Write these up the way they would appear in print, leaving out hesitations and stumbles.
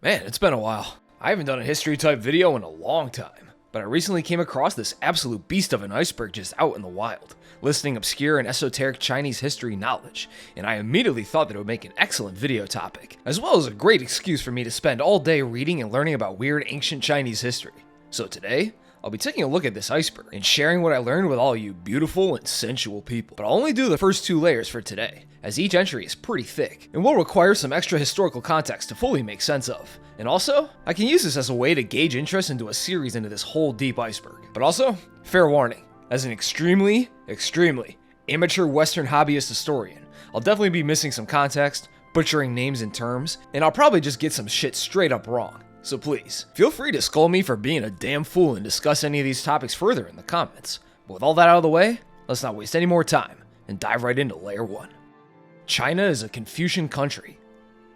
Man, it's been a while. I haven't done a history type video in a long time, but I recently came across this absolute beast of an iceberg just out in the wild, listing obscure and esoteric Chinese history knowledge, and I immediately thought that it would make an excellent video topic, as well as a great excuse for me to spend all day reading and learning about weird ancient Chinese history. So today, I'll be taking a look at this iceberg and sharing what I learned with all you beautiful and sensual people. But I'll only do the first 2 layers for today, as each entry is pretty thick and will require some extra historical context to fully make sense of. And also, I can use this as a way to gauge interest into a series into this whole deep iceberg. But also, fair warning, as an extremely amateur Western hobbyist historian, I'll definitely be missing some context, butchering names and terms, and I'll probably just get some shit straight up wrong. So please, feel free to scold me for being a damn fool and discuss any of these topics further in the comments. But with all that out of the way, let's not waste any more time and dive right into layer 1. China is a Confucian country.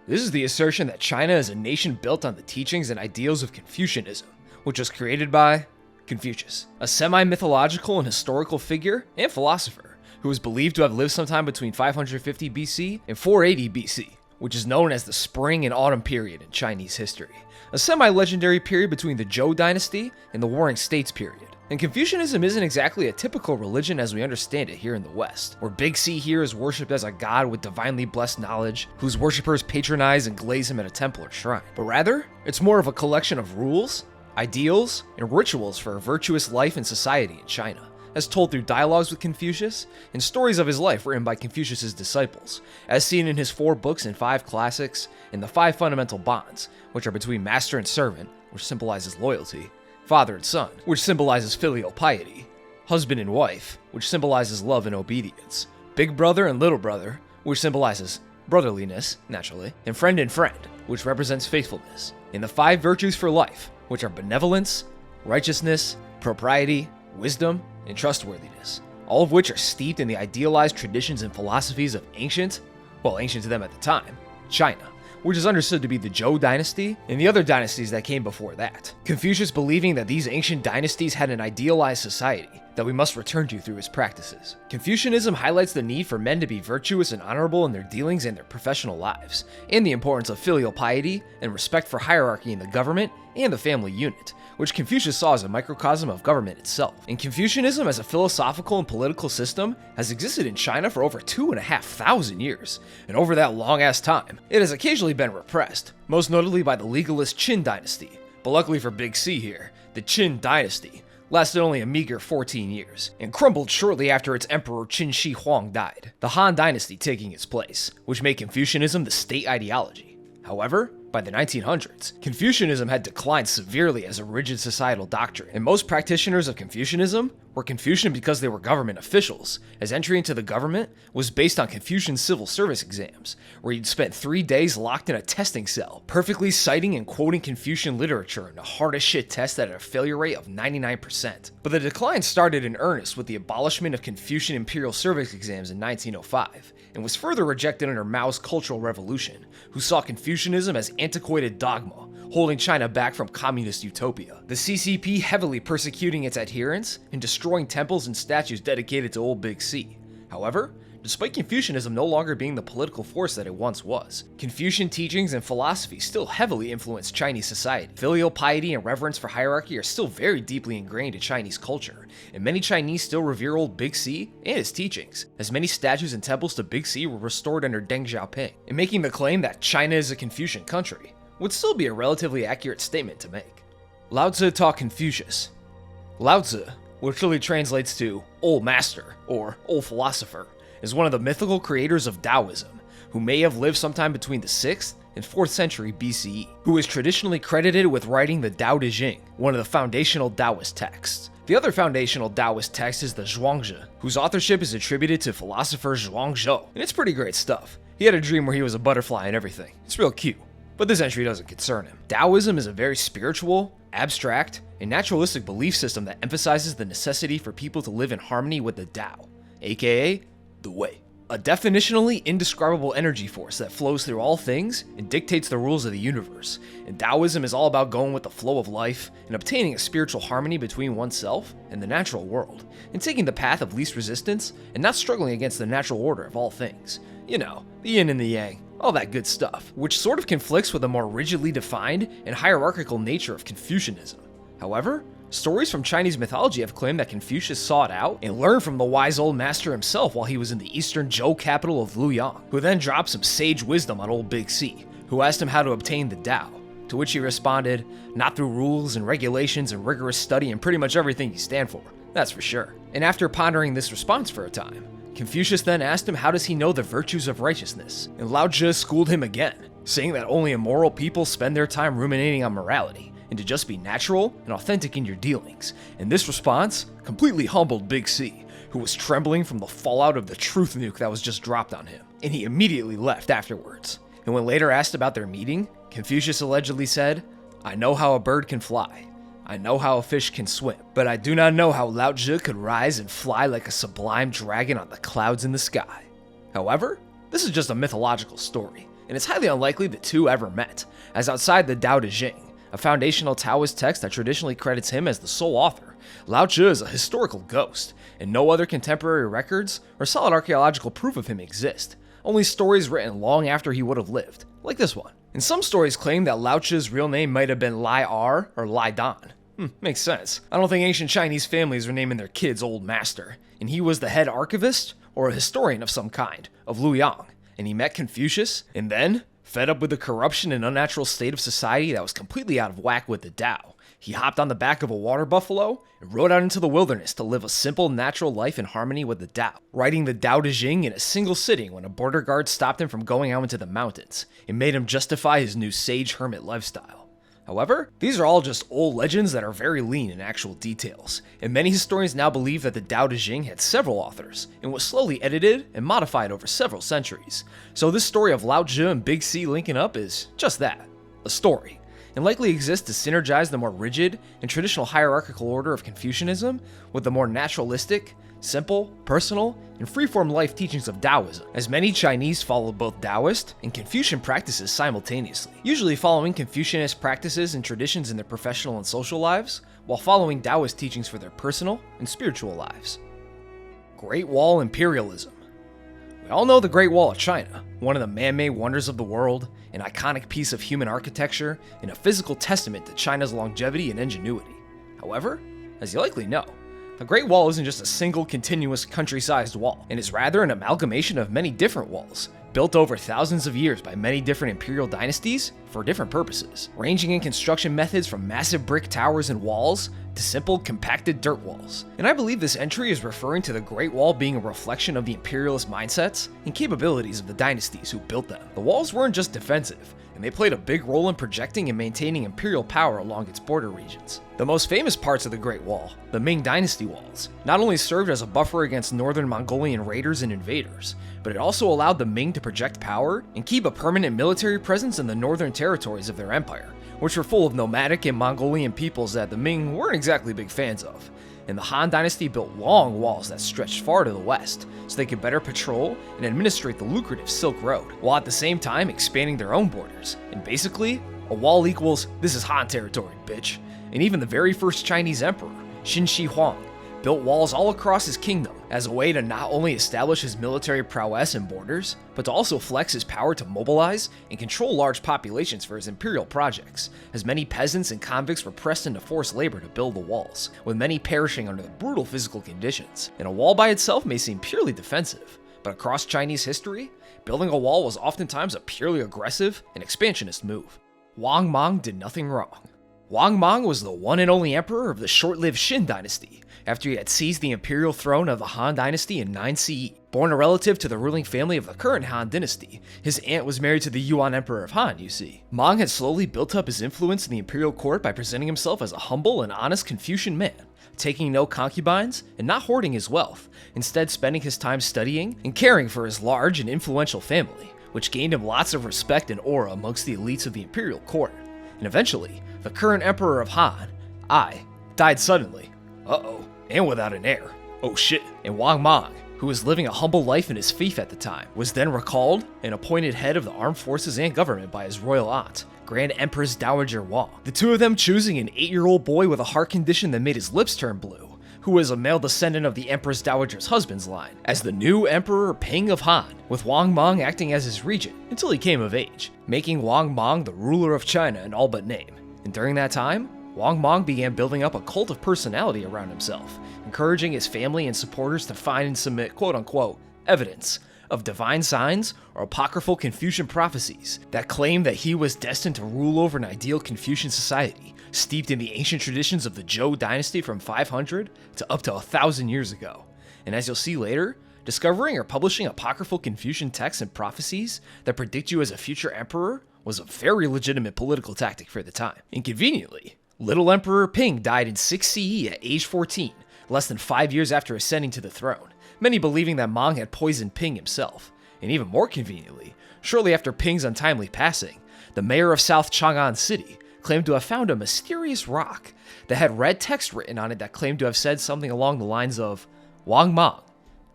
This is the assertion that China is a nation built on the teachings and ideals of Confucianism, which was created by Confucius, a semi-mythological and historical figure and philosopher who is believed to have lived sometime between 550 BC and 480 BC, which is known as the Spring and Autumn period in Chinese history, a semi-legendary period between the Zhou dynasty and the Warring States period. And Confucianism isn't exactly a typical religion as we understand it here in the West, where Big C here is worshipped as a god with divinely blessed knowledge, whose worshippers patronize and glaze him at a temple or shrine. But rather, it's more of a collection of rules, ideals, and rituals for a virtuous life and society in China, as told through dialogues with Confucius and stories of his life written by Confucius's disciples, as seen in his 4 books and 5 classics, and the 5 fundamental bonds, which are between master and servant, which symbolizes loyalty, father and son, which symbolizes filial piety, husband and wife, which symbolizes love and obedience, big brother and little brother, which symbolizes brotherliness, naturally, and friend, which represents faithfulness, and the 5 virtues for life, which are benevolence, righteousness, propriety, wisdom, and trustworthiness, all of which are steeped in the idealized traditions and philosophies of ancient to them at the time, China, which is understood to be the Zhou dynasty and the other dynasties that came before that. Confucius believing that these ancient dynasties had an idealized society that we must return to through his practices. Confucianism highlights the need for men to be virtuous and honorable in their dealings and their professional lives, and the importance of filial piety and respect for hierarchy in the government and the family unit, which Confucius saw as a microcosm of government itself. And Confucianism as a philosophical and political system has existed in China for over 2,500 years, and over that long-ass time, it has occasionally been repressed, most notably by the legalist Qin dynasty. But luckily for Big C here, the Qin dynasty lasted only a meager 14 years, and crumbled shortly after its emperor Qin Shi Huang died, the Han dynasty taking its place, which made Confucianism the state ideology. However, by the 1900s, Confucianism had declined severely as a rigid societal doctrine, and most practitioners of Confucianism were Confucian because they were government officials, as entry into the government was based on Confucian civil service exams, where you'd spent 3 days locked in a testing cell, perfectly citing and quoting Confucian literature in a hard-as-shit test that had a failure rate of 99%. But the decline started in earnest with the abolishment of Confucian imperial service exams in 1905, and was further rejected under Mao's Cultural Revolution, who saw Confucianism as antiquated dogma, holding China back from communist utopia. The CCP heavily persecuting its adherents and destroying temples and statues dedicated to old Big C. However, despite Confucianism no longer being the political force that it once was, Confucian teachings and philosophy still heavily influenced Chinese society. Filial piety and reverence for hierarchy are still very deeply ingrained in Chinese culture, and many Chinese still revere old Big C and his teachings, as many statues and temples to Big C were restored under Deng Xiaoping. And making the claim that China is a Confucian country would still be a relatively accurate statement to make. Lao Tzu taught Confucius. Lao Tzu, which really translates to old master or old philosopher, is one of the mythical creators of Taoism, who may have lived sometime between the 6th and 4th century BCE, who is traditionally credited with writing the Tao Te Ching, one of the foundational Taoist texts. The other foundational Taoist text is the Zhuangzi, whose authorship is attributed to philosopher Zhuangzhou, and it's pretty great stuff. He had a dream where he was a butterfly and everything. It's real cute. But this entry doesn't concern him. Taoism is a very spiritual, abstract, and naturalistic belief system that emphasizes the necessity for people to live in harmony with the Tao, aka the Way. A definitionally indescribable energy force that flows through all things and dictates the rules of the universe. And Taoism is all about going with the flow of life and obtaining a spiritual harmony between oneself and the natural world, and taking the path of least resistance and not struggling against the natural order of all things. You know, the yin and the yang. all that good stuff, which sort of conflicts with the more rigidly defined and hierarchical nature of Confucianism. However, stories from Chinese mythology have claimed that Confucius sought out and learned from the wise old master himself while he was in the eastern Zhou capital of Luoyang, who then dropped some sage wisdom on old Big C, who asked him how to obtain the Tao, to which he responded, not through rules and regulations and rigorous study and pretty much everything you stand for, that's for sure. And after pondering this response for a time, Confucius then asked him how does he know the virtues of righteousness, and Lao Tzu schooled him again, saying that only immoral people spend their time ruminating on morality, and to just be natural and authentic in your dealings. And this response completely humbled Big C, who was trembling from the fallout of the truth nuke that was just dropped on him, and he immediately left afterwards. And when later asked about their meeting, Confucius allegedly said, "I know how a bird can fly. I know how a fish can swim, but I do not know how Lao Tzu could rise and fly like a sublime dragon on the clouds in the sky." However, this is just a mythological story, and it's highly unlikely the two ever met, as outside the Tao Te Ching, a foundational Taoist text that traditionally credits him as the sole author, Lao Tzu is a historical ghost, and no other contemporary records or solid archaeological proof of him exist, only stories written long after he would have lived, like this one. And some stories claim that Lao Tzu's real name might have been Lai Ar or Lai Dan. Makes sense. I don't think ancient Chinese families were naming their kids Old Master, and he was the head archivist, or a historian of some kind, of Luoyang, and he met Confucius, and then, fed up with the corruption and unnatural state of society that was completely out of whack with the Tao, he hopped on the back of a water buffalo and rode out into the wilderness to live a simple, natural life in harmony with the Tao, writing the Tao Te Ching in a single sitting when a border guard stopped him from going out into the mountains and made him justify his new sage hermit lifestyle. However, these are all just old legends that are very lean in actual details, and many historians now believe that the Tao Te Ching had several authors and was slowly edited and modified over several centuries. So this story of Lao Tzu and Big C linking up is just that, a story, and likely exists to synergize the more rigid and traditional hierarchical order of Confucianism with the more naturalistic, simple, personal, and freeform life teachings of Taoism, as many Chinese follow both Taoist and Confucian practices simultaneously, usually following Confucianist practices and traditions in their professional and social lives, while following Taoist teachings for their personal and spiritual lives. Great Wall Imperialism. We all know the Great Wall of China, one of the man-made wonders of the world, an iconic piece of human architecture, and a physical testament to China's longevity and ingenuity. However, as you likely know, the Great Wall isn't just a single continuous country-sized wall, and is rather an amalgamation of many different walls, built over thousands of years by many different imperial dynasties for different purposes, ranging in construction methods from massive brick towers and walls to simple compacted dirt walls. And I believe this entry is referring to the Great Wall being a reflection of the imperialist mindsets and capabilities of the dynasties who built them. The walls weren't just defensive, and they played a big role in projecting and maintaining imperial power along its border regions. The most famous parts of the Great Wall, the Ming Dynasty walls, not only served as a buffer against northern Mongolian raiders and invaders, but it also allowed the Ming to project power and keep a permanent military presence in the northern territories of their empire, which were full of nomadic and Mongolian peoples that the Ming weren't exactly big fans of. And the Han Dynasty built long walls that stretched far to the west, so they could better patrol and administrate the lucrative Silk Road, while at the same time expanding their own borders. And basically, a wall equals, this is Han territory, bitch. And even the very first Chinese emperor, Qin Shi Huang, built walls all across his kingdom as a way to not only establish his military prowess and borders, but to also flex his power to mobilize and control large populations for his imperial projects, as many peasants and convicts were pressed into forced labor to build the walls, with many perishing under the brutal physical conditions. And a wall by itself may seem purely defensive, but across Chinese history, building a wall was oftentimes a purely aggressive and expansionist move. Wang Mang did nothing wrong. Wang Mang was the one and only emperor of the short-lived Qin dynasty, after he had seized the imperial throne of the Han dynasty in 9 CE. Born a relative to the ruling family of the current Han dynasty, his aunt was married to the Yuan emperor of Han, you see. Mang had slowly built up his influence in the imperial court by presenting himself as a humble and honest Confucian man, taking no concubines and not hoarding his wealth, instead spending his time studying and caring for his large and influential family, which gained him lots of respect and aura amongst the elites of the imperial court. And eventually, the current emperor of Han, died suddenly. And without an heir. Oh shit. And Wang Mang, who was living a humble life in his fief at the time, was then recalled and appointed head of the armed forces and government by his royal aunt, Grand Empress Dowager Wang. The two of them choosing an 8-year-old boy with a heart condition that made his lips turn blue, who was a male descendant of the Empress Dowager's husband's line, as the new Emperor Ping of Han, with Wang Mang acting as his regent until he came of age, making Wang Mang the ruler of China in all but name. And during that time, Wang Mang began building up a cult of personality around himself, encouraging his family and supporters to find and submit quote-unquote evidence of divine signs or apocryphal Confucian prophecies that claim that he was destined to rule over an ideal Confucian society, steeped in the ancient traditions of the Zhou dynasty from 500 to up to 1,000 years ago. And as you'll see later, discovering or publishing apocryphal Confucian texts and prophecies that predict you as a future emperor was a very legitimate political tactic for the time. Inconveniently, little Emperor Ping died in 6 CE at age 14, less than 5 years after ascending to the throne, many believing that Mang had poisoned Ping himself. And even more conveniently, shortly after Ping's untimely passing, the mayor of South Chang'an City claimed to have found a mysterious rock that had red text written on it that claimed to have said something along the lines of, "Wang Mang,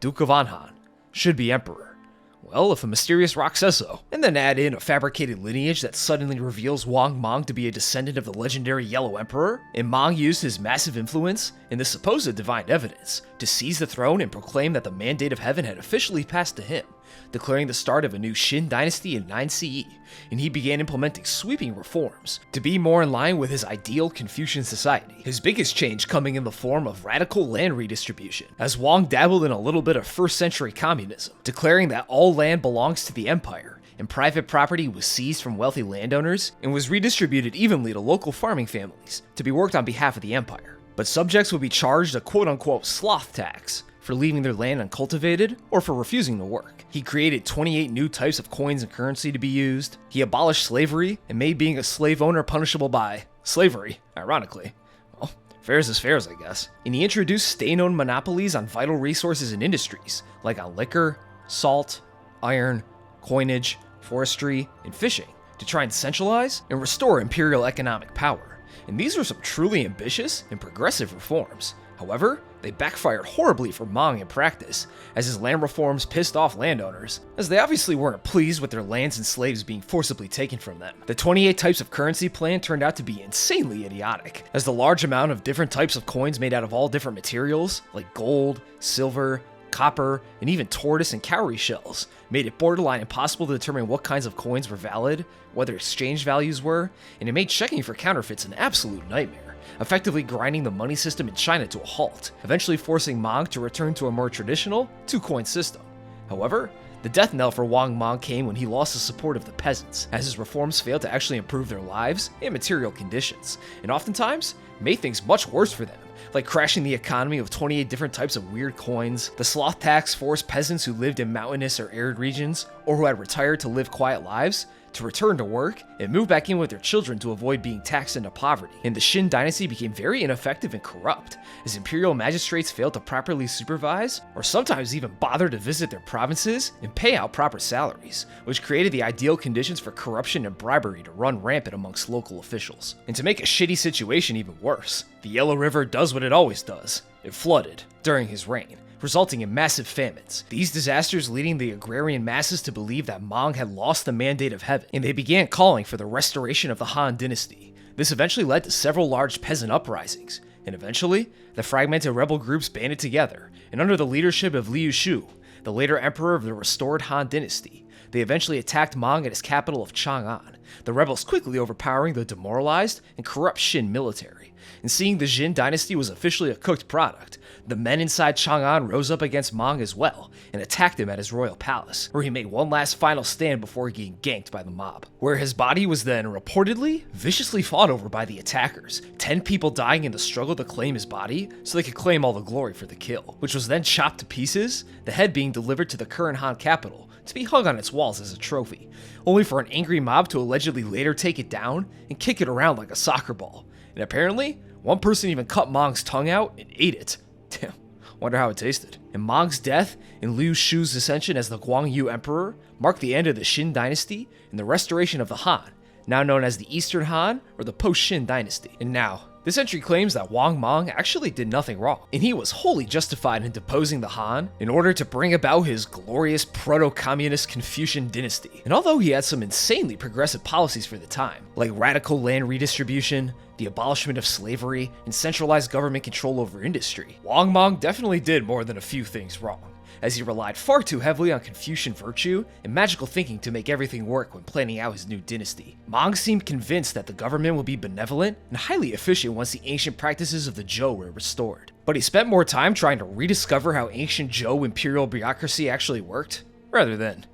Duke of Anhan, should be emperor." Well, if a mysterious rock says so, and then add in a fabricated lineage that suddenly reveals Wang Mang to be a descendant of the legendary Yellow Emperor, and Mang used his massive influence and this supposed divine evidence to seize the throne and proclaim that the mandate of heaven had officially passed to him, declaring the start of a new Qin dynasty in 9 CE, and he began implementing sweeping reforms to be more in line with his ideal Confucian society. His biggest change coming in the form of radical land redistribution, as Wang dabbled in a little bit of first century communism, declaring that all land belongs to the empire, and private property was seized from wealthy landowners and was redistributed evenly to local farming families to be worked on behalf of the empire. But subjects would be charged a quote-unquote sloth tax for leaving their land uncultivated or for refusing to work. He created 28 new types of coins and currency to be used. He abolished slavery and made being a slave owner punishable by slavery, ironically. Well, fair is fair, I guess. And he introduced state-owned monopolies on vital resources and industries, like on liquor, salt, iron, coinage, forestry, and fishing, to try and centralize and restore imperial economic power. And these were some truly ambitious and progressive reforms. However, they backfired horribly for Mang in practice, as his land reforms pissed off landowners, as they obviously weren't pleased with their lands and slaves being forcibly taken from them. The 28 types of currency plan turned out to be insanely idiotic, as the large amount of different types of coins made out of all different materials, like gold, silver, copper, and even tortoise and cowrie shells, made it borderline impossible to determine what kinds of coins were valid, what their exchange values were, and it made checking for counterfeits an absolute nightmare, effectively grinding the money system in China to a halt, eventually forcing Mang to return to a more traditional two-coin system. However, the death knell for Wang Mang came when he lost the support of the peasants, as his reforms failed to actually improve their lives and material conditions, and oftentimes made things much worse for them, like crashing the economy of 28 different types of weird coins. The sloth tax forced peasants who lived in mountainous or arid regions, or who had retired to live quiet lives, to return to work and move back in with their children to avoid being taxed into poverty. And the Qin dynasty became very ineffective and corrupt, as imperial magistrates failed to properly supervise, or sometimes even bother to visit their provinces and pay out proper salaries, which created the ideal conditions for corruption and bribery to run rampant amongst local officials. And to make a shitty situation even worse, the Yellow River does what it always does. It flooded during his reign, resulting in massive famines. These disasters leading the agrarian masses to believe that Mang had lost the mandate of heaven, and they began calling for the restoration of the Han dynasty. This eventually led to several large peasant uprisings, and eventually, the fragmented rebel groups banded together, and under the leadership of Liu Shu, the later emperor of the restored Han dynasty, they eventually attacked Mang at his capital of Chang'an, the rebels quickly overpowering the demoralized and corrupt Qin military. And seeing the Jin dynasty was officially a cooked product, the men inside Chang'an rose up against Mang as well, and attacked him at his royal palace, where he made one last final stand before getting ganked by the mob, where his body was then reportedly viciously fought over by the attackers, 10 people dying in the struggle to claim his body so they could claim all the glory for the kill, which was then chopped to pieces, the head being delivered to the current Han capital to be hung on its walls as a trophy, only for an angry mob to allegedly later take it down and kick it around like a soccer ball. And apparently, one person even cut Mang's tongue out and ate it. Damn, wonder how it tasted. And Mang's death and Liu Shu's ascension as the Guangyu Emperor marked the end of the Qin dynasty and the restoration of the Han, now known as the Eastern Han or the post-Qin dynasty. And now, This entry claims that Wang Mang actually did nothing wrong, and he was wholly justified in deposing the Han in order to bring about his glorious proto-communist Confucian dynasty. And although he had some insanely progressive policies for the time, like radical land redistribution, the abolishment of slavery, and centralized government control over industry, Wang Mang definitely did more than a few things wrong, as he relied far too heavily on Confucian virtue and magical thinking to make everything work when planning out his new dynasty. Mang seemed convinced that the government would be benevolent and highly efficient once the ancient practices of the Zhou were restored. But he spent more time trying to rediscover how ancient Zhou imperial bureaucracy actually worked, rather than,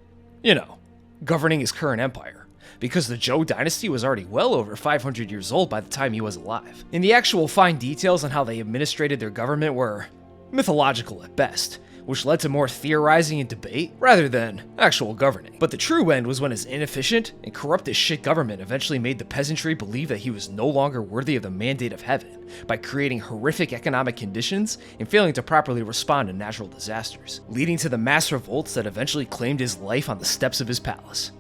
governing his current empire, because the Zhou dynasty was already well over 500 years old by the time he was alive. And the actual fine details on how they administrated their government were mythological at best, which led to more theorizing and debate rather than actual governing. But the true end was when his inefficient and corrupt as shit government eventually made the peasantry believe that he was no longer worthy of the mandate of heaven by creating horrific economic conditions and failing to properly respond to natural disasters, leading to the mass revolts that eventually claimed his life on the steps of his palace.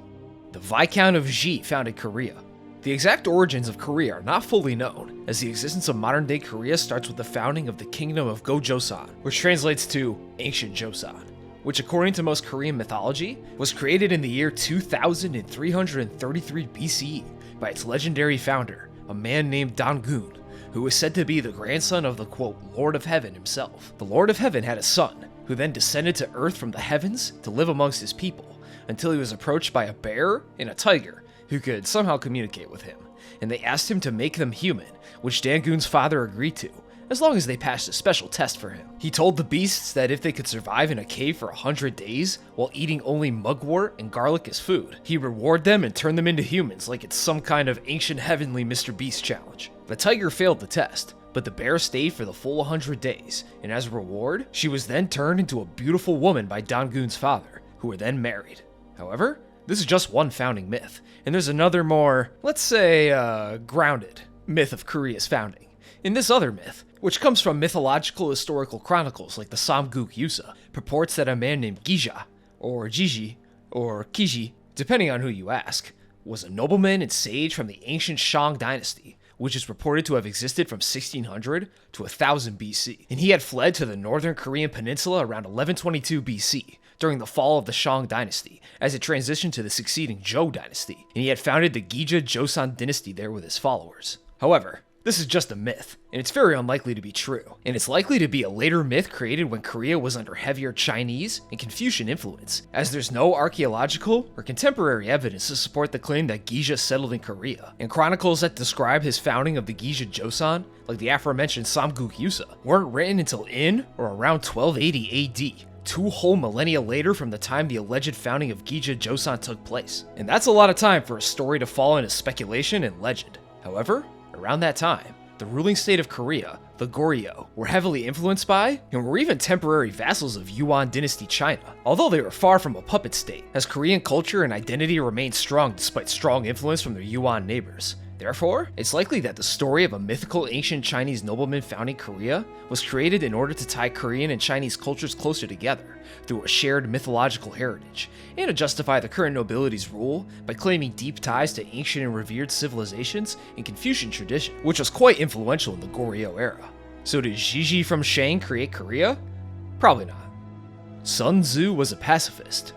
The Viscount of Ji founded Korea. The exact origins of Korea are not fully known, as the existence of modern-day Korea starts with the founding of the Kingdom of Go-Joseon, which translates to Ancient Joseon, which according to most Korean mythology, was created in the year 2333 BCE by its legendary founder, a man named Dangun, who was said to be the grandson of the, quote, Lord of Heaven himself. The Lord of Heaven had a son, who then descended to earth from the heavens to live amongst his people, until he was approached by a bear and a tiger, who could somehow communicate with him, and they asked him to make them human, which Dangun's father agreed to, as long as they passed a special test for him. He told the beasts that if they could survive in a cave for 100 days while eating only mugwort and garlic as food, he'd reward them and turn them into humans like it's some kind of ancient heavenly Mr. Beast challenge. The tiger failed the test, but the bear stayed for the full 100 days, and as a reward, she was then turned into a beautiful woman by Dangun's father, who were then married. However, this is just one founding myth, and there's another more, let's say, grounded myth of Korea's founding. In this other myth, which comes from mythological historical chronicles like the Samguk Yusa, purports that a man named Gija, or Jiji, or Kiji, depending on who you ask, was a nobleman and sage from the ancient Shang dynasty, which is reported to have existed from 1600 to 1000 BC, and he had fled to the northern Korean peninsula around 1122 BC, during the fall of the Shang dynasty, as it transitioned to the succeeding Zhou dynasty, and he had founded the Gija Joseon dynasty there with his followers. However, this is just a myth, and it's very unlikely to be true, and it's likely to be a later myth created when Korea was under heavier Chinese and Confucian influence, as there's no archaeological or contemporary evidence to support the claim that Gija settled in Korea, and chronicles that describe his founding of the Gija Joseon, like the aforementioned Samguk Yusa, weren't written until in or around 1280 AD, 2 whole millennia later from the time the alleged founding of Gija Joseon took place. And that's a lot of time for a story to fall into speculation and legend. However, around that time, the ruling state of Korea, the Goryeo, were heavily influenced by, and were even temporary vassals of Yuan dynasty China, although they were far from a puppet state, as Korean culture and identity remained strong despite strong influence from their Yuan neighbors. Therefore, it's likely that the story of a mythical ancient Chinese nobleman founding Korea was created in order to tie Korean and Chinese cultures closer together through a shared mythological heritage, and to justify the current nobility's rule by claiming deep ties to ancient and revered civilizations and Confucian tradition, which was quite influential in the Goryeo era. So did Jiji from Shang create Korea? Probably not. Sun Tzu was a pacifist.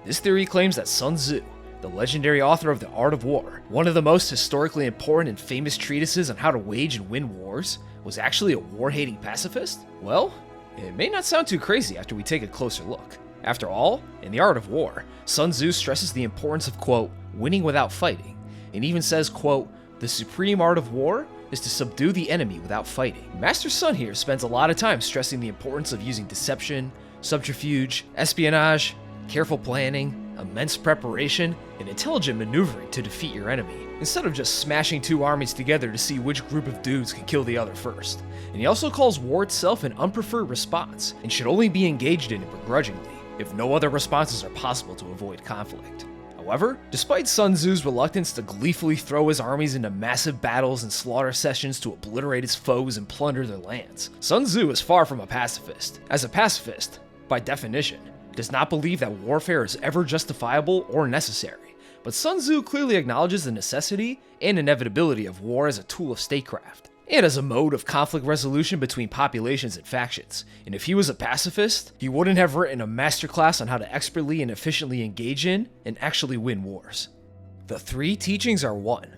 This theory claims that Sun Tzu, the legendary author of The Art of War, one of the most historically important and famous treatises on how to wage and win wars, was actually a war-hating pacifist? Well, it may not sound too crazy after we take a closer look. After all, in The Art of War, Sun Tzu stresses the importance of, quote, winning without fighting, and even says, quote, the supreme art of war is to subdue the enemy without fighting. Master Sun here spends a lot of time stressing the importance of using deception, subterfuge, espionage, careful planning, immense preparation, and intelligent maneuvering to defeat your enemy, instead of just smashing 2 armies together to see which group of dudes can kill the other first. And he also calls war itself an unpreferred response, and should only be engaged in it begrudgingly, if no other responses are possible to avoid conflict. However, despite Sun Tzu's reluctance to gleefully throw his armies into massive battles and slaughter sessions to obliterate his foes and plunder their lands, Sun Tzu is far from a pacifist. As a pacifist, by definition, does not believe that warfare is ever justifiable or necessary, but Sun Tzu clearly acknowledges the necessity and inevitability of war as a tool of statecraft, and as a mode of conflict resolution between populations and factions. And if he was a pacifist, he wouldn't have written a masterclass on how to expertly and efficiently engage in and actually win wars. The three teachings are one.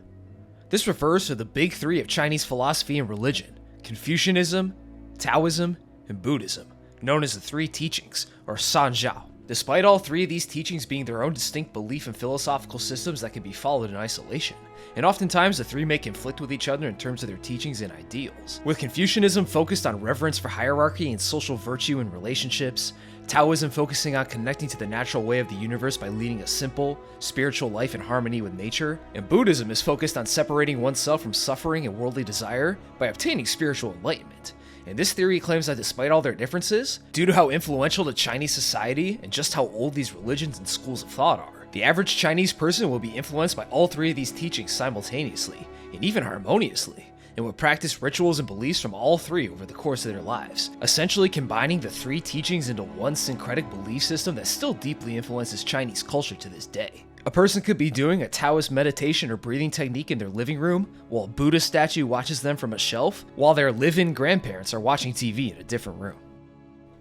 This refers to the big three of Chinese philosophy and religion: Confucianism, Taoism, and Buddhism, known as the three teachings, or Sanjiao. Despite all three of these teachings being their own distinct belief and philosophical systems that can be followed in isolation, and oftentimes the three may conflict with each other in terms of their teachings and ideals. With Confucianism focused on reverence for hierarchy and social virtue in relationships, Taoism focusing on connecting to the natural way of the universe by leading a simple, spiritual life in harmony with nature, and Buddhism is focused on separating oneself from suffering and worldly desire by obtaining spiritual enlightenment. And this theory claims that despite all their differences, due to how influential to Chinese society and just how old these religions and schools of thought are, the average Chinese person will be influenced by all three of these teachings simultaneously, and even harmoniously, and would practice rituals and beliefs from all three over the course of their lives, essentially combining the three teachings into one syncretic belief system that still deeply influences Chinese culture to this day. A person could be doing a Taoist meditation or breathing technique in their living room, while a Buddha statue watches them from a shelf, while their live-in grandparents are watching TV in a different room.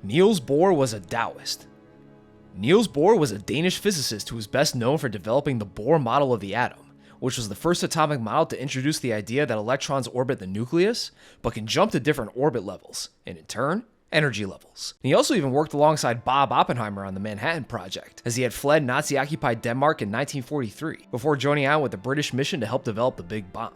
Niels Bohr was a Taoist. Niels Bohr was a Danish physicist who was best known for developing the Bohr model of the atom, which was the first atomic model to introduce the idea that electrons orbit the nucleus, but can jump to different orbit levels, and in turn, energy levels. And he also even worked alongside Bob Oppenheimer on the Manhattan Project, as he had fled Nazi-occupied Denmark in 1943, before joining on with the British mission to help develop the Big Bomb.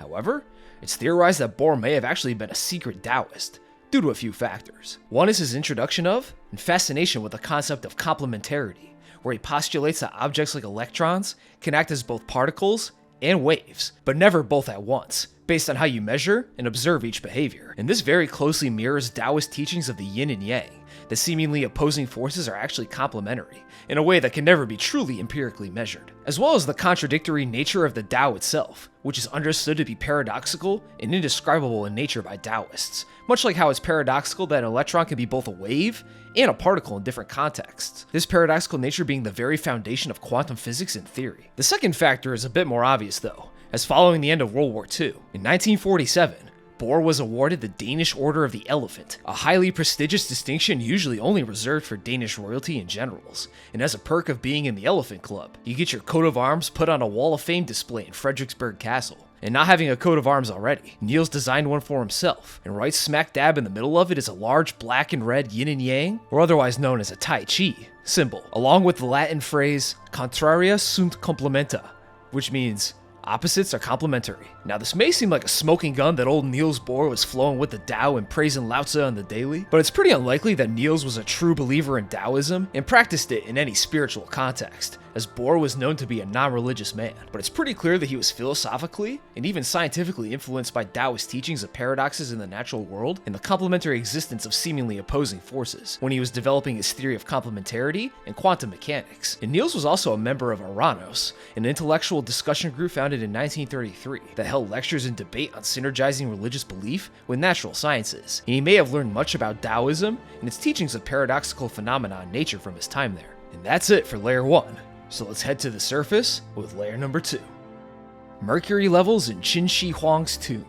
However, it's theorized that Bohr may have actually been a secret Taoist, due to a few factors. One is his introduction of, and fascination with the concept of complementarity, where he postulates that objects like electrons can act as both particles and waves, but never both at once, based on how you measure and observe each behavior. And this very closely mirrors Taoist teachings of the yin and yang, that seemingly opposing forces are actually complementary, in a way that can never be truly empirically measured, as well as the contradictory nature of the Tao itself, which is understood to be paradoxical and indescribable in nature by Taoists, much like how it's paradoxical that an electron can be both a wave and a particle in different contexts, this paradoxical nature being the very foundation of quantum physics and theory. The second factor is a bit more obvious though, as following the end of World War II, in 1947, Bohr was awarded the Danish Order of the Elephant, a highly prestigious distinction usually only reserved for Danish royalty and generals, and as a perk of being in the Elephant Club, you get your coat of arms put on a Wall of Fame display in Frederiksberg Castle. And not having a coat of arms already, Niels designed one for himself, and right smack dab in the middle of it is a large black and red yin and yang, or otherwise known as a Tai Chi, symbol, along with the Latin phrase contraria sunt complementa, which means opposites are complementary. Now this may seem like a smoking gun that old Niels Bohr was flowing with the Tao and praising Lao Tzu on the daily, but it's pretty unlikely that Niels was a true believer in Taoism and practiced it in any spiritual context, as Bohr was known to be a non-religious man. But it's pretty clear that he was philosophically and even scientifically influenced by Taoist teachings of paradoxes in the natural world and the complementary existence of seemingly opposing forces when he was developing his theory of complementarity and quantum mechanics. And Niels was also a member of Aranos, an intellectual discussion group founded in 1933 that held lectures and debate on synergizing religious belief with natural sciences, and he may have learned much about Taoism and its teachings of paradoxical phenomena in nature from his time there. And that's it for Layer 1. So let's head to the surface with layer number 2. Mercury levels in Qin Shi Huang's tomb.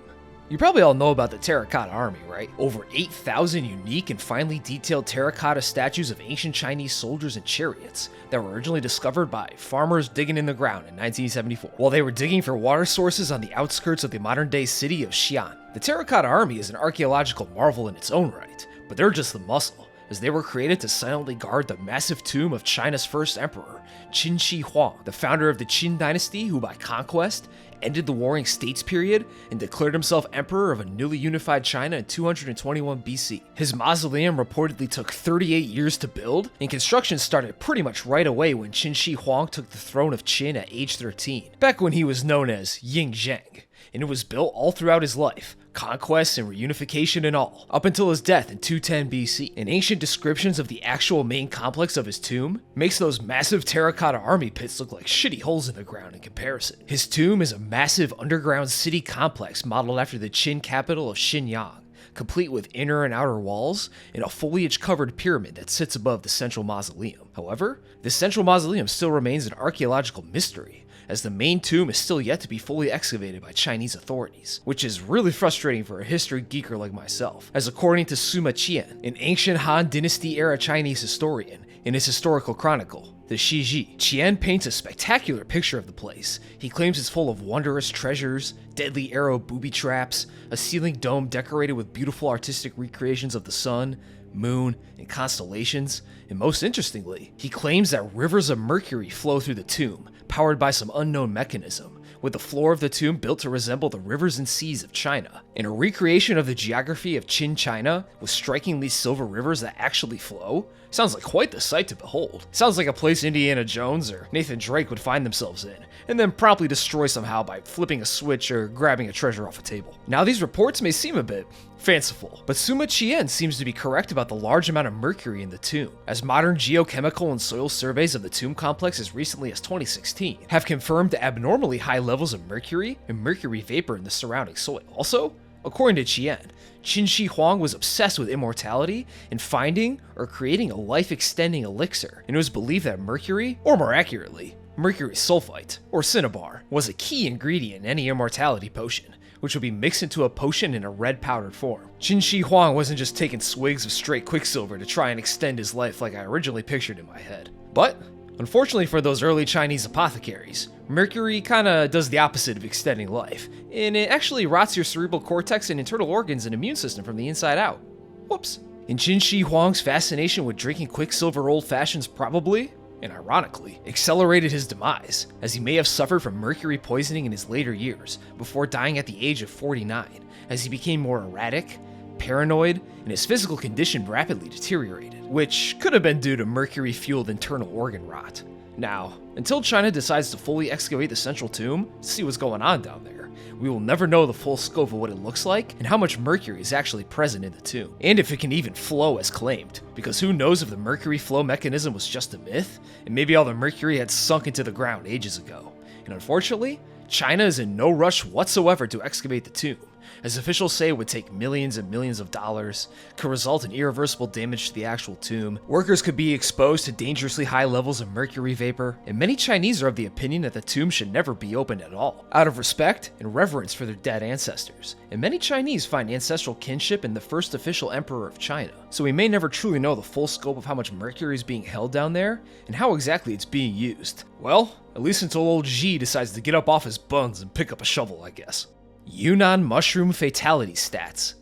You probably all know about the Terracotta Army, right? Over 8,000 unique and finely detailed terracotta statues of ancient Chinese soldiers and chariots that were originally discovered by farmers digging in the ground in 1974, while they were digging for water sources on the outskirts of the modern-day city of Xi'an. The Terracotta Army is an archaeological marvel in its own right, but they're just the muscle, as they were created to silently guard the massive tomb of China's first emperor, Qin Shi Huang, the founder of the Qin dynasty who by conquest ended the Warring States period and declared himself emperor of a newly unified China in 221 BC. His mausoleum reportedly took 38 years to build, and construction started pretty much right away when Qin Shi Huang took the throne of Qin at age 13, back when he was known as Ying Zheng, and it was built all throughout his life, conquests and reunification and all, up until his death in 210 BC. And ancient descriptions of the actual main complex of his tomb makes those massive terracotta army pits look like shitty holes in the ground in comparison. His tomb is a massive underground city complex modeled after the Qin capital of Xinyang, complete with inner and outer walls, and a foliage-covered pyramid that sits above the central mausoleum. However, this central mausoleum still remains an archaeological mystery, as the main tomb is still yet to be fully excavated by Chinese authorities, which is really frustrating for a history geeker like myself, as according to Sima Qian, an ancient Han Dynasty-era Chinese historian, in his historical chronicle, the Shiji, Qian paints a spectacular picture of the place. He claims it's full of wondrous treasures, deadly arrow booby traps, a ceiling dome decorated with beautiful artistic recreations of the sun, moon, and constellations, and most interestingly, he claims that rivers of mercury flow through the tomb, powered by some unknown mechanism, with the floor of the tomb built to resemble the rivers and seas of China. In a recreation of the geography of Qin China, with strikingly silver rivers that actually flow, sounds like quite the sight to behold. Sounds like a place Indiana Jones or Nathan Drake would find themselves in, and then promptly destroy somehow by flipping a switch or grabbing a treasure off a table. Now these reports may seem a bit fanciful, but Sima Qian seems to be correct about the large amount of mercury in the tomb, as modern geochemical and soil surveys of the tomb complex as recently as 2016 have confirmed abnormally high levels of mercury and mercury vapor in the surrounding soil. Also, according to Qian, Qin Shi Huang was obsessed with immortality and finding or creating a life-extending elixir, and it was believed that mercury, or more accurately, mercury sulfite, or cinnabar, was a key ingredient in any immortality potion, which would be mixed into a potion in a red powdered form. Qin Shi Huang wasn't just taking swigs of straight quicksilver to try and extend his life like I originally pictured in my head. But, unfortunately for those early Chinese apothecaries, mercury kinda does the opposite of extending life, and it actually rots your cerebral cortex and internal organs and immune system from the inside out. Whoops. And Qin Shi Huang's fascination with drinking quicksilver old fashions probably, and ironically, accelerated his demise, as he may have suffered from mercury poisoning in his later years, before dying at the age of 49, as he became more erratic, paranoid, and his physical condition rapidly deteriorated, which could have been due to mercury-fueled internal organ rot. Now, until China decides to fully excavate the central tomb to see what's going on down there, we will never know the full scope of what it looks like and how much mercury is actually present in the tomb, and if it can even flow as claimed, because who knows if the mercury flow mechanism was just a myth, and maybe all the mercury had sunk into the ground ages ago. And unfortunately, China is in no rush whatsoever to excavate the tomb, as officials say it would take millions and millions of dollars, could result in irreversible damage to the actual tomb, workers could be exposed to dangerously high levels of mercury vapor, and many Chinese are of the opinion that the tomb should never be opened at all, out of respect and reverence for their dead ancestors. And many Chinese find ancestral kinship in the first official emperor of China, so we may never truly know the full scope of how much mercury is being held down there, and how exactly it's being used. Well, at least until old Xi decides to get up off his buns and pick up a shovel, I guess. Yunnan Mushroom Fatality Stats.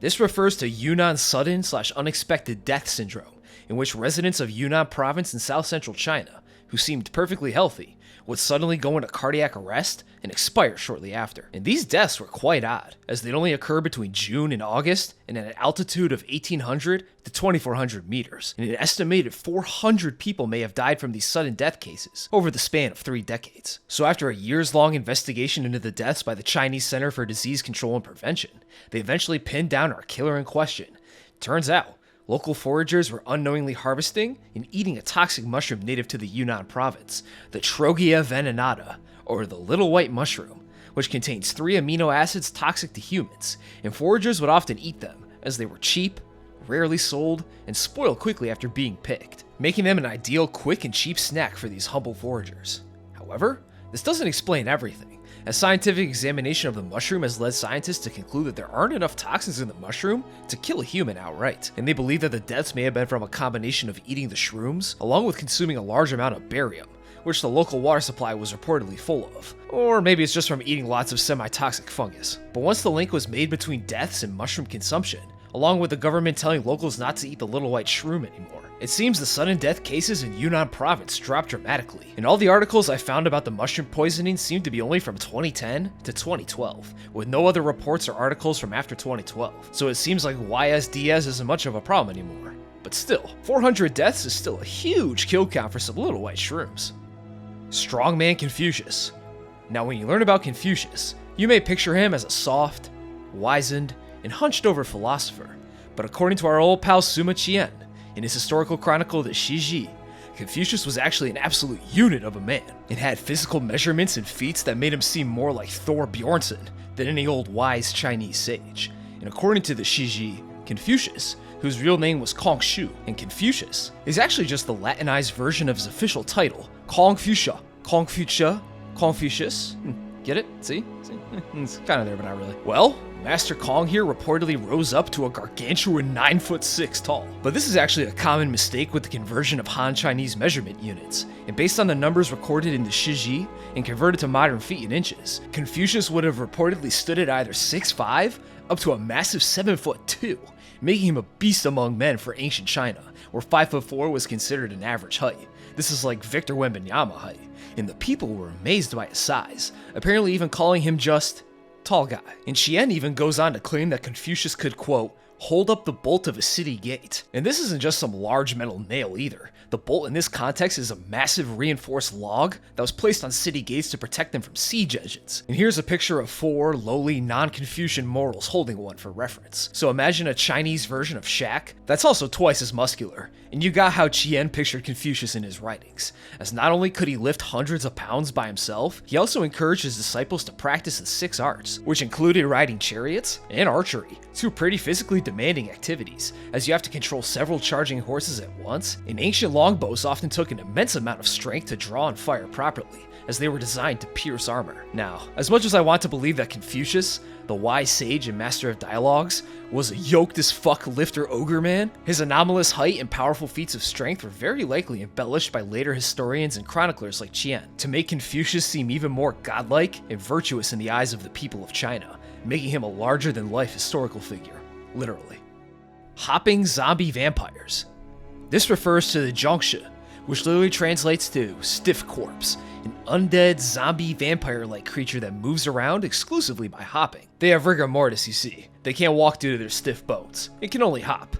This refers to Yunnan's sudden/unexpected death syndrome, in which residents of Yunnan province in south-central China, who seemed perfectly healthy, would suddenly go into cardiac arrest and expire shortly after. And these deaths were quite odd, as they'd only occur between June and August and at an altitude of 1,800 to 2,400 meters, and an estimated 400 people may have died from these sudden death cases over the span of 3 decades. So after a years-long investigation into the deaths by the Chinese Center for Disease Control and Prevention, they eventually pinned down our killer in question. Turns out, local foragers were unknowingly harvesting and eating a toxic mushroom native to the Yunnan province, the Trogia venenata, or the little white mushroom, which contains 3 amino acids toxic to humans, and foragers would often eat them, as they were cheap, rarely sold, and spoiled quickly after being picked, making them an ideal quick and cheap snack for these humble foragers. However, this doesn't explain everything. A scientific examination of the mushroom has led scientists to conclude that there aren't enough toxins in the mushroom to kill a human outright, and they believe that the deaths may have been from a combination of eating the shrooms, along with consuming a large amount of barium, which the local water supply was reportedly full of. Or maybe it's just from eating lots of semi-toxic fungus. But once the link was made between deaths and mushroom consumption, along with the government telling locals not to eat the little white shroom anymore, it seems the sudden death cases in Yunnan province dropped dramatically, and all the articles I found about the mushroom poisoning seem to be only from 2010 to 2012, with no other reports or articles from after 2012, so it seems like YSDS isn't much of a problem anymore. But still, 400 deaths is still a huge kill count for some little white shrooms. Strongman Confucius. Now when you learn about Confucius, you may picture him as a soft, wizened, and hunched over philosopher, but according to our old pal Sima Qian, in his historical chronicle the Shiji, Confucius was actually an absolute unit of a man, and had physical measurements and feats that made him seem more like Thor Bjornsson than any old wise Chinese sage. And according to the Shiji, Confucius, whose real name was Kongshu, and Confucius is actually just the Latinized version of his official title, Kongfutia. Kongfutia Confucius. Get it? See? It's kind of there, but not really. Well, Master Kong here reportedly rose up to a gargantuan 9'6" tall. But this is actually a common mistake with the conversion of Han Chinese measurement units. And based on the numbers recorded in the Shiji and converted to modern feet and inches, Confucius would have reportedly stood at either 6'5" up to a massive 7'2", making him a beast among men for ancient China, where 5'4" was considered an average height. This is like Victor Wembanyama height, and the people were amazed by his size, apparently even calling him just tall guy. And Qian even goes on to claim that Confucius could, quote, hold up the bolt of a city gate. And this isn't just some large metal nail either. The bolt in this context is a massive reinforced log that was placed on city gates to protect them from siege engines. And here's a picture of 4 lowly, non-Confucian mortals holding one for reference. So imagine a Chinese version of Shaq that's also twice as muscular. And you got how Qian pictured Confucius in his writings, as not only could he lift hundreds of pounds by himself, he also encouraged his disciples to practice the 6 arts, which included riding chariots and archery, 2 pretty physically demanding activities, as you have to control several charging horses at once, and ancient longbows often took an immense amount of strength to draw and fire properly, as they were designed to pierce armor. Now, as much as I want to believe that Confucius, the wise sage and master of dialogues, was a yoked as fuck lifter ogre man, his anomalous height and powerful feats of strength were very likely embellished by later historians and chroniclers like Qian, to make Confucius seem even more godlike and virtuous in the eyes of the people of China, making him a larger-than-life historical figure, literally. Hopping zombie vampires. This refers to the Zhongshe, which literally translates to stiff corpse, an undead zombie vampire-like creature that moves around exclusively by hopping. They have rigor mortis, you see. They can't walk due to their stiff bones. It can only hop.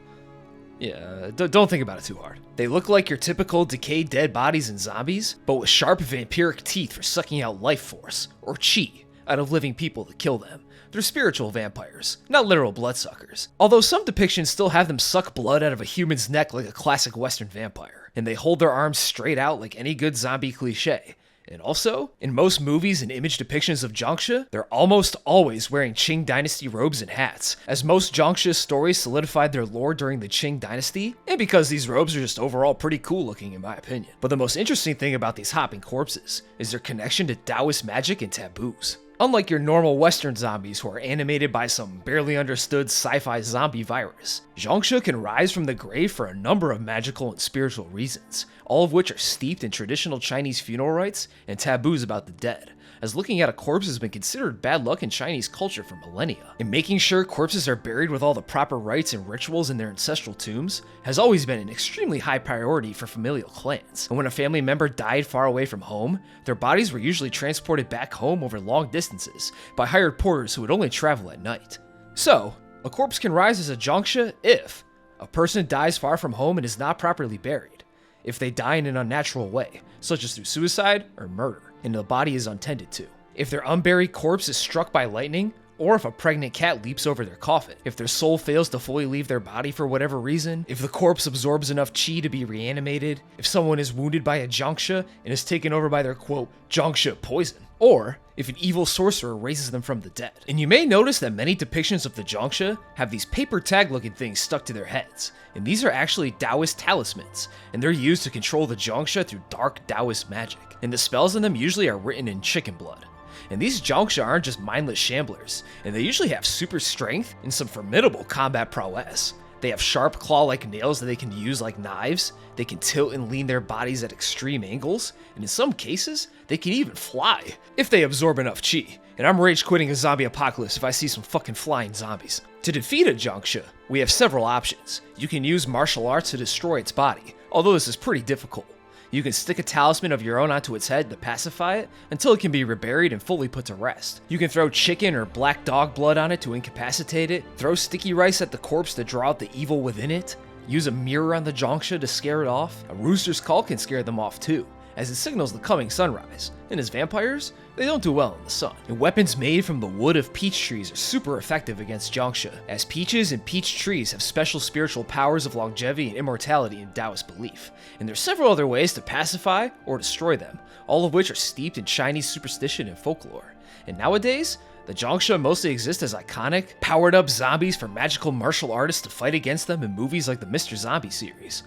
Yeah, don't think about it too hard. They look like your typical decayed dead bodies and zombies, but with sharp vampiric teeth for sucking out life force, or chi, out of living people to kill them. They're spiritual vampires, not literal bloodsuckers. Although some depictions still have them suck blood out of a human's neck like a classic Western vampire, and they hold their arms straight out like any good zombie cliche. And also, in most movies and image depictions of Zhongshe, they're almost always wearing Qing Dynasty robes and hats, as most Zhongshe stories solidified their lore during the Qing Dynasty, and because these robes are just overall pretty cool looking in my opinion. But the most interesting thing about these hopping corpses is their connection to Taoist magic and taboos. Unlike your normal Western zombies who are animated by some barely understood sci-fi zombie virus, Zhongshe can rise from the grave for a number of magical and spiritual reasons, all of which are steeped in traditional Chinese funeral rites and taboos about the dead, as looking at a corpse has been considered bad luck in Chinese culture for millennia. And making sure corpses are buried with all the proper rites and rituals in their ancestral tombs has always been an extremely high priority for familial clans. And when a family member died far away from home, their bodies were usually transported back home over long distances by hired porters who would only travel at night. So, a corpse can rise as a Zhongshe if a person dies far from home and is not properly buried, if they die in an unnatural way, such as through suicide or murder, and the body is untended to, if their unburied corpse is struck by lightning, or if a pregnant cat leaps over their coffin, if their soul fails to fully leave their body for whatever reason, if the corpse absorbs enough chi to be reanimated, if someone is wounded by a Zhongshe and is taken over by their, quote, Zhongshe poison, or if an evil sorcerer raises them from the dead. And you may notice that many depictions of the Zhongshe have these paper tag looking things stuck to their heads, and these are actually Taoist talismans, and they're used to control the Zhongshe through dark Taoist magic, and the spells in them usually are written in chicken blood. And these Zhongshe aren't just mindless shamblers, and they usually have super strength and some formidable combat prowess. They have sharp claw-like nails that they can use like knives, they can tilt and lean their bodies at extreme angles, and in some cases, they can even fly, if they absorb enough chi. And I'm rage quitting a zombie apocalypse if I see some fucking flying zombies. To defeat a Zhongshe, we have several options. You can use martial arts to destroy its body, although this is pretty difficult. You can stick a talisman of your own onto its head to pacify it until it can be reburied and fully put to rest. You can throw chicken or black dog blood on it to incapacitate it, throw sticky rice at the corpse to draw out the evil within it, use a mirror on the Zhongshe to scare it off. A rooster's call can scare them off too, as it signals the coming sunrise. And as vampires, they don't do well in the sun. And weapons made from the wood of peach trees are super effective against Zhongshe, as peaches and peach trees have special spiritual powers of longevity and immortality in Taoist belief. And there's several other ways to pacify or destroy them, all of which are steeped in Chinese superstition and folklore. And nowadays, the Zhongshe mostly exist as iconic, powered-up zombies for magical martial artists to fight against them in movies like the Mr. Zombie series,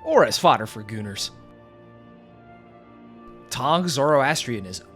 or as fodder for gooners. Tang Zoroastrianism.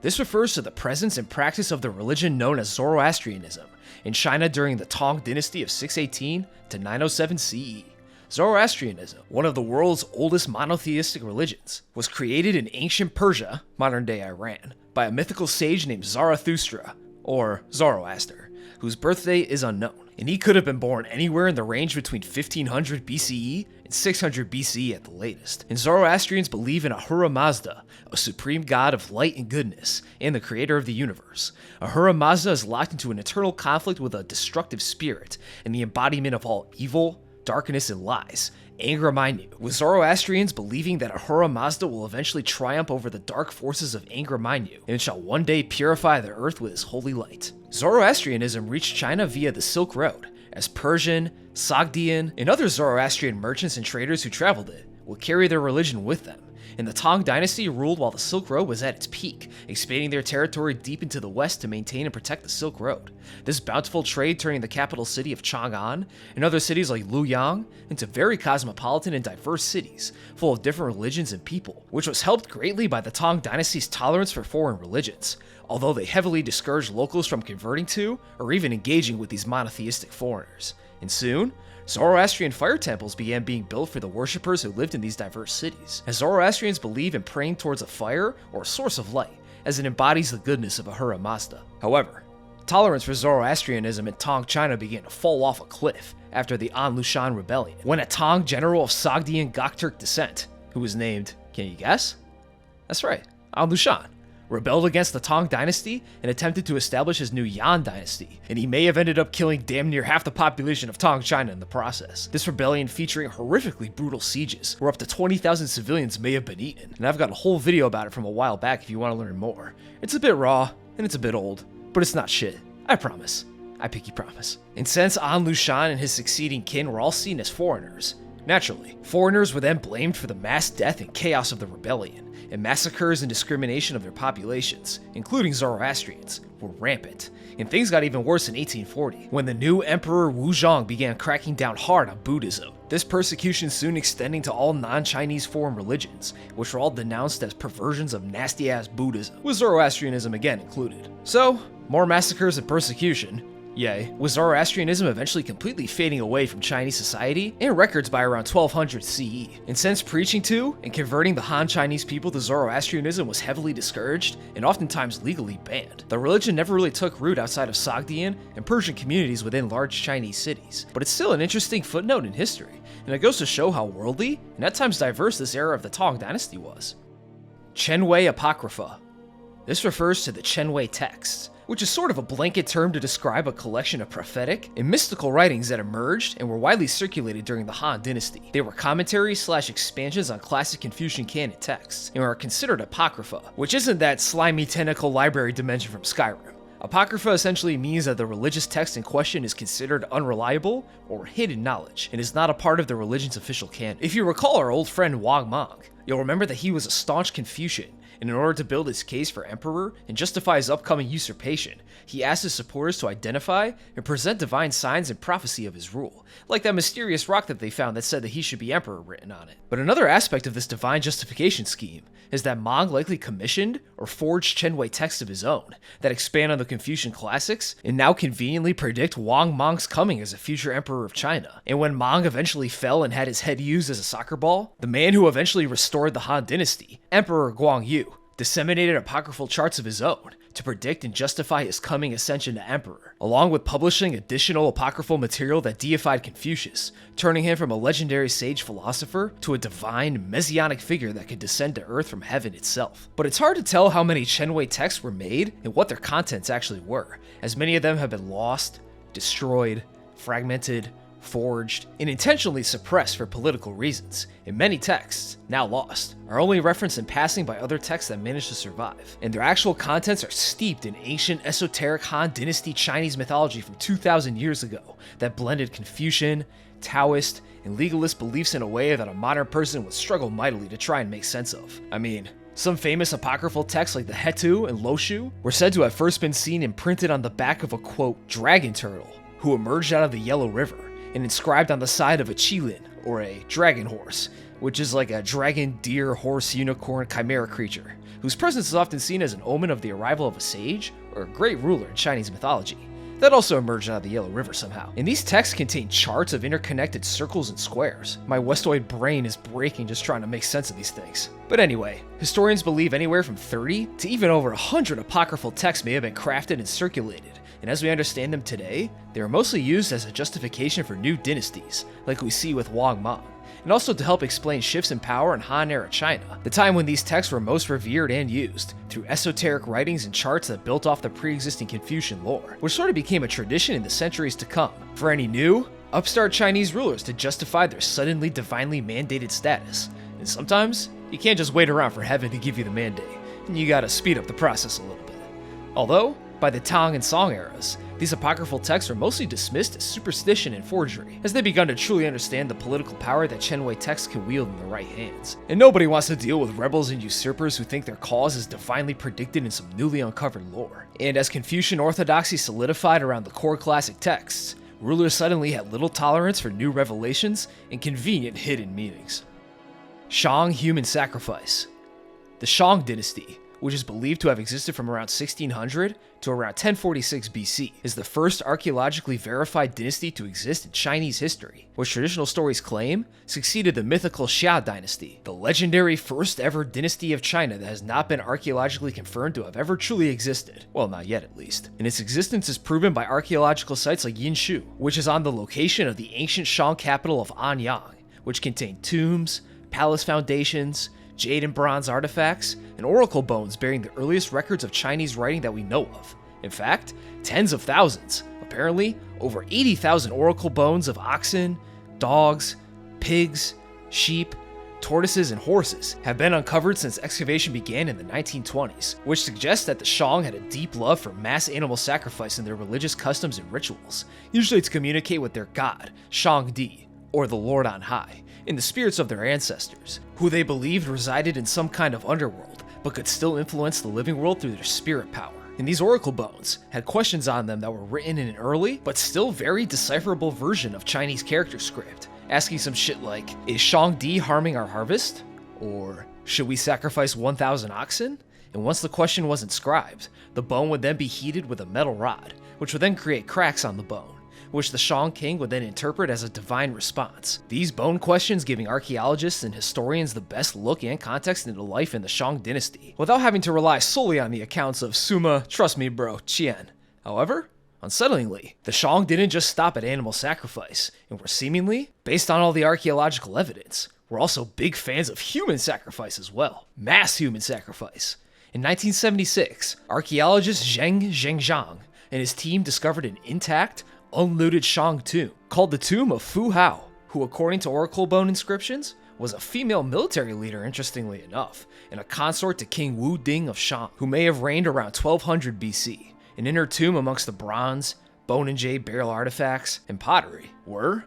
This refers to the presence and practice of the religion known as Zoroastrianism in China during the Tang dynasty of 618 to 907 CE. Zoroastrianism, one of the world's oldest monotheistic religions, was created in ancient Persia, modern-day Iran, by a mythical sage named Zarathustra, or Zoroaster, whose birthday is unknown, and he could have been born anywhere in the range between 1500 BCE and 600 BCE at the latest. And Zoroastrians believe in Ahura Mazda, a supreme god of light and goodness, and the creator of the universe. Ahura Mazda is locked into an eternal conflict with a destructive spirit, and the embodiment of all evil, darkness, and lies, Angra Mainyu, with Zoroastrians believing that Ahura Mazda will eventually triumph over the dark forces of Angra Mainyu, and shall one day purify the earth with his holy light. Zoroastrianism reached China via the Silk Road, as Persian, Sogdian, and other Zoroastrian merchants and traders who traveled it would carry their religion with them. And the Tang dynasty ruled while the Silk Road was at its peak, expanding their territory deep into the west to maintain and protect the Silk Road. This bountiful trade turning the capital city of Chang'an and other cities like Luoyang into very cosmopolitan and diverse cities, full of different religions and people, which was helped greatly by the Tang dynasty's tolerance for foreign religions, although they heavily discouraged locals from converting to or even engaging with these monotheistic foreigners. And soon, Zoroastrian fire temples began being built for the worshippers who lived in these diverse cities, as Zoroastrians believe in praying towards a fire or a source of light, as it embodies the goodness of Ahura Mazda. However, tolerance for Zoroastrianism in Tang China began to fall off a cliff after the An Lushan rebellion, when a Tang general of Sogdian Gokturk descent, who was named, can you guess? That's right, An Lushan, rebelled against the Tang dynasty and attempted to establish his new Yan dynasty, and he may have ended up killing damn near half the population of Tang China in the process. This rebellion featuring horrifically brutal sieges, where up to 20,000 civilians may have been eaten, and I've got a whole video about it from a while back if you want to learn more. It's a bit raw, and it's a bit old, but it's not shit. I promise. I pinky promise. And since An Lushan and his succeeding kin were all seen as foreigners, naturally, foreigners were then blamed for the mass death and chaos of the rebellion, and massacres and discrimination of their populations, including Zoroastrians, were rampant. And things got even worse in 1840, when the new Emperor Wuzhong began cracking down hard on Buddhism. This persecution soon extending to all non-Chinese foreign religions, which were all denounced as perversions of nasty-ass Buddhism, with Zoroastrianism again included. So, more massacres and persecution, yay, with Zoroastrianism eventually completely fading away from Chinese society and records by around 1200 CE. And since preaching to and converting the Han Chinese people to Zoroastrianism was heavily discouraged and oftentimes legally banned, the religion never really took root outside of Sogdian and Persian communities within large Chinese cities. But it's still an interesting footnote in history, and it goes to show how worldly and at times diverse this era of the Tang dynasty was. Chenwei Apocrypha. This refers to the Chenwei texts, which is sort of a blanket term to describe a collection of prophetic and mystical writings that emerged and were widely circulated during the Han dynasty. They were commentaries/expansions on classic Confucian canon texts, and are considered apocrypha, which isn't that slimy tentacle library dimension from Skyrim. Apocrypha essentially means that the religious text in question is considered unreliable or hidden knowledge, and is not a part of the religion's official canon. If you recall our old friend Wang Mang, you'll remember that he was a staunch Confucian, and in order to build his case for emperor and justify his upcoming usurpation, he asked his supporters to identify and present divine signs and prophecy of his rule, like that mysterious rock that they found that said that he should be emperor written on it. But another aspect of this divine justification scheme is that Mang likely commissioned or forged Chenwei texts of his own that expand on the Confucian classics and now conveniently predict Wang Mang's coming as a future emperor of China. And when Mang eventually fell and had his head used as a soccer ball, the man who eventually restored the Han dynasty, Emperor Guangyu, disseminated apocryphal charts of his own to predict and justify his coming ascension to emperor, along with publishing additional apocryphal material that deified Confucius, turning him from a legendary sage philosopher to a divine, messianic figure that could descend to earth from heaven itself. But it's hard to tell how many Chenwei texts were made and what their contents actually were, as many of them have been lost, destroyed, fragmented, forged, and intentionally suppressed for political reasons, and many texts, now lost, are only referenced in passing by other texts that managed to survive, and their actual contents are steeped in ancient esoteric Han Dynasty Chinese mythology from 2,000 years ago that blended Confucian, Taoist, and legalist beliefs in a way that a modern person would struggle mightily to try and make sense of. I mean, some famous apocryphal texts like the Hetu and Loshu were said to have first been seen imprinted on the back of a, quote, dragon turtle who emerged out of the Yellow River, and inscribed on the side of a qilin, or a dragon horse, which is like a dragon, deer, horse, unicorn, chimera creature. whose presence is often seen as an omen of the arrival of a sage or a great ruler in Chinese mythology that also emerged out of the Yellow River somehow. And these texts contain charts of interconnected circles and squares. My Westoid brain is breaking just trying to make sense of these things. But anyway, historians believe anywhere from 30 to even over 100 apocryphal texts may have been crafted and circulated, and as we understand them today, they are mostly used as a justification for new dynasties, like we see with Wang Mang, and also to help explain shifts in power in Han-era China, the time when these texts were most revered and used, through esoteric writings and charts that built off the pre-existing Confucian lore, which sort of became a tradition in the centuries to come, for any new, upstart Chinese rulers to justify their suddenly divinely mandated status. And sometimes, you can't just wait around for heaven to give you the mandate, and you gotta speed up the process a little bit. Although, by the Tang and Song eras, these apocryphal texts are mostly dismissed as superstition and forgery, as they begun to truly understand the political power that Qianwei texts can wield in the right hands. And nobody wants to deal with rebels and usurpers who think their cause is divinely predicted in some newly uncovered lore. And as Confucian orthodoxy solidified around the core classic texts, rulers suddenly had little tolerance for new revelations and convenient hidden meanings. Shang human sacrifice. The Shang dynasty, which is believed to have existed from around 1600 to around 1046 BC, is the first archaeologically verified dynasty to exist in Chinese history, which traditional stories claim succeeded the mythical Xia dynasty, the legendary first ever dynasty of China that has not been archaeologically confirmed to have ever truly existed. Well, not yet at least. And its existence is proven by archaeological sites like Yinshu, which is on the location of the ancient Shang capital of Anyang, which contained tombs, palace foundations, jade and bronze artifacts, and oracle bones bearing the earliest records of Chinese writing that we know of. In fact, tens of thousands, apparently over 80,000 oracle bones of oxen, dogs, pigs, sheep, tortoises, and horses have been uncovered since excavation began in the 1920s, which suggests that the Shang had a deep love for mass animal sacrifice in their religious customs and rituals, usually to communicate with their god, Shangdi, or the Lord on High, in the spirits of their ancestors, who they believed resided in some kind of underworld, but could still influence the living world through their spirit power. And these oracle bones had questions on them that were written in an early, but still very decipherable version of Chinese character script, asking some shit like, is Shangdi harming our harvest? Or, should we sacrifice 1,000 oxen? And once the question was inscribed, the bone would then be heated with a metal rod, which would then create cracks on the bone, which the Shang king would then interpret as a divine response. These bone questions giving archaeologists and historians the best look and context into life in the Shang dynasty, without having to rely solely on the accounts of Suma, trust me bro, Qian. However, unsettlingly, the Shang didn't just stop at animal sacrifice, and were seemingly, based on all the archaeological evidence, were also big fans of human sacrifice as well. Mass human sacrifice. In 1976, archaeologist Zheng Zhengzhang and his team discovered an intact, unlooted Shang tomb, called the Tomb of Fu Hao, who according to oracle bone inscriptions, was a female military leader interestingly enough, and a consort to King Wu Ding of Shang, who may have reigned around 1200 BC. And in her tomb amongst the bronze, bone and jade burial artifacts, and pottery were,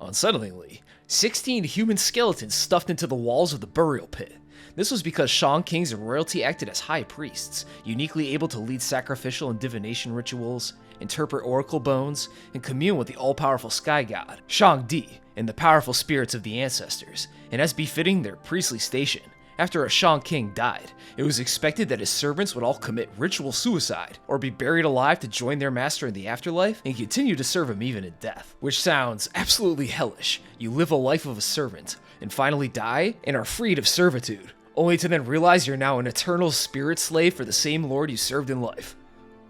unsettlingly, 16 human skeletons stuffed into the walls of the burial pit. This was because Shang kings and royalty acted as high priests, uniquely able to lead sacrificial and divination rituals, interpret oracle bones, and commune with the all-powerful sky god, Shangdi, and the powerful spirits of the ancestors. And as befitting their priestly station, after a Shang king died, it was expected that his servants would all commit ritual suicide, or be buried alive to join their master in the afterlife and continue to serve him even in death. Which sounds absolutely hellish. You live a life of a servant, and finally die, and are freed of servitude, only to then realize you're now an eternal spirit slave for the same lord you served in life.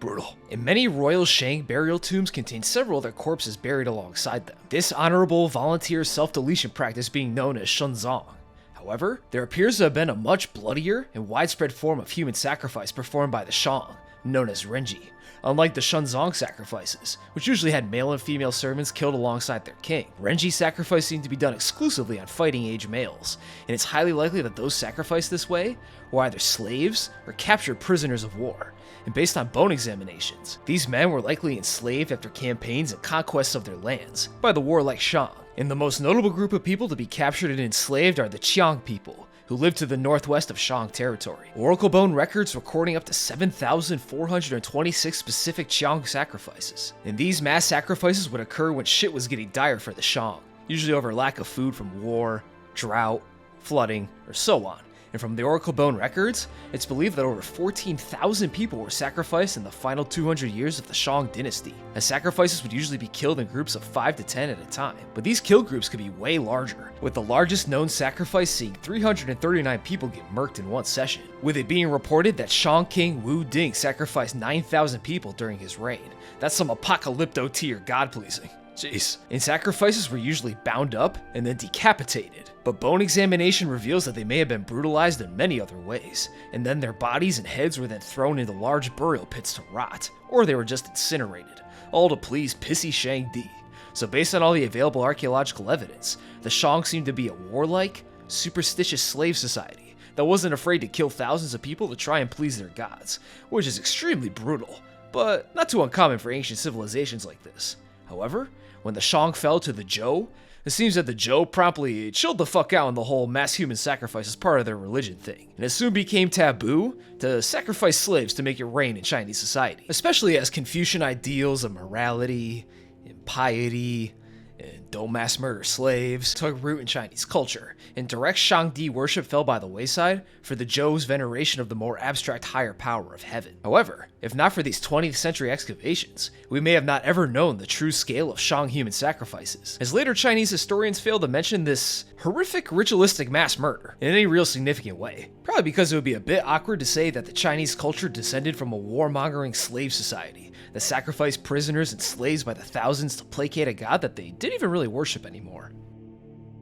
Brutal. And many royal Shang burial tombs contain several of their corpses buried alongside them. This honorable volunteer self-deletion practice being known as shunzong. However, there appears to have been a much bloodier and widespread form of human sacrifice performed by the Shang, known as Renji. Unlike the Shunzong sacrifices, which usually had male and female servants killed alongside their king, Renji sacrifice seemed to be done exclusively on fighting age males, and it's highly likely that those sacrificed this way were either slaves or captured prisoners of war. And based on bone examinations, these men were likely enslaved after campaigns and conquests of their lands by the warlike Shang. And the most notable group of people to be captured and enslaved are the Qiang people, who lived to the northwest of Shang territory. Oracle bone records recording up to 7,426 specific Qiang sacrifices. And these mass sacrifices would occur when shit was getting dire for the Shang, usually over lack of food from war, drought, flooding, or so on. And from the Oracle Bone records, it's believed that over 14,000 people were sacrificed in the final 200 years of the Shang dynasty, as sacrifices would usually be killed in groups of 5 to 10 at a time. But these kill groups could be way larger, with the largest known sacrifice seeing 339 people get murked in one session, with it being reported that Shang King Wu Ding sacrificed 9,000 people during his reign. That's some apocalypto tier god-pleasing. Jeez. And sacrifices were usually bound up and then decapitated, but bone examination reveals that they may have been brutalized in many other ways, and then their bodies and heads were then thrown into large burial pits to rot, or they were just incinerated, all to please pissy Shang Di. So based on all the available archaeological evidence, the Shang seemed to be a warlike, superstitious slave society that wasn't afraid to kill thousands of people to try and please their gods, which is extremely brutal, but not too uncommon for ancient civilizations like this. However, when the Shang fell to the Zhou, it seems that the Zhou promptly chilled the fuck out on the whole mass human sacrifice as part of their religion thing, and it soon became taboo to sacrifice slaves to make it rain in Chinese society, especially as Confucian ideals of morality and piety and don't mass murder slaves took root in Chinese culture, and direct Shangdi worship fell by the wayside for the Zhou's veneration of the more abstract higher power of heaven. However, if not for these 20th century excavations, we may have not ever known the true scale of Shang human sacrifices, as later Chinese historians fail to mention this horrific ritualistic mass murder in any real significant way. Probably because it would be a bit awkward to say that the Chinese culture descended from a warmongering slave society that sacrificed prisoners and slaves by the thousands to placate a god that they didn't even really worship anymore.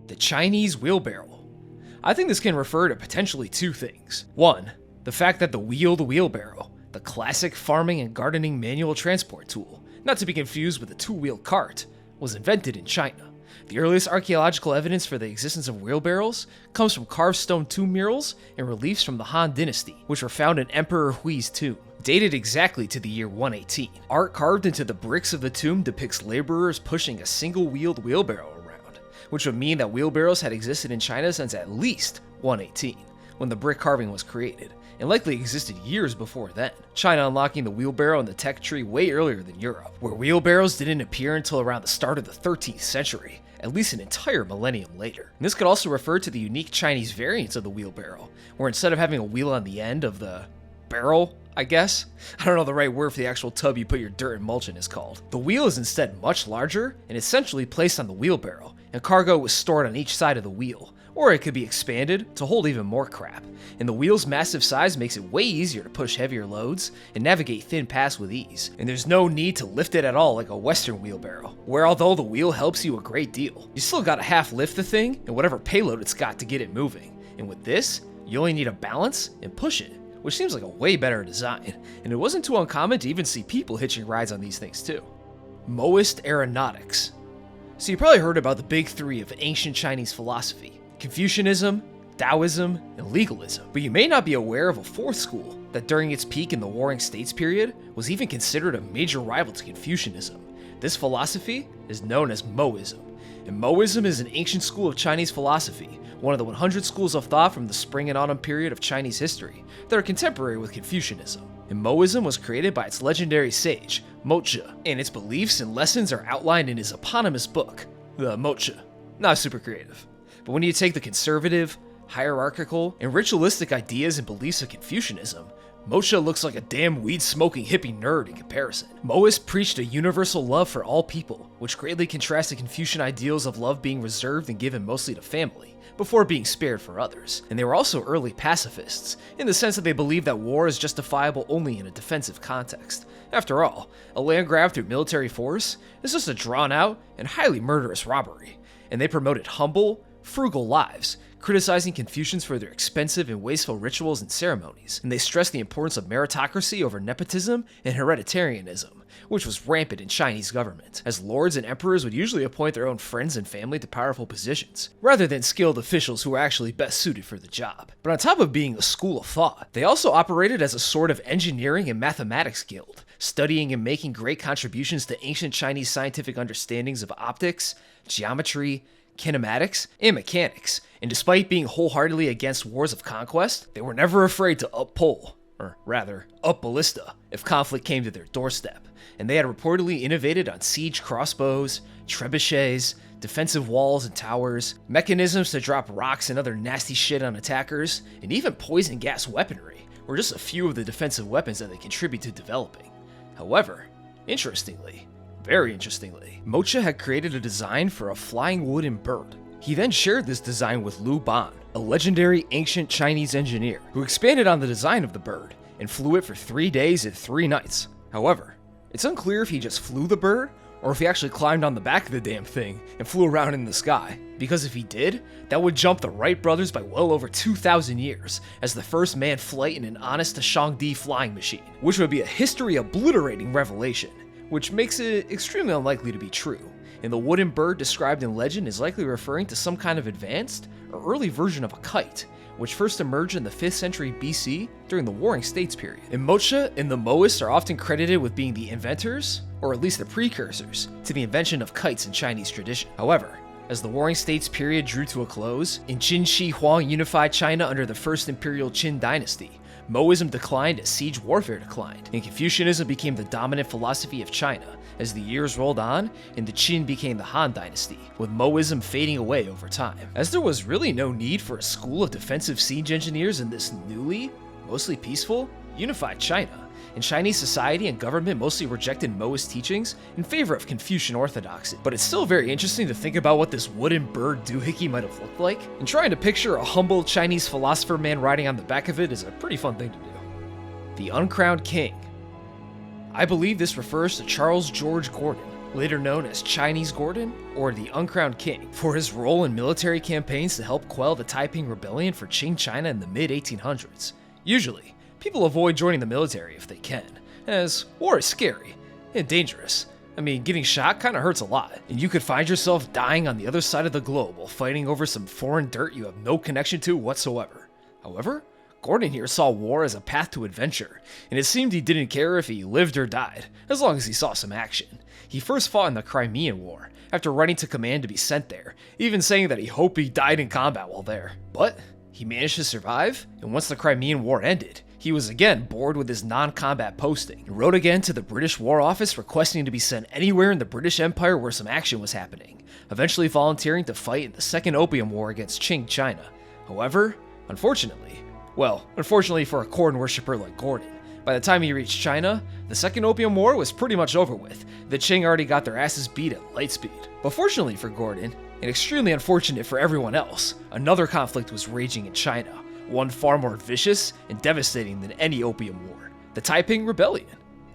The Chinese wheelbarrow. I think this can refer to potentially two things. One, the fact that the wheeled wheelbarrow, the classic farming and gardening manual transport tool, not to be confused with the two-wheeled cart, was invented in China. The earliest archaeological evidence for the existence of wheelbarrows comes from carved stone tomb murals and reliefs from the Han Dynasty, which were found in Emperor Hui's tomb, dated exactly to the year 118. Art carved into the bricks of the tomb depicts laborers pushing a single-wheeled wheelbarrow around, which would mean that wheelbarrows had existed in China since at least 118, when the brick carving was created, and likely existed years before then, China unlocking the wheelbarrow and the tech tree way earlier than Europe, where wheelbarrows didn't appear until around the start of the 13th century, at least an entire millennium later. And this could also refer to the unique Chinese variants of the wheelbarrow, where instead of having a wheel on the end of the barrel, I guess? I don't know the right word for the actual tub you put your dirt and mulch in is called. The wheel is instead much larger and essentially placed on the wheelbarrow, and cargo was stored on each side of the wheel, or it could be expanded to hold even more crap. And the wheel's massive size makes it way easier to push heavier loads and navigate thin paths with ease, and there's no need to lift it at all like a Western wheelbarrow, where although the wheel helps you a great deal, you still gotta half lift the thing and whatever payload it's got to get it moving. And with this, you only need to balance and push it, which seems like a way better design, and it wasn't too uncommon to even see people hitching rides on these things too. Moist aeronautics. So you probably heard about the big three of ancient Chinese philosophy: Confucianism, Taoism, and legalism, but you may not be aware of a fourth school that during its peak in the Warring States period was even considered a major rival to Confucianism. This philosophy is known as Moism, and Moism is an ancient school of Chinese philosophy, one of the 100 schools of thought from the spring and autumn period of Chinese history that are contemporary with Confucianism. And Moism was created by its legendary sage, Mochi, and its beliefs and lessons are outlined in his eponymous book, the Mochi. Not super creative. But when you take the conservative, hierarchical, and ritualistic ideas and beliefs of Confucianism, Mochi looks like a damn weed-smoking hippie nerd in comparison. Mois preached a universal love for all people, which greatly contrasted Confucian ideals of love being reserved and given mostly to family, before being spared for others. And they were also early pacifists, in the sense that they believed that war is justifiable only in a defensive context. After all, a land grab through military force is just a drawn-out and highly murderous robbery, and they promoted humble, frugal lives, criticizing Confucians for their expensive and wasteful rituals and ceremonies, and they stressed the importance of meritocracy over nepotism and hereditarianism, which was rampant in Chinese government, as lords and emperors would usually appoint their own friends and family to powerful positions, rather than skilled officials who were actually best suited for the job. But on top of being a school of thought, they also operated as a sort of engineering and mathematics guild, studying and making great contributions to ancient Chinese scientific understandings of optics, geometry, kinematics, and mechanics, and despite being wholeheartedly against wars of conquest, they were never afraid to up pole, or rather, up ballista, if conflict came to their doorstep, and they had reportedly innovated on siege crossbows, trebuchets, defensive walls and towers, mechanisms to drop rocks and other nasty shit on attackers, and even poison gas weaponry were just a few of the defensive weapons that they contribute to developing. However, interestingly, very interestingly, Mocha had created a design for a flying wooden bird. He then shared this design with Lu Ban, a legendary ancient Chinese engineer, who expanded on the design of the bird and flew it for 3 days and 3 nights. However, it's unclear if he just flew the bird or if he actually climbed on the back of the damn thing and flew around in the sky, because if he did, that would jump the Wright brothers by well over 2,000 years as the first manned flight in an honest to Shangdi flying machine, which would be a history-obliterating revelation, which makes it extremely unlikely to be true, and the wooden bird described in legend is likely referring to some kind of advanced or early version of a kite, which first emerged in the 5th century BC during the Warring States period. And Mocha and the Mohists are often credited with being the inventors, or at least the precursors, to the invention of kites in Chinese tradition. However, as the Warring States period drew to a close, and Qin Shi Huang unified China under the First Imperial Qin dynasty, Mohism declined as siege warfare declined, and Confucianism became the dominant philosophy of China as the years rolled on and the Qin became the Han dynasty, with Mohism fading away over time. As there was really no need for a school of defensive siege engineers in this newly, mostly peaceful, unified China, and Chinese society and government mostly rejected Mohist teachings in favor of Confucian orthodoxy. But it's still very interesting to think about what this wooden bird doohickey might have looked like, and trying to picture a humble Chinese philosopher man riding on the back of it is a pretty fun thing to do. The Uncrowned King. I believe this refers to Charles George Gordon, later known as Chinese Gordon or the Uncrowned King, for his role in military campaigns to help quell the Taiping Rebellion for Qing China in the mid-1800s. Usually, people avoid joining the military if they can, as war is scary and dangerous. I mean, getting shot kinda hurts a lot, and you could find yourself dying on the other side of the globe while fighting over some foreign dirt you have no connection to whatsoever. However, Gordon here saw war as a path to adventure, and it seemed he didn't care if he lived or died, as long as he saw some action. He first fought in the Crimean War, after writing to command to be sent there, even saying that he hoped he died in combat while there. But he managed to survive, and once the Crimean War ended, he was again bored with his non-combat posting, and wrote again to the British War Office requesting to be sent anywhere in the British Empire where some action was happening, eventually volunteering to fight in the Second Opium War against Qing China. However, unfortunately for a Gordon worshipper like Gordon, by the time he reached China, the Second Opium War was pretty much over with. The Qing already got their asses beat at light speed. But fortunately for Gordon, and extremely unfortunate for everyone else, another conflict was raging in China, one far more vicious and devastating than any opium war, the Taiping Rebellion.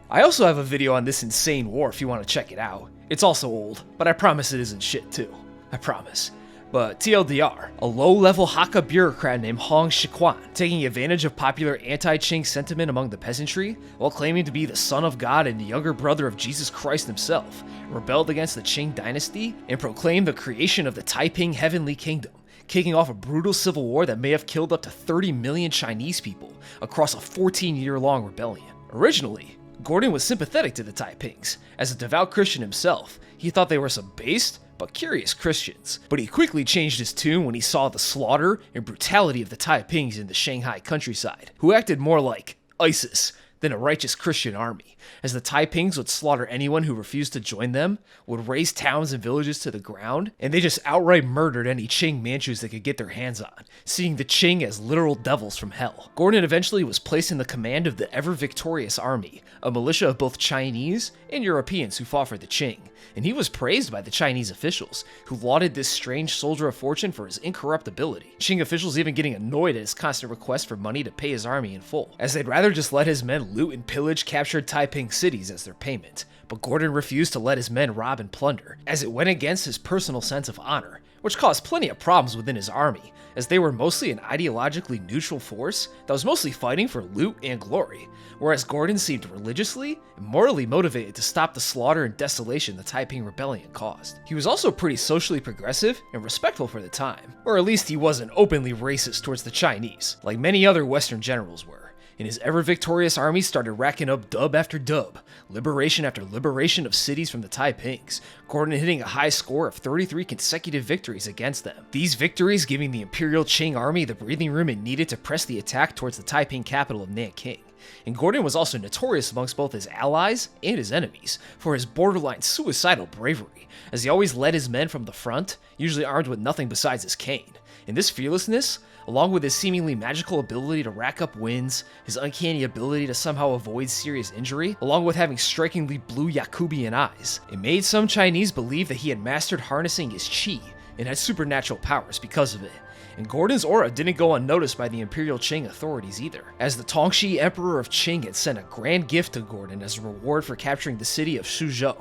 I also have a video on this insane war if you want to check it out. It's also old, but I promise it isn't shit too. I promise. But TLDR, a low-level Hakka bureaucrat named Hong Shiquan, taking advantage of popular anti-Qing sentiment among the peasantry, while claiming to be the son of God and the younger brother of Jesus Christ himself, rebelled against the Qing dynasty and proclaimed the creation of the Taiping Heavenly Kingdom, kicking off a brutal civil war that may have killed up to 30 million Chinese people across a 14-year-long rebellion. Originally, Gordon was sympathetic to the Taipings. As a devout Christian himself, he thought they were some based but curious Christians, but he quickly changed his tune when he saw the slaughter and brutality of the Taipings in the Shanghai countryside, who acted more like ISIS than a righteous Christian army, as the Taipings would slaughter anyone who refused to join them, would raze towns and villages to the ground, and they just outright murdered any Qing Manchus they could get their hands on, seeing the Qing as literal devils from hell. Gordon eventually was placed in the command of the ever-victorious army, a militia of both Chinese and Europeans who fought for the Qing, and he was praised by the Chinese officials, who lauded this strange soldier of fortune for his incorruptibility. Qing officials even getting annoyed at his constant request for money to pay his army in full, as they'd rather just let his men loot and pillage captured Taiping cities as their payment. But Gordon refused to let his men rob and plunder, as it went against his personal sense of honor, which caused plenty of problems within his army, as they were mostly an ideologically neutral force that was mostly fighting for loot and glory, whereas Gordon seemed religiously and morally motivated to stop the slaughter and desolation the Taiping Rebellion caused. He was also pretty socially progressive and respectful for the time, or at least he wasn't openly racist towards the Chinese, like many other Western generals were. And his ever-victorious army started racking up dub after dub, liberation after liberation of cities from the Taipings, Gordon hitting a high score of 33 consecutive victories against them. These victories giving the Imperial Qing army the breathing room it needed to press the attack towards the Taiping capital of Nanking, and Gordon was also notorious amongst both his allies and his enemies for his borderline suicidal bravery, as he always led his men from the front, usually armed with nothing besides his cane. And this fearlessness, along with his seemingly magical ability to rack up wins, his uncanny ability to somehow avoid serious injury, along with having strikingly blue Yakubian eyes, it made some Chinese believe that he had mastered harnessing his chi and had supernatural powers because of it. And Gordon's aura didn't go unnoticed by the Imperial Qing authorities either, as the Tongxi Emperor of Qing had sent a grand gift to Gordon as a reward for capturing the city of Suzhou,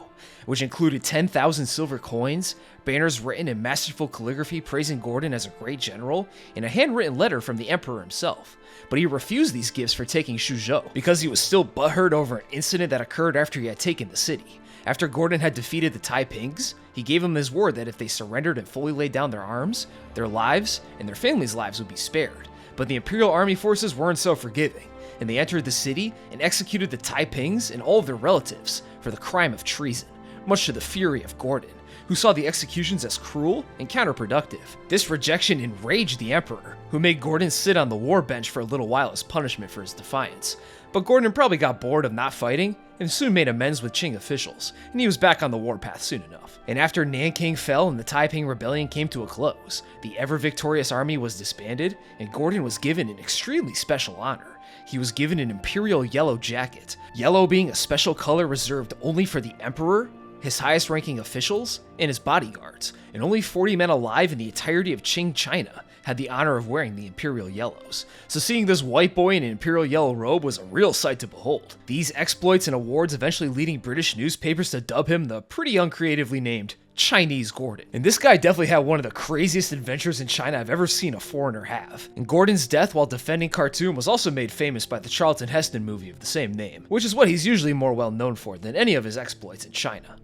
which included 10,000 silver coins, banners written in masterful calligraphy praising Gordon as a great general, and a handwritten letter from the Emperor himself. But he refused these gifts for taking Suzhou, because he was still butthurt over an incident that occurred after he had taken the city. After Gordon had defeated the Taipings, he gave them his word that if they surrendered and fully laid down their arms, their lives and their families' lives would be spared. But the Imperial Army forces weren't so forgiving, and they entered the city and executed the Taipings and all of their relatives for the crime of treason, much to the fury of Gordon, who saw the executions as cruel and counterproductive. This rejection enraged the Emperor, who made Gordon sit on the war bench for a little while as punishment for his defiance. But Gordon probably got bored of not fighting and soon made amends with Qing officials, and he was back on the warpath soon enough. And after Nanking fell and the Taiping Rebellion came to a close, the ever-victorious army was disbanded, and Gordon was given an extremely special honor. He was given an Imperial Yellow jacket, yellow being a special color reserved only for the Emperor, his highest-ranking officials, and his bodyguards, and only 40 men alive in the entirety of Qing China had the honor of wearing the Imperial Yellows. So seeing this white boy in an Imperial Yellow robe was a real sight to behold. These exploits and awards eventually leading British newspapers to dub him the pretty uncreatively named Chinese Gordon. And this guy definitely had one of the craziest adventures in China I've ever seen a foreigner have. And Gordon's death while defending Khartoum was also made famous by the Charlton Heston movie of the same name, which is what he's usually more well known for than any of his exploits in China.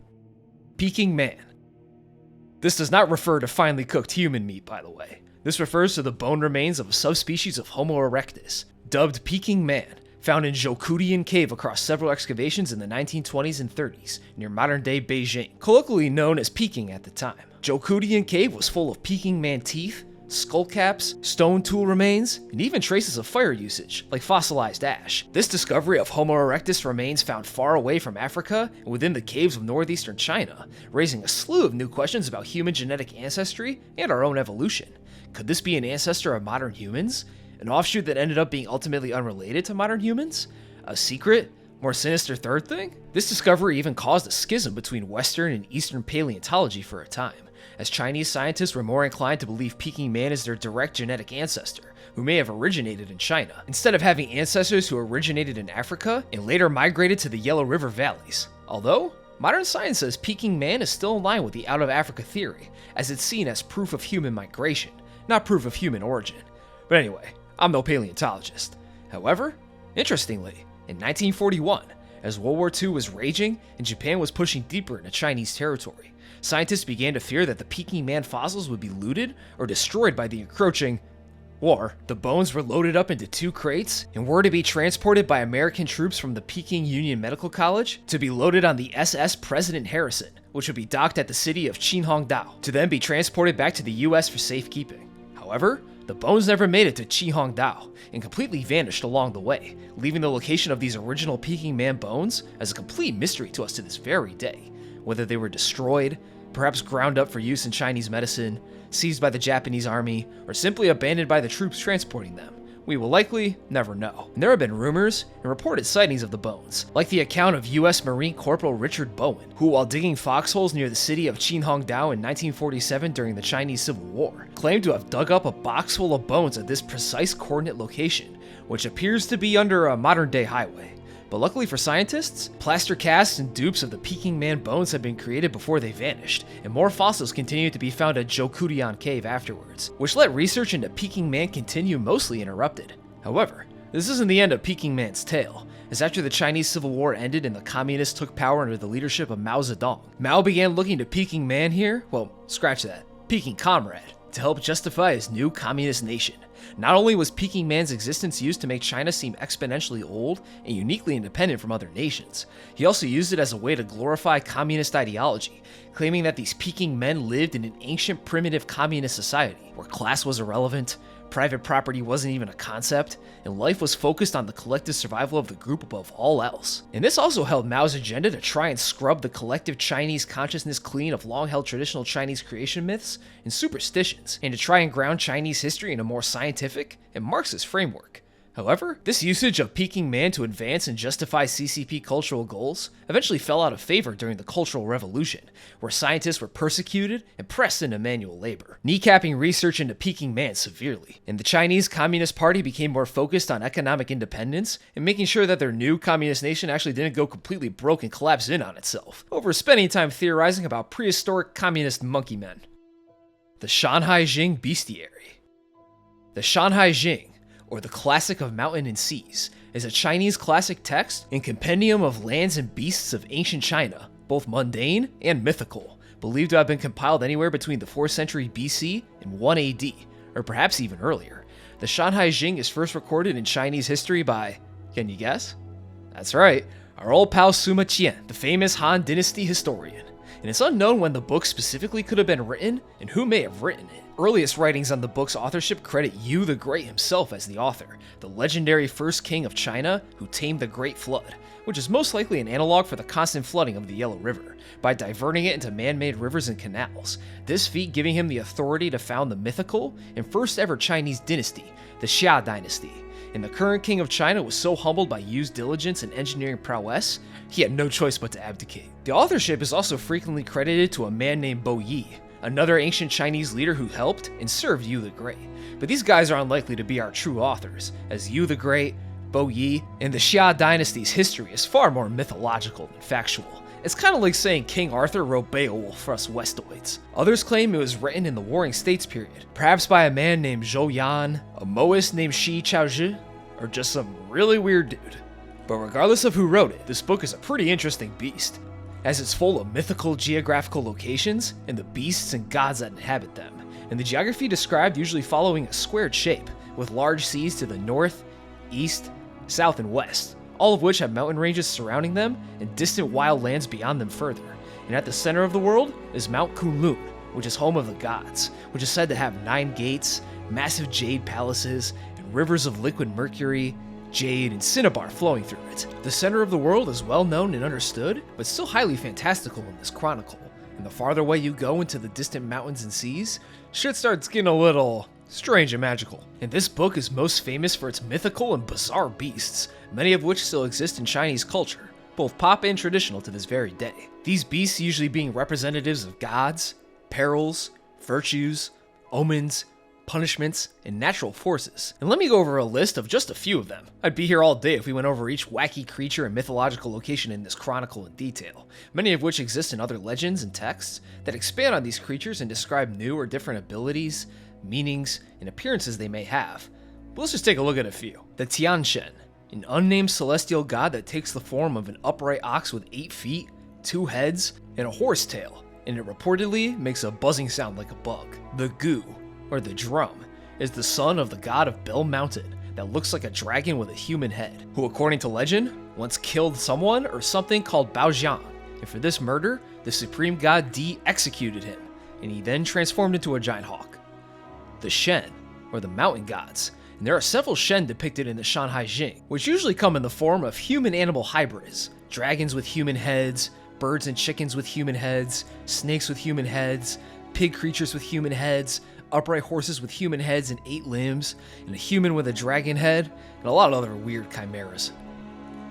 Peking Man. This does not refer to finely cooked human meat, by the way. This refers to the bone remains of a subspecies of Homo erectus, dubbed Peking Man, found in Zhoukoudian Cave across several excavations in the 1920s and 30s, near modern-day Beijing, colloquially known as Peking at the time. Zhoukoudian Cave was full of Peking Man teeth, skull caps, stone tool remains, and even traces of fire usage, like fossilized ash. This discovery of Homo erectus remains found far away from Africa and within the caves of northeastern China, raising a slew of new questions about human genetic ancestry and our own evolution. Could this be an ancestor of modern humans? An offshoot that ended up being ultimately unrelated to modern humans? A secret, more sinister third thing? This discovery even caused a schism between Western and Eastern paleontology for a time, as Chinese scientists were more inclined to believe Peking Man is their direct genetic ancestor, who may have originated in China, instead of having ancestors who originated in Africa and later migrated to the Yellow River valleys. Although, modern science says Peking Man is still in line with the out of Africa theory, as it's seen as proof of human migration, not proof of human origin. But anyway, I'm no paleontologist. However, interestingly, in 1941, as World War II was raging and Japan was pushing deeper into Chinese territory, scientists began to fear that the Peking Man fossils would be looted or destroyed by the encroaching war. The bones were loaded up into 2 crates and were to be transported by American troops from the Peking Union Medical College to be loaded on the SS President Harrison, which would be docked at the city of Qinhuangdao, to then be transported back to the US for safekeeping. However, the bones never made it to Qinhuangdao and completely vanished along the way, leaving the location of these original Peking Man bones as a complete mystery to us to this very day. Whether they were destroyed, perhaps ground up for use in Chinese medicine, seized by the Japanese army, or simply abandoned by the troops transporting them, we will likely never know. And there have been rumors and reported sightings of the bones, like the account of U.S. Marine Corporal Richard Bowen, who while digging foxholes near the city of Qinhuangdao in 1947 during the Chinese Civil War, claimed to have dug up a box full of bones at this precise coordinate location, which appears to be under a modern-day highway. But luckily for scientists, plaster casts and dupes of the Peking Man bones had been created before they vanished, and more fossils continued to be found at Zhoukoudian Cave afterwards, which let research into Peking Man continue mostly uninterrupted. However, this isn't the end of Peking Man's tale, as after the Chinese Civil War ended and the communists took power under the leadership of Mao Zedong, Mao began looking to Peking Man here, well, scratch that, Peking Comrade, to help justify his new communist nation. Not only was Peking Man's existence used to make China seem exponentially old and uniquely independent from other nations, he also used it as a way to glorify communist ideology, claiming that these Peking men lived in an ancient primitive communist society where class was irrelevant, Private property wasn't even a concept, and life was focused on the collective survival of the group above all else. And this also held Mao's agenda to try and scrub the collective Chinese consciousness clean of long-held traditional Chinese creation myths and superstitions, and to try and ground Chinese history in a more scientific and Marxist framework. However, this usage of Peking man to advance and justify CCP cultural goals eventually fell out of favor during the Cultural Revolution, where scientists were persecuted and pressed into manual labor, kneecapping research into Peking man severely. And the Chinese Communist Party became more focused on economic independence and making sure that their new communist nation actually didn't go completely broke and collapse in on itself, over spending time theorizing about prehistoric communist monkey men. The Shanhai Jing Bestiary. The Shanhai Jing, or the Classic of Mountain and Seas, is a Chinese classic text and compendium of lands and beasts of ancient China, both mundane and mythical, believed to have been compiled anywhere between the 4th century BC and 1 AD, or perhaps even earlier. The Shanhai Jing is first recorded in Chinese history by, can you guess? That's right, our old pal Sima Qian, the famous Han Dynasty historian. And it's unknown when the book specifically could have been written and who may have written it. Earliest writings on the book's authorship credit Yu the Great himself as the author, the legendary first king of China who tamed the Great Flood, which is most likely an analog for the constant flooding of the Yellow River, by diverting it into man-made rivers and canals, this feat giving him the authority to found the mythical and first ever Chinese dynasty, the Xia dynasty. And the current king of China was so humbled by Yu's diligence and engineering prowess, he had no choice but to abdicate. The authorship is also frequently credited to a man named Bo Yi, another ancient Chinese leader who helped and served Yu the Great. But these guys are unlikely to be our true authors, as Yu the Great, Bo Yi, and the Xia dynasty's history is far more mythological than factual. It's kind of like saying King Arthur wrote Beowulf for us Westoids. Others claim it was written in the Warring States period, perhaps by a man named Zhou Yan, a Moist named Shi Chaozhi, or just some really weird dude. But regardless of who wrote it, this book is a pretty interesting beast, as it's full of mythical geographical locations and the beasts and gods that inhabit them, and the geography described usually following a squared shape, with large seas to the north, east, south, and west, all of which have mountain ranges surrounding them and distant wild lands beyond them further. And at the center of the world is Mount Kunlun, which is home of the gods, which is said to have 9 gates, massive jade palaces, and rivers of liquid mercury, jade, and cinnabar flowing through it. The center of the world is well known and understood, but still highly fantastical in this chronicle, and the farther away you go into the distant mountains and seas, shit starts getting a little strange and magical. And this book is most famous for its mythical and bizarre beasts, many of which still exist in Chinese culture, both pop and traditional to this very day. These beasts usually being representatives of gods, perils, virtues, omens, punishments, and natural forces. And let me go over a list of just a few of them. I'd be here all day if we went over each wacky creature and mythological location in this chronicle in detail, many of which exist in other legends and texts that expand on these creatures and describe new or different abilities, meanings, and appearances they may have. But let's just take a look at a few. The Tianshen, an unnamed celestial god that takes the form of an upright ox with 8 feet, 2 heads, and a horse tail, and it reportedly makes a buzzing sound like a bug. The Gu, or the Drum, is the son of the god of Bell Mountain that looks like a dragon with a human head, who according to legend, once killed someone or something called Baojiang, and for this murder, the supreme god Di executed him, and he then transformed into a giant hawk. The Shen, or the mountain gods, and there are several Shen depicted in the Shanhai Jing, which usually come in the form of human-animal hybrids, dragons with human heads, birds and chickens with human heads, snakes with human heads, pig creatures with human heads, upright horses with human heads and 8 limbs, and a human with a dragon head, and a lot of other weird chimeras.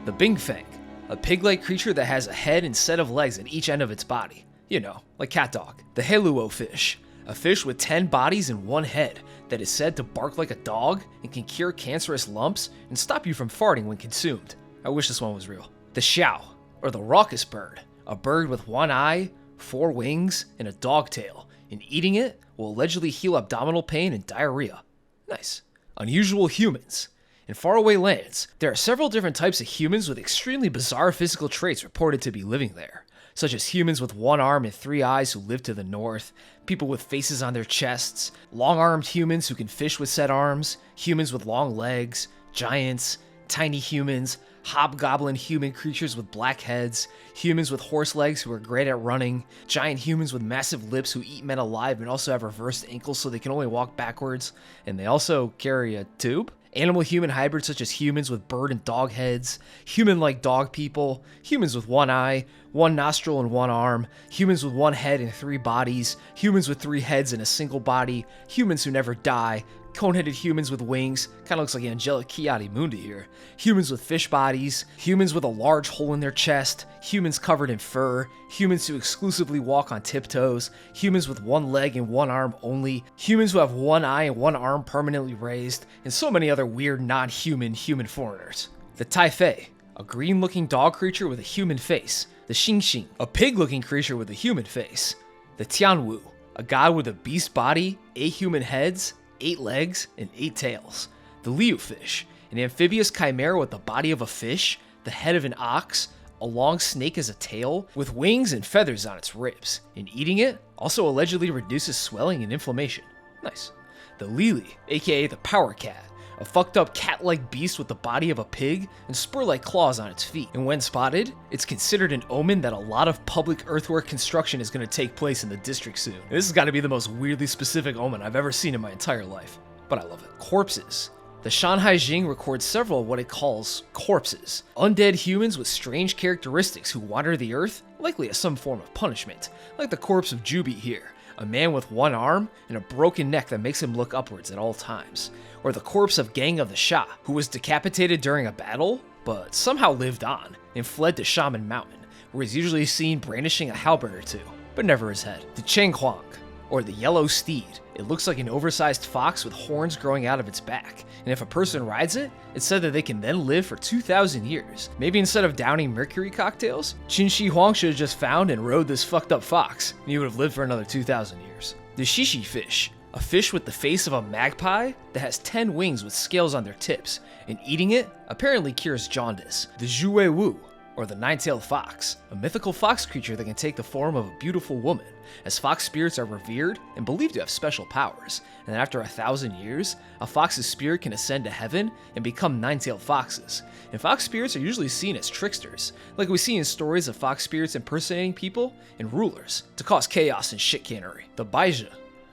The Bingfang, a pig-like creature that has a head and set of legs at each end of its body. You know, like cat dog. The Heluo fish, a fish with 10 bodies and 1 head that is said to bark like a dog and can cure cancerous lumps and stop you from farting when consumed. I wish this one was real. The Xiao, or the raucous bird, a bird with 1 eye, 4 wings, and a dog tail, and eating it will allegedly heal abdominal pain and diarrhea. Nice. Unusual humans. In faraway lands, there are several different types of humans with extremely bizarre physical traits reported to be living there, such as humans with 1 arm and 3 eyes who live to the north, people with faces on their chests, long-armed humans who can fish with said arms, humans with long legs, giants, tiny humans, hobgoblin human creatures with black heads, humans with horse legs who are great at running, giant humans with massive lips who eat men alive and also have reversed ankles so they can only walk backwards, and they also carry a tube. Animal-human hybrids such as humans with bird and dog heads, human-like dog people, humans with one eye, one nostril and one arm, humans with one head and 3 bodies, humans with 3 heads and a single body, humans who never die, cone-headed humans with wings, kinda looks like Angelic Mundi here, humans with fish bodies, humans with a large hole in their chest, humans covered in fur, humans who exclusively walk on tiptoes, humans with 1 leg and 1 arm only, humans who have 1 eye and 1 arm permanently raised, and so many other weird non-human human foreigners. The Taifei, a green-looking dog creature with a human face. The Xingxing, a pig-looking creature with a human face. The Tianwu, a god with a beast body, 8 human heads, 8 legs, and 8 tails. The Liu fish, an amphibious chimera with the body of a fish, the head of an ox, a long snake as a tail, with wings and feathers on its ribs, and eating it also allegedly reduces swelling and inflammation. Nice. The Lili, aka the Power Cat, a fucked up cat-like beast with the body of a pig and spur-like claws on its feet. And when spotted, it's considered an omen that a lot of public earthwork construction is going to take place in the district soon. And this has got to be the most weirdly specific omen I've ever seen in my entire life, but I love it. Corpses. The Shanhai Jing records several of what it calls corpses, undead humans with strange characteristics who wander the earth, likely as some form of punishment, like the corpse of Jubi here, a man with 1 arm and a broken neck that makes him look upwards at all times. Or the corpse of Gang of the Sha, who was decapitated during a battle, but somehow lived on and fled to Shaman Mountain, where he's usually seen brandishing a halberd or two, but never his head. The Chenghuang, or the Yellow Steed. It looks like an oversized fox with horns growing out of its back, and if a person rides it, it's said that they can then live for 2,000 years. Maybe instead of downing mercury cocktails, Qin Shi Huang should have just found and rode this fucked up fox, and he would have lived for another 2,000 years. The Shishi fish, a fish with the face of a magpie that has 10 wings with scales on their tips, and eating it apparently cures jaundice. The Zhuwei Wu, or the nine-tailed fox, a mythical fox creature that can take the form of a beautiful woman, as fox spirits are revered and believed to have special powers, and after 1,000 years, a fox's spirit can ascend to heaven and become nine-tailed foxes. And fox spirits are usually seen as tricksters, like we see in stories of fox spirits impersonating people and rulers to cause chaos and shit-cannery. The Baizhi,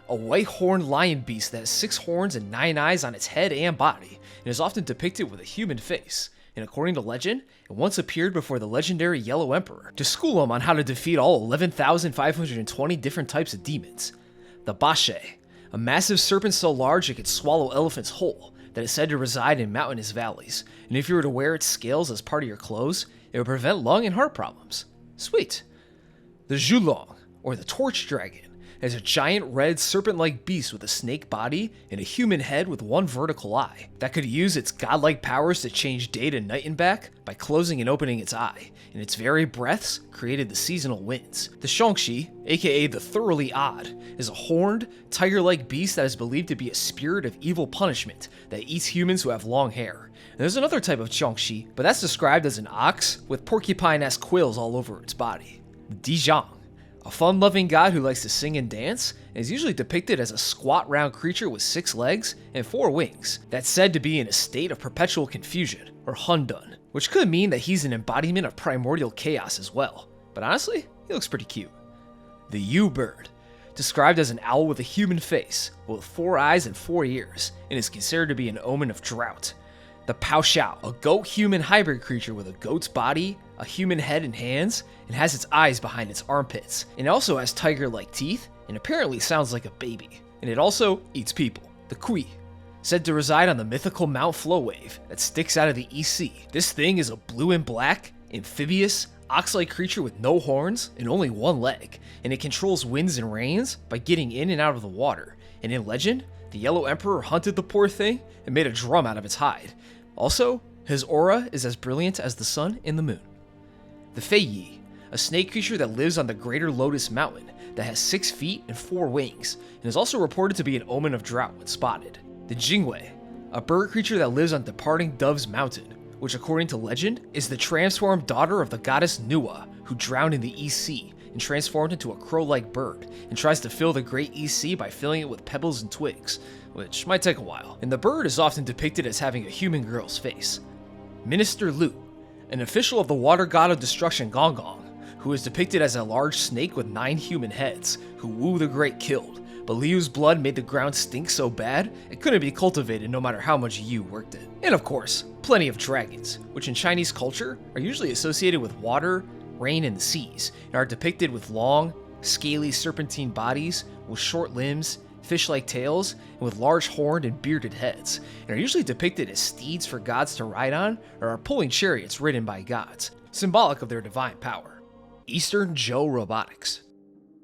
a white-horned lion beast that has 6 horns and 9 eyes on its head and body, and is often depicted with a human face. And according to legend, it once appeared before the legendary Yellow Emperor to school him on how to defeat all 11,520 different types of demons. The Bashe, a massive serpent so large it could swallow elephants whole, that is said to reside in mountainous valleys, and if you were to wear its scales as part of your clothes, it would prevent lung and heart problems. Sweet. The Zhulong, or the Torch Dragon, is a giant red serpent-like beast with a snake body and a human head with 1 vertical eye that could use its godlike powers to change day to night and back by closing and opening its eye, and its very breaths created the seasonal winds. The Shongxi, aka the Thoroughly Odd, is a horned, tiger-like beast that is believed to be a spirit of evil punishment that eats humans who have long hair. And there's another type of Shongxi, but that's described as an ox with porcupine-esque quills all over its body. The Dijang, a fun-loving god who likes to sing and dance, and is usually depicted as a squat round creature with 6 legs and 4 wings that's said to be in a state of perpetual confusion, or Hundun, which could mean that he's an embodiment of primordial chaos as well. But honestly, he looks pretty cute. The Yu bird, described as an owl with a human face, with 4 eyes and 4 ears, and is considered to be an omen of drought. The Pao Xiao, a goat-human hybrid creature with a goat's body, a human head and hands, and has its eyes behind its armpits. It also has tiger-like teeth, and apparently sounds like a baby. And it also eats people. The Kui, said to reside on the mythical Mount Flowwave that sticks out of the East Sea. This thing is a blue and black, amphibious, ox-like creature with no horns and only 1 leg, and it controls winds and rains by getting in and out of the water. And in legend, the Yellow Emperor hunted the poor thing and made a drum out of its hide. Also, his aura is as brilliant as the sun and the moon. The Fei Yi, a snake creature that lives on the Greater Lotus Mountain that has 6 feet and 4 wings, and is also reported to be an omen of drought when spotted. The Jingwei, a bird creature that lives on Departing Dove's Mountain, which according to legend is the transformed daughter of the goddess Nuwa, who drowned in the East Sea and transformed into a crow-like bird, and tries to fill the Great East Sea by filling it with pebbles and twigs, which might take a while. And the bird is often depicted as having a human girl's face. Minister Lu, an official of the water god of destruction Gong Gong, who is depicted as a large snake with 9 human heads, who Wu the Great killed, but Liu's blood made the ground stink so bad, it couldn't be cultivated no matter how much Yu worked it. And of course, plenty of dragons, which in Chinese culture are usually associated with water, rain, and the seas, and are depicted with long, scaly serpentine bodies, with short limbs, fish-like tails, and with large horned and bearded heads, and are usually depicted as steeds for gods to ride on, or are pulling chariots ridden by gods, symbolic of their divine power. Eastern Zhou robotics.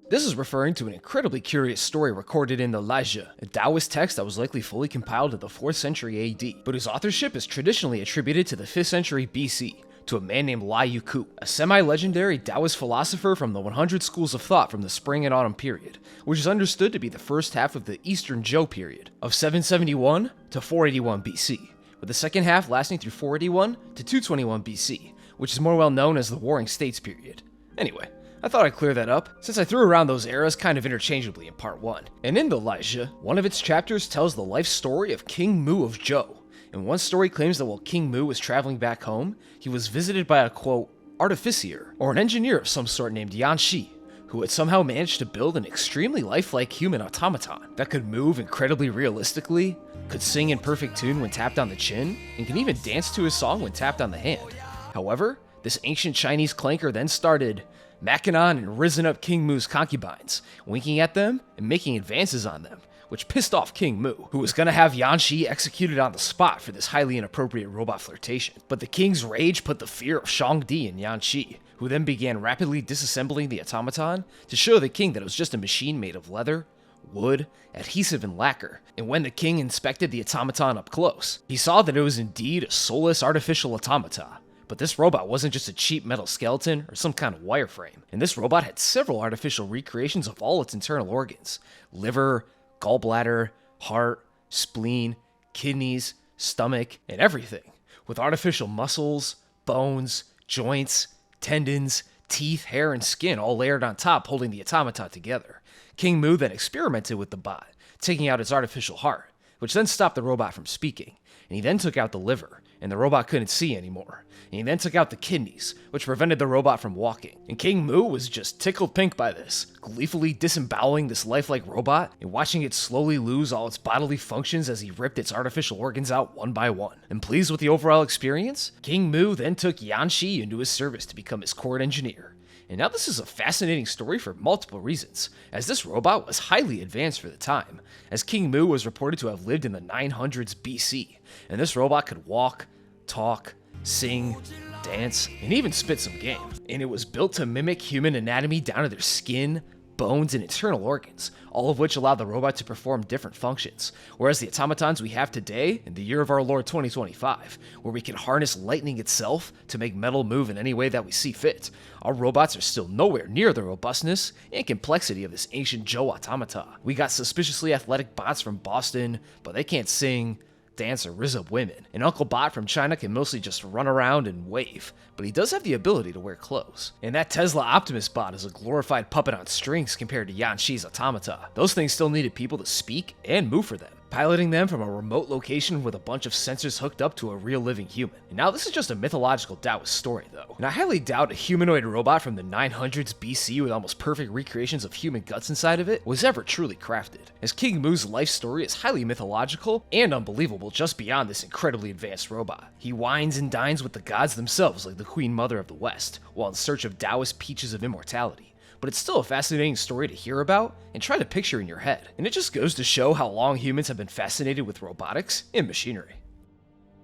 This is referring to an incredibly curious story recorded in the Laizhi, a Taoist text that was likely fully compiled in the 4th century AD, but whose authorship is traditionally attributed to the 5th century BC, to a man named Lai Yuku, a semi-legendary Taoist philosopher from the 100 schools of thought from the Spring and Autumn period, which is understood to be the first half of the Eastern Zhou period, of 771 to 481 BC, with the second half lasting through 481 to 221 BC, which is more well known as the Warring States period. Anyway, I thought I'd clear that up, since I threw around those eras kind of interchangeably in part 1. And in the Laizhi, one of its chapters tells the life story of King Mu of Zhou, and one story claims that while King Mu was traveling back home, he was visited by a, quote, artificier, or an engineer of some sort named Yan Shi, who had somehow managed to build an extremely lifelike human automaton that could move incredibly realistically, could sing in perfect tune when tapped on the chin, and can even dance to his song when tapped on the hand. However, this ancient Chinese clanker then started macking on and risen up King Mu's concubines, winking at them and making advances on them, which pissed off King Mu, who was gonna have Yan Shi executed on the spot for this highly inappropriate robot flirtation. But the king's rage put the fear of Shangdi in Yan Shi, who then began rapidly disassembling the automaton to show the king that it was just a machine made of leather, wood, adhesive, and lacquer. And when the king inspected the automaton up close, he saw that it was indeed a soulless artificial automata. But this robot wasn't just a cheap metal skeleton or some kind of wireframe, and this robot had several artificial recreations of all its internal organs: liver, gallbladder, heart, spleen, kidneys, stomach, and everything, with artificial muscles, bones, joints, tendons, teeth, hair, and skin all layered on top, holding the automata together. King Mu then experimented with the bot, taking out its artificial heart, which then stopped the robot from speaking, and he then took out the liver, and the robot couldn't see anymore. And he then took out the kidneys, which prevented the robot from walking. And King Mu was just tickled pink by this, gleefully disemboweling this lifelike robot and watching it slowly lose all its bodily functions as he ripped its artificial organs out one by one. And pleased with the overall experience, King Mu then took Yan Shi into his service to become his court engineer. And now this is a fascinating story for multiple reasons, as this robot was highly advanced for the time, as King Mu was reported to have lived in the 900s BC, and this robot could walk, talk, sing, dance, and even spit some game. And it was built to mimic human anatomy down to their skin, bones, and internal organs, all of which allow the robot to perform different functions, whereas the automatons we have today, in the year of our Lord 2025, where we can harness lightning itself to make metal move in any way that we see fit, our robots are still nowhere near the robustness and complexity of this ancient Zhou automata. We got suspiciously athletic bots from Boston, but they can't sing, dance, or rizz up women. And Uncle Bot from China can mostly just run around and wave, but he does have the ability to wear clothes. And that Tesla Optimus bot is a glorified puppet on strings compared to Yan Shi's automata. Those things still needed people to speak and move for them, piloting them from a remote location with a bunch of sensors hooked up to a real living human. And now this is just a mythological Taoist story though, and I highly doubt a humanoid robot from the 900s BC with almost perfect recreations of human guts inside of it was ever truly crafted, as King Mu's life story is highly mythological and unbelievable just beyond this incredibly advanced robot. He wines and dines with the gods themselves like the Queen Mother of the West, while in search of Taoist peaches of immortality. But it's still a fascinating story to hear about and try to picture in your head, and it just goes to show how long humans have been fascinated with robotics and machinery.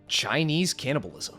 Chinese cannibalism.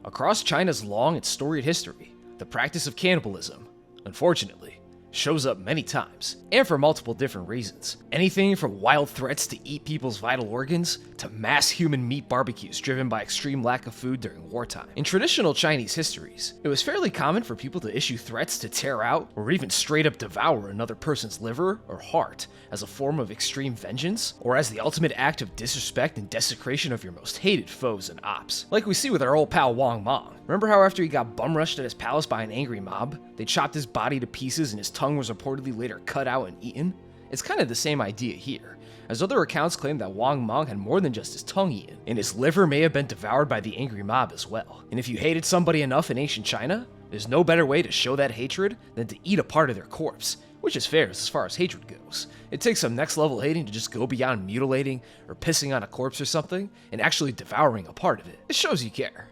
Across China's long and storied history, the practice of cannibalism, unfortunately, shows up many times, and for multiple different reasons. Anything from wild threats to eat people's vital organs, to mass human meat barbecues driven by extreme lack of food during wartime. In traditional Chinese histories, it was fairly common for people to issue threats to tear out, or even straight up devour another person's liver or heart as a form of extreme vengeance, or as the ultimate act of disrespect and desecration of your most hated foes and ops. Like we see with our old pal Wang Mang. Remember how after he got bum-rushed at his palace by an angry mob, they chopped his body to pieces and his tongue was reportedly later cut out and eaten? It's kind of the same idea here, as other accounts claim that Wang Mang had more than just his tongue eaten, and his liver may have been devoured by the angry mob as well. And if you hated somebody enough in ancient China, there's no better way to show that hatred than to eat a part of their corpse, which is fair as far as hatred goes. It takes some next level hating to just go beyond mutilating or pissing on a corpse or something and actually devouring a part of it. It shows you care.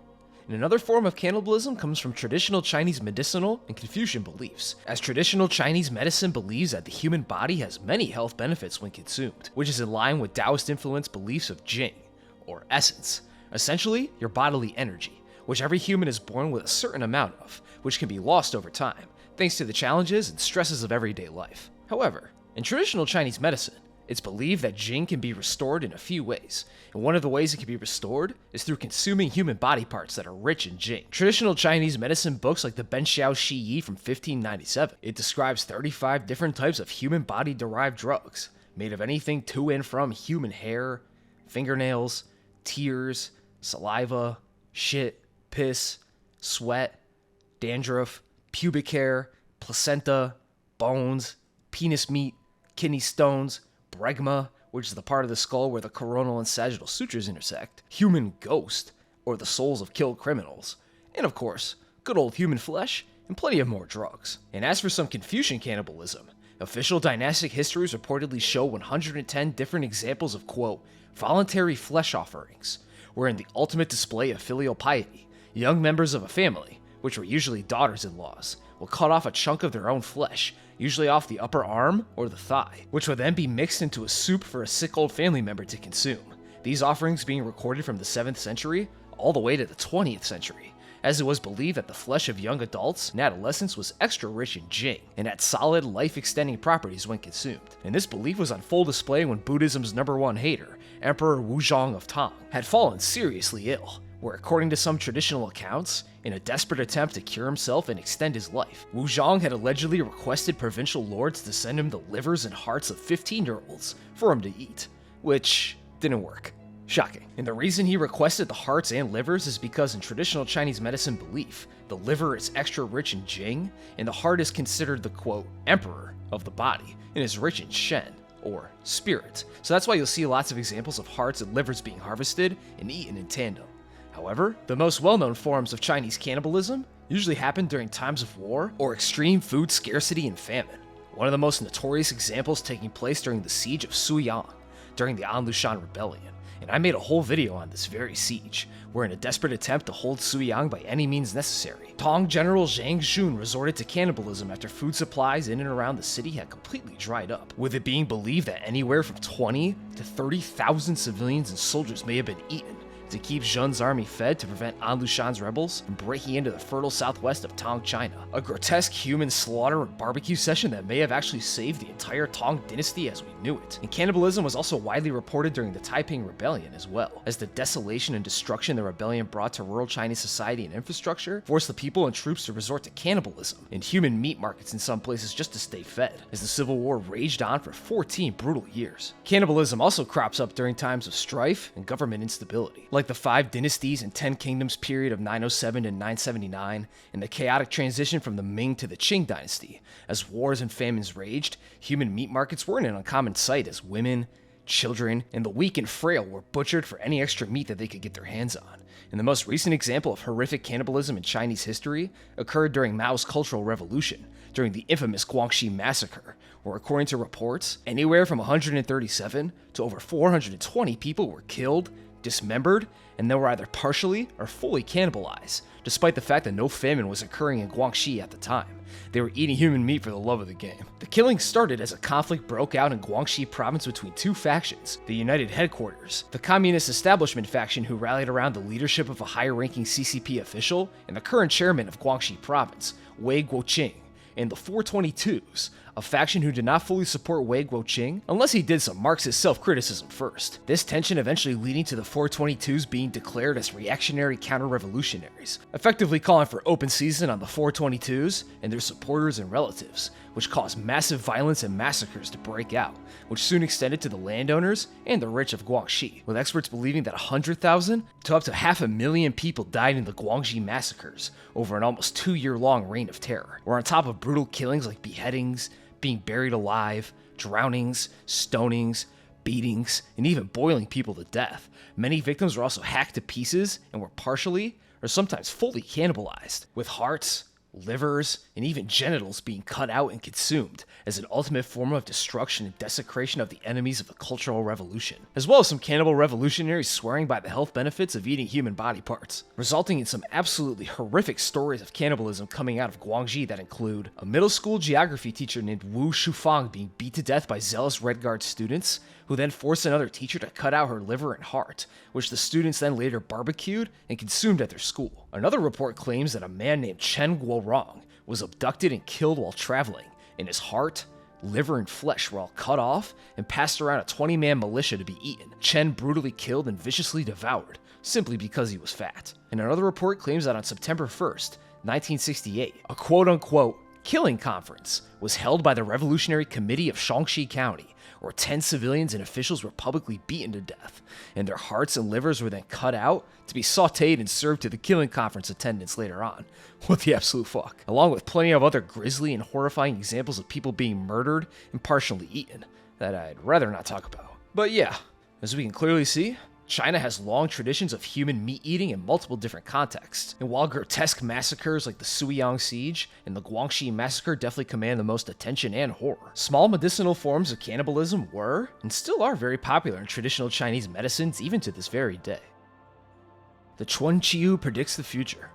And another form of cannibalism comes from traditional Chinese medicinal and Confucian beliefs, as traditional Chinese medicine believes that the human body has many health benefits when consumed, which is in line with Taoist-influenced beliefs of Jing, or essence, essentially your bodily energy, which every human is born with a certain amount of, which can be lost over time, thanks to the challenges and stresses of everyday life. However, in traditional Chinese medicine, it's believed that Jing can be restored in a few ways, and one of the ways it can be restored is through consuming human body parts that are rich in Jing. Traditional Chinese medicine books like the Ben Xiao Shi Yi from 1597, it describes 35 different types of human body-derived drugs, made of anything to and from human hair, fingernails, tears, saliva, shit, piss, sweat, dandruff, pubic hair, placenta, bones, penis meat, kidney stones, bregma, which is the part of the skull where the coronal and sagittal sutures intersect, human ghost, or the souls of killed criminals, and of course, good old human flesh, and plenty of more drugs. And as for some Confucian cannibalism, official dynastic histories reportedly show 110 different examples of, quote, voluntary flesh offerings, wherein the ultimate display of filial piety, young members of a family, which were usually daughters-in-laws, will cut off a chunk of their own flesh, usually off the upper arm or the thigh, which would then be mixed into a soup for a sick old family member to consume. These offerings being recorded from the 7th century all the way to the 20th century, as it was believed that the flesh of young adults and adolescents was extra rich in Jing and had solid, life-extending properties when consumed. And this belief was on full display when Buddhism's #1 hater, Emperor Wuzhong of Tang, had fallen seriously ill, where according to some traditional accounts, in a desperate attempt to cure himself and extend his life, Wuzhong had allegedly requested provincial lords to send him the livers and hearts of 15-year-olds for him to eat, which didn't work. Shocking. And the reason he requested the hearts and livers is because in traditional Chinese medicine belief, the liver is extra rich in Jing, and the heart is considered the, quote, emperor of the body, and is rich in Shen, or spirit. So that's why you'll see lots of examples of hearts and livers being harvested and eaten in tandem. However, the most well-known forms of Chinese cannibalism usually happen during times of war or extreme food scarcity and famine. One of the most notorious examples taking place during the siege of Suyang, during the Anlushan Rebellion, and I made a whole video on this very siege, where in a desperate attempt to hold Suyang by any means necessary, Tang General Zhang Jun resorted to cannibalism after food supplies in and around the city had completely dried up, with it being believed that anywhere from 20 to 30,000 civilians and soldiers may have been eaten to keep Zhen's army fed to prevent Anlushan's rebels from breaking into the fertile southwest of Tang, China. A grotesque human slaughter and barbecue session that may have actually saved the entire Tang dynasty as we knew it. And cannibalism was also widely reported during the Taiping Rebellion as well, as the desolation and destruction the rebellion brought to rural Chinese society and infrastructure forced the people and troops to resort to cannibalism and human meat markets in some places just to stay fed, as the Civil War raged on for 14 brutal years. Cannibalism also crops up during times of strife and government instability, like the 5 dynasties and 10 kingdoms period of 907 to 979, and the chaotic transition from the Ming to the Qing dynasty. As wars and famines raged, human meat markets weren't an uncommon sight as women, children, and the weak and frail were butchered for any extra meat that they could get their hands on. And the most recent example of horrific cannibalism in Chinese history occurred during Mao's Cultural Revolution, during the infamous Guangxi Massacre, where according to reports, anywhere from 137 to over 420 people were killed, dismembered, and they were either partially or fully cannibalized, despite the fact that no famine was occurring in Guangxi at the time. They were eating human meat for the love of the game. The killing started as a conflict broke out in Guangxi province between 2 factions, the United Headquarters, the Communist Establishment faction who rallied around the leadership of a high-ranking CCP official and the current chairman of Guangxi province, Wei Guoqing, and the 422s, a faction who did not fully support Wei Guoqing unless he did some Marxist self-criticism first. This tension eventually leading to the 422s being declared as reactionary counter-revolutionaries, effectively calling for open season on the 422s and their supporters and relatives, which caused massive violence and massacres to break out, which soon extended to the landowners and the rich of Guangxi, with experts believing that 100,000 to up to 500,000 people died in the Guangxi massacres over an almost 2-year-long reign of terror, where on top of brutal killings like beheadings, being buried alive, drownings, stonings, beatings, and even boiling people to death. Many victims were also hacked to pieces and were partially or sometimes fully cannibalized, with hearts, livers, and even genitals being cut out and consumed as an ultimate form of destruction and desecration of the enemies of the Cultural Revolution, as well as some cannibal revolutionaries swearing by the health benefits of eating human body parts, resulting in some absolutely horrific stories of cannibalism coming out of Guangxi that include a middle school geography teacher named Wu Shufang being beat to death by zealous Red Guard students, who then forced another teacher to cut out her liver and heart, which the students then later barbecued and consumed at their school. Another report claims that a man named Chen Guorong was abducted and killed while traveling, and his heart, liver, and flesh were all cut off and passed around a 20-man militia to be eaten. Chen brutally killed and viciously devoured, simply because he was fat. And another report claims that on September 1st, 1968, a quote-unquote killing conference was held by the Revolutionary Committee of Shaanxi County, where 10 civilians and officials were publicly beaten to death, and their hearts and livers were then cut out to be sauteed and served to the killing conference attendants later on. What the absolute fuck? Along with plenty of other grisly and horrifying examples of people being murdered and partially eaten that I'd rather not talk about. But yeah, as we can clearly see, China has long traditions of human meat eating in multiple different contexts, and while grotesque massacres like the Suiyang Siege and the Guangxi Massacre definitely command the most attention and horror, small medicinal forms of cannibalism were, and still are, very popular in traditional Chinese medicines even to this very day. The Chuanqiu predicts the future.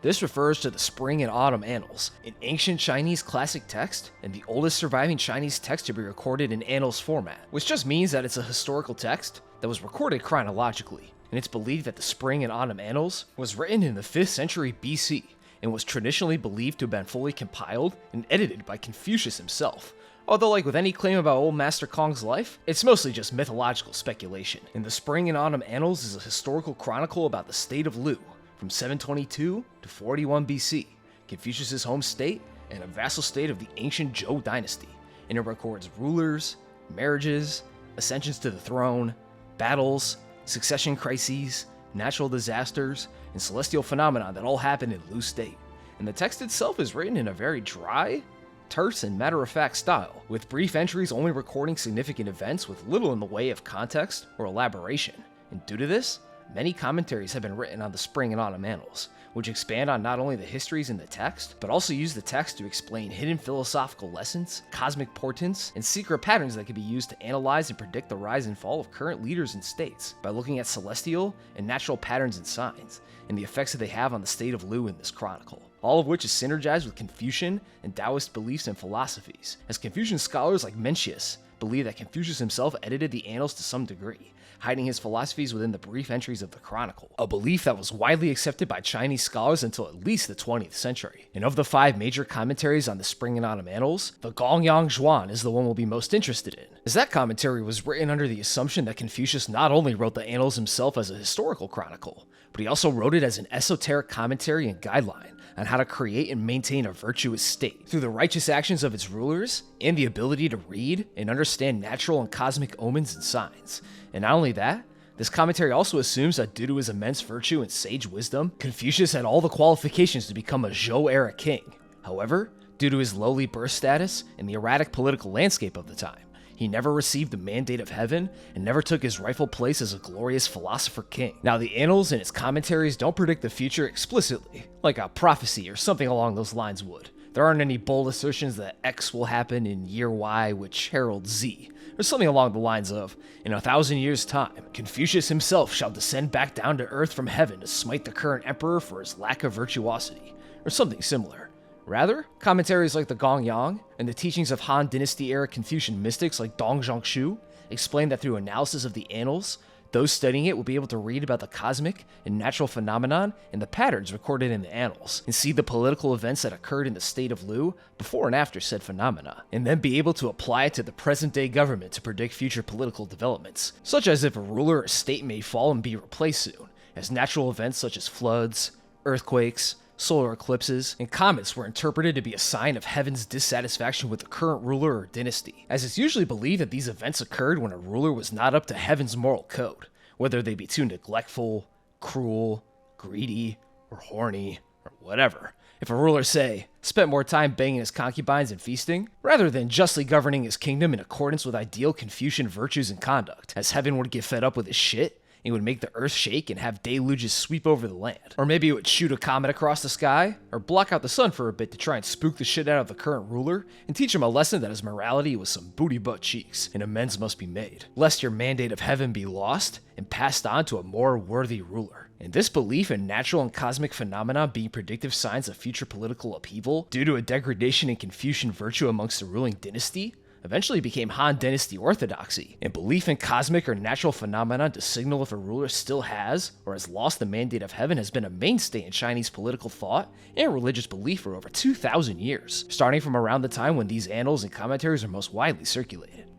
This refers to the Spring and Autumn Annals, an ancient Chinese classic text and the oldest surviving Chinese text to be recorded in annals format, which just means that it's a historical text that was recorded chronologically, and it's believed that the Spring and Autumn Annals was written in the 5th century BC and was traditionally believed to have been fully compiled and edited by Confucius himself. Although, like with any claim about old Master Kong's life, it's mostly just mythological speculation. And the Spring and Autumn Annals is a historical chronicle about the state of Lu from 722 to 41 BC, Confucius' home state and a vassal state of the ancient Zhou dynasty, and it records rulers, marriages, ascensions to the throne, battles, succession crises, natural disasters, and celestial phenomena that all happen in Lu State. And the text itself is written in a very dry, terse, and matter-of-fact style, with brief entries only recording significant events with little in the way of context or elaboration. And due to this, many commentaries have been written on the Spring and Autumn Annals, which expand on not only the histories in the text, but also use the text to explain hidden philosophical lessons, cosmic portents, and secret patterns that can be used to analyze and predict the rise and fall of current leaders and states by looking at celestial and natural patterns and signs, and the effects that they have on the state of Lu in this chronicle. All of which is synergized with Confucian and Taoist beliefs and philosophies, as Confucian scholars like Mencius believe that Confucius himself edited the annals to some degree, hiding his philosophies within the brief entries of the chronicle, a belief that was widely accepted by Chinese scholars until at least the 20th century. And of the 5 major commentaries on the Spring and Autumn Annals, the Gongyang Zhuan is the one we'll be most interested in, as that commentary was written under the assumption that Confucius not only wrote the annals himself as a historical chronicle, but he also wrote it as an esoteric commentary and guideline on how to create and maintain a virtuous state through the righteous actions of its rulers and the ability to read and understand natural and cosmic omens and signs. And not only that, this commentary also assumes that due to his immense virtue and sage wisdom, Confucius had all the qualifications to become a Zhou-era king. However, due to his lowly birth status and the erratic political landscape of the time, he never received the mandate of heaven and never took his rightful place as a glorious philosopher king. Now, the annals and its commentaries don't predict the future explicitly, like a prophecy or something along those lines would. There aren't any bold assertions that X will happen in year Y, which heralds Z, or something along the lines of, in 1,000 years' time, Confucius himself shall descend back down to earth from heaven to smite the current emperor for his lack of virtuosity, or something similar. Rather, commentaries like the Gongyang and the teachings of Han Dynasty-era Confucian mystics like Dong Zhongshu explain that through analysis of the annals, those studying it will be able to read about the cosmic and natural phenomenon and the patterns recorded in the annals, and see the political events that occurred in the state of Lu before and after said phenomena, and then be able to apply it to the present-day government to predict future political developments, such as if a ruler or state may fall and be replaced soon, as natural events such as floods, earthquakes, solar eclipses, and comets were interpreted to be a sign of heaven's dissatisfaction with the current ruler or dynasty, as it's usually believed that these events occurred when a ruler was not up to heaven's moral code, whether they be too neglectful, cruel, greedy, or horny, or whatever. If a ruler, say, spent more time banging his concubines and feasting, rather than justly governing his kingdom in accordance with ideal Confucian virtues and conduct, as heaven would get fed up with his shit, it would make the earth shake and have deluges sweep over the land. Or maybe it would shoot a comet across the sky, or block out the sun for a bit to try and spook the shit out of the current ruler, and teach him a lesson that his morality was some booty butt cheeks, and amends must be made, lest your mandate of heaven be lost and passed on to a more worthy ruler. And this belief in natural and cosmic phenomena being predictive signs of future political upheaval due to a degradation in Confucian virtue amongst the ruling dynasty eventually became Han Dynasty orthodoxy, and belief in cosmic or natural phenomena to signal if a ruler still has or has lost the mandate of heaven has been a mainstay in Chinese political thought and religious belief for over 2,000 years, starting from around the time when these annals and commentaries are most widely circulated.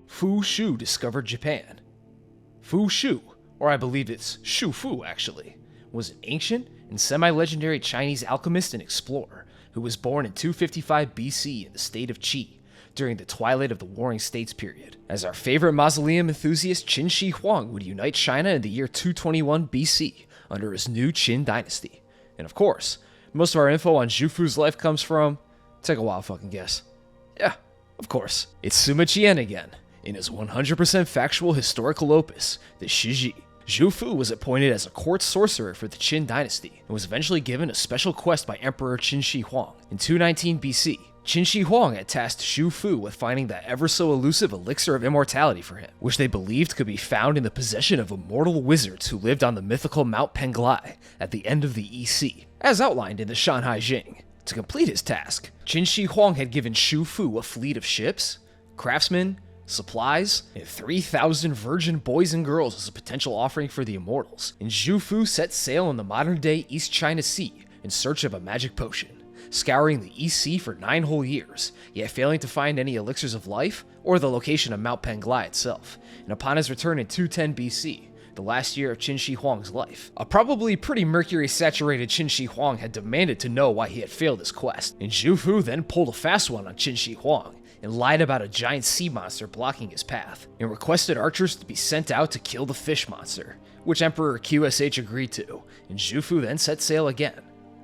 Fu Shu discovered Japan. Fu Shu, or I believe it's Shu Fu actually, was an ancient and semi-legendary Chinese alchemist and explorer who was born in 255 BC in the state of Qi, during the twilight of the Warring States period, as our favorite mausoleum enthusiast Qin Shi Huang would unite China in the year 221 BC under his new Qin dynasty. And of course, most of our info on Zhu Fu's life comes from, take a wild fucking guess. Yeah, of course, it's Sima Qian again, in his 100% factual historical opus, the Shiji. Zhu Fu was appointed as a court sorcerer for the Qin dynasty, and was eventually given a special quest by Emperor Qin Shi Huang. In 219 BC, Qin Shi Huang had tasked Zhu Fu with finding that ever-so-elusive elixir of immortality for him, which they believed could be found in the possession of immortal wizards who lived on the mythical Mount Penglai at the end of the EC, as outlined in the Shanhai Jing. To complete his task, Qin Shi Huang had given Zhu Fu a fleet of ships, craftsmen, supplies, and 3,000 virgin boys and girls as a potential offering for the immortals, and Zhu Fu set sail on the modern-day East China Sea in search of a magic potion, scouring the EC for 9 whole years, yet failing to find any elixirs of life or the location of Mount Penglai itself. And upon his return in 210 BC, the last year of Qin Shi Huang's life, a probably pretty mercury-saturated Qin Shi Huang had demanded to know why he had failed his quest, and Zhu Fu then pulled a fast one on Qin Shi Huang and lied about a giant sea monster blocking his path, and requested archers to be sent out to kill the fish monster, which Emperor QSH agreed to, and Zhu Fu then set sail again.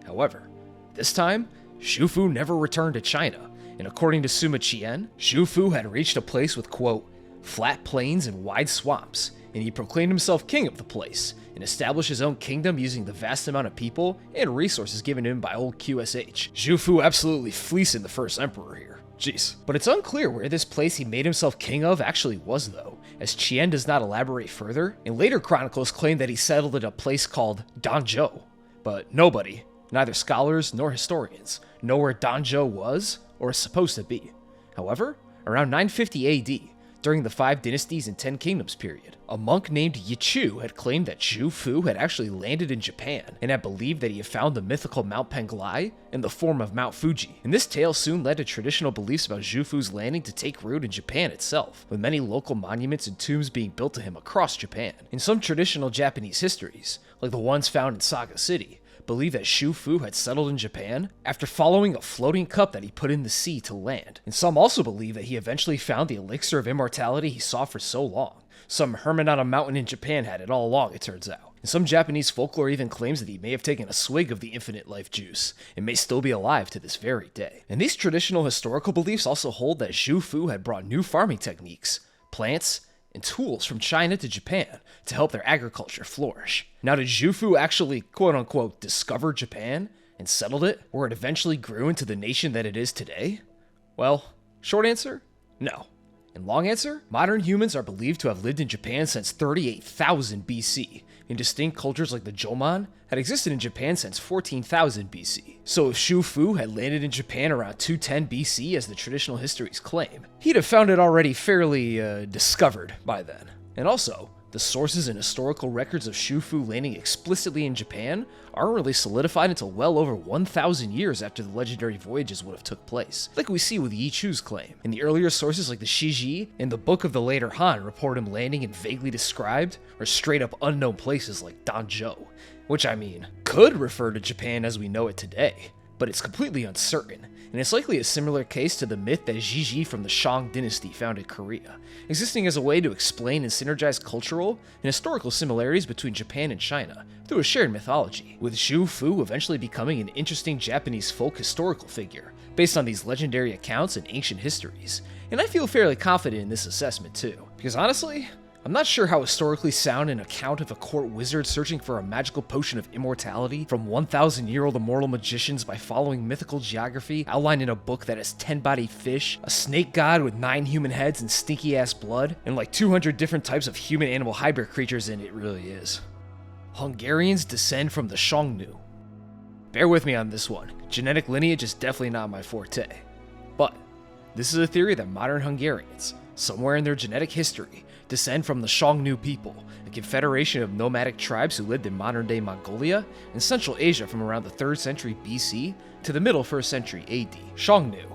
However, this time, Zhu Fu never returned to China, and according to Sima Qian, Zhu Fu had reached a place with, quote, flat plains and wide swamps, and he proclaimed himself king of the place, and established his own kingdom using the vast amount of people and resources given him by old QSH. Zhu Fu absolutely fleecing the first emperor here. Jeez. But it's unclear where this place he made himself king of actually was though, as Qian does not elaborate further, and later chronicles claim that he settled at a place called Danzhou. But nobody, neither scholars nor historians, know where Danzhou was or is supposed to be. However, around 950 AD, during the 5 Dynasties and 10 Kingdoms period, a monk named Yi Chu had claimed that Zhu Fu had actually landed in Japan and had believed that he had found the mythical Mount Penglai in the form of Mount Fuji. And this tale soon led to traditional beliefs about Zhu Fu's landing to take root in Japan itself, with many local monuments and tombs being built to him across Japan. In some traditional Japanese histories, like the ones found in Saga City, believe that Zhu Fu had settled in Japan after following a floating cup that he put in the sea to land. And some also believe that he eventually found the elixir of immortality he sought for so long. Some hermit on a mountain in Japan had it all along, it turns out. And some Japanese folklore even claims that he may have taken a swig of the infinite life juice, and may still be alive to this very day. And these traditional historical beliefs also hold that Zhu Fu had brought new farming techniques, plants, and tools from China to Japan to help their agriculture flourish. Now, did Zhu Fu actually, quote-unquote, discover Japan and settled it, where it eventually grew into the nation that it is today? Well, short answer, no. And long answer, modern humans are believed to have lived in Japan since 38,000 BC, and distinct cultures like the Jomon had existed in Japan since 14,000 BC. So if Zhu Fu had landed in Japan around 210 BC as the traditional histories claim, he'd have found it already fairly discovered by then. And also, the sources and historical records of Zhu Fu landing explicitly in Japan aren't really solidified until well over 1,000 years after the legendary voyages would have took place, like we see with Yi Chu's claim. And the earlier sources like the Shiji and the Book of the Later Han report him landing in vaguely described or straight up unknown places like Danzhou, which I mean, could refer to Japan as we know it today, but it's completely uncertain, and it's likely a similar case to the myth that Jiji from the Shang dynasty founded Korea, existing as a way to explain and synergize cultural and historical similarities between Japan and China through a shared mythology, with Zhu Fu eventually becoming an interesting Japanese folk historical figure based on these legendary accounts and ancient histories. And I feel fairly confident in this assessment too, because honestly, I'm not sure how historically sound an account of a court wizard searching for a magical potion of immortality from 1,000-year-old immortal magicians by following mythical geography outlined in a book that has 10-bodied fish, a snake god with 9 human heads and stinky-ass blood, and like 200 different types of human-animal hybrid creatures in it really is. Hungarians descend from the Xiongnu. Bear with me on this one. Genetic lineage is definitely not my forte. But this is a theory that modern Hungarians, somewhere in their genetic history, descend from the Xiongnu people, a confederation of nomadic tribes who lived in modern-day Mongolia and Central Asia from around the 3rd century BC to the middle 1st century AD. Xiongnu,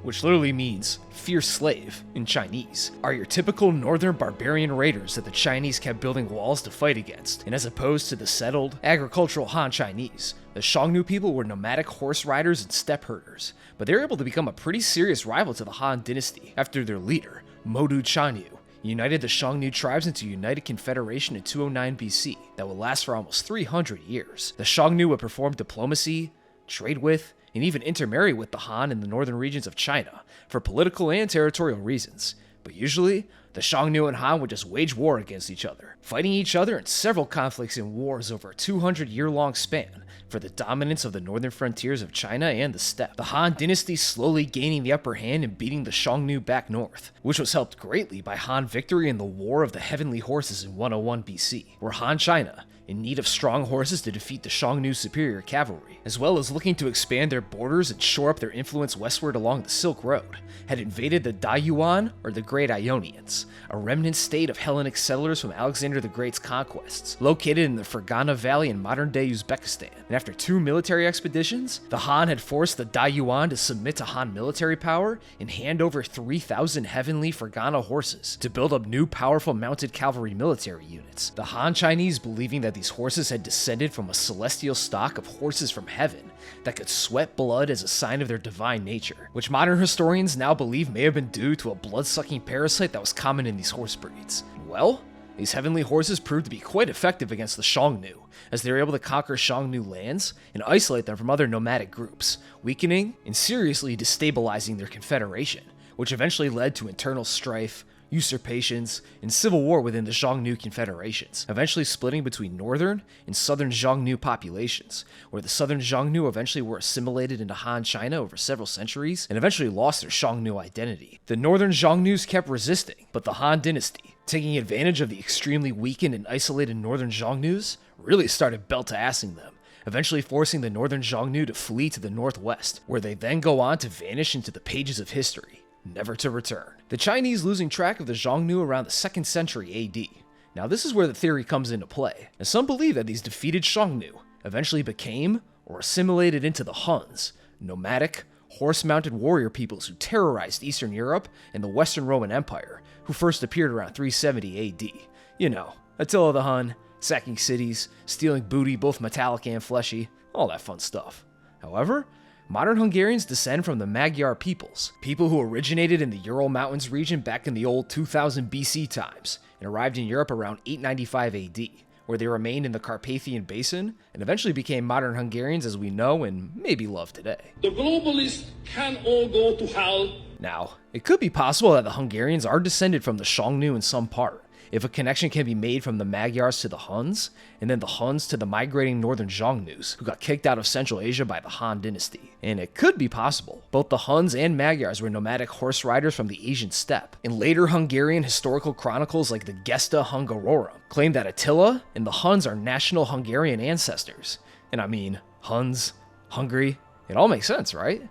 which literally means fierce slave in Chinese, are your typical northern barbarian raiders that the Chinese kept building walls to fight against, and as opposed to the settled, agricultural Han Chinese, the Xiongnu people were nomadic horse riders and steppe herders, but they were able to become a pretty serious rival to the Han dynasty after their leader, Modu Chanyu, united the Xiongnu tribes into a united confederation in 209 BC that would last for almost 300 years. The Xiongnu would perform diplomacy, trade with, and even intermarry with the Han in the northern regions of China for political and territorial reasons. But usually, the Xiongnu and Han would just wage war against each other, fighting each other in several conflicts and wars over a 200-year-long span for the dominance of the northern frontiers of China and the steppe. The Han dynasty slowly gaining the upper hand and beating the Xiongnu back north, which was helped greatly by Han victory in the War of the Heavenly Horses in 101 BC, where Han China, in need of strong horses to defeat the Xiongnu's superior cavalry, as well as looking to expand their borders and shore up their influence westward along the Silk Road, had invaded the Daiyuan, or the Great Ionians, a remnant state of Hellenic settlers from Alexander the Great's conquests, located in the Fergana Valley in modern-day Uzbekistan. And after 2 military expeditions, the Han had forced the Daiyuan to submit to Han military power and hand over 3,000 heavenly Fergana horses to build up new powerful mounted cavalry military units. The Han Chinese, believing that these horses had descended from a celestial stock of horses from heaven that could sweat blood as a sign of their divine nature, which modern historians now believe may have been due to a blood-sucking parasite that was common in these horse breeds. Well, these heavenly horses proved to be quite effective against the Xiongnu, as they were able to conquer Xiongnu lands and isolate them from other nomadic groups, weakening and seriously destabilizing their confederation, which eventually led to internal strife, usurpations, and civil war within the Xiongnu confederations, eventually splitting between northern and southern Xiongnu populations, where the southern Xiongnu eventually were assimilated into Han China over several centuries and eventually lost their Xiongnu identity. The northern Xiongnu's kept resisting, but the Han dynasty, taking advantage of the extremely weakened and isolated northern Xiongnu's, really started belt-to-assing them, eventually forcing the northern Xiongnu to flee to the northwest, where they then go on to vanish into the pages of history, never to return. The Chinese losing track of the Xiongnu around the 2nd century AD. Now this is where the theory comes into play, as some believe that these defeated Xiongnu eventually became or assimilated into the Huns, nomadic, horse-mounted warrior peoples who terrorized Eastern Europe and the Western Roman Empire, who first appeared around 370 AD. You know, Attila the Hun, sacking cities, stealing booty both metallic and fleshy, all that fun stuff. However, modern Hungarians descend from the Magyar peoples, people who originated in the Ural Mountains region back in the old 2000 BC times, and arrived in Europe around 895 AD, where they remained in the Carpathian Basin, and eventually became modern Hungarians as we know and maybe love today. The globalists can all go to hell. Now, it could be possible that the Hungarians are descended from the Xiongnu in some part, if a connection can be made from the Magyars to the Huns, and then the Huns to the migrating northern Xiongnu's, who got kicked out of Central Asia by the Han dynasty. And it could be possible. Both the Huns and Magyars were nomadic horse riders from the Asian steppe. In later Hungarian historical chronicles like the Gesta Hungarorum claim that Attila and the Huns are national Hungarian ancestors. And I mean, Huns, Hungary, it all makes sense, right?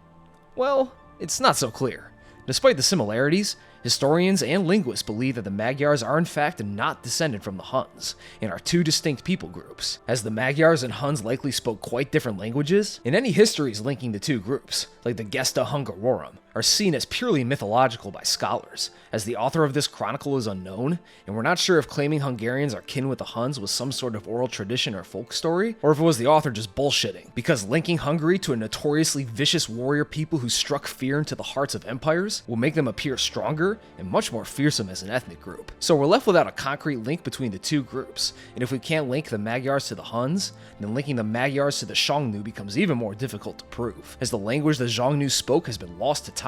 Well, it's not so clear. Despite the similarities, historians and linguists believe that the Magyars are in fact not descended from the Huns, and are 2 distinct people groups, as the Magyars and Huns likely spoke quite different languages, and any histories linking the 2 groups, like the Gesta Hungarorum, are seen as purely mythological by scholars, as the author of this chronicle is unknown, and we're not sure if claiming Hungarians are kin with the Huns was some sort of oral tradition or folk story, or if it was the author just bullshitting, because linking Hungary to a notoriously vicious warrior people who struck fear into the hearts of empires will make them appear stronger and much more fearsome as an ethnic group. So we're left without a concrete link between the two groups, and if we can't link the Magyars to the Huns, then linking the Magyars to the Xiongnu becomes even more difficult to prove, as the language the Xiongnu spoke has been lost to time,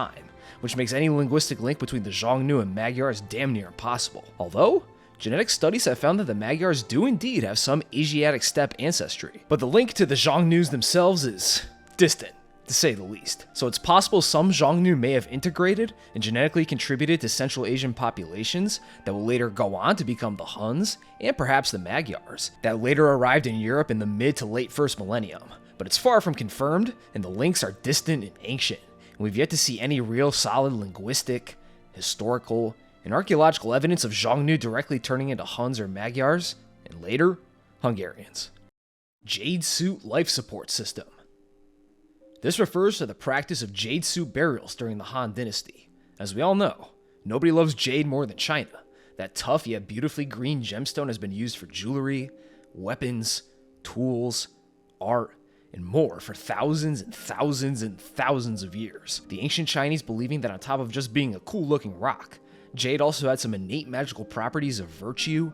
which makes any linguistic link between the Xiongnu and Magyars damn near impossible. Although, genetic studies have found that the Magyars do indeed have some Asiatic steppe ancestry, but the link to the Xiongnu's themselves is distant, to say the least. So it's possible some Xiongnu may have integrated and genetically contributed to Central Asian populations that will later go on to become the Huns, and perhaps the Magyars, that later arrived in Europe in the mid to late first millennium. But it's far from confirmed, and the links are distant and ancient, and we've yet to see any real solid linguistic, historical, and archaeological evidence of Xiongnu directly turning into Huns or Magyars, and later, Hungarians. Jade Suit Life Support System. This refers to the practice of jade suit burials during the Han Dynasty. As we all know, nobody loves jade more than China. That tough yet beautifully green gemstone has been used for jewelry, weapons, tools, art, and more for thousands and thousands and thousands of years. The ancient Chinese believing that on top of just being a cool looking rock, jade also had some innate magical properties of virtue,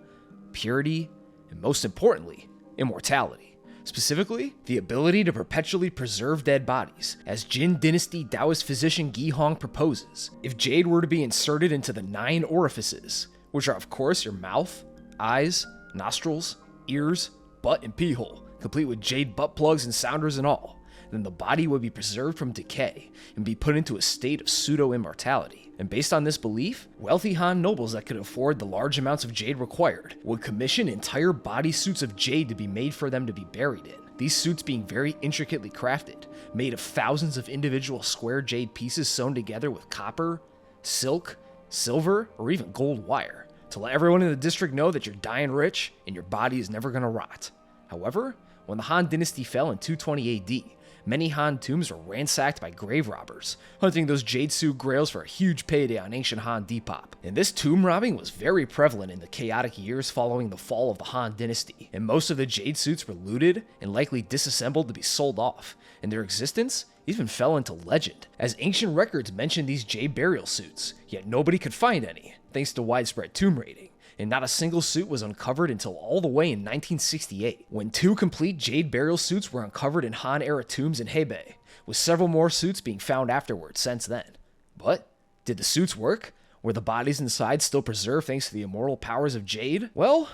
purity, and most importantly, immortality. Specifically, the ability to perpetually preserve dead bodies, as Jin Dynasty Taoist physician Gi Hong proposes. If jade were to be inserted into the 9 orifices, which are of course your mouth, eyes, nostrils, ears, butt, and pee hole, complete with jade butt plugs and sounders and all, then the body would be preserved from decay and be put into a state of pseudo-immortality. And based on this belief, wealthy Han nobles that could afford the large amounts of jade required would commission entire body suits of jade to be made for them to be buried in. These suits being very intricately crafted, made of thousands of individual square jade pieces sewn together with copper, silk, silver, or even gold wire, to let everyone in the district know that you're dying rich and your body is never gonna rot. However, when the Han Dynasty fell in 220 AD, many Han tombs were ransacked by grave robbers, hunting those jade suit grails for a huge payday on ancient Han Depop. And this tomb robbing was very prevalent in the chaotic years following the fall of the Han Dynasty, and most of the jade suits were looted and likely disassembled to be sold off, and their existence even fell into legend, as ancient records mentioned these jade burial suits, yet nobody could find any, thanks to widespread tomb raiding. And not a single suit was uncovered until all the way in 1968, when 2 complete jade burial suits were uncovered in Han-era tombs in Hebei, with several more suits being found afterwards since then. But, did the suits work? Were the bodies inside still preserved thanks to the immortal powers of jade? Well,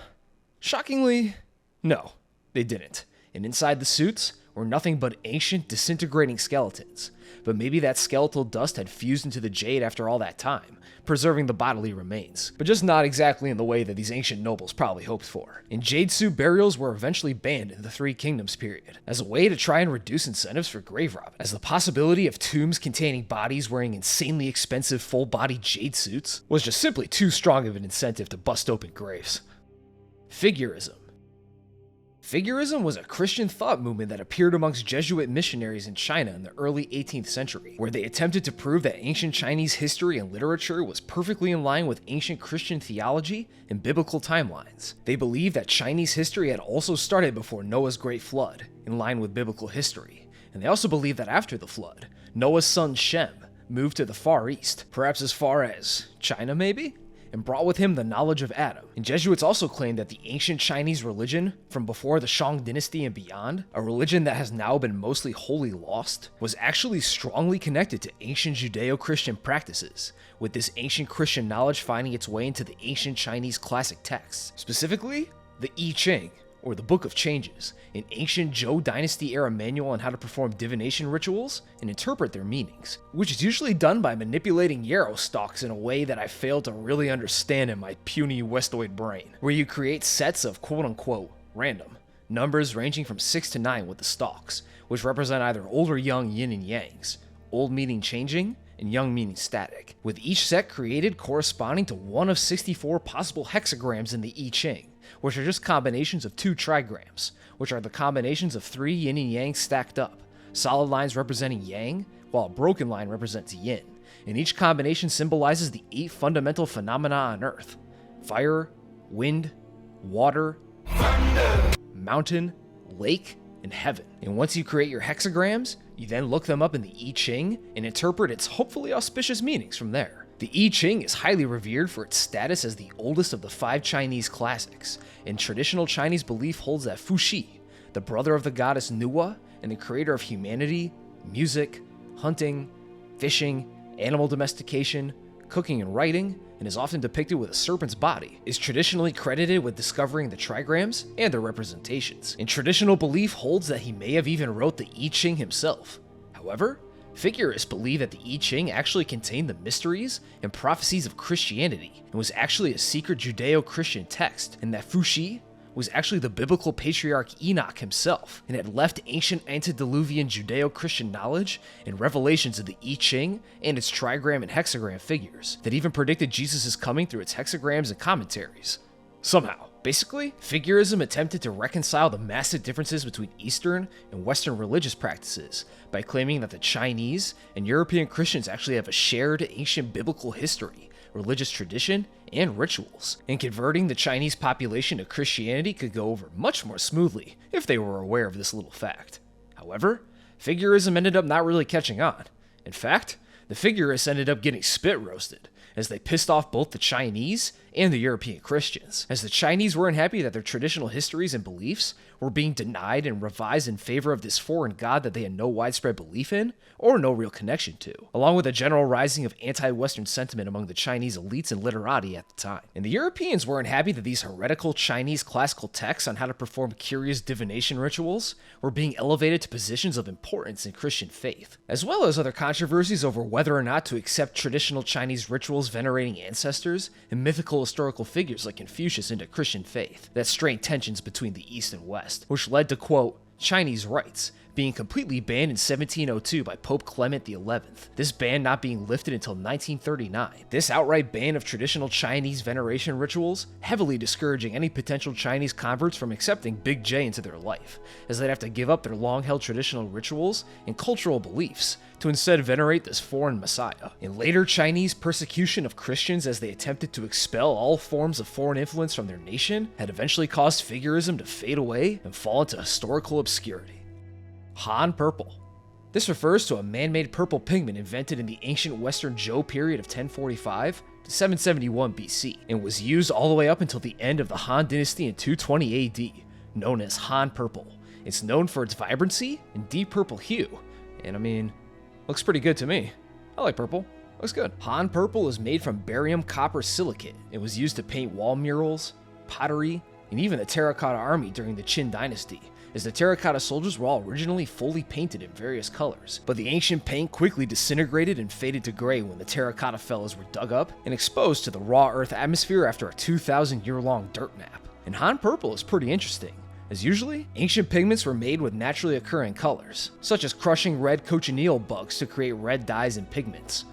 shockingly, no, they didn't. And inside the suits were nothing but ancient, disintegrating skeletons. But maybe that skeletal dust had fused into the jade after all that time, preserving the bodily remains, but just not exactly in the way that these ancient nobles probably hoped for. And jade suit burials were eventually banned in the Three Kingdoms period, as a way to try and reduce incentives for grave robbing, as the possibility of tombs containing bodies wearing insanely expensive full-body jade suits was just simply too strong of an incentive to bust open graves. Figurism. Figurism was a Christian thought movement that appeared amongst Jesuit missionaries in China in the early 18th century, where they attempted to prove that ancient Chinese history and literature was perfectly in line with ancient Christian theology and biblical timelines. They believed that Chinese history had also started before Noah's Great Flood, in line with biblical history, and they also believed that after the flood, Noah's son Shem moved to the Far East, perhaps as far as China maybe? And brought with him the knowledge of Adam. And Jesuits also claimed that the ancient Chinese religion from before the Shang dynasty and beyond, a religion that has now been mostly wholly lost, was actually strongly connected to ancient Judeo-Christian practices, with this ancient Christian knowledge finding its way into the ancient Chinese classic texts, specifically the I Ching, or the Book of Changes, an ancient Zhou Dynasty era manual on how to perform divination rituals and interpret their meanings, which is usually done by manipulating yarrow stalks in a way that I fail to really understand in my puny Westoid brain, where you create sets of quote-unquote random numbers ranging from 6 to 9 with the stalks, which represent either old or young yin and yangs, old meaning changing, and young meaning static, with each set created corresponding to one of 64 possible hexagrams in the I Ching, which are just combinations of 2 trigrams, which are the combinations of 3 yin and yang stacked up, solid lines representing yang, while a broken line represents yin, and each combination symbolizes the 8 fundamental phenomena on Earth: fire, wind, water, mountain, lake, and heaven. And once you create your hexagrams, you then look them up in the I Ching and interpret its hopefully auspicious meanings from there. The I Ching is highly revered for its status as the oldest of the 5 Chinese classics, and traditional Chinese belief holds that Fuxi, the brother of the goddess Nuwa and the creator of humanity, music, hunting, fishing, animal domestication, cooking, and writing, and is often depicted with a serpent's body, is traditionally credited with discovering the trigrams and their representations. And traditional belief holds that he may have even wrote the I Ching himself. However, figurists believe that the I Ching actually contained the mysteries and prophecies of Christianity and was actually a secret Judeo-Christian text, and that Fuxi was actually the biblical patriarch Enoch himself, and had left ancient antediluvian Judeo-Christian knowledge and revelations of the I Ching and its trigram and hexagram figures, that even predicted Jesus' coming through its hexagrams and commentaries. Somehow. Basically, figurism attempted to reconcile the massive differences between Eastern and Western religious practices by claiming that the Chinese and European Christians actually have a shared ancient biblical history, religious tradition, and rituals, and converting the Chinese population to Christianity could go over much more smoothly if they were aware of this little fact. However, figurism ended up not really catching on. In fact, the figurists ended up getting spit roasted, as they pissed off both the Chinese and the European Christians, as the Chinese weren't happy that their traditional histories and beliefs were being denied and revised in favor of this foreign god that they had no widespread belief in or no real connection to, along with a general rising of anti-Western sentiment among the Chinese elites and literati at the time. And the Europeans weren't happy that these heretical Chinese classical texts on how to perform curious divination rituals were being elevated to positions of importance in Christian faith, as well as other controversies over whether or not to accept traditional Chinese rituals venerating ancestors and mythical historical figures like Confucius into Christian faith that strained tensions between the East and West, which led to, quote, Chinese rites being completely banned in 1702 by Pope Clement XI, this ban not being lifted until 1939. This outright ban of traditional Chinese veneration rituals heavily discouraging any potential Chinese converts from accepting Big J into their life, as they'd have to give up their long-held traditional rituals and cultural beliefs to instead venerate this foreign messiah. In later Chinese persecution of Christians as they attempted to expel all forms of foreign influence from their nation had eventually caused figurism to fade away and fall into historical obscurity. Han Purple. This refers to a man-made purple pigment invented in the ancient Western Zhou period of 1045 to 771 BC, and was used all the way up until the end of the Han Dynasty in 220 AD, known as Han Purple. It's known for its vibrancy and deep purple hue, and I mean, looks pretty good to me. I like purple. Looks good. Han Purple is made from barium copper silicate. It was used to paint wall murals, pottery, and even the terracotta army during the Qin dynasty, as the terracotta soldiers were all originally fully painted in various colors, but the ancient paint quickly disintegrated and faded to gray when the terracotta fellas were dug up and exposed to the raw earth atmosphere after a 2,000-year-long dirt nap. And Han Purple is pretty interesting, as usually, ancient pigments were made with naturally occurring colors, such as crushing red cochineal bugs to create red dyes and pigments.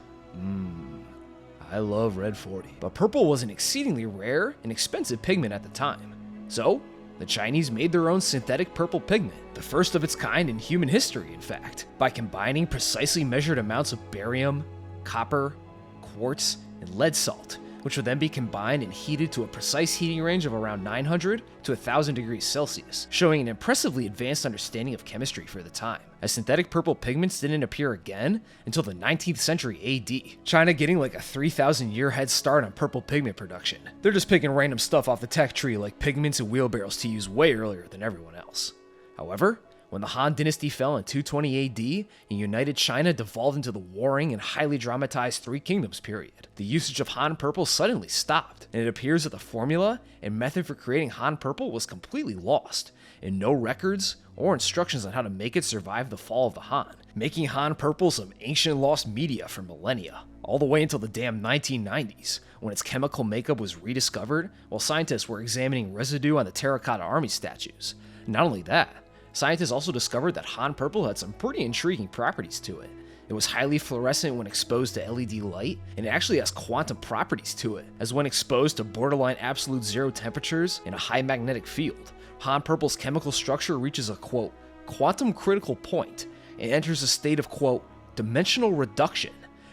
I love red 40. But purple was an exceedingly rare and expensive pigment at the time. So, the Chinese made their own synthetic purple pigment, the first of its kind in human history, in fact, by combining precisely measured amounts of barium, copper, quartz, and lead salt, which would then be combined and heated to a precise heating range of around 900 to 1,000 degrees Celsius, showing an impressively advanced understanding of chemistry for the time, as synthetic purple pigments didn't appear again until the 19th century AD, China getting like a 3,000-year head start on purple pigment production. They're just picking random stuff off the tech tree like pigments and wheelbarrows to use way earlier than everyone else. However, when the Han Dynasty fell in 220 AD and united China devolved into the warring and highly dramatized Three Kingdoms period, the usage of Han Purple suddenly stopped, and it appears that the formula and method for creating Han Purple was completely lost, and no records or instructions on how to make it survive the fall of the Han, making Han Purple some ancient lost media for millennia, all the way until the damn 1990s, when its chemical makeup was rediscovered while scientists were examining residue on the terracotta army statues. Not only that, scientists also discovered that Han Purple had some pretty intriguing properties to it. It was highly fluorescent when exposed to LED light, and it actually has quantum properties to it, as when exposed to borderline absolute zero temperatures in a high magnetic field, Han Purple's chemical structure reaches a, quote, quantum critical point and enters a state of, quote, dimensional reduction,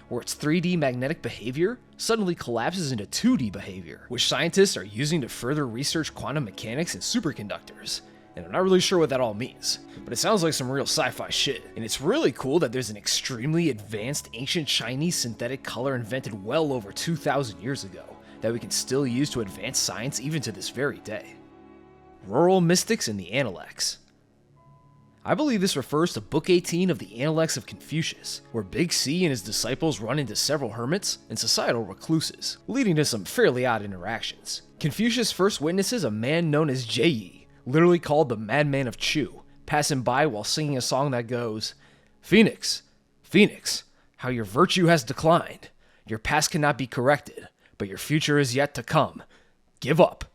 where its 3D magnetic behavior suddenly collapses into 2D behavior, which scientists are using to further research quantum mechanics and superconductors. And I'm not really sure what that all means, but it sounds like some real sci-fi shit. And it's really cool that there's an extremely advanced ancient Chinese synthetic color invented well over 2,000 years ago that we can still use to advance science even to this very day. Rural mystics and the Analects. I believe this refers to Book 18 of the Analects of Confucius, where Big C and his disciples run into several hermits and societal recluses, leading to some fairly odd interactions. Confucius first witnesses a man known as Jie, literally called the Madman of Chu, passing by while singing a song that goes, "Phoenix, Phoenix, how your virtue has declined. Your past cannot be corrected, but your future is yet to come. Give up,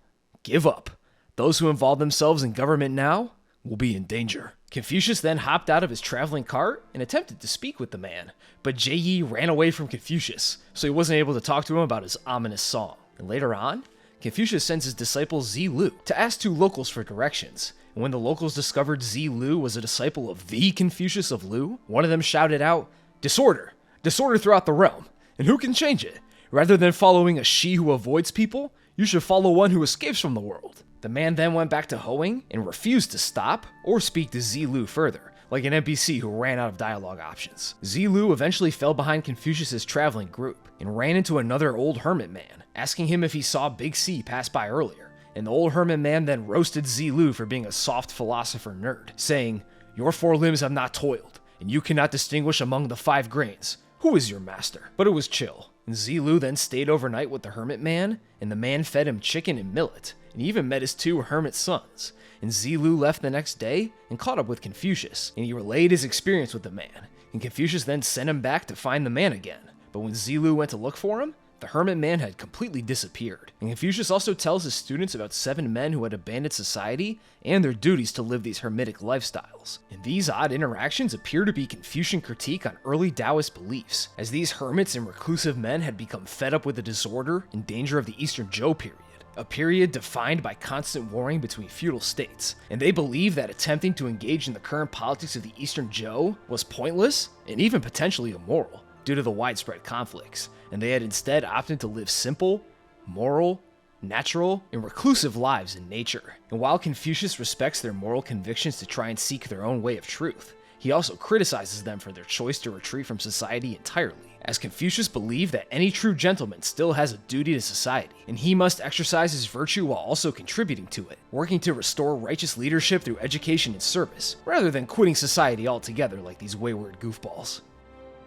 give up. Those who involve themselves in government now will be in danger." Confucius then hopped out of his traveling cart and attempted to speak with the man, but Jie ran away from Confucius, so he wasn't able to talk to him about his ominous song. And later on, Confucius sends his disciple Zilu to ask two locals for directions, and when the locals discovered Zilu was a disciple of the Confucius of Lu, one of them shouted out, "Disorder! Disorder throughout the realm, and who can change it? Rather than following a she who avoids people, you should follow one who escapes from the world." The man then went back to hoeing and refused to stop or speak to Zilu further, like an NPC who ran out of dialogue options. Zilu eventually fell behind Confucius' traveling group and ran into another old hermit man, asking him if he saw Big C pass by earlier, and the old hermit man then roasted Zilu for being a soft philosopher nerd, saying, "Your four limbs have not toiled, and you cannot distinguish among the 5 grains. Who is your master?" But it was chill, and Zilu then stayed overnight with the hermit man, and the man fed him chicken and millet, and he even met his 2 hermit sons. And Zilu left the next day and caught up with Confucius, and he relayed his experience with the man, and Confucius then sent him back to find the man again. But when Zilu went to look for him, the hermit man had completely disappeared. And Confucius also tells his students about 7 men who had abandoned society and their duties to live these hermitic lifestyles. And these odd interactions appear to be Confucian critique on early Taoist beliefs, as these hermits and reclusive men had become fed up with the disorder and danger of the Eastern Zhou period, a period defined by constant warring between feudal states, and they believed that attempting to engage in the current politics of the Eastern Zhou was pointless and even potentially immoral due to the widespread conflicts, and they had instead opted to live simple, moral, natural, and reclusive lives in nature. And while Confucius respects their moral convictions to try and seek their own way of truth, he also criticizes them for their choice to retreat from society entirely, as Confucius believed that any true gentleman still has a duty to society, and he must exercise his virtue while also contributing to it, working to restore righteous leadership through education and service, rather than quitting society altogether like these wayward goofballs.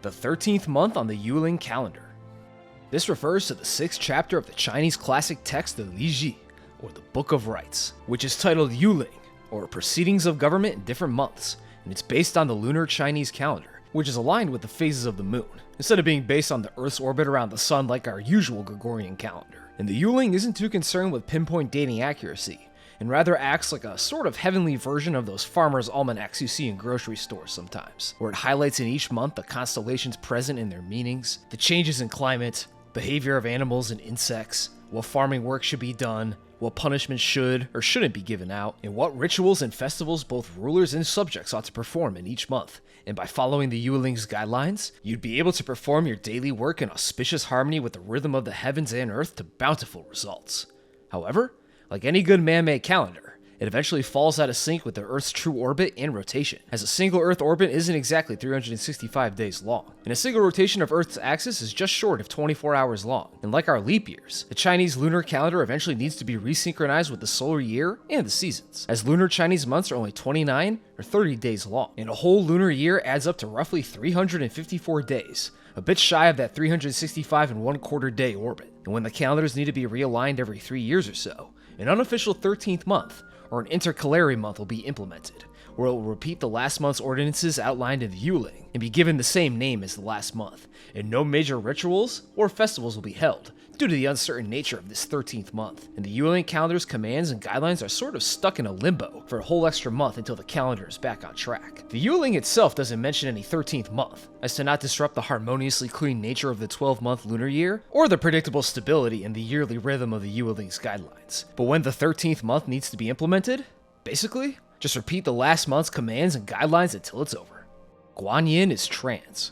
The 13th month on the Yuling calendar. This refers to the 6th chapter of the Chinese classic text of Li Ji, or the Book of Rites, which is titled Yuling, or Proceedings of Government in Different Months, and it's based on the lunar Chinese calendar, which is aligned with the phases of the moon, instead of being based on the Earth's orbit around the sun like our usual Gregorian calendar. And the Yuling isn't too concerned with pinpoint dating accuracy, and rather acts like a sort of heavenly version of those farmers' almanacs you see in grocery stores sometimes, where it highlights in each month the constellations present and their meanings, the changes in climate, behavior of animals and insects, what farming work should be done, what punishments should or shouldn't be given out, and what rituals and festivals both rulers and subjects ought to perform in each month. And by following the Yuling's guidelines, you'd be able to perform your daily work in auspicious harmony with the rhythm of the heavens and earth to bountiful results. However, like any good man-made calendar, it eventually falls out of sync with the Earth's true orbit and rotation, as a single Earth orbit isn't exactly 365 days long, and a single rotation of Earth's axis is just short of 24 hours long. And like our leap years, the Chinese lunar calendar eventually needs to be resynchronized with the solar year and the seasons, as lunar Chinese months are only 29 or 30 days long, and a whole lunar year adds up to roughly 354 days, a bit shy of that 365 and 1/4 day orbit. And when the calendars need to be realigned every 3 years or so, an unofficial 13th month, or an intercalary month, will be implemented, where it will repeat the last month's ordinances outlined in the Yuling and be given the same name as the last month, and no major rituals or festivals will be held due to the uncertain nature of this 13th month. And the Yuling calendar's commands and guidelines are sort of stuck in a limbo for a whole extra month until the calendar is back on track. The Yuling itself doesn't mention any 13th month, as to not disrupt the harmoniously clean nature of the 12-month lunar year, or the predictable stability in the yearly rhythm of the Yuling's guidelines. But when the 13th month needs to be implemented, basically, just repeat the last month's commands and guidelines until it's over. Guanyin is trans.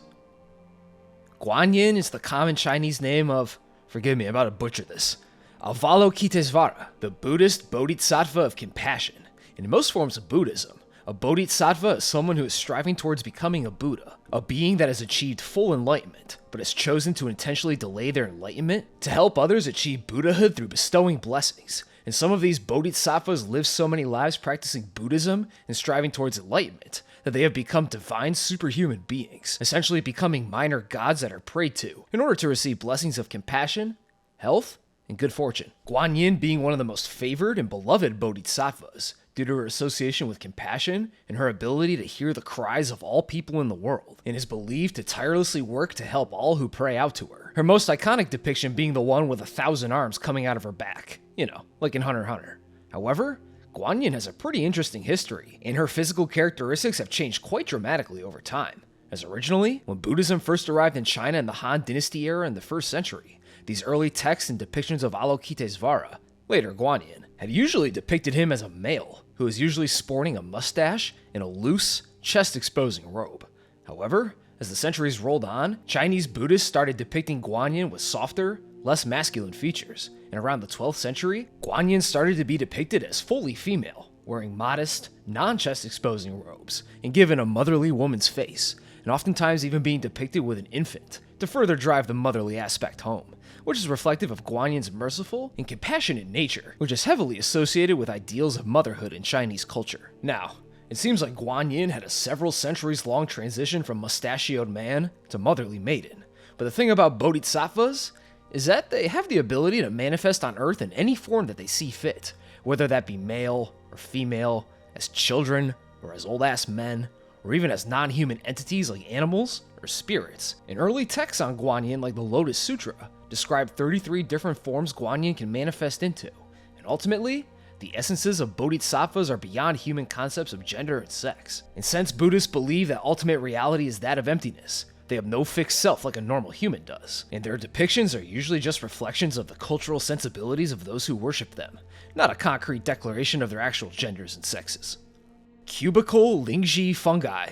Guanyin is the common Chinese name of, forgive me, I'm about to butcher this, Avalokitesvara, the Buddhist bodhisattva of compassion. In most forms of Buddhism, a bodhisattva is someone who is striving towards becoming a Buddha, a being that has achieved full enlightenment, but has chosen to intentionally delay their enlightenment to help others achieve Buddhahood through bestowing blessings. And some of these bodhisattvas live so many lives practicing Buddhism and striving towards enlightenment that they have become divine superhuman beings, essentially becoming minor gods that are prayed to in order to receive blessings of compassion, health, and good fortune. Guanyin being one of the most favored and beloved bodhisattvas due to her association with compassion and her ability to hear the cries of all people in the world, and is believed to tirelessly work to help all who pray out to her. Her most iconic depiction being the one with 1,000 arms coming out of her back, like in Hunter x Hunter. However, Guanyin has a pretty interesting history, and her physical characteristics have changed quite dramatically over time. As originally, when Buddhism first arrived in China in the Han Dynasty era in the 1st century, these early texts and depictions of Avalokitesvara, later Guanyin, had usually depicted him as a male, who was usually sporting a mustache and a loose, chest-exposing robe. However, as the centuries rolled on, Chinese Buddhists started depicting Guanyin with softer, less masculine features, and around the 12th century, Guanyin started to be depicted as fully female, wearing modest, non-chest-exposing robes, and given a motherly woman's face, and oftentimes even being depicted with an infant, to further drive the motherly aspect home, which is reflective of Guanyin's merciful and compassionate nature, which is heavily associated with ideals of motherhood in Chinese culture. Now, it seems like Guanyin had a several centuries long transition from mustachioed man to motherly maiden, but the thing about bodhisattvas is that they have the ability to manifest on Earth in any form that they see fit, whether that be male or female, as children or as old-ass men, or even as non-human entities like animals or spirits. And early texts on Guanyin, like the Lotus Sutra, describe 33 different forms Guanyin can manifest into, and ultimately, the essences of bodhisattvas are beyond human concepts of gender and sex. And since Buddhists believe that ultimate reality is that of emptiness, they have no fixed self like a normal human does, and their depictions are usually just reflections of the cultural sensibilities of those who worship them, not a concrete declaration of their actual genders and sexes. Cubical Lingzhi fungi.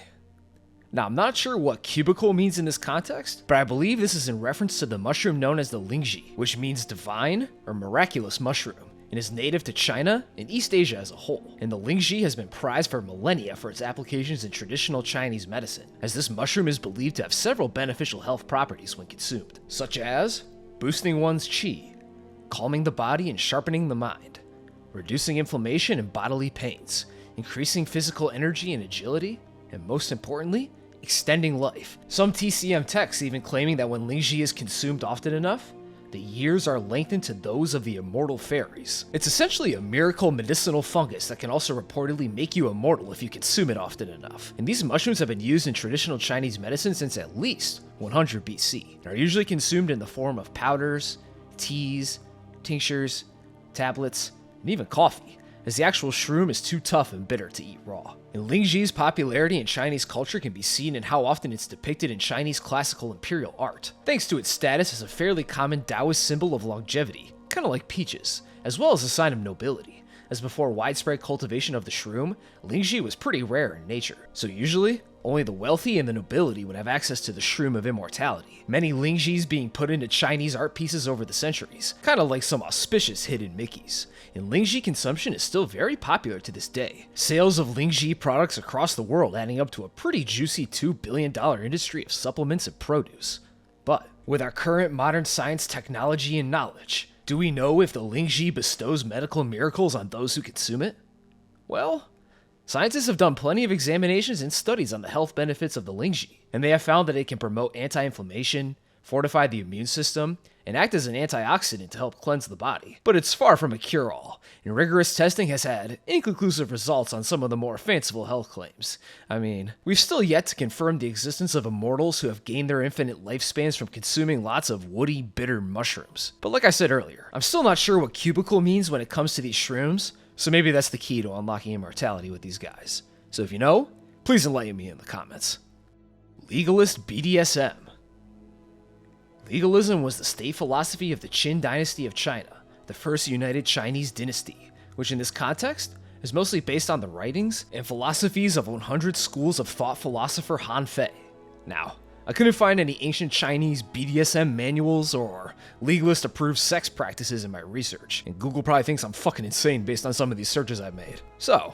Now, I'm not sure what cubicle means in this context, but I believe this is in reference to the mushroom known as the Lingzhi, which means divine or miraculous mushroom, and is native to China and East Asia as a whole. And the Lingzhi has been prized for millennia for its applications in traditional Chinese medicine, as this mushroom is believed to have several beneficial health properties when consumed, such as boosting one's qi, calming the body and sharpening the mind, reducing inflammation and bodily pains, increasing physical energy and agility, and most importantly, extending life. Some TCM texts even claiming that when Lingzhi is consumed often enough, the years are lengthened to those of the immortal fairies. It's essentially a miracle medicinal fungus that can also reportedly make you immortal if you consume it often enough. And these mushrooms have been used in traditional Chinese medicine since at least 100 BC, and are usually consumed in the form of powders, teas, tinctures, tablets, and even coffee, as the actual shroom is too tough and bitter to eat raw. And Lingzhi's popularity in Chinese culture can be seen in how often it's depicted in Chinese classical imperial art, thanks to its status as a fairly common Taoist symbol of longevity, kind of like peaches, as well as a sign of nobility, as before widespread cultivation of the shroom, Lingzhi was pretty rare in nature, so usually, only the wealthy and the nobility would have access to the shroom of immortality, many Lingzhis being put into Chinese art pieces over the centuries, kind of like some auspicious hidden Mickeys. And Lingzhi consumption is still very popular to this day. Sales of Lingzhi products across the world adding up to a pretty juicy $2 billion industry of supplements and produce. But with our current modern science, technology, and knowledge, do we know if the Lingzhi bestows medical miracles on those who consume it? Well, scientists have done plenty of examinations and studies on the health benefits of the Lingzhi, and they have found that it can promote anti-inflammation, fortify the immune system, and act as an antioxidant to help cleanse the body. But it's far from a cure-all, and rigorous testing has had inconclusive results on some of the more fanciful health claims. I mean, we've still yet to confirm the existence of immortals who have gained their infinite lifespans from consuming lots of woody, bitter mushrooms. But like I said earlier, I'm still not sure what cubicle means when it comes to these shrooms, so maybe that's the key to unlocking immortality with these guys. So if you know, please enlighten me in the comments. Legalist BDSM. Legalism was the state philosophy of the Qin dynasty of China, the first united Chinese dynasty, which in this context is mostly based on the writings and philosophies of 100 schools of thought philosopher Han Fei. Now, I couldn't find any ancient Chinese BDSM manuals or legalist approved sex practices in my research, and Google probably thinks I'm fucking insane based on some of these searches I've made. So,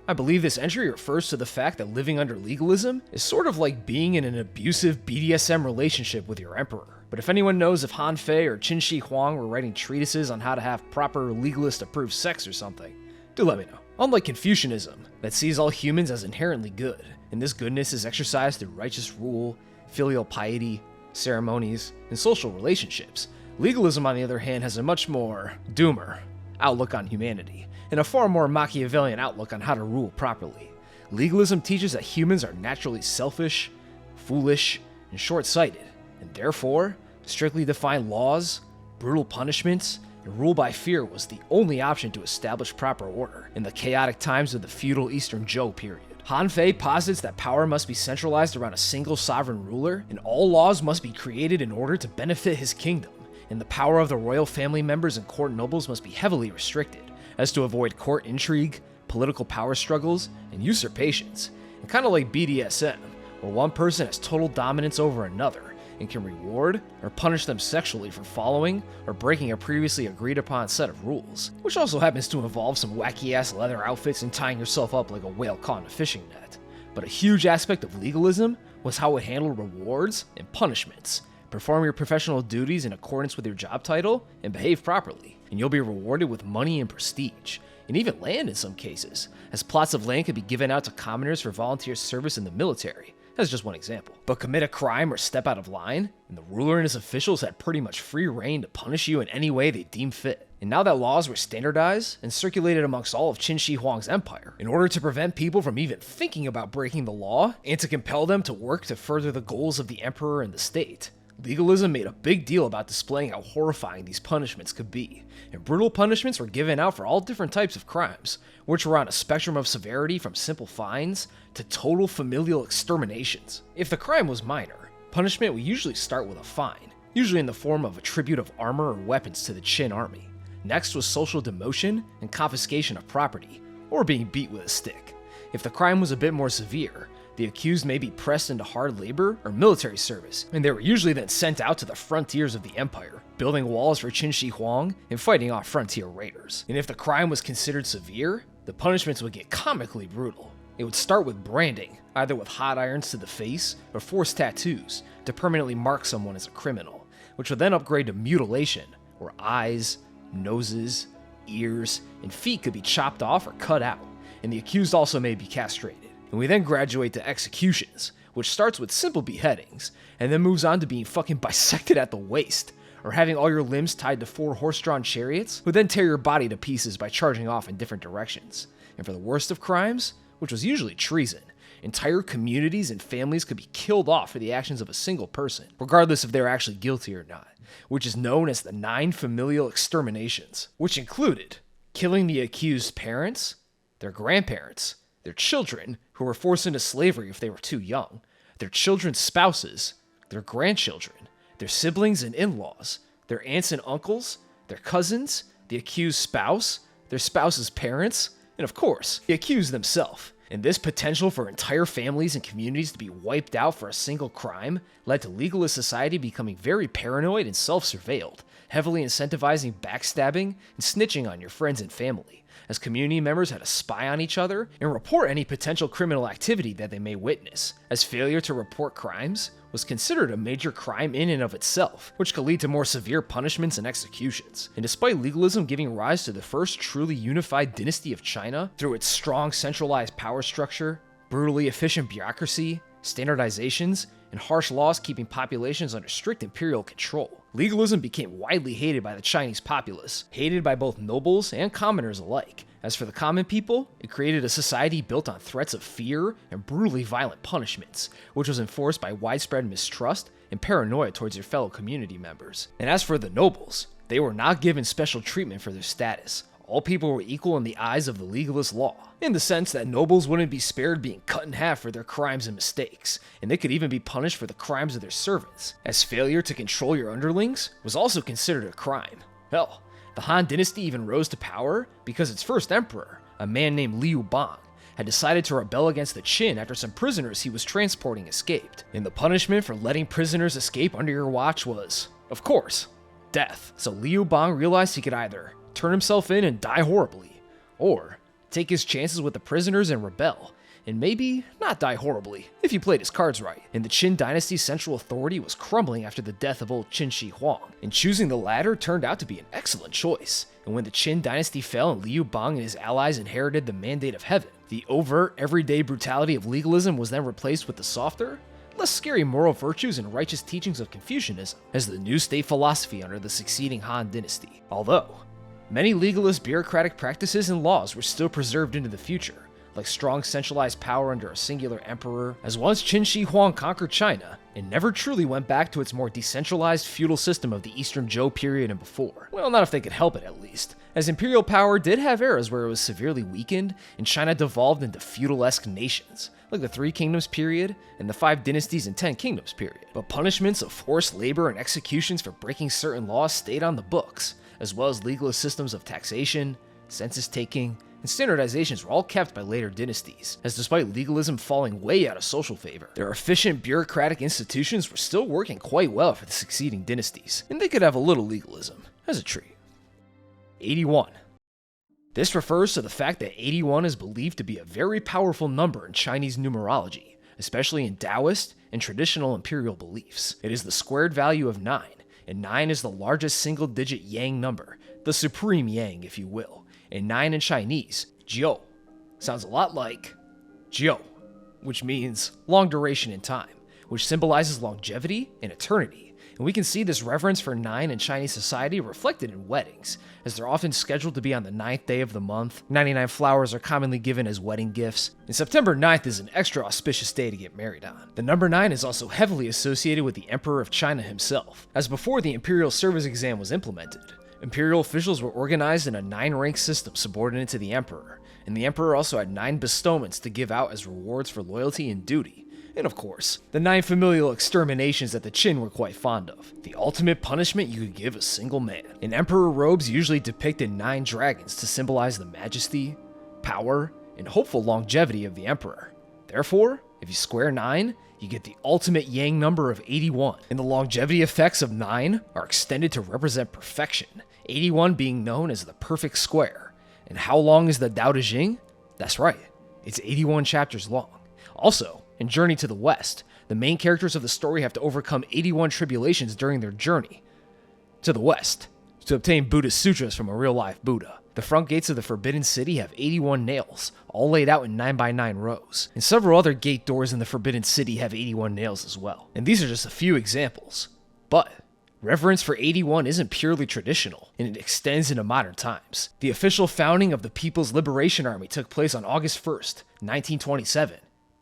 I believe this entry refers to the fact that living under legalism is sort of like being in an abusive BDSM relationship with your emperor. But if anyone knows if Han Fei or Qin Shi Huang were writing treatises on how to have proper legalist approved sex or something, do let me know. Unlike Confucianism, that sees all humans as inherently good, and this goodness is exercised through righteous rule, filial piety, ceremonies, and social relationships, legalism, on the other hand, has a much more doomer outlook on humanity, and a far more Machiavellian outlook on how to rule properly. Legalism teaches that humans are naturally selfish, foolish, and short-sighted, and therefore, strictly defined laws, brutal punishments, and rule by fear was the only option to establish proper order in the chaotic times of the feudal Eastern Zhou period. Han Fei posits that power must be centralized around a single sovereign ruler, and all laws must be created in order to benefit his kingdom, and the power of the royal family members and court nobles must be heavily restricted, as to avoid court intrigue, political power struggles, and usurpations, and kind of like BDSM, where one person has total dominance over another, and can reward or punish them sexually for following or breaking a previously agreed upon set of rules, which also happens to involve some wacky ass leather outfits and tying yourself up like a whale caught in a fishing net. But a huge aspect of legalism was how it handled rewards and punishments. Perform your professional duties in accordance with your job title and behave properly, and you'll be rewarded with money and prestige, and even land in some cases, as plots of land could be given out to commoners for volunteer service in the military. That's just one example. But commit a crime or step out of line, and the ruler and his officials had pretty much free reign to punish you in any way they deemed fit. And now that laws were standardized and circulated amongst all of Qin Shi Huang's empire, in order to prevent people from even thinking about breaking the law, and to compel them to work to further the goals of the emperor and the state, legalism made a big deal about displaying how horrifying these punishments could be, and brutal punishments were given out for all different types of crimes, which were on a spectrum of severity from simple fines to total familial exterminations. If the crime was minor, punishment would usually start with a fine, usually in the form of a tribute of armor or weapons to the Qin army. Next was social demotion and confiscation of property, or being beat with a stick. If the crime was a bit more severe, the accused may be pressed into hard labor or military service, and they were usually then sent out to the frontiers of the empire, building walls for Qin Shi Huang and fighting off frontier raiders. And if the crime was considered severe, the punishments would get comically brutal. It would start with branding, either with hot irons to the face or forced tattoos to permanently mark someone as a criminal, which would then upgrade to mutilation, where eyes, noses, ears, and feet could be chopped off or cut out, and the accused also may be castrated. And we then graduate to executions, which starts with simple beheadings, and then moves on to being fucking bisected at the waist, or having all your limbs tied to 4 horse-drawn chariots, who then tear your body to pieces by charging off in different directions. And for the worst of crimes, which was usually treason, entire communities and families could be killed off for the actions of a single person, regardless if they were actually guilty or not, which is known as the 9 familial exterminations, which included killing the accused's parents, their grandparents, their children, who were forced into slavery if they were too young, their children's spouses, their grandchildren, their siblings and in-laws, their aunts and uncles, their cousins, the accused's spouse, their spouse's parents, and of course, the accused themselves. And this potential for entire families and communities to be wiped out for a single crime led to legalist society becoming very paranoid and self-surveilled, heavily incentivizing backstabbing and snitching on your friends and family, as community members had to spy on each other and report any potential criminal activity that they may witness, as failure to report crimes was considered a major crime in and of itself, which could lead to more severe punishments and executions. And despite legalism giving rise to the first truly unified dynasty of China through its strong centralized power structure, brutally efficient bureaucracy, standardizations, and harsh laws keeping populations under strict imperial control, legalism became widely hated by the Chinese populace, hated by both nobles and commoners alike. As for the common people, it created a society built on threats of fear and brutally violent punishments, which was enforced by widespread mistrust and paranoia towards their fellow community members. And as for the nobles, they were not given special treatment for their status. All people were equal in the eyes of the legalist law, in the sense that nobles wouldn't be spared being cut in half for their crimes and mistakes, and they could even be punished for the crimes of their servants, as failure to control your underlings was also considered a crime. Hell, the Han dynasty even rose to power because its first emperor, a man named Liu Bang, had decided to rebel against the Qin after some prisoners he was transporting escaped. And the punishment for letting prisoners escape under your watch was, of course, death. So Liu Bang realized he could either turn himself in and die horribly, or take his chances with the prisoners and rebel, and maybe not die horribly if he played his cards right. And the Qin dynasty's central authority was crumbling after the death of old Qin Shi Huang, and choosing the latter turned out to be an excellent choice. And when the Qin dynasty fell and Liu Bang and his allies inherited the mandate of heaven, the overt, everyday brutality of legalism was then replaced with the softer, less scary moral virtues and righteous teachings of Confucianism as the new state philosophy under the succeeding Han dynasty. Although, many legalist bureaucratic practices and laws were still preserved into the future, like strong centralized power under a singular emperor, as once Qin Shi Huang conquered China and never truly went back to its more decentralized feudal system of the Eastern Zhou period and before. Well, not if they could help it at least, as imperial power did have eras where it was severely weakened and China devolved into feudal-esque nations, like the Three Kingdoms period and the Five Dynasties and 10 Kingdoms period. But punishments of forced labor and executions for breaking certain laws stayed on the books, as well as legalist systems of taxation, census taking, and standardizations were all kept by later dynasties, as despite legalism falling way out of social favor, their efficient bureaucratic institutions were still working quite well for the succeeding dynasties, and they could have a little legalism as a treat. 81. This refers to the fact that 81 is believed to be a very powerful number in Chinese numerology, especially in Taoist and traditional imperial beliefs. It is the squared value of 9, and 9 is the largest single-digit yang number, the supreme yang if you will. And 9 in Chinese, Jiu, sounds a lot like Jiu, which means long duration in time, which symbolizes longevity and eternity. And we can see this reverence for 9 in Chinese society reflected in weddings, as they're often scheduled to be on the 9th day of the month. 99 flowers are commonly given as wedding gifts, and September 9th is an extra auspicious day to get married on. The number 9 is also heavily associated with the Emperor of China himself, as before the imperial service exam was implemented, imperial officials were organized in a 9-rank system subordinate to the emperor, and the emperor also had 9 bestowments to give out as rewards for loyalty and duty. And of course, the 9 familial exterminations that the Qin were quite fond of, the ultimate punishment you could give a single man. And emperor robes usually depicted 9 dragons to symbolize the majesty, power, and hopeful longevity of the emperor. Therefore, if you square 9, you get the ultimate yang number of 81, and the longevity effects of 9 are extended to represent perfection, 81 being known as the perfect square. And how long is the Tao Te Ching? That's right, it's 81 chapters long. Also, in Journey to the West, the main characters of the story have to overcome 81 tribulations during their journey to the West to obtain Buddhist sutras from a real-life Buddha. The front gates of the Forbidden City have 81 nails, all laid out in 9x9 rows, and several other gate doors in the Forbidden City have 81 nails as well. And these are just a few examples. But reverence for 81 isn't purely traditional, and it extends into modern times. The official founding of the People's Liberation Army took place on August 1st, 1927.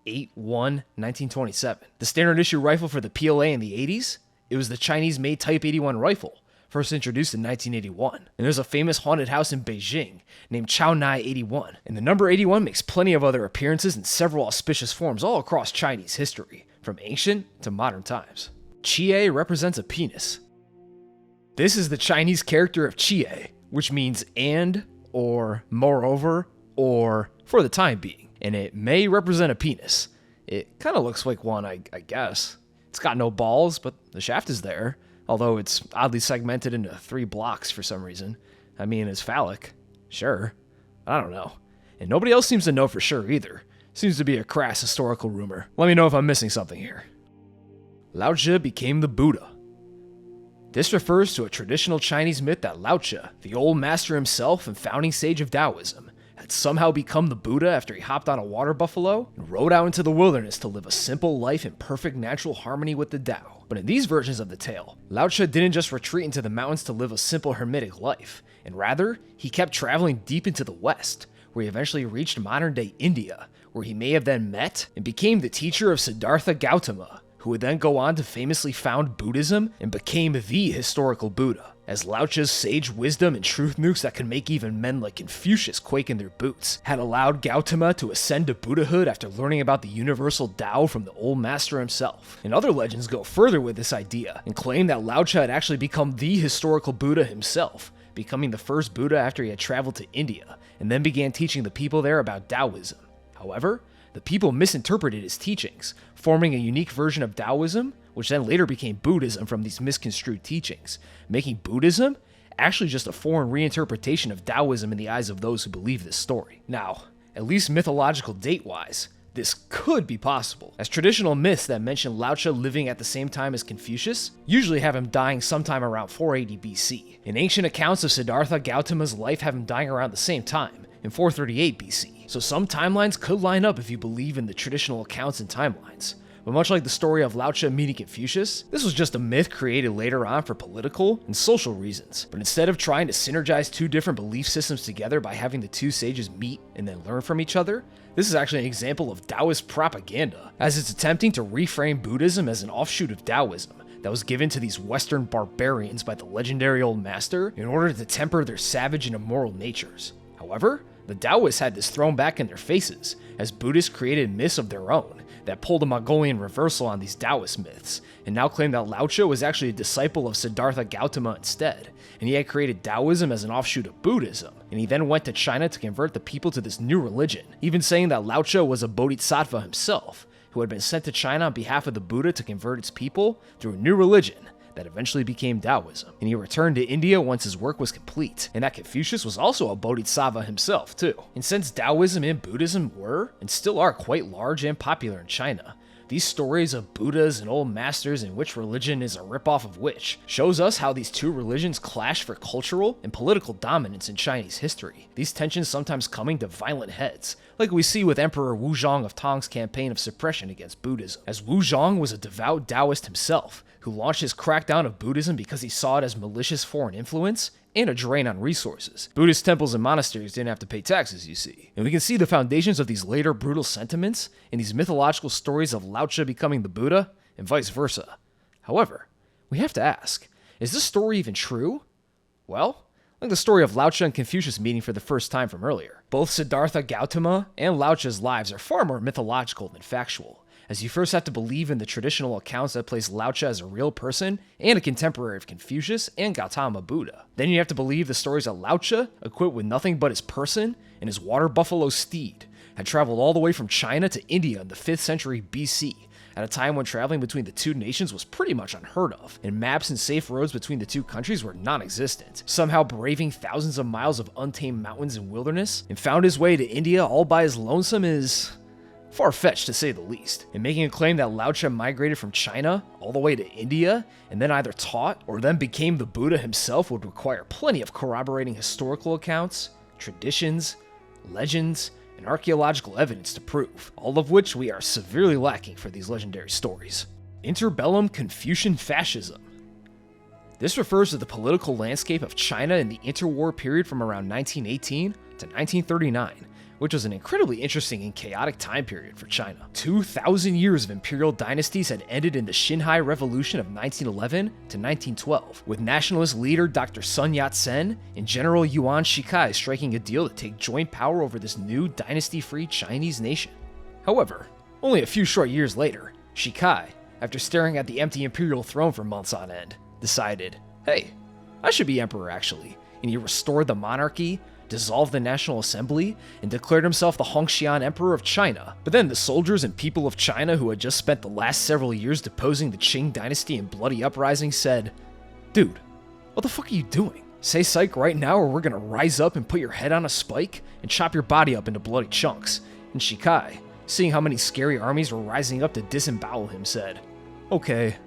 8/1/1927. The standard issue rifle for the PLA in the 80s? It was the Chinese-made Type 81 rifle, first introduced in 1981. And there's a famous haunted house in Beijing named Chaonai 81. And the number 81 makes plenty of other appearances in several auspicious forms all across Chinese history, from ancient to modern times. Qie represents a penis. This is the Chinese character of Qie, which means and, or moreover, or for the time being. And it may represent a penis. It kind of looks like one, I guess. It's got no balls, but the shaft is there, although it's oddly segmented into 3 blocks for some reason. I mean, it's phallic. Sure. I don't know. And nobody else seems to know for sure either. Seems to be a crass historical rumor. Let me know if I'm missing something here. Lao Tzu became the Buddha. This refers to a traditional Chinese myth that Lao Tzu, the old master himself and founding sage of Taoism, had somehow become the Buddha after he hopped on a water buffalo and rode out into the wilderness to live a simple life in perfect natural harmony with the Tao. But in these versions of the tale, Lao Tzu didn't just retreat into the mountains to live a simple hermitic life, and rather, he kept traveling deep into the West, where he eventually reached modern-day India, where he may have then met and became the teacher of Siddhartha Gautama, who would then go on to famously found Buddhism and became the historical Buddha, as Lao Tzu's sage wisdom and truth nukes that could make even men like Confucius quake in their boots had allowed Gautama to ascend to Buddhahood after learning about the universal Tao from the old master himself. And other legends go further with this idea and claim that Lao Tzu had actually become the historical Buddha himself, becoming the first Buddha after he had traveled to India and then began teaching the people there about Taoism. However, the people misinterpreted his teachings, forming a unique version of Taoism, which then later became Buddhism from these misconstrued teachings, making Buddhism actually just a foreign reinterpretation of Taoism in the eyes of those who believe this story. Now, at least mythological date-wise, this could be possible, as traditional myths that mention Lao Tzu living at the same time as Confucius usually have him dying sometime around 480 BC, and ancient accounts of Siddhartha Gautama's life have him dying around the same time, in 438 BC. So some timelines could line up if you believe in the traditional accounts and timelines. But much like the story of Lao Tzu meeting Confucius, this was just a myth created later on for political and social reasons. But instead of trying to synergize two different belief systems together by having the two sages meet and then learn from each other, this is actually an example of Taoist propaganda, as it's attempting to reframe Buddhism as an offshoot of Taoism that was given to these Western barbarians by the legendary old master in order to temper their savage and immoral natures. However, the Taoists had this thrown back in their faces, as Buddhists created myths of their own that pulled a Mongolian reversal on these Taoist myths, and now claim that Lao Tzu was actually a disciple of Siddhartha Gautama instead, and he had created Taoism as an offshoot of Buddhism, and he then went to China to convert the people to this new religion, even saying that Lao Tzu was a bodhisattva himself, who had been sent to China on behalf of the Buddha to convert its people through a new religion that eventually became Taoism, and he returned to India once his work was complete, and that Confucius was also a bodhisattva himself too. And since Taoism and Buddhism were, and still are, quite large and popular in China, these stories of Buddhas and old masters and which religion is a ripoff of which shows us how these two religions clash for cultural and political dominance in Chinese history, these tensions sometimes coming to violent heads, like we see with Emperor Wuzhong of Tong's campaign of suppression against Buddhism, as Wuzhong was a devout Taoist himself, who launched his crackdown of Buddhism because he saw it as malicious foreign influence and a drain on resources. Buddhist temples and monasteries didn't have to pay taxes, you see. And we can see the foundations of these later brutal sentiments in these mythological stories of Lao Tzu becoming the Buddha, and vice versa. However, we have to ask, is this story even true? Well, like the story of Lao Tzu and Confucius meeting for the first time from earlier. Both Siddhartha Gautama and Lao Tzu's lives are far more mythological than factual, as you first have to believe in the traditional accounts that place Lao Tzu as a real person and a contemporary of Confucius and Gautama Buddha. Then you have to believe the stories of Lao Tzu, equipped with nothing but his person and his water buffalo steed, had traveled all the way from China to India in the 5th century BC, at a time when traveling between the two nations was pretty much unheard of, and maps and safe roads between the two countries were non-existent. Somehow braving thousands of miles of untamed mountains and wilderness, and found his way to India all by his lonesome is far-fetched to say the least. And making a claim that Lao Tzu migrated from China all the way to India, and then either taught or then became the Buddha himself would require plenty of corroborating historical accounts, traditions, legends, and archaeological evidence to prove, all of which we are severely lacking for these legendary stories. Interbellum Confucian Fascism. This refers to the political landscape of China in the interwar period from around 1918 to 1939, which was an incredibly interesting and chaotic time period for China. 2,000 years of imperial dynasties had ended in the Xinhai Revolution of 1911 to 1912, with nationalist leader Dr. Sun Yat-sen and General Yuan Shikai striking a deal to take joint power over this new dynasty-free Chinese nation. However, only a few short years later, Shikai, after staring at the empty imperial throne for months on end, decided, hey, I should be emperor actually, and he restored the monarchy, dissolved the National Assembly, and declared himself the Hongxian Emperor of China. But then the soldiers and people of China who had just spent the last several years deposing the Qing dynasty in bloody uprisings said, dude, what the fuck are you doing? Say psych right now or we're gonna rise up and put your head on a spike and chop your body up into bloody chunks. And Shikai, seeing how many scary armies were rising up to disembowel him, said, okay,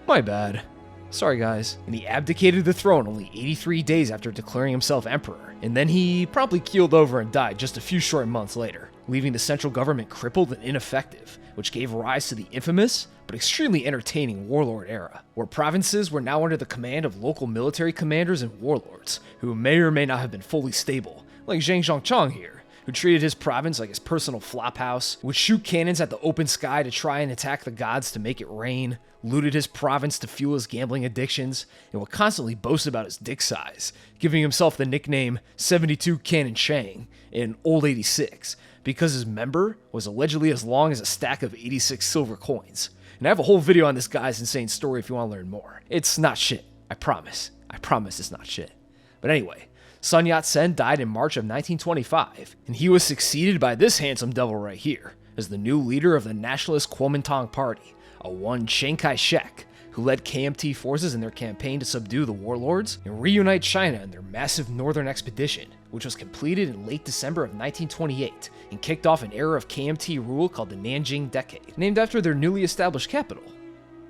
my bad. Sorry guys. And he abdicated the throne only 83 days after declaring himself emperor, and then he promptly keeled over and died just a few short months later, leaving the central government crippled and ineffective, which gave rise to the infamous but extremely entertaining warlord era, where provinces were now under the command of local military commanders and warlords, who may or may not have been fully stable, like Zhang Zhongchang here, who treated his province like his personal flophouse, would shoot cannons at the open sky to try and attack the gods to make it rain, looted his province to fuel his gambling addictions, and would constantly boast about his dick size, giving himself the nickname 72 Cannon Chang in Old 86, because his member was allegedly as long as a stack of 86 silver coins. And I have a whole video on this guy's insane story if you want to learn more. It's not shit, I promise. I promise it's not shit. But anyway, Sun Yat-sen died in March of 1925, and he was succeeded by this handsome devil right here as the new leader of the nationalist Kuomintang Party, a one Chiang Kai-shek, who led KMT forces in their campaign to subdue the warlords and reunite China in their massive northern expedition, which was completed in late December of 1928 and kicked off an era of KMT rule called the Nanjing Decade, named after their newly established capital,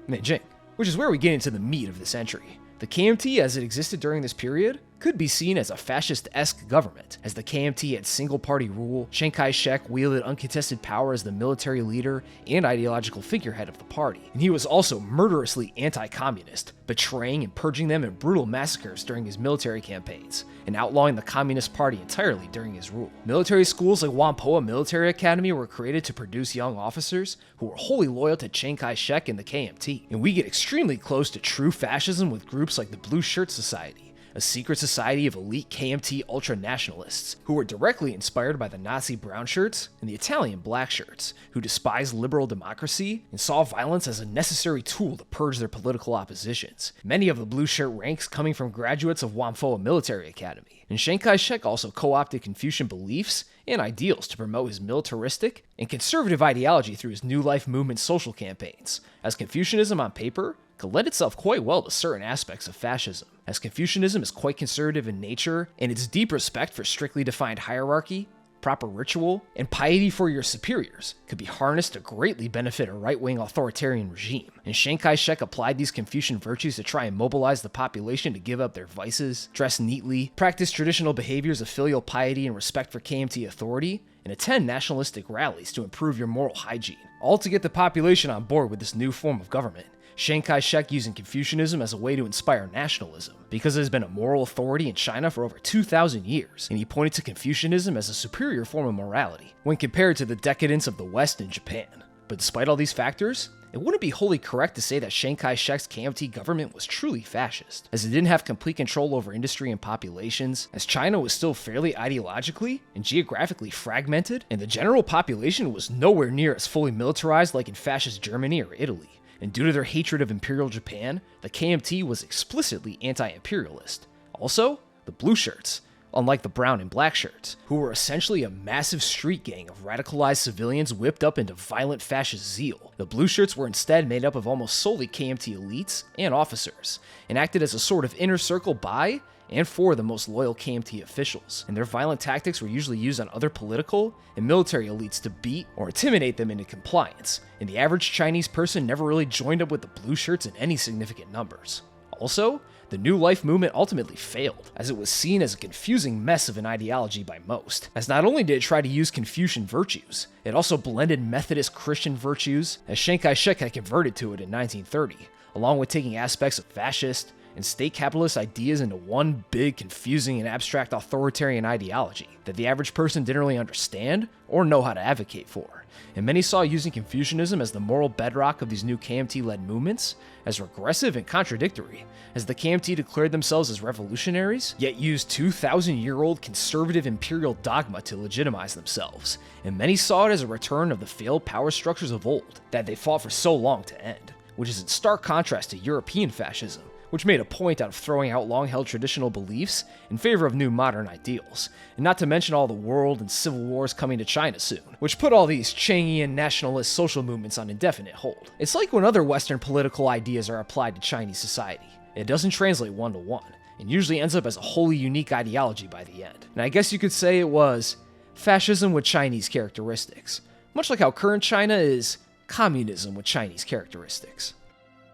Nanjing, which is where we get into the meat of this entry. The KMT as it existed during this period could be seen as a fascist-esque government, as the KMT had single-party rule, Chiang Kai-shek wielded uncontested power as the military leader and ideological figurehead of the party, and he was also murderously anti-communist, betraying and purging them in brutal massacres during his military campaigns, and outlawing the Communist Party entirely during his rule. Military schools like Whampoa Military Academy were created to produce young officers who were wholly loyal to Chiang Kai-shek and the KMT, and we get extremely close to true fascism with groups like the Blue Shirt Society, a secret society of elite KMT ultra-nationalists who were directly inspired by the Nazi brown shirts and the Italian black shirts, who despised liberal democracy and saw violence as a necessary tool to purge their political oppositions. Many of the blue shirt ranks coming from graduates of Whampoa Military Academy. And Chiang Kai-shek also co-opted Confucian beliefs and ideals to promote his militaristic and conservative ideology through his New Life movement social campaigns, as Confucianism on paper could lend itself quite well to certain aspects of fascism, as Confucianism is quite conservative in nature, and its deep respect for strictly defined hierarchy, proper ritual, and piety for your superiors could be harnessed to greatly benefit a right-wing authoritarian regime. And Chiang Kai-shek applied these Confucian virtues to try and mobilize the population to give up their vices, dress neatly, practice traditional behaviors of filial piety and respect for KMT authority, and attend nationalistic rallies to improve your moral hygiene, all to get the population on board with this new form of government. Chiang Kai-shek using Confucianism as a way to inspire nationalism, because it has been a moral authority in China for over 2,000 years, and he pointed to Confucianism as a superior form of morality when compared to the decadence of the West and Japan. But despite all these factors, it wouldn't be wholly correct to say that Chiang Kai-shek's KMT government was truly fascist, as it didn't have complete control over industry and populations, as China was still fairly ideologically and geographically fragmented, and the general population was nowhere near as fully militarized like in fascist Germany or Italy. And due to their hatred of Imperial Japan, the KMT was explicitly anti-imperialist. Also, the blue shirts, unlike the brown and black shirts, who were essentially a massive street gang of radicalized civilians whipped up into violent fascist zeal. The blue shirts were instead made up of almost solely KMT elites and officers, and acted as a sort of inner circle by and for the most loyal KMT officials, and their violent tactics were usually used on other political and military elites to beat or intimidate them into compliance, and the average Chinese person never really joined up with the blue shirts in any significant numbers. Also, the New Life movement ultimately failed, as it was seen as a confusing mess of an ideology by most, as not only did it try to use Confucian virtues, it also blended Methodist Christian virtues, as Chiang Kai-shek had converted to it in 1930, along with taking aspects of fascist and state capitalist ideas into one big, confusing, and abstract authoritarian ideology that the average person didn't really understand or know how to advocate for. And many saw using Confucianism as the moral bedrock of these new KMT-led movements as regressive and contradictory, as the KMT declared themselves as revolutionaries, yet used 2,000-year-old conservative imperial dogma to legitimize themselves. And many saw it as a return of the failed power structures of old that they fought for so long to end, which is in stark contrast to European fascism, which made a point out of throwing out long-held traditional beliefs in favor of new modern ideals, and not to mention all the world and civil wars coming to China soon, which put all these Changian nationalist social movements on indefinite hold. It's like when other Western political ideas are applied to Chinese society. It doesn't translate one-to-one, and usually ends up as a wholly unique ideology by the end. And I guess you could say it was fascism with Chinese characteristics, much like how current China is communism with Chinese characteristics.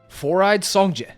Four-eyed Songjie.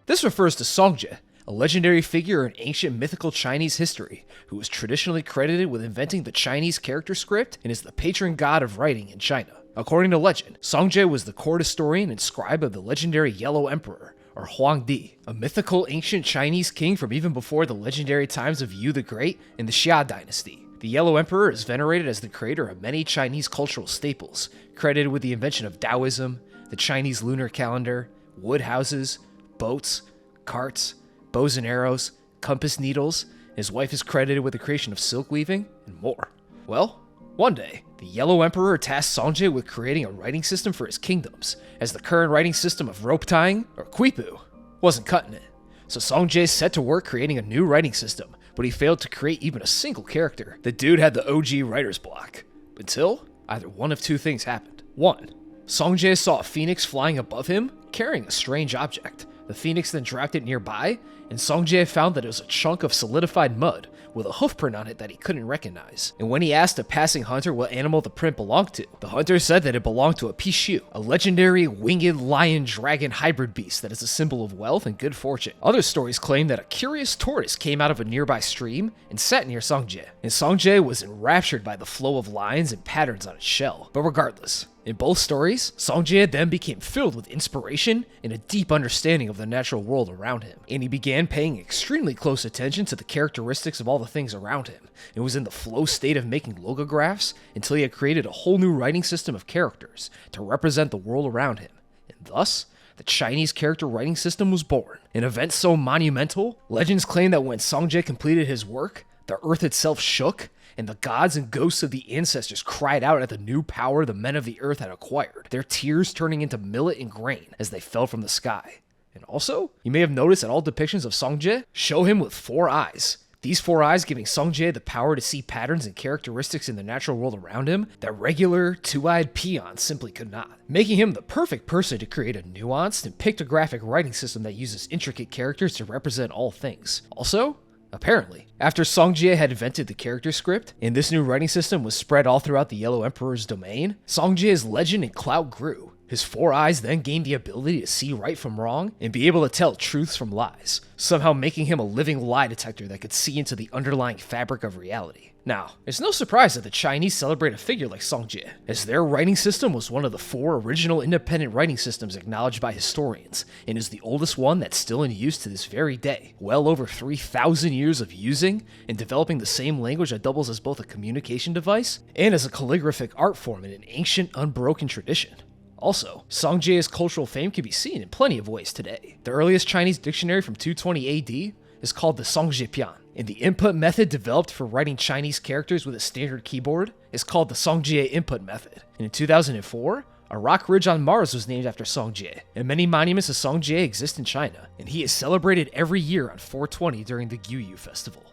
This refers to Songjie, a legendary figure in ancient mythical Chinese history who was traditionally credited with inventing the Chinese character script and is the patron god of writing in China. According to legend, Songjie was the court historian and scribe of the legendary Yellow Emperor, or Huangdi, a mythical ancient Chinese king from even before the legendary times of Yu the Great and the Xia dynasty. The Yellow Emperor is venerated as the creator of many Chinese cultural staples, credited with the invention of Taoism, the Chinese lunar calendar, wood houses, boats, carts, bows and arrows, compass needles. His wife is credited with the creation of silk weaving, and more. Well, one day, the Yellow Emperor tasked Songjie with creating a writing system for his kingdoms, as the current writing system of rope tying, or quipu, wasn't cutting it. So Song Jae set to work creating a new writing system, but he failed to create even a single character. The dude had the OG writer's block. Until either one of two things happened. 1. Song Jae saw a phoenix flying above him, carrying a strange object. The phoenix then dropped it nearby, and Song Jae found that it was a chunk of solidified mud with a hoof print on it that he couldn't recognize. And when he asked a passing hunter what animal the print belonged to, the hunter said that it belonged to a Pishu, a legendary winged lion-dragon hybrid beast that is a symbol of wealth and good fortune. Other stories claim that a curious tortoise came out of a nearby stream and sat near Song Jae, and Song Jae was enraptured by the flow of lines and patterns on its shell. But regardless, in both stories, Song Jae then became filled with inspiration and a deep understanding of the natural world around him, and he began paying extremely close attention to the characteristics of all the things around him, and was in the flow state of making logographs until he had created a whole new writing system of characters to represent the world around him, and thus, the Chinese character writing system was born. An event so monumental, legends claim that when Song Jae completed his work, the earth itself shook, and the gods and ghosts of the ancestors cried out at the new power the men of the earth had acquired, their tears turning into millet and grain as they fell from the sky. And also, you may have noticed that all depictions of Song Jae show him with 4 eyes. These 4 eyes giving Song Jae the power to see patterns and characteristics in the natural world around him that regular 2-eyed peons simply could not, making him the perfect person to create a nuanced and pictographic writing system that uses intricate characters to represent all things. Also, apparently, after Song Jae had invented the character script, and this new writing system was spread all throughout the Yellow Emperor's domain, Song Jae's legend and clout grew. His 4 eyes then gained the ability to see right from wrong and be able to tell truths from lies, somehow making him a living lie detector that could see into the underlying fabric of reality. Now, it's no surprise that the Chinese celebrate a figure like Song Jae, as their writing system was one of the 4 original independent writing systems acknowledged by historians, and is the oldest one that's still in use to this very day, well over 3,000 years of using and developing the same language that doubles as both a communication device and as a calligraphic art form in an ancient, unbroken tradition. Also, Song Jae's cultural fame can be seen in plenty of ways today. The earliest Chinese dictionary from 220 AD is called the Songjipian, and the input method developed for writing Chinese characters with a standard keyboard is called the Songjie input method. And in 2004, a rock ridge on Mars was named after Song Jae, and many monuments of Song Jae exist in China, and he is celebrated every year on 420 during the Gyuyu festival.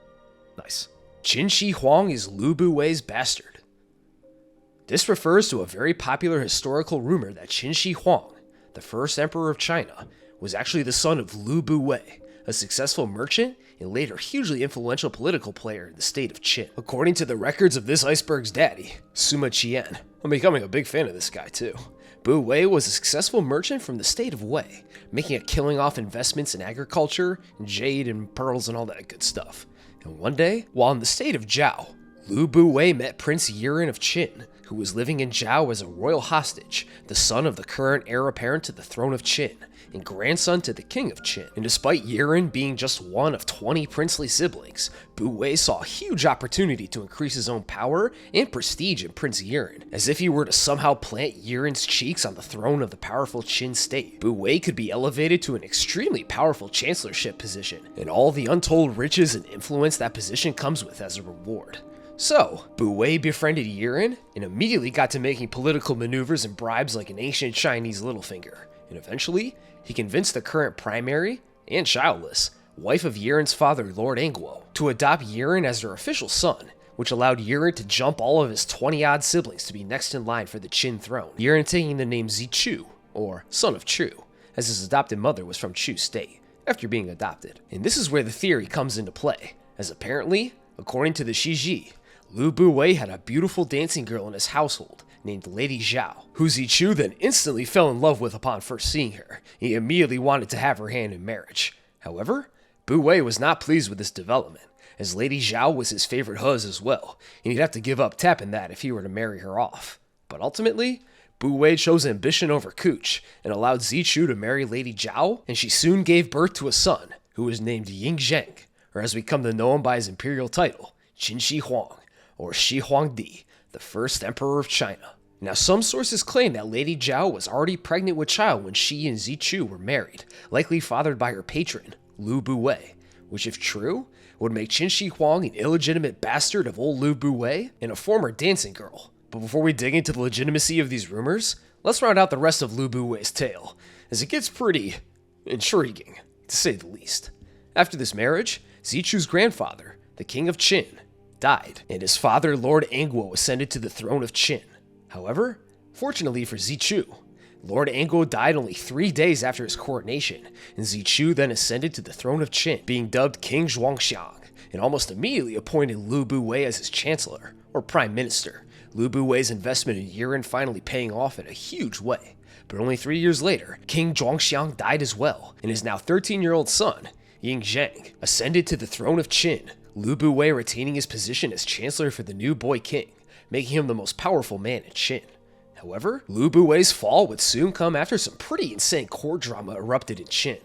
Nice. Qin Shi Huang is Lu Buwei's bastard. This refers to a very popular historical rumor that Qin Shi Huang, the first emperor of China, was actually the son of Lu Buwei, a successful merchant and later hugely influential political player in the state of Qin. According to the records of this iceberg's daddy, Sima Qian, I'm becoming a big fan of this guy too. Buwei was a successful merchant from the state of Wei, making a killing off investments in agriculture, jade and pearls and all that good stuff. And one day, while in the state of Zhao, Lu Buwei met Prince Yiren of Qin, who was living in Zhao as a royal hostage, the son of the current heir apparent to the throne of Qin, and grandson to the king of Qin. And despite Yiren being just one of 20 princely siblings, Buwei saw a huge opportunity to increase his own power and prestige in Prince Yiren, as if he were to somehow plant Yiren's cheeks on the throne of the powerful Qin state. Buwei could be elevated to an extremely powerful chancellorship position, and all the untold riches and influence that position comes with as a reward. So, Buwei befriended Yiren and immediately got to making political maneuvers and bribes like an ancient Chinese Littlefinger, and eventually, he convinced the current primary, and childless, wife of Yiren's father, Lord Angguo, to adopt Yiren as their official son, which allowed Yiren to jump all of his 20-odd siblings to be next in line for the Qin throne, Yiren taking the name Zichu, or son of Chu, as his adopted mother was from Chu state, after being adopted. And this is where the theory comes into play, as apparently, according to the Shiji, Lu Buwei had a beautiful dancing girl in his household named Lady Zhao, who Zichu then instantly fell in love with upon first seeing her. He immediately wanted to have her hand in marriage. However, Buwei was not pleased with this development, as Lady Zhao was his favorite huz as well, and he'd have to give up tapping that if he were to marry her off. But ultimately, Buwei chose ambition over cooch and allowed Zichu to marry Lady Zhao, and she soon gave birth to a son, who was named Ying Zheng, or as we come to know him by his imperial title, Qin Shi Huang, or Shi Huangdi, the first emperor of China. Now, some sources claim that Lady Zhao was already pregnant with child when she and Zichu were married, likely fathered by her patron, Lu Buwei, which if true, would make Qin Shi Huang an illegitimate bastard of old Lu Buwei and a former dancing girl. But before we dig into the legitimacy of these rumors, let's round out the rest of Lu Buwei's tale, as it gets pretty intriguing, to say the least. After this marriage, Zichu's grandfather, the king of Qin, died, and his father, Lord Angguo, ascended to the throne of Qin. However, fortunately for Zichu, Lord Angguo died only 3 days after his coronation, and Zichu then ascended to the throne of Qin, being dubbed King Zhuangxiang, and almost immediately appointed Lu Buwei as his chancellor, or prime minister. Lu Buwei's investment in Yuan finally paying off in a huge way. But only 3 years later, King Zhuangxiang died as well, and his now 13-year-old son, Ying Zheng, ascended to the throne of Qin, Lu Buwei retaining his position as chancellor for the new boy king, making him the most powerful man in Qin. However, Lu Buwei's fall would soon come after some pretty insane court drama erupted in Qin.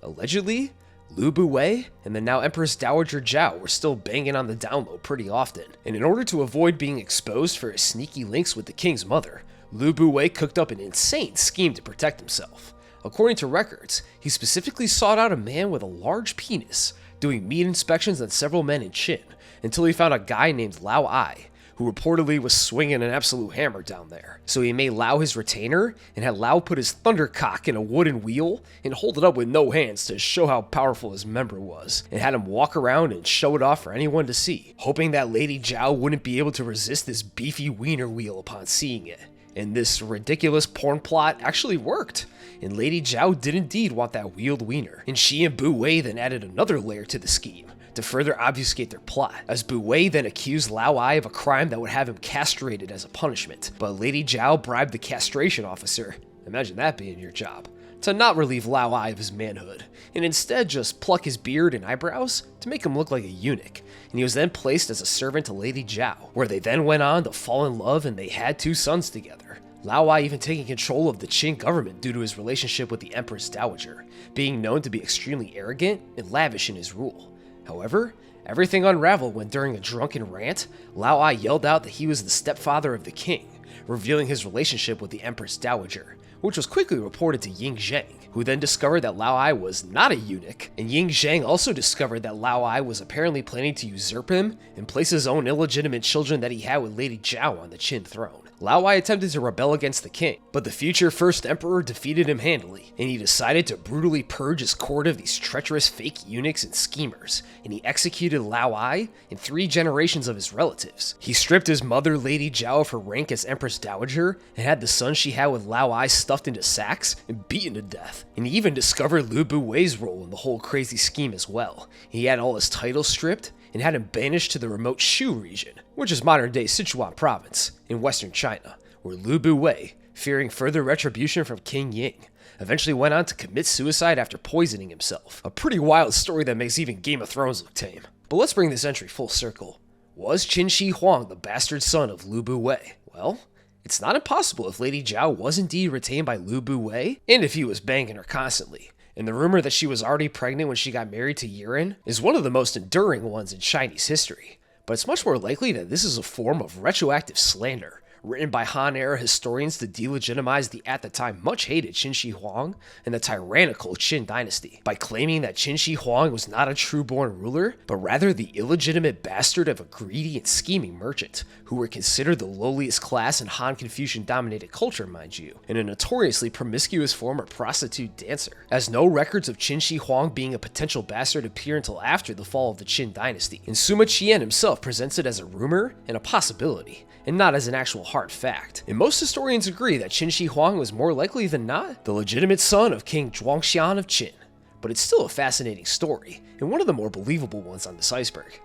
Allegedly, Lu Buwei and the now Empress Dowager Zhao were still banging on the down low pretty often, and in order to avoid being exposed for his sneaky links with the king's mother, Lu Buwei cooked up an insane scheme to protect himself. According to records, he specifically sought out a man with a large penis, doing meat inspections on several men in Qin, until he found a guy named Lao Ai, who reportedly was swinging an absolute hammer down there. So he made Lao his retainer, and had Lao put his thundercock in a wooden wheel, and hold it up with no hands to show how powerful his member was, and had him walk around and show it off for anyone to see, hoping that Lady Zhao wouldn't be able to resist this beefy wiener wheel upon seeing it. And this ridiculous porn plot actually worked, and Lady Zhao did indeed want that wheeled wiener, and she and Buwei then added another layer to the scheme to further obfuscate their plot, as Buwei then accused Lao Ai of a crime that would have him castrated as a punishment, but Lady Zhao bribed the castration officer, imagine that being your job, to not relieve Lao Ai of his manhood, and instead just pluck his beard and eyebrows to make him look like a eunuch, and he was then placed as a servant to Lady Zhao, where they then went on to fall in love and they had 2 sons together. Lao Ai even taking control of the Qin government due to his relationship with the Empress Dowager, being known to be extremely arrogant and lavish in his rule. However, everything unraveled when during a drunken rant, Lao Ai yelled out that he was the stepfather of the king, revealing his relationship with the Empress Dowager, which was quickly reported to Ying Zheng, who then discovered that Lao Ai was not a eunuch, and Ying Zheng also discovered that Lao Ai was apparently planning to usurp him and place his own illegitimate children that he had with Lady Zhao on the Qin throne. Lao Ai attempted to rebel against the king, but the future first emperor defeated him handily, and he decided to brutally purge his court of these treacherous fake eunuchs and schemers, and he executed Lao Ai and 3 generations of his relatives. He stripped his mother Lady Zhao of her rank as Empress Dowager, and had the son she had with Lao Ai stuffed into sacks and beaten to death. And he even discovered Lu Buwei's role in the whole crazy scheme as well. He had all his titles stripped, and had him banished to the remote Shu region, which is modern-day Sichuan province, in western China, where Lu Buwei, fearing further retribution from King Ying, eventually went on to commit suicide after poisoning himself. A pretty wild story that makes even Game of Thrones look tame. But let's bring this entry full circle. Was Qin Shi Huang the bastard son of Lu Buwei? Well, it's not impossible if Lady Zhao was indeed retained by Lu Buwei, and if he was banging her constantly. And the rumor that she was already pregnant when she got married to Yuan is one of the most enduring ones in Chinese history. But it's much more likely that this is a form of retroactive slander, written by Han-era historians to delegitimize the at the time much hated Qin Shi Huang and the tyrannical Qin dynasty, by claiming that Qin Shi Huang was not a true-born ruler, but rather the illegitimate bastard of a greedy and scheming merchant, who were considered the lowliest class in Han Confucian-dominated culture, mind you, and a notoriously promiscuous former prostitute dancer, as no records of Qin Shi Huang being a potential bastard appear until after the fall of the Qin dynasty, and Sima Qian himself presents it as a rumor and a possibility, and not as an actual hard fact. And most historians agree that Qin Shi Huang was more likely than not the legitimate son of King Zhuangxian of Qin. But it's still a fascinating story, and one of the more believable ones on this iceberg.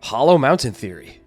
Hollow Mountain Theory.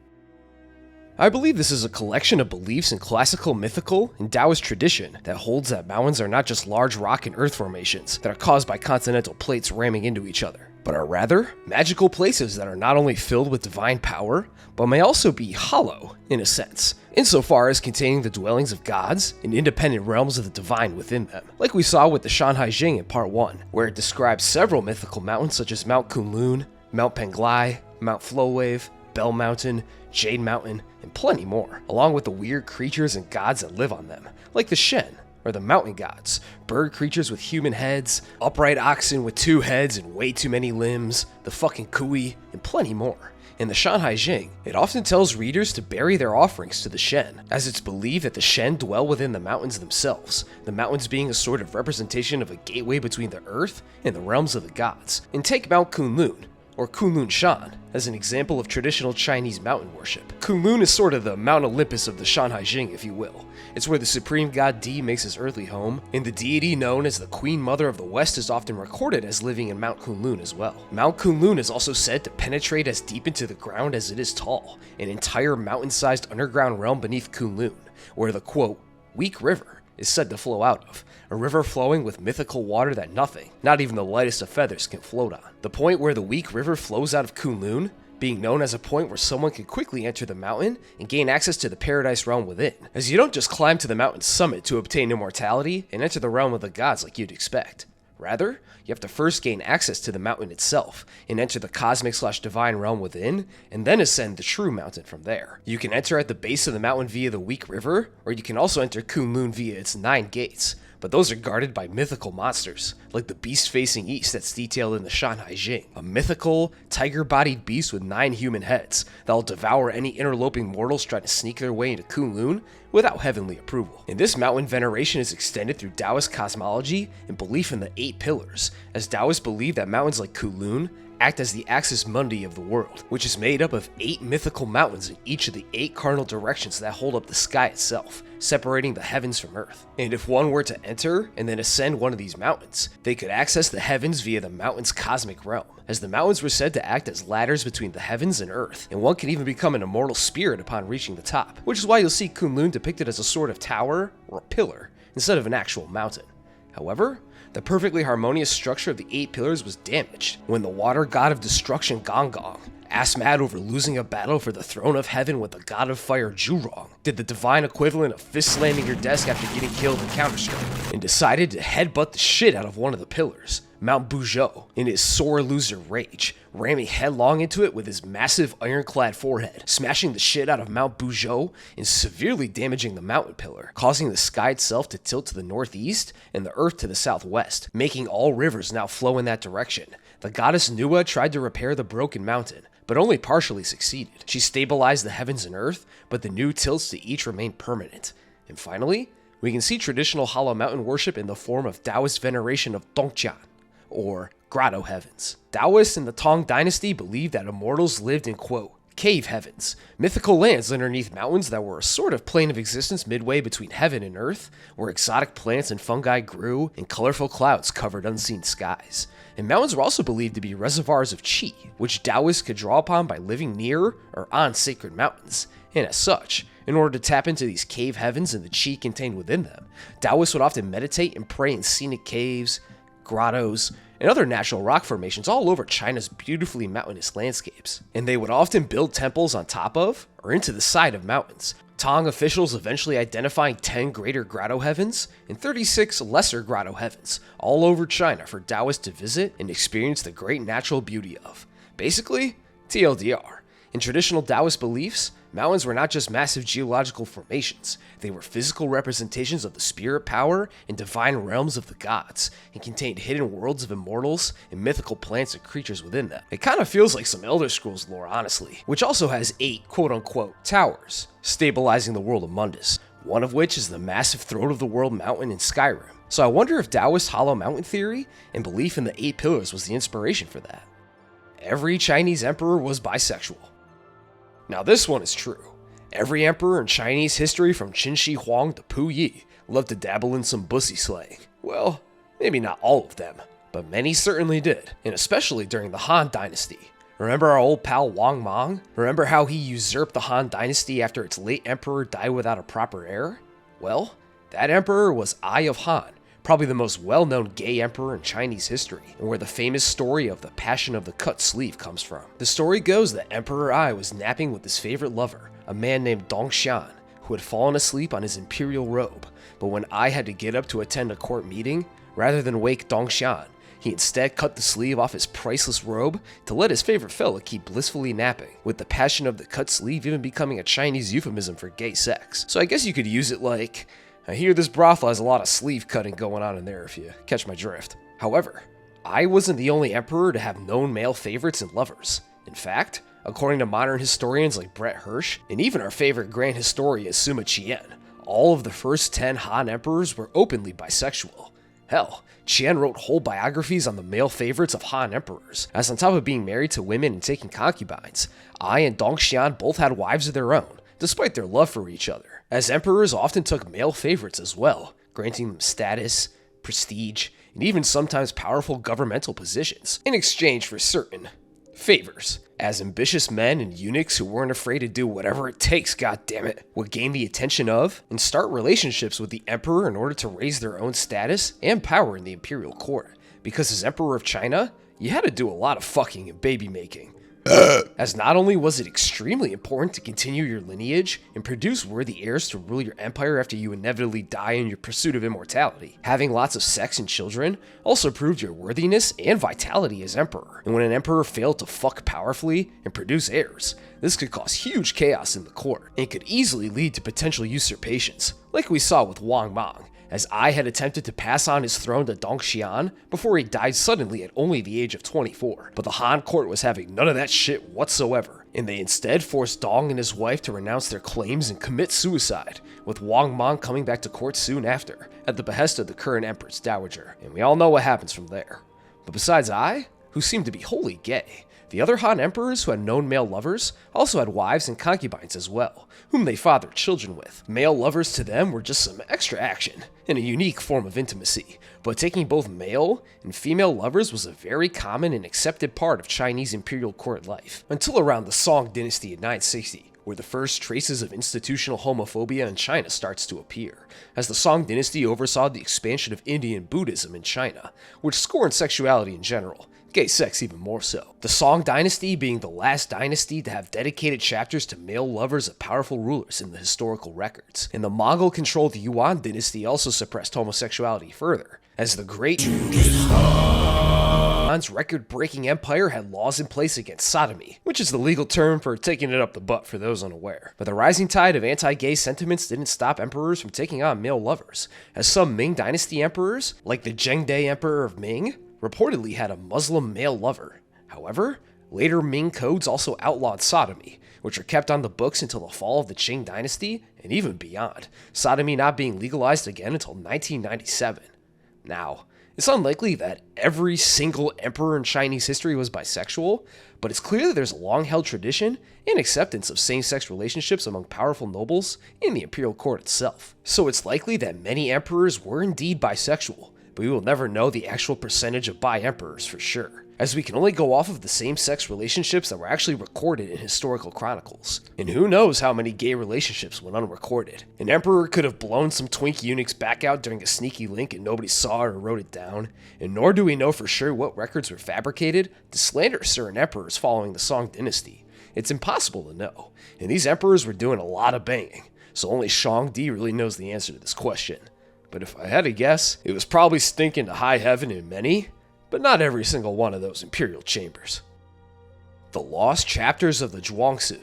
I believe this is a collection of beliefs in classical, mythical, and Taoist tradition that holds that mountains are not just large rock and earth formations that are caused by continental plates ramming into each other, but are rather magical places that are not only filled with divine power, but may also be hollow, in a sense, insofar as containing the dwellings of gods and independent realms of the divine within them, like we saw with the Shanhai Jing in Part 1, where it describes several mythical mountains such as Mount Kunlun, Mount Penglai, Mount Flowwave, Bell Mountain, Jade Mountain, and plenty more, along with the weird creatures and gods that live on them, like the Shen, are the mountain gods, bird creatures with human heads, upright oxen with 2 heads and way too many limbs, the fucking Kui, and plenty more. In the Shanhai Jing, it often tells readers to bury their offerings to the Shen, as it's believed that the Shen dwell within the mountains themselves, the mountains being a sort of representation of a gateway between the earth and the realms of the gods. And take Mount Kunlun, or Kunlun Shan, as an example of traditional Chinese mountain worship. Kunlun is sort of the Mount Olympus of the Shanhai Jing, if you will. It's where the supreme god Di makes his earthly home, and the deity known as the Queen Mother of the West is often recorded as living in Mount Kunlun as well. Mount Kunlun is also said to penetrate as deep into the ground as it is tall, an entire mountain-sized underground realm beneath Kunlun, where the quote, weak river, is said to flow out of, a river flowing with mythical water that nothing, not even the lightest of feathers, can float on. The point where the weak river flows out of Kunlun being known as a point where someone can quickly enter the mountain and gain access to the paradise realm within, as you don't just climb to the mountain's summit to obtain immortality and enter the realm of the gods like you'd expect. Rather, you have to first gain access to the mountain itself and enter the cosmic/divine realm within, and then ascend the true mountain from there. You can enter at the base of the mountain via the weak river, or you can also enter Kunlun via its 9 gates, but those are guarded by mythical monsters, like the beast facing east that's detailed in the Shanhai Jing, a mythical, tiger-bodied beast with 9 human heads that'll devour any interloping mortals trying to sneak their way into Kunlun without heavenly approval. And this mountain veneration is extended through Taoist cosmology and belief in the 8 pillars, as Taoists believe that mountains like Kunlun act as the axis mundi of the world, which is made up of 8 mythical mountains in each of the 8 cardinal directions that hold up the sky itself, separating the heavens from earth. And if one were to enter and then ascend one of these mountains, they could access the heavens via the mountain's cosmic realm, as the mountains were said to act as ladders between the heavens and earth, and one could even become an immortal spirit upon reaching the top, which is why you'll see Kunlun depicted as a sort of tower or a pillar instead of an actual mountain. However, the perfectly harmonious structure of the 8 pillars was damaged when the water god of destruction Gonggong, ass mad over losing a battle for the throne of heaven with the god of fire Zhurong, did the divine equivalent of fist slamming your desk after getting killed in Counter-Strike, and decided to headbutt the shit out of one of the pillars, Mount Buzhou, in his sore loser rage, ramming headlong into it with his massive ironclad forehead, smashing the shit out of Mount Buzhou and severely damaging the mountain pillar, causing the sky itself to tilt to the northeast and the earth to the southwest, making all rivers now flow in that direction. The goddess Nua tried to repair the broken mountain, but only partially succeeded. She stabilized the heavens and earth, but the new tilts to each remained permanent. And finally, we can see traditional hollow mountain worship in the form of Taoist veneration of Dongtian, or grotto heavens. Taoists in the Tang dynasty believed that immortals lived in, quote, cave heavens, mythical lands underneath mountains that were a sort of plane of existence midway between heaven and earth, where exotic plants and fungi grew and colorful clouds covered unseen skies. And mountains were also believed to be reservoirs of qi, which Taoists could draw upon by living near or on sacred mountains. And as such, in order to tap into these cave heavens and the qi contained within them, Taoists would often meditate and pray in scenic caves, grottos, and other natural rock formations all over China's beautifully mountainous landscapes. And they would often build temples on top of or into the side of mountains, Tang officials eventually identifying 10 greater grotto heavens and 36 lesser grotto heavens all over China for Taoists to visit and experience the great natural beauty of. Basically, TLDR. In traditional Taoist beliefs, mountains were not just massive geological formations, they were physical representations of the spirit power and divine realms of the gods, and contained hidden worlds of immortals and mythical plants and creatures within them. It kind of feels like some Elder Scrolls lore, honestly, which also has 8 quote-unquote towers, stabilizing the world of Mundus, one of which is the massive Throne of the World mountain in Skyrim. So I wonder if Taoist hollow mountain theory and belief in the 8 pillars was the inspiration for that. Every Chinese emperor was bisexual. Now this one is true. Every emperor in Chinese history from Qin Shi Huang to Pu Yi loved to dabble in some bussy slaying. Well, maybe not all of them, but many certainly did, and especially during the Han Dynasty. Remember our old pal Wang Mang? Remember how he usurped the Han Dynasty after its late emperor died without a proper heir? Well, that emperor was Ai of Han, probably the most well-known gay emperor in Chinese history, and where the famous story of the Passion of the Cut Sleeve comes from. The story goes that Emperor Ai was napping with his favorite lover, a man named Dongxian, who had fallen asleep on his imperial robe, but when Ai had to get up to attend a court meeting, rather than wake Dongxian, he instead cut the sleeve off his priceless robe to let his favorite fella keep blissfully napping, with the Passion of the Cut Sleeve even becoming a Chinese euphemism for gay sex. So I guess you could use it like, I hear this brothel has a lot of sleeve cutting going on in there, if you catch my drift. However, I wasn't the only emperor to have known male favorites and lovers. In fact, according to modern historians like Brett Hirsch, and even our favorite grand historian Sima Qian, all of the first 10 Han emperors were openly bisexual. Hell, Qian wrote whole biographies on the male favorites of Han emperors, as on top of being married to women and taking concubines, Ai and Dongxian both had wives of their own, despite their love for each other, as emperors often took male favorites as well, granting them status, prestige, and even sometimes powerful governmental positions, in exchange for certain favors. As ambitious men and eunuchs who weren't afraid to do whatever it takes, goddammit, would gain the attention of and start relationships with the emperor in order to raise their own status and power in the imperial court. Because as emperor of China, you had to do a lot of fucking and baby making. As not only was it extremely important to continue your lineage and produce worthy heirs to rule your empire after you inevitably die in your pursuit of immortality, having lots of sex and children also proved your worthiness and vitality as emperor. And when an emperor failed to fuck powerfully and produce heirs, this could cause huge chaos in the court and could easily lead to potential usurpations, like we saw with Wang Mang, as Ai had attempted to pass on his throne to Dongxian before he died suddenly at only the age of 24. But the Han court was having none of that shit whatsoever, and they instead forced Dong and his wife to renounce their claims and commit suicide, with Wang Mang coming back to court soon after, at the behest of the current Empress Dowager. And we all know what happens from there. But besides Ai, who seemed to be wholly gay, the other Han emperors who had known male lovers also had wives and concubines as well, whom they fathered children with. Male lovers to them were just some extra action, and a unique form of intimacy, but taking both male and female lovers was a very common and accepted part of Chinese imperial court life, until around the Song dynasty in 960, where the first traces of institutional homophobia in China starts to appear, as the Song dynasty oversaw the expansion of Indian Buddhism in China, which scorned sexuality in general, gay sex even more so. The Song dynasty being the last dynasty to have dedicated chapters to male lovers of powerful rulers in the historical records. And the Mongol-controlled Yuan dynasty also suppressed homosexuality further, as the Great Yuan's record-breaking empire had laws in place against sodomy, which is the legal term for taking it up the butt for those unaware. But the rising tide of anti-gay sentiments didn't stop emperors from taking on male lovers, as some Ming dynasty emperors, like the Zhengde Emperor of Ming, reportedly had a Muslim male lover. However, later Ming codes also outlawed sodomy, which were kept on the books until the fall of the Qing dynasty and even beyond, sodomy not being legalized again until 1997. Now, it's unlikely that every single emperor in Chinese history was bisexual, but it's clear that there's a long-held tradition and acceptance of same-sex relationships among powerful nobles in the imperial court itself. So it's likely that many emperors were indeed bisexual, but we will never know the actual percentage of bi-emperors for sure, as we can only go off of the same-sex relationships that were actually recorded in historical chronicles. And who knows how many gay relationships went unrecorded. An emperor could have blown some twink eunuchs back out during a sneaky link and nobody saw it or wrote it down, and nor do we know for sure what records were fabricated to slander certain emperors following the Song dynasty. It's impossible to know, and these emperors were doing a lot of banging, so only Shang-Di really knows the answer to this question. But if I had to guess, it was probably stinking to high heaven in many, but not every single one of those imperial chambers. The lost chapters of the Zhuangzi.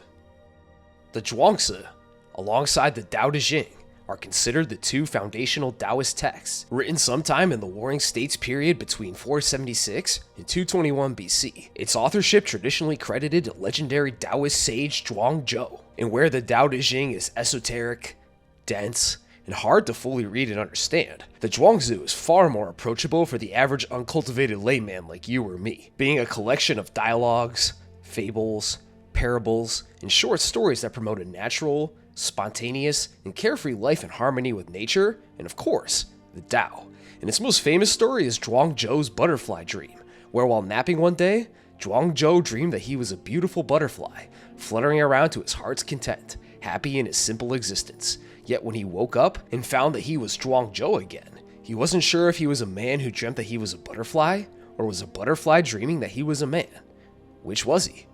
The Zhuangzi, alongside the Tao Te Ching, are considered the two foundational Taoist texts, written sometime in the Warring States period between 476 and 221 BC. Its authorship traditionally credited to legendary Taoist sage Zhuangzhou, and where the Tao Te Ching is esoteric, dense, and hard to fully read and understand, the Zhuangzi is far more approachable for the average uncultivated layman like you or me, being a collection of dialogues, fables, parables, and short stories that promote a natural, spontaneous, and carefree life in harmony with nature, and of course, the Tao. And its most famous story is Zhuangzhou's butterfly dream, where while napping one day, Zhuangzhou dreamed that he was a beautiful butterfly, fluttering around to his heart's content, happy in his simple existence. Yet when he woke up and found that he was Zhuangzhou again, he wasn't sure if he was a man who dreamt that he was a butterfly, or was a butterfly dreaming that he was a man. Which was he?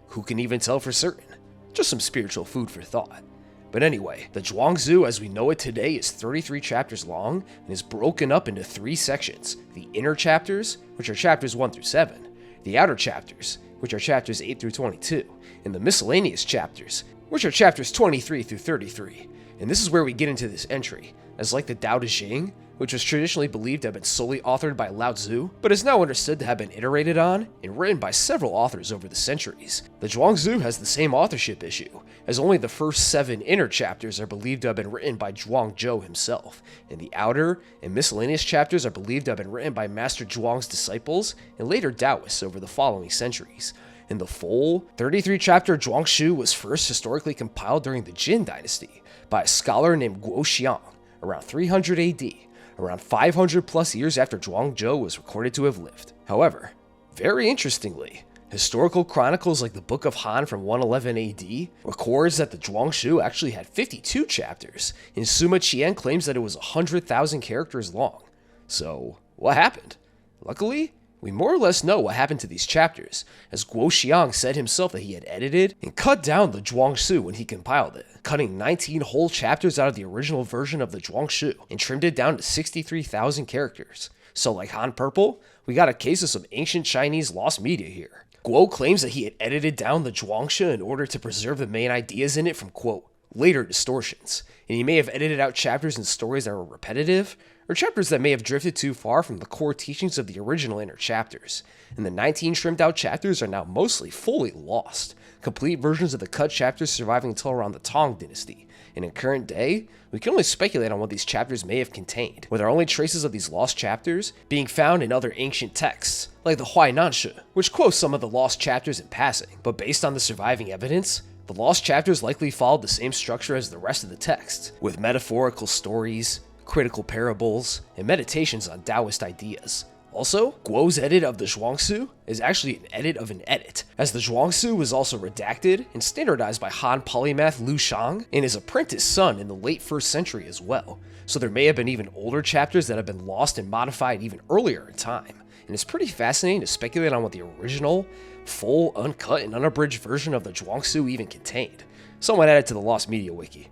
Who can even tell for certain? Just some spiritual food for thought. But anyway, the Zhuangzi as we know it today is 33 chapters long and is broken up into 3 sections: the inner chapters, which are chapters 1 through 7, the outer chapters, which are chapters 8 through 22, and the miscellaneous chapters, which are chapters 23 through 33. And this is where we get into this entry, as like the Tao Te Ching, which was traditionally believed to have been solely authored by Lao Tzu, but is now understood to have been iterated on and written by several authors over the centuries. The Zhuangzi has the same authorship issue, as only the first 7 inner chapters are believed to have been written by Zhuangzhou himself, and the outer and miscellaneous chapters are believed to have been written by Master Zhuang's disciples and later Taoists over the following centuries. And the full 33-chapter Zhuangshu was first historically compiled during the Jin dynasty by a scholar named Guo Xiang around 300 AD, around 500 plus years after Zhuangzhou was recorded to have lived. However, very interestingly, historical chronicles like the Book of Han from 111 AD records that the Zhuangshu actually had 52 chapters, and Sima Qian claims that it was 100,000 characters long. So, what happened? Luckily, we more or less know what happened to these chapters, as Guo Xiang said himself that he had edited and cut down the Zhuangzi when he compiled it, cutting 19 whole chapters out of the original version of the Zhuangzi and trimmed it down to 63,000 characters. So like Han Purple, we got a case of some ancient Chinese lost media here. Guo claims that he had edited down the Zhuangzi in order to preserve the main ideas in it from, quote, later distortions, and he may have edited out chapters and stories that were repetitive, or chapters that may have drifted too far from the core teachings of the original inner chapters, and the 19 trimmed out chapters are now mostly fully lost, complete versions of the cut chapters surviving until around the Tang dynasty, and in current day, we can only speculate on what these chapters may have contained, with our only traces of these lost chapters being found in other ancient texts, like the Huainanshi, which quotes some of the lost chapters in passing, but based on the surviving evidence, the lost chapters likely followed the same structure as the rest of the text, with metaphorical stories, critical parables, and meditations on Taoist ideas. Also, Guo's edit of the Zhuangzi is actually an edit of an edit, as the Zhuangzi was also redacted and standardized by Han polymath Liu Shang and his apprentice Sun in the late 1st century as well, so there may have been even older chapters that have been lost and modified even earlier in time, and it's pretty fascinating to speculate on what the original, full, uncut, and unabridged version of the Zhuangzi even contained. Someone added to the Lost Media Wiki.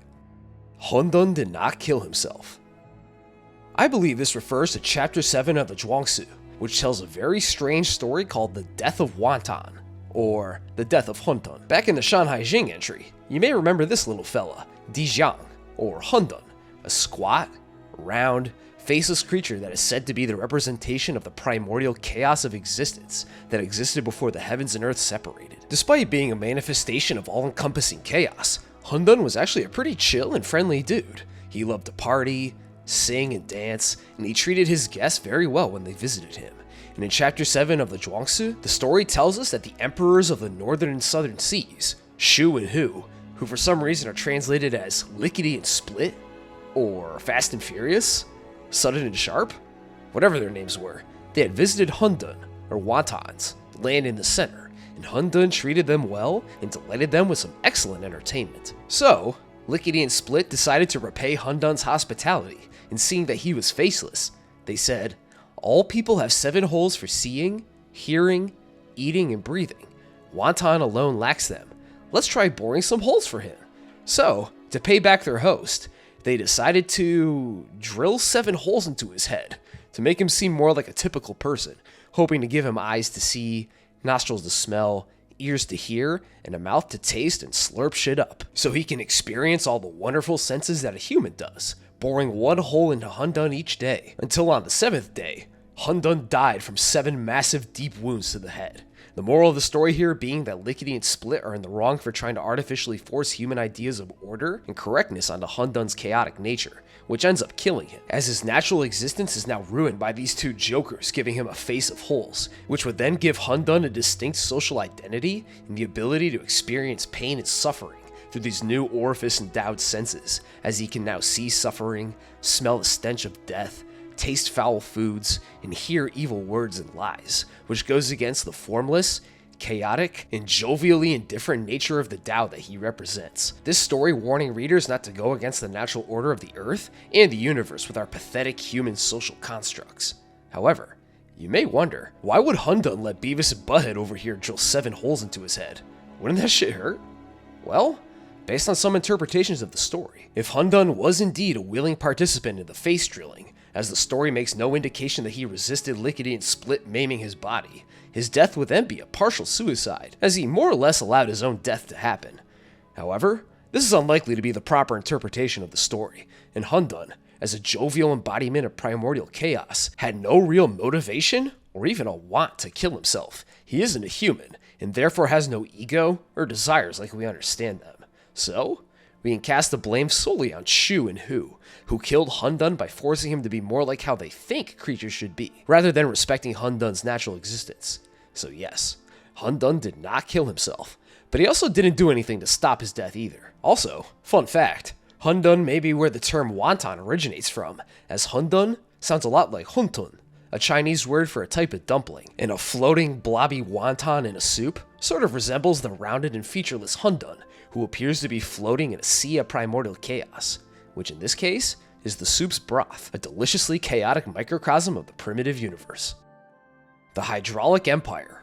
Han Dun did not kill himself. I believe this refers to Chapter 7 of the Zhuangzi, which tells a very strange story called the Death of Wantan, or the Death of Han Dun. Back in the Shanhai Jing entry, you may remember this little fella, Di Jiang, or Han Dun, a squat, round, faceless creature that is said to be the representation of the primordial chaos of existence that existed before the heavens and earth separated. Despite being a manifestation of all-encompassing chaos, Han Dun was actually a pretty chill and friendly dude. He loved to party, sing and dance, and he treated his guests very well when they visited him. And in Chapter 7 of the Zhuangzi, the story tells us that the emperors of the northern and southern seas, Shu and Hu, who for some reason are translated as lickety and split, or fast and furious, sudden and sharp, whatever their names were, they had visited Han Dun, or Wontons, land in the center, and Han Dun treated them well and delighted them with some excellent entertainment. So, Lickety and Split decided to repay Han Dun's hospitality, and seeing that he was faceless, they said, "All people have 7 holes for seeing, hearing, eating, and breathing. Wonton alone lacks them. Let's try boring some holes for him." So, to pay back their host, they decided to drill 7 holes into his head to make him seem more like a typical person, hoping to give him eyes to see, nostrils to smell, ears to hear, and a mouth to taste and slurp shit up, so he can experience all the wonderful senses that a human does, boring 1 hole into Han Dun each day, until on the 7th day, Han Dun died from 7 massive deep wounds to the head. The moral of the story here being that Lickety and Split are in the wrong for trying to artificially force human ideas of order and correctness onto Han Dun's chaotic nature, which ends up killing him, as his natural existence is now ruined by these 2 jokers giving him a face of holes, which would then give Han Dun a distinct social identity and the ability to experience pain and suffering through these new orifice-endowed senses, as he can now see suffering, smell the stench of death, taste foul foods, and hear evil words and lies, which goes against the formless, chaotic, and jovially indifferent nature of the Tao that he represents. This story warning readers not to go against the natural order of the earth and the universe with our pathetic human social constructs. However, you may wonder, why would Han Dun let Beavis and Butthead over here drill 7 holes into his head? Wouldn't that shit hurt? Well, based on some interpretations of the story, if Han Dun was indeed a willing participant in the face drilling, as the story makes no indication that he resisted Lickety and Split maiming his body, his death would then be a partial suicide, as he more or less allowed his own death to happen. However, this is unlikely to be the proper interpretation of the story, and Han Dun, as a jovial embodiment of primordial chaos, had no real motivation or even a want to kill himself. He isn't a human, and therefore has no ego or desires like we understand them. So, we can cast the blame solely on Shu and Hu, who killed Hundun by forcing him to be more like how they think creatures should be, rather than respecting Hundun's natural existence. So yes, Hundun did not kill himself, but he also didn't do anything to stop his death either. Also, fun fact, Hundun may be where the term wonton originates from, as Hundun sounds a lot like huntun, a Chinese word for a type of dumpling, and a floating blobby wonton in a soup sort of resembles the rounded and featureless Hundun, who appears to be floating in a sea of primordial chaos, which in this case is the soup's broth, a deliciously chaotic microcosm of the primitive universe. The Hydraulic Empire.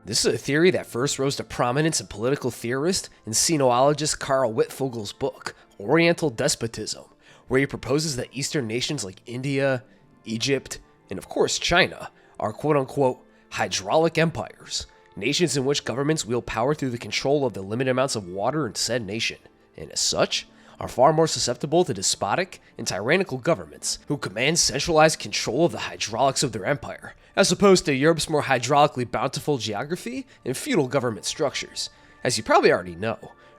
This is a theory that first rose to prominence in political theorist and sinologist Karl Wittfogel's book, Oriental Despotism, where he proposes that Eastern nations like India, Egypt, and of course China are quote-unquote hydraulic empires, nations in which governments wield power through the control of the limited amounts of water in said nation, and as such, are far more susceptible to despotic and tyrannical governments who command centralized control of the hydraulics of their empire, as opposed to Europe's more hydraulically bountiful geography and feudal government structures. As you probably already know,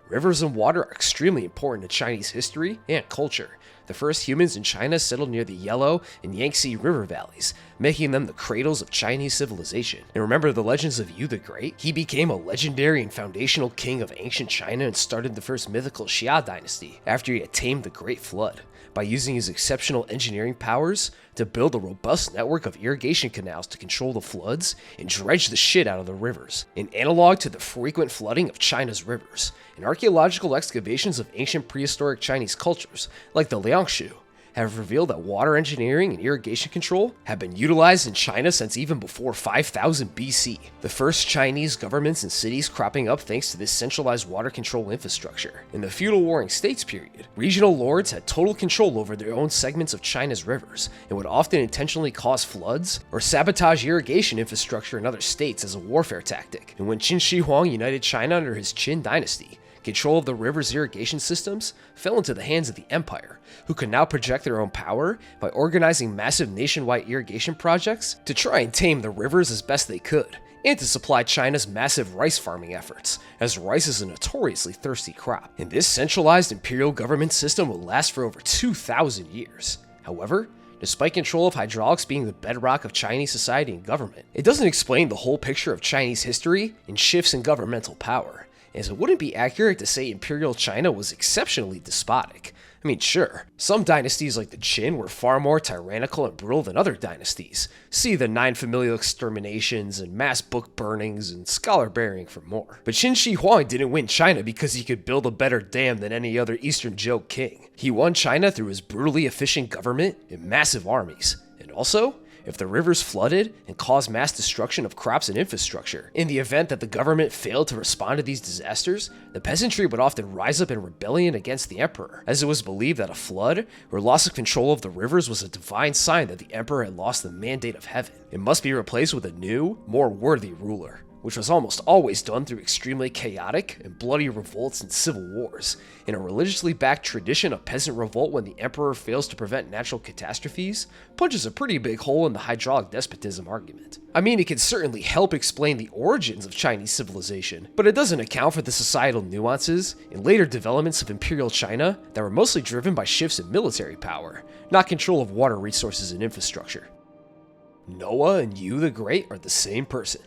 rivers and water are extremely important to Chinese history and culture. The first humans in China settled near the Yellow and Yangtze River valleys, making them the cradles of Chinese civilization. And remember the legends of Yu the Great? He became a legendary and foundational king of ancient China and started the first mythical Xia dynasty after he had tamed the Great Flood, by using his exceptional engineering powers to build a robust network of irrigation canals to control the floods and dredge the shit out of the rivers. An analog to the frequent flooding of China's rivers, and archaeological excavations of ancient prehistoric Chinese cultures, like the Liangshu, have revealed that water engineering and irrigation control have been utilized in China since even before 5000 BC. The first Chinese governments and cities cropping up thanks to this centralized water control infrastructure. In the feudal warring states period, regional lords had total control over their own segments of China's rivers and would often intentionally cause floods or sabotage irrigation infrastructure in other states as a warfare tactic. And when Qin Shi Huang united China under his Qin dynasty, control of the river's irrigation systems fell into the hands of the empire, who could now project their own power by organizing massive nationwide irrigation projects to try and tame the rivers as best they could, and to supply China's massive rice farming efforts, as rice is a notoriously thirsty crop. And this centralized imperial government system would last for over 2,000 years. However, despite control of hydraulics being the bedrock of Chinese society and government, it doesn't explain the whole picture of Chinese history and shifts in governmental power, as it wouldn't be accurate to say Imperial China was exceptionally despotic. I mean, sure, some dynasties like the Qin were far more tyrannical and brutal than other dynasties. See the 9 familial exterminations and mass book burnings and scholar burying for more. But Qin Shi Huang didn't win China because he could build a better dam than any other Eastern Zhou king. He won China through his brutally efficient government and massive armies. And also, if the rivers flooded and caused mass destruction of crops and infrastructure, in the event that the government failed to respond to these disasters, the peasantry would often rise up in rebellion against the emperor, as it was believed that a flood or loss of control of the rivers was a divine sign that the emperor had lost the mandate of heaven. It must be replaced with a new, more worthy ruler, which was almost always done through extremely chaotic and bloody revolts and civil wars. In a religiously backed tradition, a peasant revolt when the emperor fails to prevent natural catastrophes punches a pretty big hole in the hydraulic despotism argument. I mean, it can certainly help explain the origins of Chinese civilization, but it doesn't account for the societal nuances and later developments of Imperial China that were mostly driven by shifts in military power, not control of water resources and infrastructure. Noah and Yu the Great are the same person.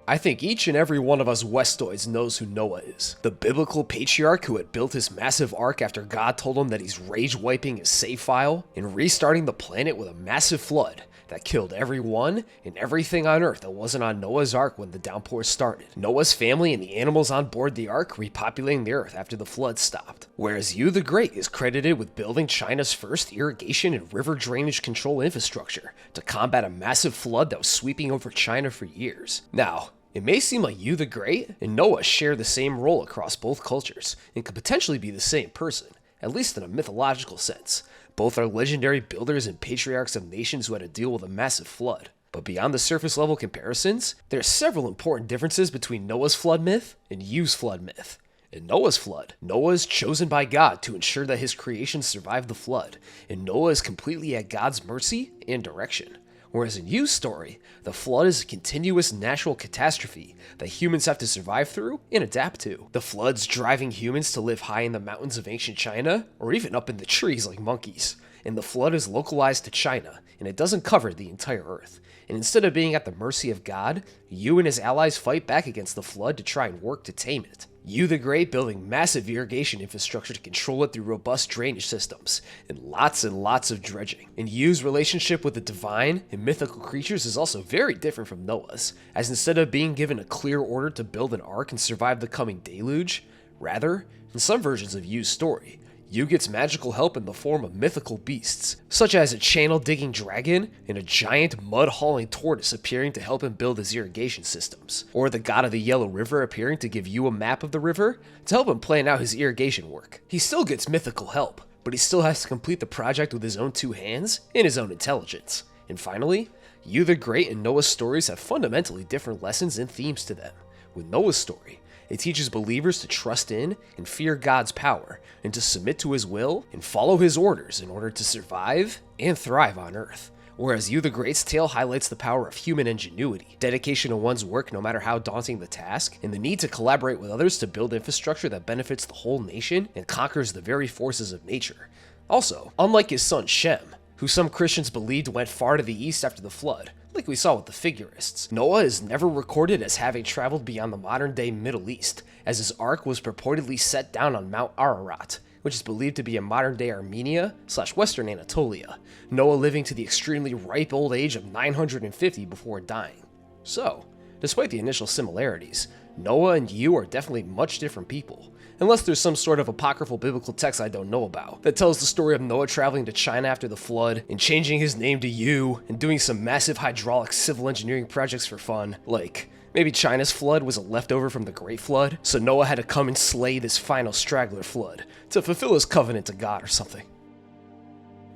I think each and every one of us Westoids knows who Noah is. The biblical patriarch who had built his massive ark after God told him that he's rage-wiping his save file and restarting the planet with a massive flood that killed everyone and everything on Earth that wasn't on Noah's ark when the downpour started. Noah's family and the animals on board the ark repopulating the Earth after the flood stopped. Whereas Yu the Great is credited with building China's first irrigation and river drainage control infrastructure to combat a massive flood that was sweeping over China for years. Now, it may seem like Yu the Great and Noah share the same role across both cultures, and could potentially be the same person, at least in a mythological sense. Both are legendary builders and patriarchs of nations who had to deal with a massive flood. But beyond the surface level comparisons, there are several important differences between Noah's flood myth and Yu's flood myth. In Noah's flood, Noah is chosen by God to ensure that his creation survive the flood, and Noah is completely at God's mercy and direction. Whereas in Yu's story, the flood is a continuous natural catastrophe that humans have to survive through and adapt to. The flood's driving humans to live high in the mountains of ancient China, or even up in the trees like monkeys. And the flood is localized to China, and it doesn't cover the entire earth. And instead of being at the mercy of God, Yu and his allies fight back against the flood to try and work to tame it. Yu the Great building massive irrigation infrastructure to control it through robust drainage systems, and lots of dredging. And Yu's relationship with the divine and mythical creatures is also very different from Noah's, as instead of being given a clear order to build an ark and survive the coming deluge, rather, in some versions of Yu's story, Yu gets magical help in the form of mythical beasts, such as a channel-digging dragon and a giant mud-hauling tortoise appearing to help him build his irrigation systems, or the god of the Yellow River appearing to give Yu a map of the river to help him plan out his irrigation work. He still gets mythical help, but he still has to complete the project with his own two hands and his own intelligence. And finally, Yu the Great and Noah's stories have fundamentally different lessons and themes to them. With Noah's story, it teaches believers to trust in and fear God's power, and to submit to his will and follow his orders in order to survive and thrive on earth. Whereas Yu the Great's tale highlights the power of human ingenuity, dedication to one's work no matter how daunting the task, and the need to collaborate with others to build infrastructure that benefits the whole nation and conquers the very forces of nature. Also, unlike his son Shem, who some Christians believed went far to the east after the flood, like we saw with the figurists, Noah is never recorded as having traveled beyond the modern-day Middle East, as his ark was purportedly set down on Mount Ararat, which is believed to be in modern-day Armenia/Western Anatolia, Noah living to the extremely ripe old age of 950 before dying. So, despite the initial similarities, Noah and Yu are definitely much different people, unless there's some sort of apocryphal biblical text I don't know about that tells the story of Noah traveling to China after the flood and changing his name to Yu and doing some massive hydraulic civil engineering projects for fun. Like, maybe China's flood was a leftover from the Great Flood, so Noah had to come and slay this final straggler flood to fulfill his covenant to God or something.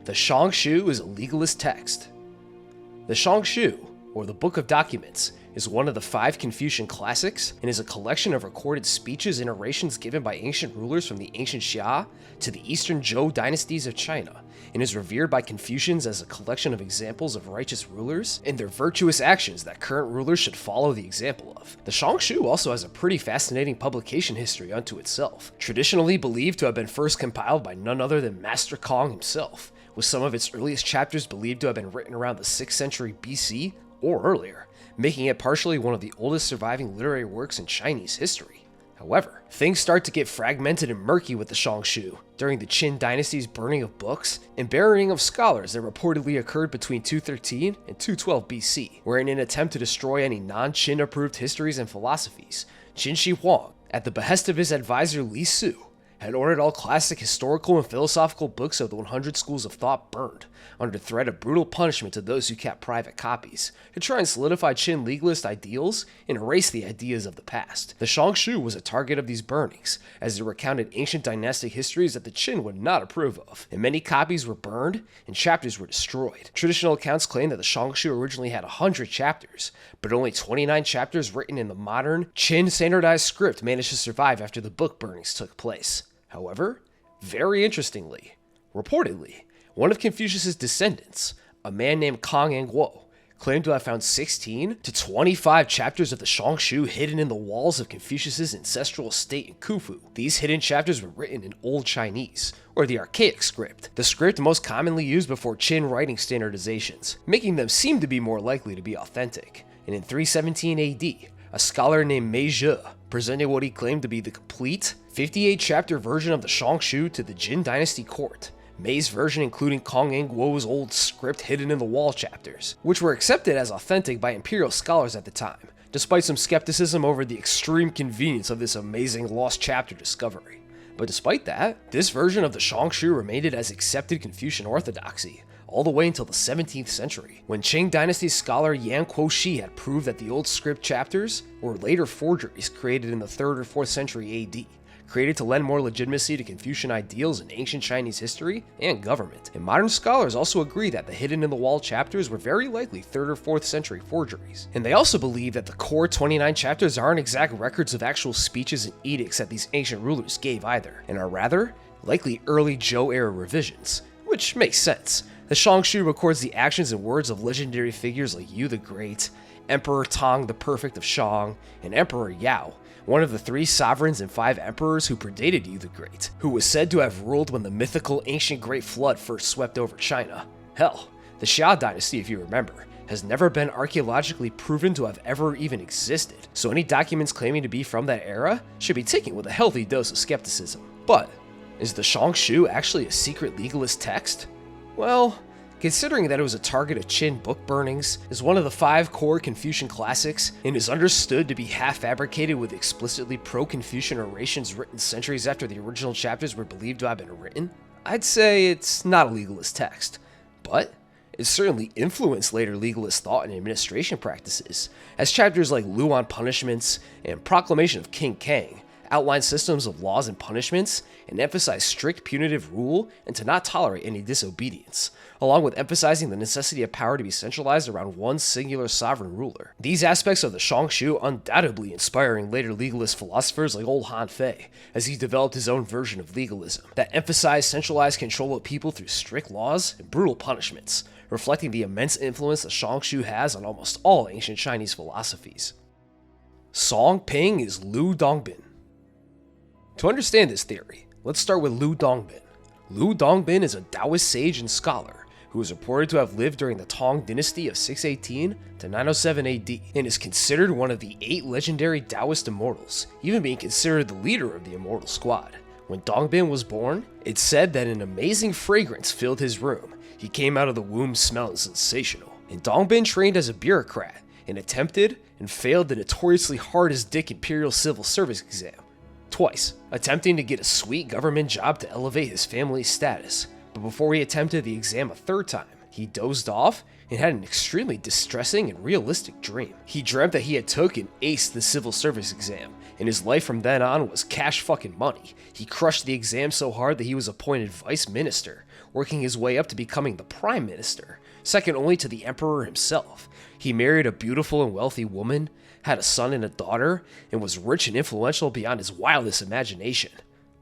The Shangshu is a legalist text. The Shangshu, or the Book of Documents, is one of the 5 Confucian classics and is a collection of recorded speeches and orations given by ancient rulers from the ancient Xia to the eastern Zhou dynasties of China, and is revered by Confucians as a collection of examples of righteous rulers and their virtuous actions that current rulers should follow the example of. The Shangshu also has a pretty fascinating publication history unto itself, traditionally believed to have been first compiled by none other than Master Kong himself, with some of its earliest chapters believed to have been written around the 6th century BC or earlier, making it partially one of the oldest surviving literary works in Chinese history. However, things start to get fragmented and murky with the Shangshu during the Qin dynasty's burning of books and burying of scholars that reportedly occurred between 213 and 212 BC, where in an attempt to destroy any non-Qin approved histories and philosophies, Qin Shi Huang, at the behest of his advisor Li Su, had ordered all classic historical and philosophical books of the 100 schools of thought burned, under threat of brutal punishment to those who kept private copies, to try and solidify Qin legalist ideals and erase the ideas of the past. The Shangshu was a target of these burnings, as they recounted ancient dynastic histories that the Qin would not approve of, and many copies were burned and chapters were destroyed. Traditional accounts claim that the Shangshu originally had 100 chapters, but only 29 chapters written in the modern Qin standardized script managed to survive after the book burnings took place. However, very interestingly, reportedly, one of Confucius's descendants, a man named Kong Guo, claimed to have found 16 to 25 chapters of the Shangshu hidden in the walls of Confucius's ancestral estate in Khufu. These hidden chapters were written in Old Chinese, or the archaic script, the script most commonly used before Qin writing standardizations, making them seem to be more likely to be authentic. And in 317 AD, a scholar named Mei Zhe presented what he claimed to be the complete 58-chapter version of the Shangshu to the Jin Dynasty court. Mei's version including Kong Guo's old script hidden in the wall chapters, which were accepted as authentic by imperial scholars at the time, despite some skepticism over the extreme convenience of this amazing lost chapter discovery. But despite that, this version of the Shangshu remained as accepted Confucian orthodoxy, all the way until the 17th century, when Qing Dynasty scholar Yan Kuo-shi had proved that the old script chapters were later forgeries created in the 3rd or 4th century AD, created to lend more legitimacy to Confucian ideals in ancient Chinese history and government. And modern scholars also agree that the hidden-in-the-wall chapters were very likely 3rd or 4th century forgeries. And they also believe that the core 29 chapters aren't exact records of actual speeches and edicts that these ancient rulers gave either, and are rather likely early Zhou-era revisions, which makes sense. The Shangshu records the actions and words of legendary figures like Yu the Great, Emperor Tang the Perfect of Shang, and Emperor Yao, one of the 3 sovereigns and 5 emperors who predated Yu the Great, who was said to have ruled when the mythical ancient Great Flood first swept over China. Hell, the Xia dynasty, if you remember, has never been archaeologically proven to have ever even existed, so any documents claiming to be from that era should be taken with a healthy dose of skepticism. But is the Shangshu actually a secret legalist text? Well, considering that it was a target of Qin book burnings, is one of the 5 core Confucian classics, and is understood to be half-fabricated with explicitly pro-Confucian orations written centuries after the original chapters were believed to have been written, I'd say it's not a legalist text, but it certainly influenced later legalist thought and administration practices, as chapters like Lu on Punishments and Proclamation of King Kang outline systems of laws and punishments and emphasize strict punitive rule and to not tolerate any disobedience, along with emphasizing the necessity of power to be centralized around one singular sovereign ruler. These aspects of the Shangshu undoubtedly inspiring later legalist philosophers like old Han Fei, as he developed his own version of legalism that emphasized centralized control of people through strict laws and brutal punishments, reflecting the immense influence the Shangshu has on almost all ancient Chinese philosophies. Song Ping is Lu Dongbin. To understand this theory, let's start with Lu Dongbin. Lu Dongbin is a Taoist sage and scholar who is reported to have lived during the Tang dynasty of 618 to 907 AD, and is considered one of the 8 legendary Taoist immortals, even being considered the leader of the immortal squad. When Dongbin was born, it's said that an amazing fragrance filled his room. He came out of the womb smelling sensational, and Dongbin trained as a bureaucrat and attempted and failed the notoriously hard-as-dick Imperial Civil Service exam twice, attempting to get a sweet government job to elevate his family's status. But before he attempted the exam a 3rd time, he dozed off and had an extremely distressing and realistic dream. He dreamt that he had took and aced the civil service exam, and his life from then on was cash fucking money. He crushed the exam so hard that he was appointed vice minister, working his way up to becoming the prime minister, second only to the emperor himself. He married a beautiful and wealthy woman, had a son and a daughter, and was rich and influential beyond his wildest imagination.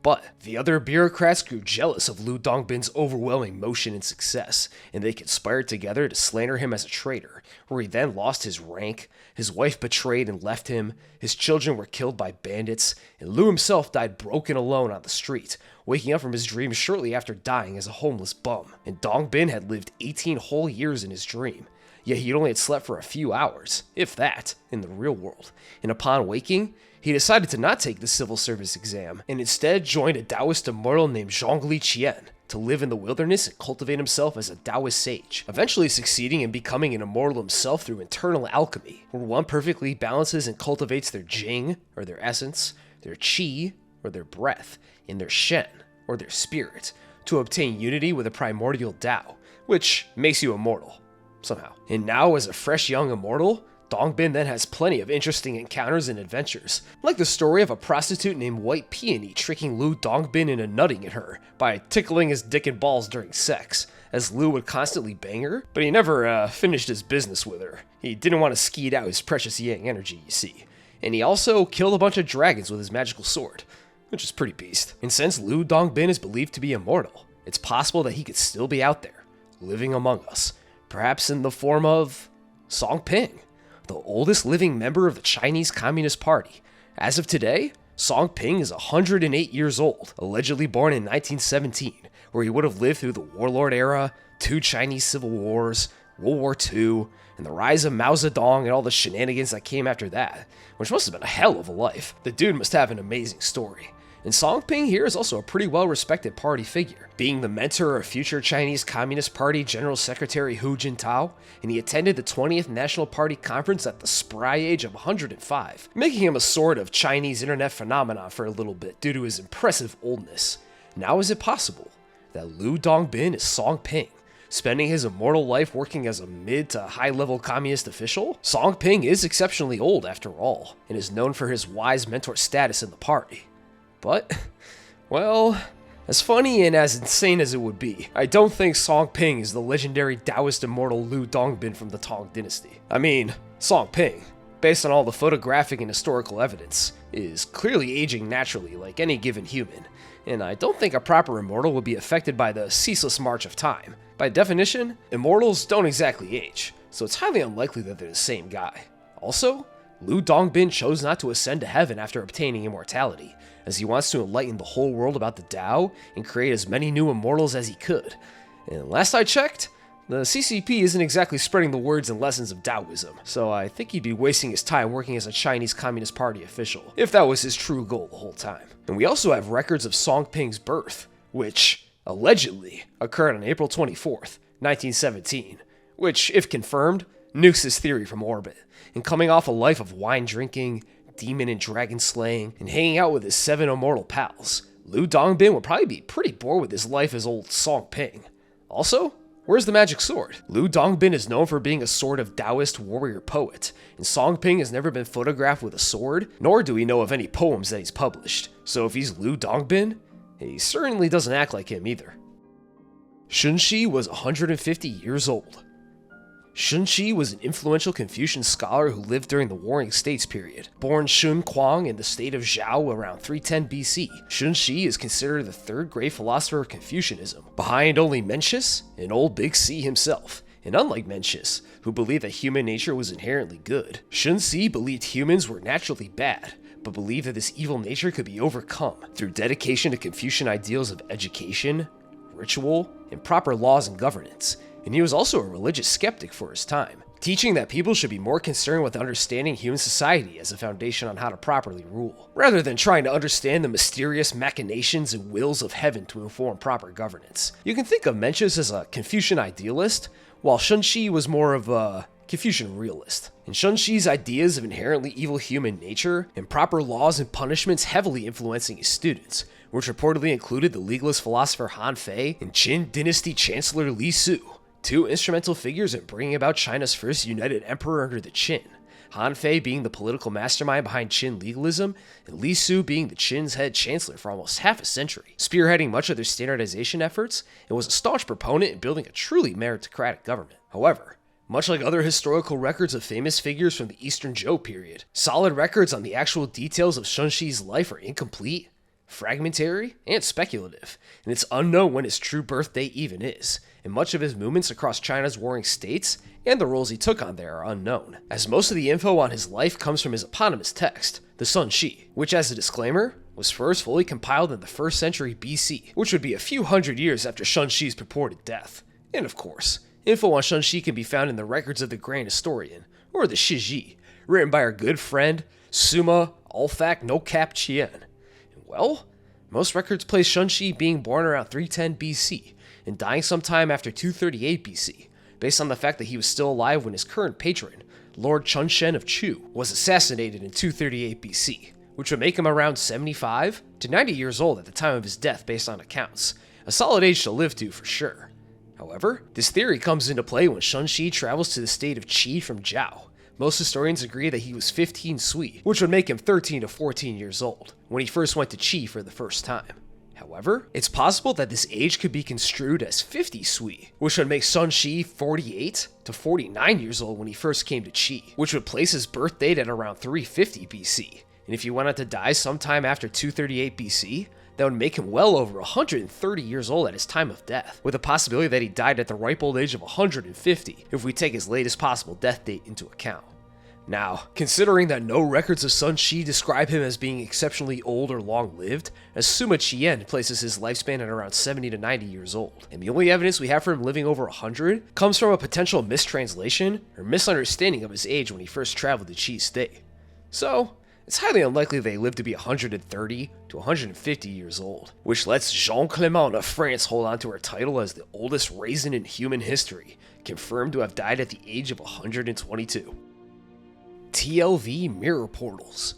But the other bureaucrats grew jealous of Lu Dongbin's overwhelming motion and success, and they conspired together to slander him as a traitor, where he then lost his rank, his wife betrayed and left him, his children were killed by bandits, and Lu himself died broken alone on the street, waking up from his dream shortly after dying as a homeless bum. And Dongbin had lived 18 whole years in his dream, yet he only had slept for a few hours, if that, in the real world. And upon waking, he decided to not take the civil service exam, and instead joined a Taoist immortal named Zhongli Qian to live in the wilderness and cultivate himself as a Taoist sage, eventually succeeding in becoming an immortal himself through internal alchemy, where one perfectly balances and cultivates their Jing, or their essence, their Qi, or their breath, and their Shen, or their spirit, to obtain unity with a primordial Tao, which makes you immortal, somehow. And now, as a fresh young immortal, Dongbin then has plenty of interesting encounters and adventures, like the story of a prostitute named White Peony tricking Lu Dongbin into nutting at her by tickling his dick and balls during sex, as Lu would constantly bang her, but he never finished his business with her. He didn't want to skeet out his precious yang energy, you see. And he also killed a bunch of dragons with his magical sword, which is pretty beast. And since Lu Dongbin is believed to be immortal, it's possible that he could still be out there, living among us, perhaps in the form of Song Ping, the oldest living member of the Chinese Communist Party. As of today, Song Ping is 108 years old, allegedly born in 1917, where he would have lived through the warlord era, 2 Chinese civil wars, World War II, and the rise of Mao Zedong and all the shenanigans that came after that, which must have been a hell of a life. The dude must have an amazing story. And Song Ping here is also a pretty well-respected party figure, being the mentor of future Chinese Communist Party General Secretary Hu Jintao, and he attended the 20th National Party Conference at the spry age of 105, making him a sort of Chinese internet phenomenon for a little bit due to his impressive oldness. Now is it possible that Lu Dongbin is Song Ping, spending his immortal life working as a mid to high-level communist official? Song Ping is exceptionally old after all, and is known for his wise mentor status in the party. But, well, as funny and as insane as it would be, I don't think Song Ping is the legendary Taoist immortal Lu Dongbin from the Tang Dynasty. I mean, Song Ping, based on all the photographic and historical evidence, is clearly aging naturally like any given human, and I don't think a proper immortal would be affected by the ceaseless march of time. By definition, immortals don't exactly age, so it's highly unlikely that they're the same guy. Also, Lu Dongbin chose not to ascend to heaven after obtaining immortality, as he wants to enlighten the whole world about the Tao and create as many new immortals as he could. And last I checked, the CCP isn't exactly spreading the words and lessons of Taoism, so I think he'd be wasting his time working as a Chinese Communist Party official, if that was his true goal the whole time. And we also have records of Song Ping's birth, which, allegedly, occurred on April 24th, 1917, which, if confirmed, nukes his theory from orbit. And coming off a life of wine drinking, demon and dragon slaying, and hanging out with his 7 immortal pals, Lu Dongbin would probably be pretty bored with his life as old Song Ping. Also, where's the magic sword? Lu Dongbin is known for being a sort of Taoist warrior poet, and Song Ping has never been photographed with a sword, nor do we know of any poems that he's published. So if he's Lu Dongbin, he certainly doesn't act like him either. Shunxi was 150 years old. Shunxi was an influential Confucian scholar who lived during the Warring States period. Born Shun Kuang in the state of Zhao around 310 BC, Shunxi is considered the third great philosopher of Confucianism, behind only Mencius and old Big C himself. And unlike Mencius, who believed that human nature was inherently good, Shunxi believed humans were naturally bad, but believed that this evil nature could be overcome through dedication to Confucian ideals of education, ritual, and proper laws and governance. And he was also a religious skeptic for his time, teaching that people should be more concerned with understanding human society as a foundation on how to properly rule, rather than trying to understand the mysterious machinations and wills of heaven to inform proper governance. You can think of Mencius as a Confucian idealist, while Shunxi was more of a Confucian realist. And Shunxi's ideas of inherently evil human nature and proper laws and punishments heavily influencing his students, which reportedly included the legalist philosopher Han Fei and Qin dynasty chancellor Li Su, 2 instrumental figures in bringing about China's first united emperor under the Qin, Han Fei being the political mastermind behind Qin legalism, and Li Su being the Qin's head chancellor for almost half a century, spearheading much of their standardization efforts, and was a staunch proponent in building a truly meritocratic government. However, much like other historical records of famous figures from the Eastern Zhou period, solid records on the actual details of Shunxi's life are incomplete, fragmentary, and speculative, and it's unknown when his true birth date even is, and much of his movements across China's warring states and the roles he took on there are unknown, as most of the info on his life comes from his eponymous text, the Sun Shi, which, as a disclaimer, was first fully compiled in the 1st century BC, which would be a few hundred years after Shunxi's purported death. And of course, info on Shunxi can be found in the records of the Grand Historian, or the Shiji, written by our good friend, Suma Alfak No Cap Chien. Well, most records place Shunxi being born around 310 BC and dying sometime after 238 BC, based on the fact that he was still alive when his current patron, Lord Chunshen of Chu, was assassinated in 238 BC, which would make him around 75 to 90 years old at the time of his death based on accounts, a solid age to live to for sure. However, this theory comes into play when Shunxi travels to the state of Qi from Zhao. Most historians agree that he was 15 Sui, which would make him 13 to 14 years old, when he first went to Qi for the first time. However, it's possible that this age could be construed as 50 Sui, which would make Shunxi 48 to 49 years old when he first came to Qi, which would place his birth date at around 350 BC. And if he went on to die sometime after 238 BC, that would make him well over 130 years old at his time of death, with a possibility that he died at the ripe old age of 150 if we take his latest possible death date into account. Now, considering that no records of Sun Shi describe him as being exceptionally old or long-lived, as Suma Chien places his lifespan at around 70 to 90 years old, and the only evidence we have for him living over 100 comes from a potential mistranslation or misunderstanding of his age when he first traveled to Qi state. So, it's highly unlikely they lived to be 130 to 150 years old, which lets Jean Clément of France hold on to her title as the oldest raisin in human history, confirmed to have died at the age of 122. TLV mirror portals.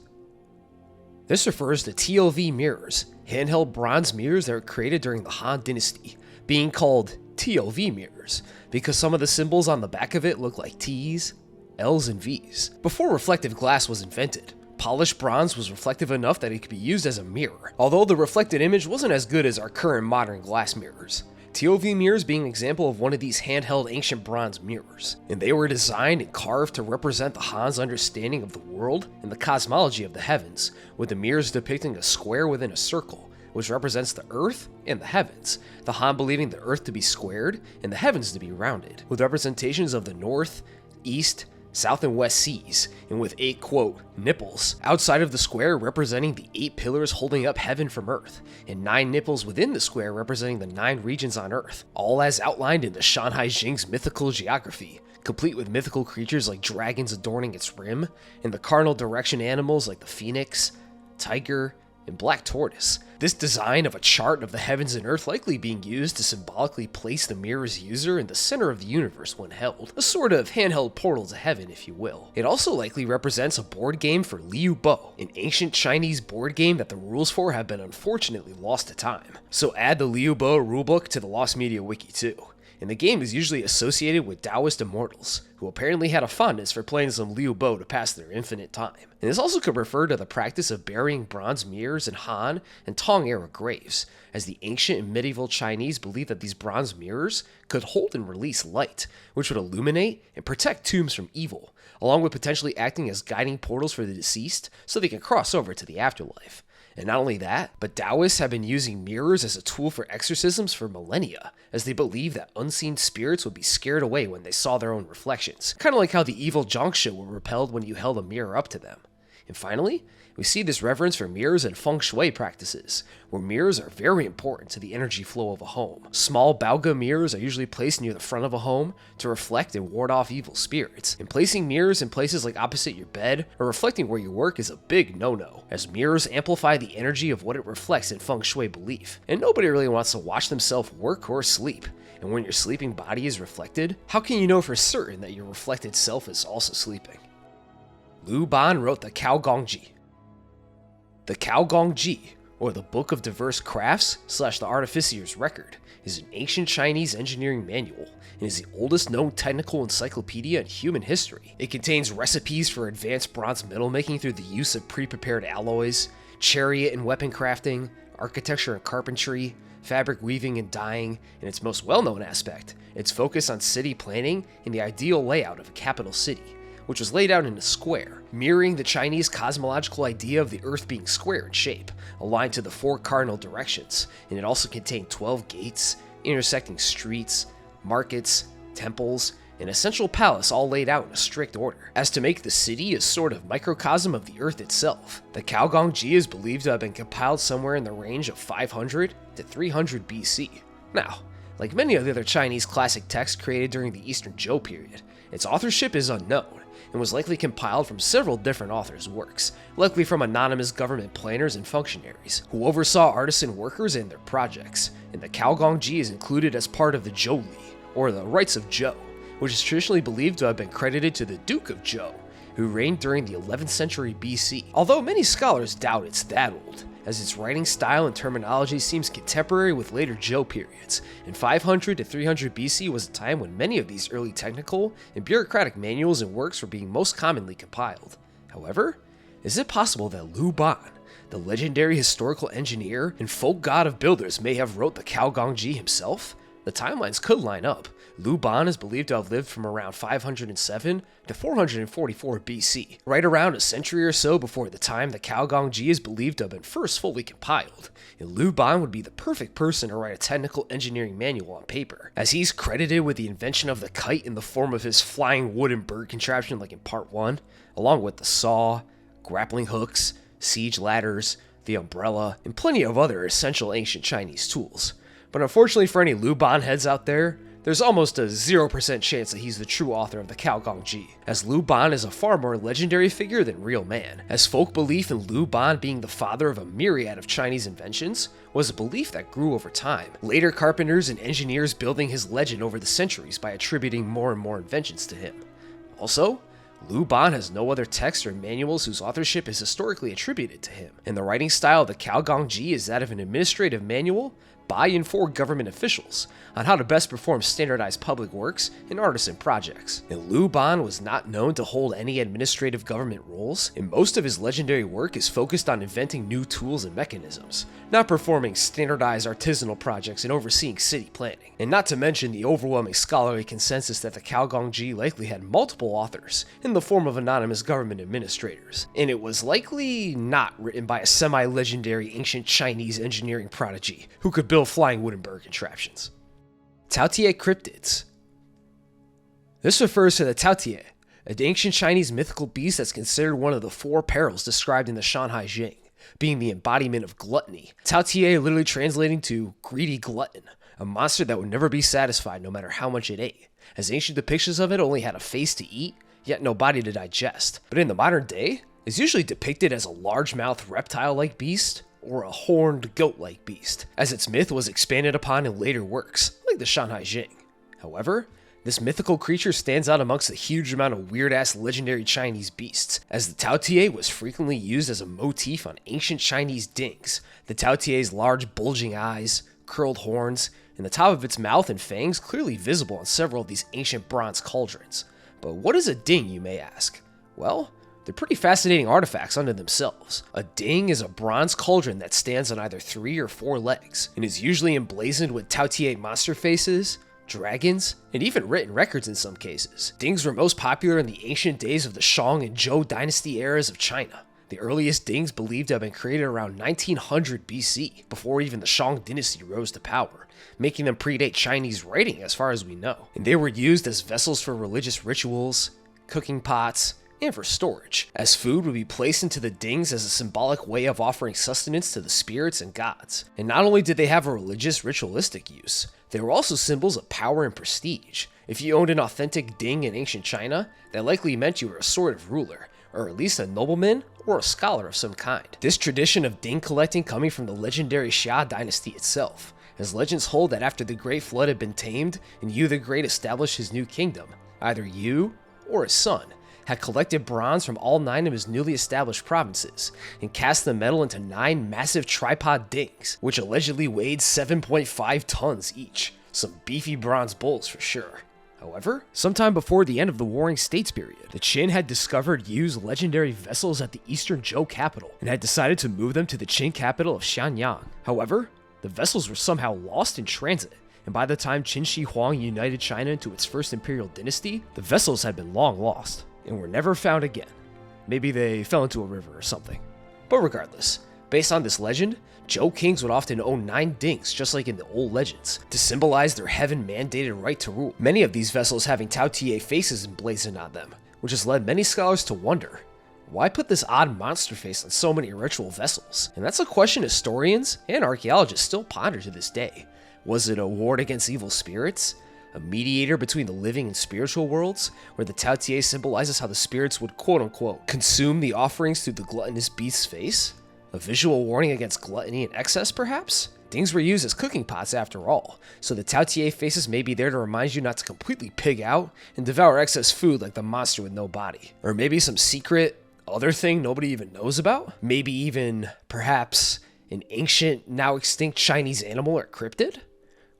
This refers to TLV mirrors, handheld bronze mirrors that were created during the Han Dynasty, being called TLV mirrors because some of the symbols on the back of it look like T's, L's, and V's. Before reflective glass was invented, polished bronze was reflective enough that it could be used as a mirror, although the reflected image wasn't as good as our current modern glass mirrors. TOV mirrors being an example of one of these handheld ancient bronze mirrors, and they were designed and carved to represent the Han's understanding of the world and the cosmology of the heavens, with the mirrors depicting a square within a circle, which represents the earth and the heavens, the Han believing the earth to be squared and the heavens to be rounded, with representations of the north, east, south and west seas, and with 8, quote, nipples outside of the square representing the 8 pillars holding up heaven from earth, and 9 nipples within the square representing the 9 regions on earth, all as outlined in the Shanhai Jing's mythical geography, complete with mythical creatures like dragons adorning its rim, and the cardinal direction animals like the phoenix, tiger, and black tortoise. This design of a chart of the heavens and earth likely being used to symbolically place the mirror's user in the center of the universe when held, a sort of handheld portal to heaven, if you will. It also likely represents a board game for Liu Bo, an ancient Chinese board game that the rules for have been unfortunately lost to time. So add the Liu Bo rulebook to the Lost Media Wiki too. And the game is usually associated with Taoist immortals, who apparently had a fondness for playing some Liu Bo to pass their infinite time. And this also could refer to the practice of burying bronze mirrors in Han and Tang era graves, as the ancient and medieval Chinese believed that these bronze mirrors could hold and release light, which would illuminate and protect tombs from evil, along with potentially acting as guiding portals for the deceased so they can cross over to the afterlife. And not only that, but Taoists have been using mirrors as a tool for exorcisms for millennia, as they believe that unseen spirits would be scared away when they saw their own reflections, kind of like how the evil Zhongsha were repelled when you held a mirror up to them. And finally, we see this reverence for mirrors in feng shui practices, where mirrors are very important to the energy flow of a home. Small baoge mirrors are usually placed near the front of a home to reflect and ward off evil spirits, and placing mirrors in places like opposite your bed or reflecting where you work is a big no-no, as mirrors amplify the energy of what it reflects in feng shui belief, and nobody really wants to watch themselves work or sleep. And when your sleeping body is reflected, how can you know for certain that your reflected self is also sleeping? Lu Ban wrote the Cao Gongji. The Cao Gongji, or the Book of Diverse Crafts / the Artificer's Record, is an ancient Chinese engineering manual and is the oldest known technical encyclopedia in human history. It contains recipes for advanced bronze metal making through the use of pre-prepared alloys, chariot and weapon crafting, architecture and carpentry, fabric weaving and dyeing, and its most well-known aspect, its focus on city planning and the ideal layout of a capital city, which was laid out in a square, mirroring the Chinese cosmological idea of the Earth being square in shape, aligned to the 4 cardinal directions, and it also contained 12 gates, intersecting streets, markets, temples, and a central palace all laid out in a strict order, as to make the city a sort of microcosm of the Earth itself. The Cao Gongji is believed to have been compiled somewhere in the range of 500 to 300 BC. Now, like many of the other Chinese classic texts created during the Eastern Zhou period, its authorship is unknown, and was likely compiled from several different authors' works, likely from anonymous government planners and functionaries, who oversaw artisan workers and their projects, and the Cao Gongji is included as part of the Zhou Li, or the Rites of Zhou, which is traditionally believed to have been credited to the Duke of Zhou, who reigned during the 11th century BC, although many scholars doubt it's that old, as its writing style and terminology seems contemporary with later Zhou periods, and 500 to 300 BC was a time when many of these early technical and bureaucratic manuals and works were being most commonly compiled. However, is it possible that Lu Ban, the legendary historical engineer and folk god of builders, may have wrote the Cao Gongji himself? The timelines could line up. Lu Ban is believed to have lived from around 507 to 444 BC, right around a century or so before the time the Cao Gongji is believed to have been first fully compiled, and Lu Ban would be the perfect person to write a technical engineering manual on paper, as he's credited with the invention of the kite in the form of his flying wooden bird contraption like in part 1, along with the saw, grappling hooks, siege ladders, the umbrella, and plenty of other essential ancient Chinese tools. But unfortunately for any Lu Ban heads out there, there's almost a 0% chance that he's the true author of the Cao Gongji, as Lu Ban is a far more legendary figure than real man, as folk belief in Lu Ban being the father of a myriad of Chinese inventions was a belief that grew over time, later carpenters and engineers building his legend over the centuries by attributing more and more inventions to him. Also, Lu Ban has no other texts or manuals whose authorship is historically attributed to him, and the writing style of the Cao Gongji is that of an administrative manual by and for government officials on how to best perform standardized public works and artisan projects. And Liu Ban was not known to hold any administrative government roles, and most of his legendary work is focused on inventing new tools and mechanisms, not performing standardized artisanal projects and overseeing city planning. And not to mention the overwhelming scholarly consensus that the Caogongji likely had multiple authors in the form of anonymous government administrators, and it was likely not written by a semi-legendary ancient Chinese engineering prodigy who could build flying wooden bird contraptions. Taotie cryptids. This refers to the Taotie, an ancient Chinese mythical beast that's considered one of the 4 perils described in the Shanhai Jing, being the embodiment of gluttony. Taotie literally translating to greedy glutton, a monster that would never be satisfied no matter how much it ate, as ancient depictions of it only had a face to eat, yet no body to digest. But in the modern day, it's usually depicted as a large-mouthed reptile-like beast, or a horned goat-like beast, as its myth was expanded upon in later works, like the Shanhai Jing. However, this mythical creature stands out amongst the huge amount of weird-ass legendary Chinese beasts, as the Taotie was frequently used as a motif on ancient Chinese dings. The Taotie's large bulging eyes, curled horns, and the top of its mouth and fangs clearly visible on several of these ancient bronze cauldrons. But what is a ding, you may ask? Well, they're pretty fascinating artifacts unto themselves. A ding is a bronze cauldron that stands on either 3 or 4 legs, and is usually emblazoned with Taotie monster faces, dragons, and even written records in some cases. Dings were most popular in the ancient days of the Shang and Zhou dynasty eras of China. The earliest dings believed to have been created around 1900 BC, before even the Shang dynasty rose to power, making them predate Chinese writing as far as we know. And they were used as vessels for religious rituals, cooking pots, and for storage, as food would be placed into the dings as a symbolic way of offering sustenance to the spirits and gods. And not only did they have a religious ritualistic use, they were also symbols of power and prestige. If you owned an authentic ding in ancient China, that likely meant you were a sort of ruler, or at least a nobleman or a scholar of some kind. This tradition of ding collecting coming from the legendary Xia dynasty itself, as legends hold that after the Great Flood had been tamed and Yu the Great established his new kingdom, either Yu or his son had collected bronze from all 9 of his newly established provinces and cast the metal into 9 massive tripod dings, which allegedly weighed 7.5 tons each. Some beefy bronze bulls for sure. However, sometime before the end of the Warring States period, the Qin had discovered Yu's legendary vessels at the eastern Zhou capital and had decided to move them to the Qin capital of Xianyang. However, the vessels were somehow lost in transit, and by the time Qin Shi Huang united China into its first imperial dynasty, the vessels had been long lost and were never found again. Maybe they fell into a river or something. But regardless, based on this legend, Zhou kings would often own 9 dings, just like in the old legends, to symbolize their heaven-mandated right to rule. Many of these vessels having Taotie faces emblazoned on them, which has led many scholars to wonder, why put this odd monster face on so many ritual vessels? And that's a question historians and archaeologists still ponder to this day. Was it a ward against evil spirits? A mediator between the living and spiritual worlds, where the Taotie symbolizes how the spirits would quote-unquote consume the offerings through the gluttonous beast's face? A visual warning against gluttony and excess, perhaps? Dings were used as cooking pots after all, so the Taotie faces may be there to remind you not to completely pig out and devour excess food like the monster with no body. Or maybe some secret other thing nobody even knows about? Maybe even, perhaps, an ancient, now extinct Chinese animal or cryptid?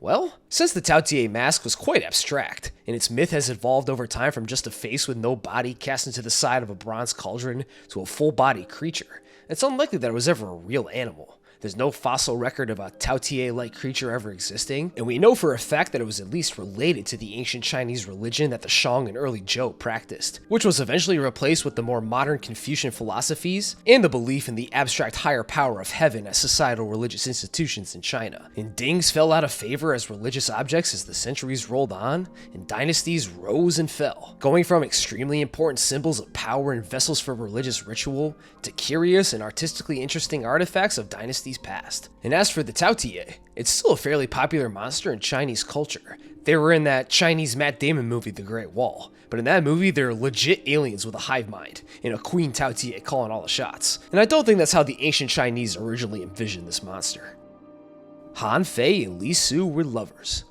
Well, since the Taotie mask was quite abstract, and its myth has evolved over time from just a face with no body cast into the side of a bronze cauldron to a full-bodied creature, it's unlikely that it was ever a real animal. There's no fossil record of a Taotie-like creature ever existing, and we know for a fact that it was at least related to the ancient Chinese religion that the Shang and early Zhou practiced, which was eventually replaced with the more modern Confucian philosophies and the belief in the abstract higher power of heaven as societal religious institutions in China. And dings fell out of favor as religious objects as the centuries rolled on, and dynasties rose and fell, going from extremely important symbols of power and vessels for religious ritual to curious and artistically interesting artifacts of dynasties past. And as for the Taotie, it's still a fairly popular monster in Chinese culture. They were in that Chinese Matt Damon movie, The Great Wall, but in that movie they're legit aliens with a hive mind, and a queen Taotie calling all the shots. And I don't think that's how the ancient Chinese originally envisioned this monster. Han Fei and Li Su were lovers.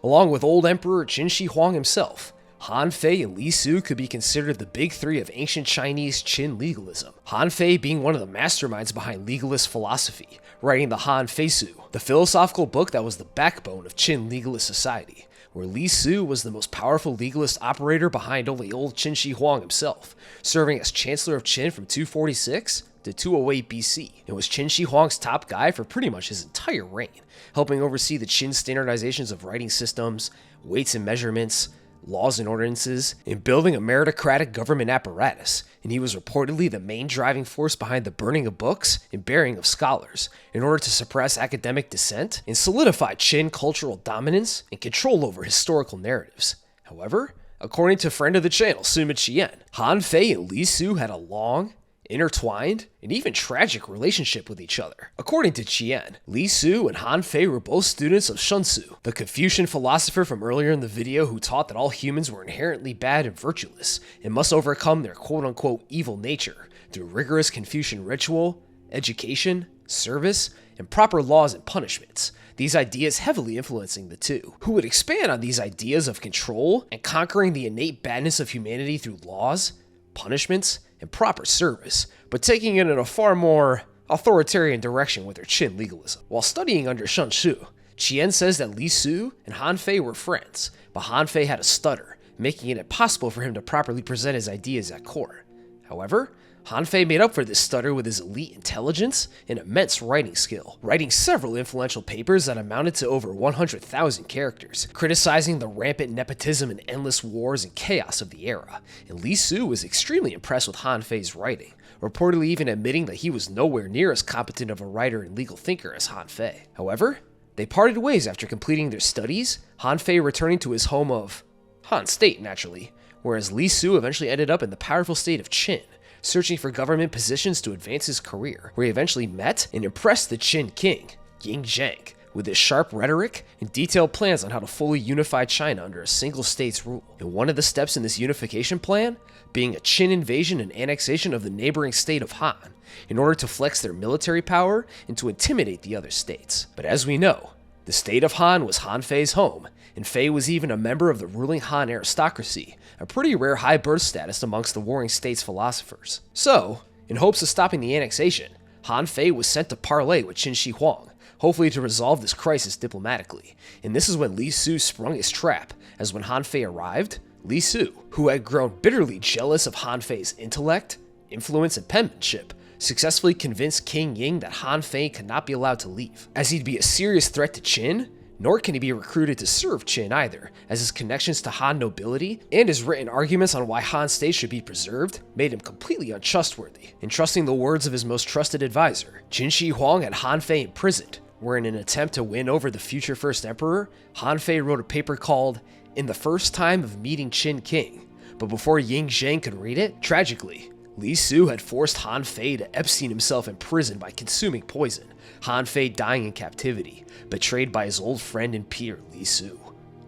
Along with old Emperor Qin Shi Huang himself, Han Fei and Li Su could be considered the big three of ancient Chinese Qin legalism, Han Fei being one of the masterminds behind legalist philosophy, writing the Han Fei Su, the philosophical book that was the backbone of Qin legalist society, where Li Su was the most powerful legalist operator behind only old Qin Shi Huang himself, serving as Chancellor of Qin from 246 to 208 BC, and was Qin Shi Huang's top guy for pretty much his entire reign, helping oversee the Qin standardizations of writing systems, weights and measurements, laws and ordinances, and building a meritocratic government apparatus, and he was reportedly the main driving force behind the burning of books and burying of scholars, in order to suppress academic dissent and solidify Qin cultural dominance and control over historical narratives. However, according to friend of the channel, Sima Qian, Han Fei and Li Su had a long, intertwined, and even tragic relationship with each other. According to Qian, Li Su and Han Fei were both students of Sun Tzu, the Confucian philosopher from earlier in the video who taught that all humans were inherently bad and virtueless, and must overcome their quote-unquote evil nature through rigorous Confucian ritual, education, service, and proper laws and punishments, these ideas heavily influencing the two, who would expand on these ideas of control and conquering the innate badness of humanity through laws, punishments, and proper service, but taking it in a far more authoritarian direction with their Qin legalism. While studying under Sun Tzu, Qian says that Li Su and Han Fei were friends, but Han Fei had a stutter, making it impossible for him to properly present his ideas at court. However, Han Fei made up for this stutter with his elite intelligence and immense writing skill, writing several influential papers that amounted to over 100,000 characters, criticizing the rampant nepotism and endless wars and chaos of the era, and Li Su was extremely impressed with Han Fei's writing, reportedly even admitting that he was nowhere near as competent of a writer and legal thinker as Han Fei. However, they parted ways after completing their studies, Han Fei returning to his home of Han State, naturally, whereas Li Su eventually ended up in the powerful state of Qin, searching for government positions to advance his career, where he eventually met and impressed the Qin king, Ying Zheng, with his sharp rhetoric and detailed plans on how to fully unify China under a single state's rule. And one of the steps in this unification plan being a Qin invasion and annexation of the neighboring state of Han, in order to flex their military power and to intimidate the other states. But as we know, the state of Han was Han Fei's home, and Fei was even a member of the ruling Han aristocracy, a pretty rare high birth status amongst the warring states' philosophers. So, in hopes of stopping the annexation, Han Fei was sent to parley with Qin Shi Huang, hopefully to resolve this crisis diplomatically, and this is when Li Su sprung his trap, as when Han Fei arrived, Li Su, who had grown bitterly jealous of Han Fei's intellect, influence, and penmanship, successfully convinced King Ying that Han Fei could not be allowed to leave, as he'd be a serious threat to Qin, nor can he be recruited to serve Qin either, as his connections to Han nobility and his written arguments on why Han State should be preserved made him completely untrustworthy. Entrusting the words of his most trusted advisor, Qin Shi Huang had Han Fei imprisoned, where in an attempt to win over the future first emperor, Han Fei wrote a paper called In the First Time of Meeting Qin King. But before Ying Zheng could read it, tragically, Li Su had forced Han Fei to Epstein himself in prison by consuming poison, Han Fei dying in captivity, betrayed by his old friend and peer, Li Su.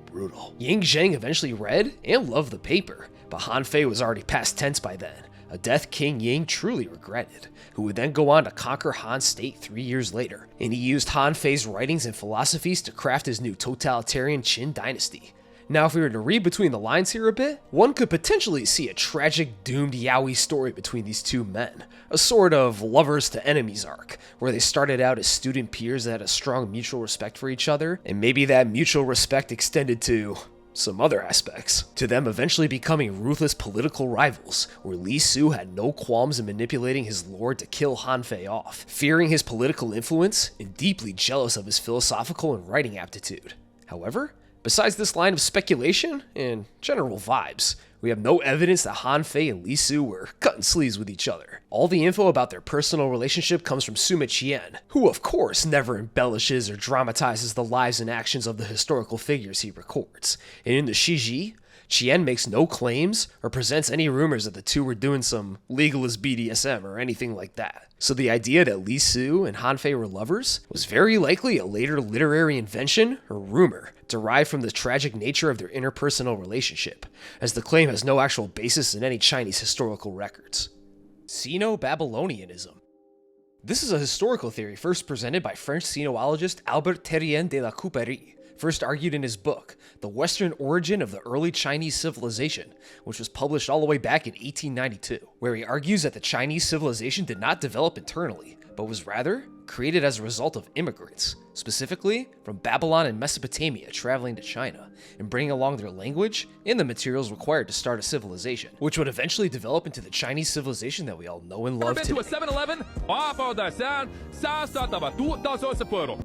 Brutal. Ying Zheng eventually read and loved the paper, but Han Fei was already past tense by then, a death King Ying truly regretted, who would then go on to conquer Han State 3 years later, and he used Han Fei's writings and philosophies to craft his new totalitarian Qin dynasty. Now, if we were to read between the lines here a bit, one could potentially see a tragic, doomed yaoi story between these two men, a sort of lovers to enemies arc, where they started out as student peers that had a strong mutual respect for each other, and maybe that mutual respect extended to some other aspects, to them eventually becoming ruthless political rivals, where Li Su had no qualms in manipulating his lord to kill Han Fei off, fearing his political influence and deeply jealous of his philosophical and writing aptitude. However, besides this line of speculation and general vibes, we have no evidence that Han Fei and Li Su were cutting sleeves with each other. All the info about their personal relationship comes from Sima Qian, who of course never embellishes or dramatizes the lives and actions of the historical figures he records. And in the Shiji, Qian makes no claims or presents any rumors that the two were doing some legalist BDSM or anything like that. So the idea that Li Su and Han Fei were lovers was very likely a later literary invention or rumor derived from the tragic nature of their interpersonal relationship, as the claim has no actual basis in any Chinese historical records. Sino-Babylonianism. This is a historical theory first presented by French sinologist Albert Terrien de la Couperie, first argued in his book, The Western Origin of the Early Chinese Civilization, which was published all the way back in 1892, where he argues that the Chinese civilization did not develop internally, but was rather created as a result of immigrants, specifically from Babylon and Mesopotamia traveling to China and bringing along their language and the materials required to start a civilization, which would eventually develop into the Chinese civilization that we all know and love today. Been to a 7-Eleven?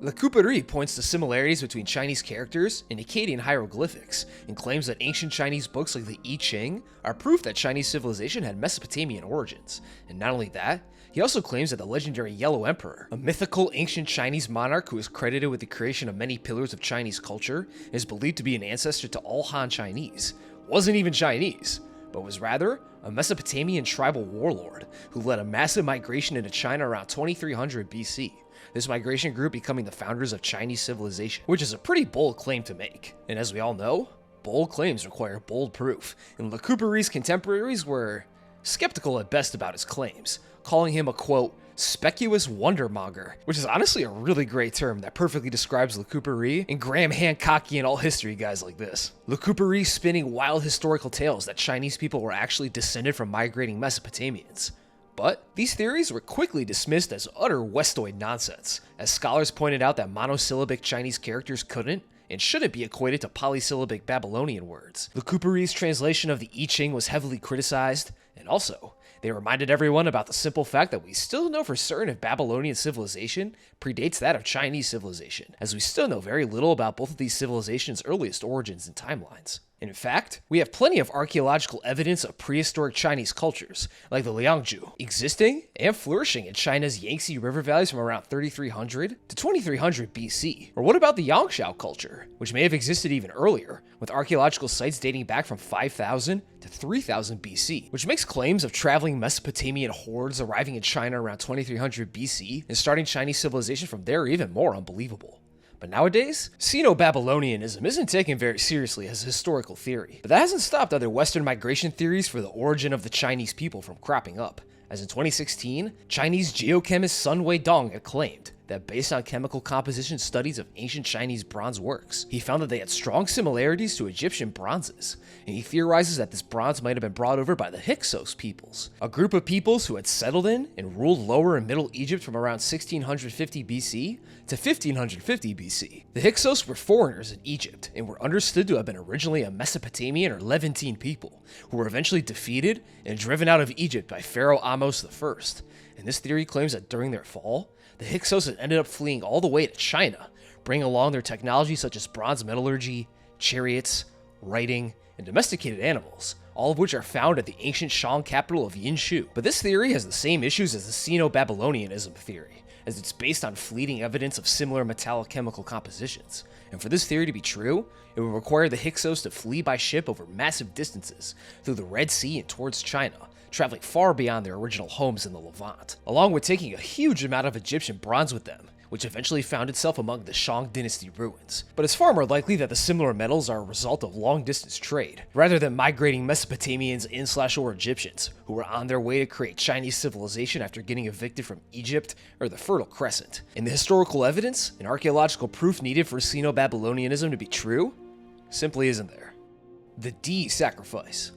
Le Couperet points to similarities between Chinese characters and Akkadian hieroglyphics and claims that ancient Chinese books like the I Ching are proof that Chinese civilization had Mesopotamian origins. And not only that, he also claims that the legendary Yellow Emperor, a mythical ancient Chinese monarch who is credited with the creation of many pillars of Chinese culture and is believed to be an ancestor to all Han Chinese, wasn't even Chinese, but was rather a Mesopotamian tribal warlord who led a massive migration into China around 2300 BC. This migration group becoming the founders of Chinese civilization, which is a pretty bold claim to make. And as we all know, bold claims require bold proof, and Le Couperet's contemporaries were skeptical at best about his claims, calling him a, quote, specuous wondermonger, which is honestly a really great term that perfectly describes Le Couperet and Graham Hancock and all history guys like this. Le Couperet spinning wild historical tales that Chinese people were actually descended from migrating Mesopotamians. But these theories were quickly dismissed as utter Westoid nonsense, as scholars pointed out that monosyllabic Chinese characters couldn't and shouldn't be equated to polysyllabic Babylonian words. Le Couperet's translation of the I Ching was heavily criticized, and also, they reminded everyone about the simple fact that we still know for certain if Babylonian civilization predates that of Chinese civilization, as we still know very little about both of these civilizations' earliest origins and timelines. And in fact, we have plenty of archaeological evidence of prehistoric Chinese cultures, like the Liangzhu, existing and flourishing in China's Yangtze River valleys from around 3300 to 2300 BC. Or what about the Yangshao culture, which may have existed even earlier, with archaeological sites dating back from 5000 to 3000 BC, which makes claims of traveling Mesopotamian hordes arriving in China around 2300 BC and starting Chinese civilization from there even more unbelievable. But nowadays, Sino-Babylonianism isn't taken very seriously as a historical theory. But that hasn't stopped other Western migration theories for the origin of the Chinese people from cropping up, as in 2016, Chinese geochemist Sun Weidong had claimed that based on chemical composition studies of ancient Chinese bronze works, he found that they had strong similarities to Egyptian bronzes, and he theorizes that this bronze might have been brought over by the Hyksos peoples, a group of peoples who had settled in and ruled Lower and Middle Egypt from around 1650 BC to 1550 BC. The Hyksos were foreigners in Egypt and were understood to have been originally a Mesopotamian or Levantine people, who were eventually defeated and driven out of Egypt by Pharaoh Ahmose I. And this theory claims that during their fall, the Hyksos had ended up fleeing all the way to China, bringing along their technology such as bronze metallurgy, chariots, writing, and domesticated animals, all of which are found at the ancient Shang capital of Yinshu. But this theory has the same issues as the Sino-Babylonianism theory, as it's based on fleeting evidence of similar metallic chemical compositions. And for this theory to be true, it would require the Hyksos to flee by ship over massive distances through the Red Sea and towards China, traveling far beyond their original homes in the Levant, along with taking a huge amount of Egyptian bronze with them, which eventually found itself among the Shang dynasty ruins. But it's far more likely that the similar metals are a result of long-distance trade, rather than migrating Mesopotamians and/or Egyptians, who were on their way to create Chinese civilization after getting evicted from Egypt or the Fertile Crescent. And the historical evidence and archaeological proof needed for Sino-Babylonianism to be true simply isn't there. The D sacrifice.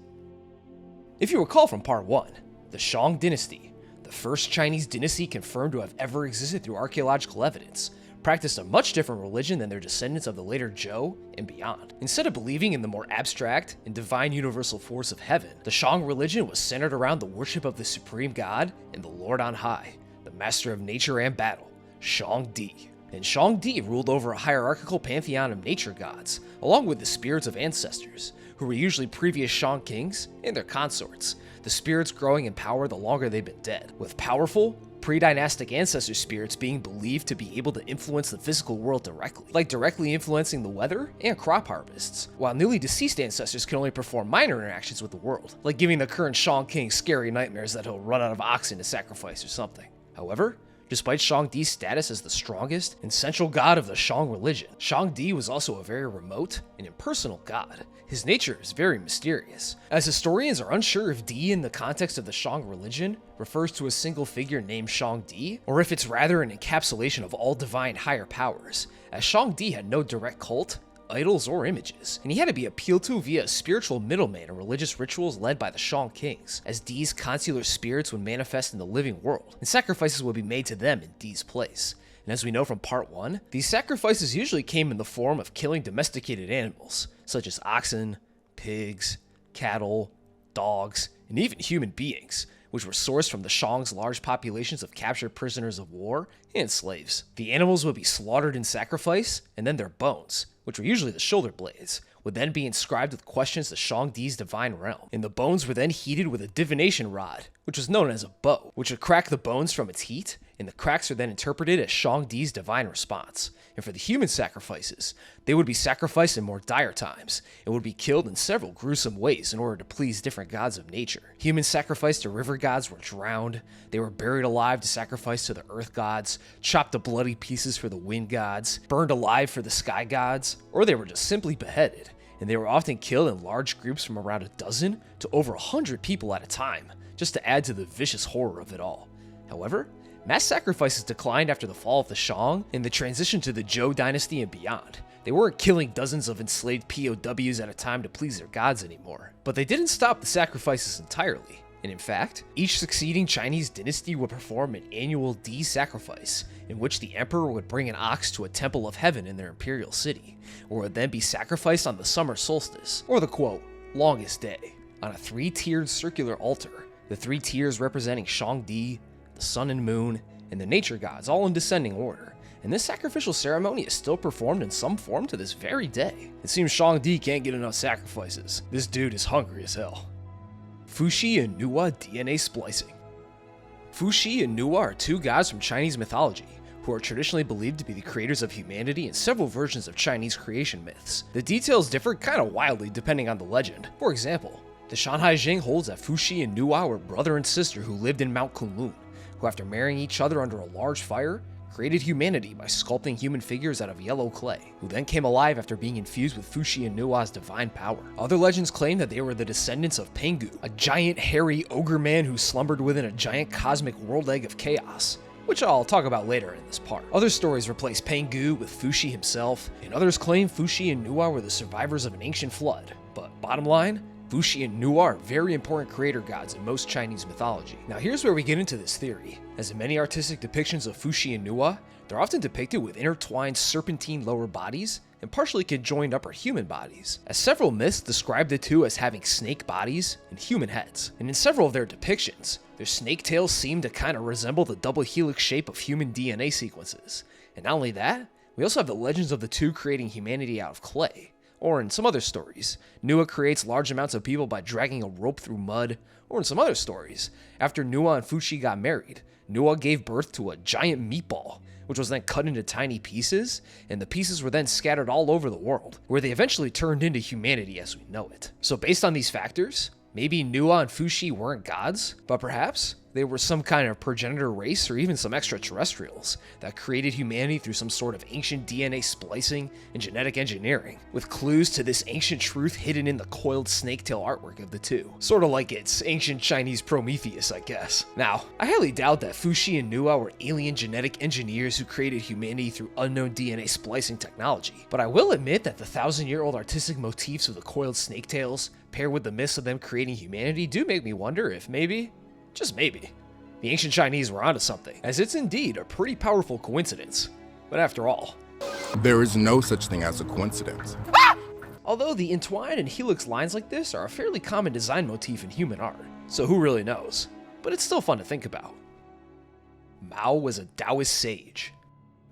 If you recall from part 1, the Shang dynasty, the first Chinese dynasty confirmed to have ever existed through archaeological evidence, practiced a much different religion than their descendants of the later Zhou and beyond. Instead of believing in the more abstract and divine universal force of heaven, the Shang religion was centered around the worship of the supreme god and the Lord on high, the master of nature and battle, Shang Di. And Shang Di ruled over a hierarchical pantheon of nature gods, along with the spirits of ancestors, who were usually previous Shang kings and their consorts, the spirits growing in power the longer they've been dead, with powerful, pre-dynastic ancestor spirits being believed to be able to influence the physical world directly, like directly influencing the weather and crop harvests, while newly deceased ancestors can only perform minor interactions with the world, like giving the current Shang king scary nightmares that he'll run out of oxen to sacrifice or something. However, despite Shangdi's status as the strongest and central god of the Shang religion. Shangdi was also a very remote and impersonal god. His nature is very mysterious, as historians are unsure if Di in the context of the Shang religion refers to a single figure named Shangdi, or if it's rather an encapsulation of all divine higher powers, as Shangdi had no direct cult, idols, or images, and he had to be appealed to via a spiritual middleman and religious rituals led by the Shang kings, as Di's consular spirits would manifest in the living world, and sacrifices would be made to them in Di's place. And as we know from part 1, these sacrifices usually came in the form of killing domesticated animals, such as oxen, pigs, cattle, dogs, and even human beings, which were sourced from the Shang's large populations of captured prisoners of war and slaves. The animals would be slaughtered in sacrifice, and then their bones, which were usually the shoulder blades, would then be inscribed with questions to Shangdi's divine realm, and the bones were then heated with a divination rod, which was known as a bow, which would crack the bones from its heat, and the cracks are then interpreted as Shangdi's divine response. And for the human sacrifices, they would be sacrificed in more dire times, and would be killed in several gruesome ways in order to please different gods of nature. Humans sacrificed to river gods were drowned, they were buried alive to sacrifice to the earth gods, chopped to bloody pieces for the wind gods, burned alive for the sky gods, or they were just simply beheaded, and they were often killed in large groups from around a dozen to over 100 people at a time, just to add to the vicious horror of it all. However, mass sacrifices declined after the fall of the Shang and the transition to the Zhou dynasty and beyond. They weren't killing dozens of enslaved POWs at a time to please their gods anymore, but they didn't stop the sacrifices entirely. And in fact, each succeeding Chinese dynasty would perform an annual Di sacrifice, in which the emperor would bring an ox to a temple of heaven in their imperial city, or would then be sacrificed on the summer solstice, or the quote, longest day, on a 3-tiered circular altar, the 3 tiers representing Shangdi, the sun and moon, and the nature gods, all in descending order. And this sacrificial ceremony is still performed in some form to this very day. It seems Shangdi can't get enough sacrifices. This dude is hungry as hell. Fuxi and Nuwa DNA splicing. Fuxi and Nuwa are 2 gods from Chinese mythology, who are traditionally believed to be the creators of humanity in several versions of Chinese creation myths. The details differ kinda wildly depending on the legend. For example, the Shanhai Jing holds that Fuxi and Nuwa were brother and sister who lived in Mount Kunlun, who after marrying each other under a large fire, created humanity by sculpting human figures out of yellow clay, who then came alive after being infused with Fuxi and Nuwa's divine power. Other legends claim that they were the descendants of Pengu, a giant hairy ogre man who slumbered within a giant cosmic world egg of chaos, which I'll talk about later in this part. Other stories replace Pengu with Fuxi himself, and others claim Fuxi and Nuwa were the survivors of an ancient flood. But bottom line, Fuxi and Nuwa are very important creator gods in most Chinese mythology. Now here's where we get into this theory. As in many artistic depictions of Fuxi and Nuwa, they're often depicted with intertwined serpentine lower bodies and partially conjoined upper human bodies, as several myths describe the two as having snake bodies and human heads. And in several of their depictions, their snake tails seem to kind of resemble the double helix shape of human DNA sequences. And not only that, we also have the legends of the two creating humanity out of clay. Or in some other stories, Nuwa creates large amounts of people by dragging a rope through mud. Or in some other stories, after Nuwa and Fuxi got married, Nuwa gave birth to a giant meatball, which was then cut into tiny pieces, and the pieces were then scattered all over the world, where they eventually turned into humanity as we know it. So based on these factors, maybe Nuwa and Fuxi weren't gods, but perhaps they were some kind of progenitor race or even some extraterrestrials that created humanity through some sort of ancient DNA splicing and genetic engineering, with clues to this ancient truth hidden in the coiled snaketail artwork of the two. Sort of like it's ancient Chinese Prometheus, I guess. Now, I highly doubt that Fuxi and Nuwa were alien genetic engineers who created humanity through unknown DNA splicing technology, but I will admit that the 1,000-year-old artistic motifs of the coiled snaketails, paired with the myths of them creating humanity, do make me wonder if maybe, just maybe, the ancient Chinese were onto something, as it's indeed a pretty powerful coincidence. But after all, there is no such thing as a coincidence. Although the entwined and helix lines like this are a fairly common design motif in human art, so who really knows? But it's still fun to think about. Mao was a Taoist sage.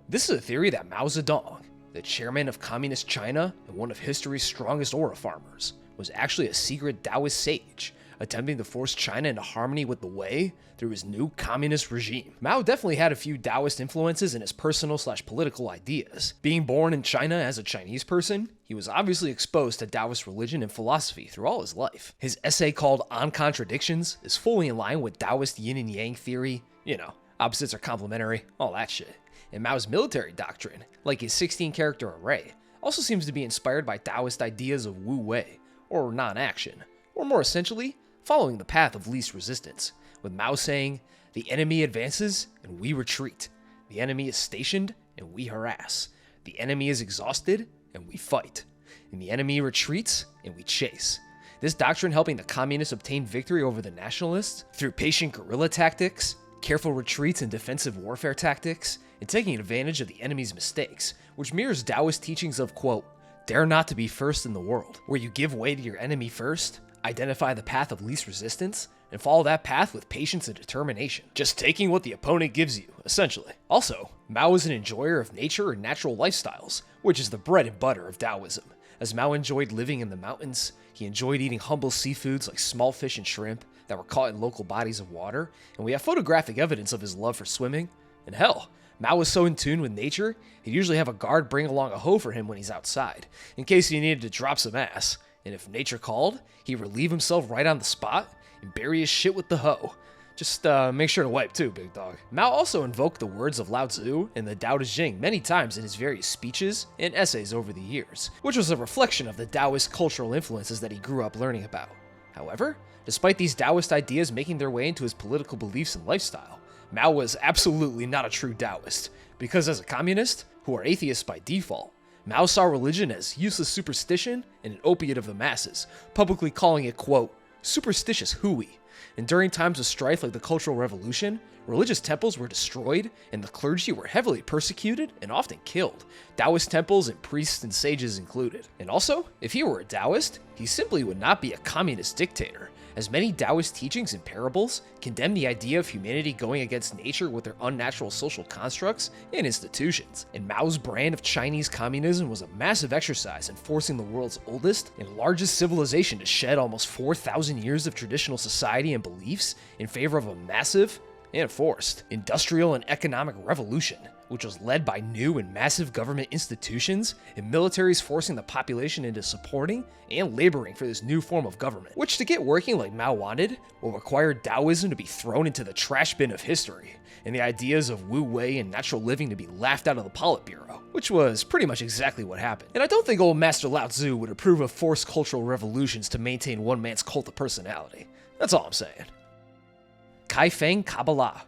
This is a theory that Mao Zedong, the chairman of Communist China and one of history's strongest aura farmers, was actually a secret Taoist sage, attempting to force China into harmony with the Wei through his new communist regime. Mao definitely had a few Taoist influences in his personal/political ideas. Being born in China as a Chinese person, he was obviously exposed to Taoist religion and philosophy through all his life. His essay called On Contradictions is fully in line with Taoist yin and yang theory. You know, Opposites are complementary, all that shit. And Mao's military doctrine, like his 16-character array, also seems to be inspired by Taoist ideas of Wu Wei, or non-action, or more essentially, following the path of least resistance, with Mao saying, "The enemy advances and we retreat. The enemy is stationed and we harass. The enemy is exhausted and we fight. And the enemy retreats and we chase." This doctrine helping the communists obtain victory over the nationalists through patient guerrilla tactics, careful retreats and defensive warfare tactics, and taking advantage of the enemy's mistakes, which mirrors Taoist teachings of, quote, "Dare not to be first in the world," where you give way to your enemy first, identify the path of least resistance, and follow that path with patience and determination. Just taking what the opponent gives you, essentially. Also, Mao was an enjoyer of nature and natural lifestyles, which is the bread and butter of Taoism. As Mao enjoyed living in the mountains, he enjoyed eating humble seafoods like small fish and shrimp that were caught in local bodies of water, and we have photographic evidence of his love for swimming. And hell, Mao was so in tune with nature, he'd usually have a guard bring along a hoe for him when he's outside, in case he needed to drop some ass. And if nature called, he'd relieve himself right on the spot and bury his shit with the hoe. Just make sure to wipe too, big dog. Mao also invoked the words of Lao Tzu and the Tao Te Ching many times in his various speeches and essays over the years, which was a reflection of the Taoist cultural influences that he grew up learning about. However, despite these Taoist ideas making their way into his political beliefs and lifestyle, Mao was absolutely not a true Taoist, because as a communist, who are atheists by default, Mao saw religion as useless superstition and an opiate of the masses, publicly calling it, quote, "superstitious hooey." And during times of strife like the Cultural Revolution, religious temples were destroyed and the clergy were heavily persecuted and often killed, Taoist temples and priests and sages included. And also, if he were a Taoist, he simply would not be a communist dictator, as many Taoist teachings and parables condemn the idea of humanity going against nature with their unnatural social constructs and institutions. And Mao's brand of Chinese communism was a massive exercise in forcing the world's oldest and largest civilization to shed almost 4,000 years of traditional society and beliefs in favor of a massive and forced industrial and economic revolution, which was led by new and massive government institutions and militaries forcing the population into supporting and laboring for this new form of government, which to get working like Mao wanted will require Taoism to be thrown into the trash bin of history, and the ideas of Wu Wei and natural living to be laughed out of the Politburo, which was pretty much exactly what happened. And I don't think old Master Lao Tzu would approve of forced cultural revolutions to maintain one man's cult of personality. That's all I'm saying. Kaifeng Kabbalah.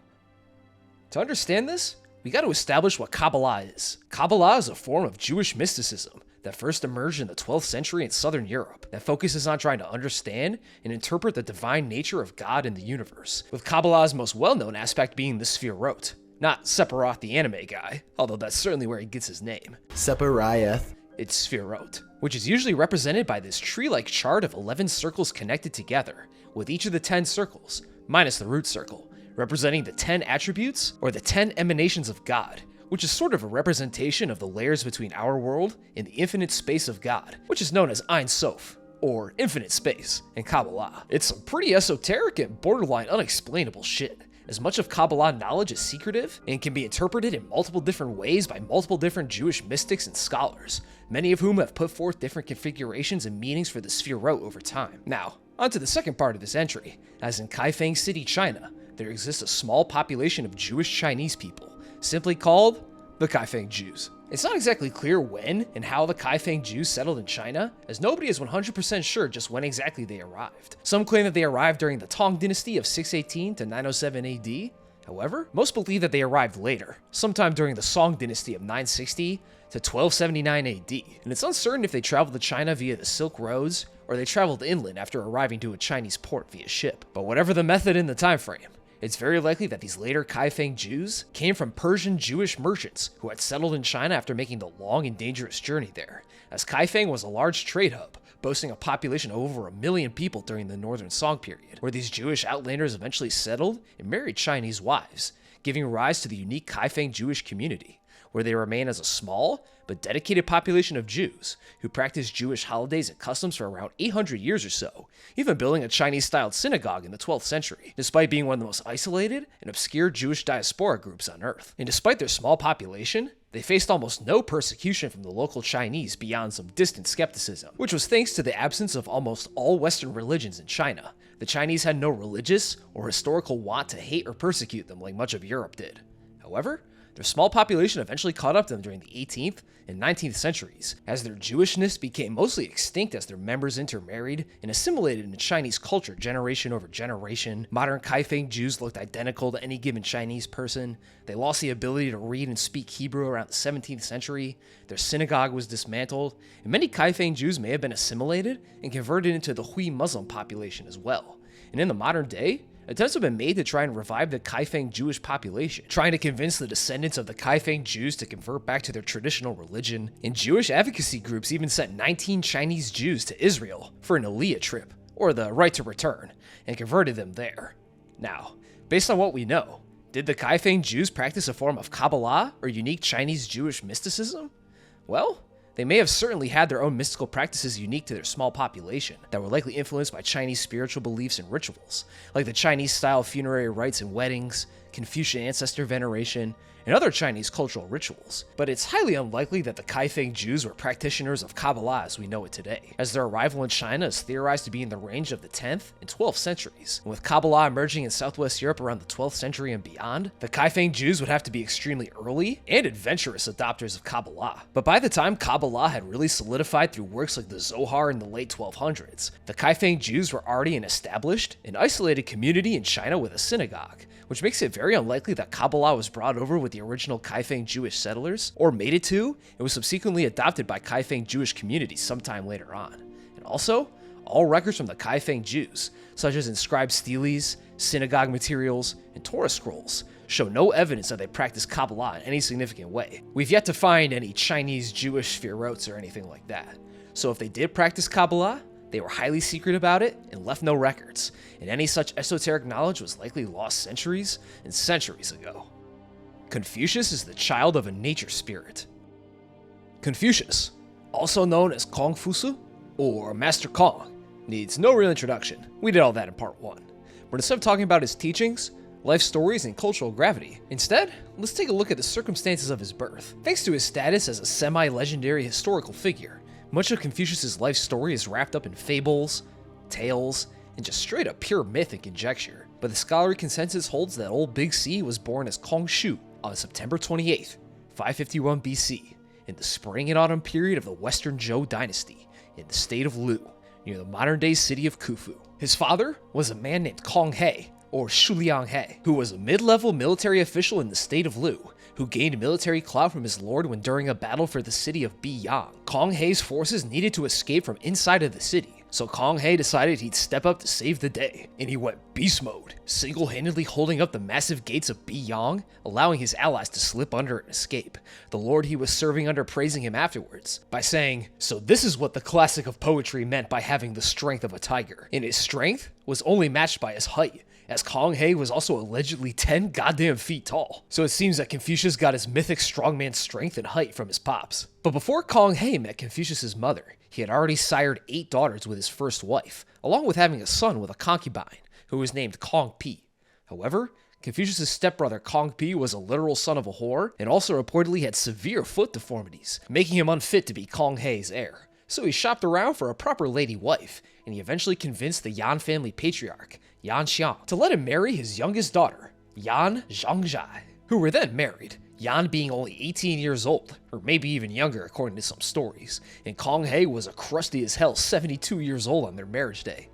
To understand this, we got to establish what Kabbalah is. Kabbalah is a form of Jewish mysticism that first emerged in the 12th century in Southern Europe that focuses on trying to understand and interpret the divine nature of God and the universe, with Kabbalah's most well-known aspect being the Sphirot. Not Sephiroth the anime guy, although that's certainly where he gets his name. Sephiroth. It's Sphirot, which is usually represented by this tree-like chart of 11 circles connected together, with each of the 10 circles, minus the root circle, representing the 10 attributes or the 10 emanations of God, which is sort of a representation of the layers between our world and the infinite space of God, which is known as Ein Sof, or infinite space, in Kabbalah. It's some pretty esoteric and borderline unexplainable shit, as much of Kabbalah knowledge is secretive and can be interpreted in multiple different ways by multiple different Jewish mystics and scholars, many of whom have put forth different configurations and meanings for the Sphirot over time. Now, onto the second part of this entry, as in Kaifeng City, China, there exists a small population of Jewish Chinese people, simply called the Kaifeng Jews. It's not exactly clear when and how the Kaifeng Jews settled in China, as nobody is 100% sure just when exactly they arrived. Some claim that they arrived during the Tang Dynasty of 618 to 907 AD. However, most believe that they arrived later, sometime during the Song Dynasty of 960 to 1279 AD, and it's uncertain if they traveled to China via the Silk Roads or they traveled inland after arriving to a Chinese port via ship. But whatever the method and the time frame, it's very likely that these later Kaifeng Jews came from Persian Jewish merchants who had settled in China after making the long and dangerous journey there, as Kaifeng was a large trade hub, boasting a population of over 1 million people during the Northern Song period, where these Jewish outlanders eventually settled and married Chinese wives, giving rise to the unique Kaifeng Jewish community. where they remain as a small but dedicated population of Jews who practiced Jewish holidays and customs for around 800 years or so, even building a Chinese-styled synagogue in the 12th century, despite being one of the most isolated and obscure Jewish diaspora groups on Earth. And despite their small population, they faced almost no persecution from the local Chinese beyond some distant skepticism, which was thanks to the absence of almost all Western religions in China. The Chinese had no religious or historical want to hate or persecute them like much of Europe did. However, their small population eventually caught up to them during the 18th and 19th centuries, as their Jewishness became mostly extinct as their members intermarried and assimilated into Chinese culture generation over generation. Modern Kaifeng Jews looked identical to any given Chinese person. They lost the ability to read and speak Hebrew around the 17th century. Their synagogue was dismantled, and many Kaifeng Jews may have been assimilated and converted into the Hui Muslim population as well. And in the modern day, attempts have been made to try and revive the Kaifeng Jewish population, trying to convince the descendants of the Kaifeng Jews to convert back to their traditional religion, and Jewish advocacy groups even sent 19 Chinese Jews to Israel for an Aliyah trip, or the right to return, and converted them there. Now, based on what we know, did the Kaifeng Jews practice a form of Kabbalah or unique Chinese Jewish mysticism? Well, they may have certainly had their own mystical practices unique to their small population that were likely influenced by Chinese spiritual beliefs and rituals, like the Chinese-style funerary rites and weddings, Confucian ancestor veneration, and other Chinese cultural rituals. But it's highly unlikely that the Kaifeng Jews were practitioners of Kabbalah as we know it today, as their arrival in China is theorized to be in the range of the 10th and 12th centuries. And with Kabbalah emerging in Southwest Europe around the 12th century and beyond, the Kaifeng Jews would have to be extremely early and adventurous adopters of Kabbalah. But by the time Kabbalah had really solidified through works like the Zohar in the late 1200s, the Kaifeng Jews were already an established and isolated community in China with a synagogue, which makes it very unlikely that Kabbalah was brought over with the original Kaifeng Jewish settlers, or made it to and was subsequently adopted by Kaifeng Jewish communities sometime later on. And also, all records from the Kaifeng Jews, such as inscribed steles, synagogue materials, and Torah scrolls, show no evidence that they practiced Kabbalah in any significant way. We've yet to find any Chinese Jewish Sfirots or anything like that. So if they did practice Kabbalah, they were highly secret about it and left no records, and any such esoteric knowledge was likely lost centuries and centuries ago. Confucius is the child of a nature spirit. Confucius, also known as Kong Fusu or Master Kong, needs no real introduction. We did all that in part 1. But instead of talking about his teachings, life stories, and cultural gravity, instead, let's take a look at the circumstances of his birth. Thanks to his status as a semi-legendary historical figure, much of Confucius' life story is wrapped up in fables, tales, and just straight up pure myth and conjecture. But the scholarly consensus holds that old Big C was born as Kong Shu on September 28th, 551 BC, in the spring and autumn period of the Western Zhou dynasty in the state of Lu, near the modern-day city of Khufu. His father was a man named Kong He, or Shuliang He, who was a mid-level military official in the state of Lu, who gained military clout from his lord when during a battle for the city of Biyang. Kong He's forces needed to escape from inside of the city, so Kong He decided he'd step up to save the day, and he went beast mode, single-handedly holding up the massive gates of Biyang, allowing his allies to slip under and escape, the lord he was serving under praising him afterwards, by saying, "So this is what the classic of poetry meant by having the strength of a tiger," and his strength was only matched by his height, as Kong He was also allegedly 10 goddamn feet tall. So it seems that Confucius got his mythic strongman strength and height from his pops. But before Kong He met Confucius' mother, he had already sired 8 daughters with his first wife, along with having a son with a concubine, who was named Kong Pi. However, Confucius' stepbrother Kong Pi was a literal son of a whore, and also reportedly had severe foot deformities, making him unfit to be Kong He's heir. So he shopped around for a proper lady wife, and he eventually convinced the Yan family patriarch, Yan Xiang, to let him marry his youngest daughter, Yan Zhangzhai, who were then married, Yan being only 18 years old, or maybe even younger according to some stories, and Kong He was a crusty as hell 72 years old on their marriage day.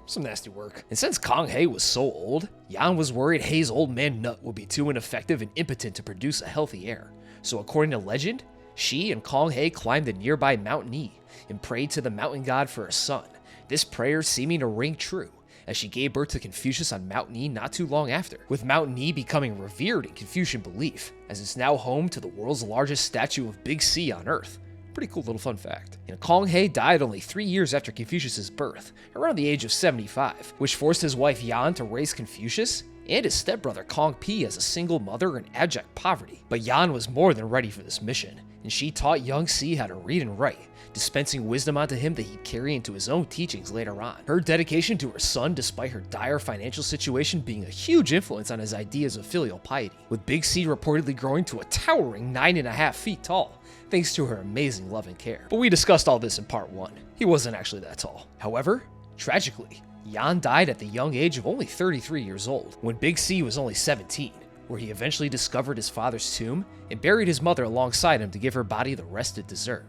Some nasty work. And since Kong He was so old, Yan was worried He's old man nut would be too ineffective and impotent to produce a healthy heir. So according to legend, she and Kong He climbed the nearby Mount Ni and prayed to the mountain god for a son, this prayer seeming to ring true, as she gave birth to Confucius on Mount Ni not too long after, with Mount Ni becoming revered in Confucian belief, as it's now home to the world's largest statue of Big C on Earth. Pretty cool little fun fact. And Kong He died only 3 years after Confucius' birth, around the age of 75, which forced his wife Yan to raise Confucius and his stepbrother Kong Pi as a single mother in abject poverty. But Yan was more than ready for this mission, and she taught young Si how to read and write, dispensing wisdom onto him that he'd carry into his own teachings later on. Her dedication to her son, despite her dire financial situation, being a huge influence on his ideas of filial piety, with Big Si reportedly growing to a towering 9.5 feet tall, thanks to her amazing love and care. But we discussed all this in part 1. He wasn't actually that tall. However, tragically, Yan died at the young age of only 33 years old, when Big Si was only 17, where he eventually discovered his father's tomb and buried his mother alongside him to give her body the rest it deserved.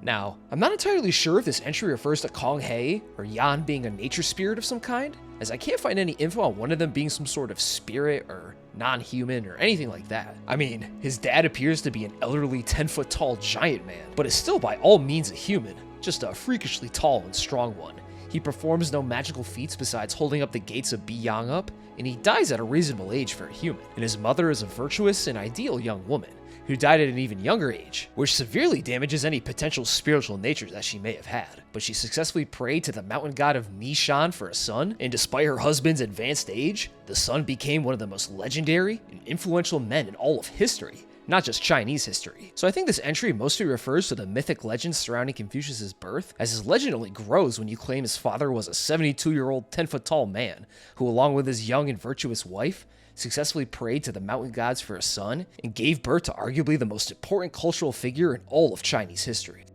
Now, I'm not entirely sure if this entry refers to Kong Hei or Yan being a nature spirit of some kind, as I can't find any info on one of them being some sort of spirit or non-human or anything like that. I mean, his dad appears to be an elderly 10-foot tall giant man, but is still by all means a human, just a freakishly tall and strong one. He performs no magical feats besides holding up the gates of Biyang up, and he dies at a reasonable age for a human. And his mother is a virtuous and ideal young woman, who died at an even younger age, which severely damages any potential spiritual nature that she may have had. But she successfully prayed to the mountain god of Nishan for a son, and despite her husband's advanced age, the son became one of the most legendary and influential men in all of history, not just Chinese history. So I think this entry mostly refers to the mythic legends surrounding Confucius' birth, as his legend only grows when you claim his father was a 72-year-old 10-foot tall man, who along with his young and virtuous wife, successfully prayed to the mountain gods for a son, and gave birth to arguably the most important cultural figure in all of Chinese history.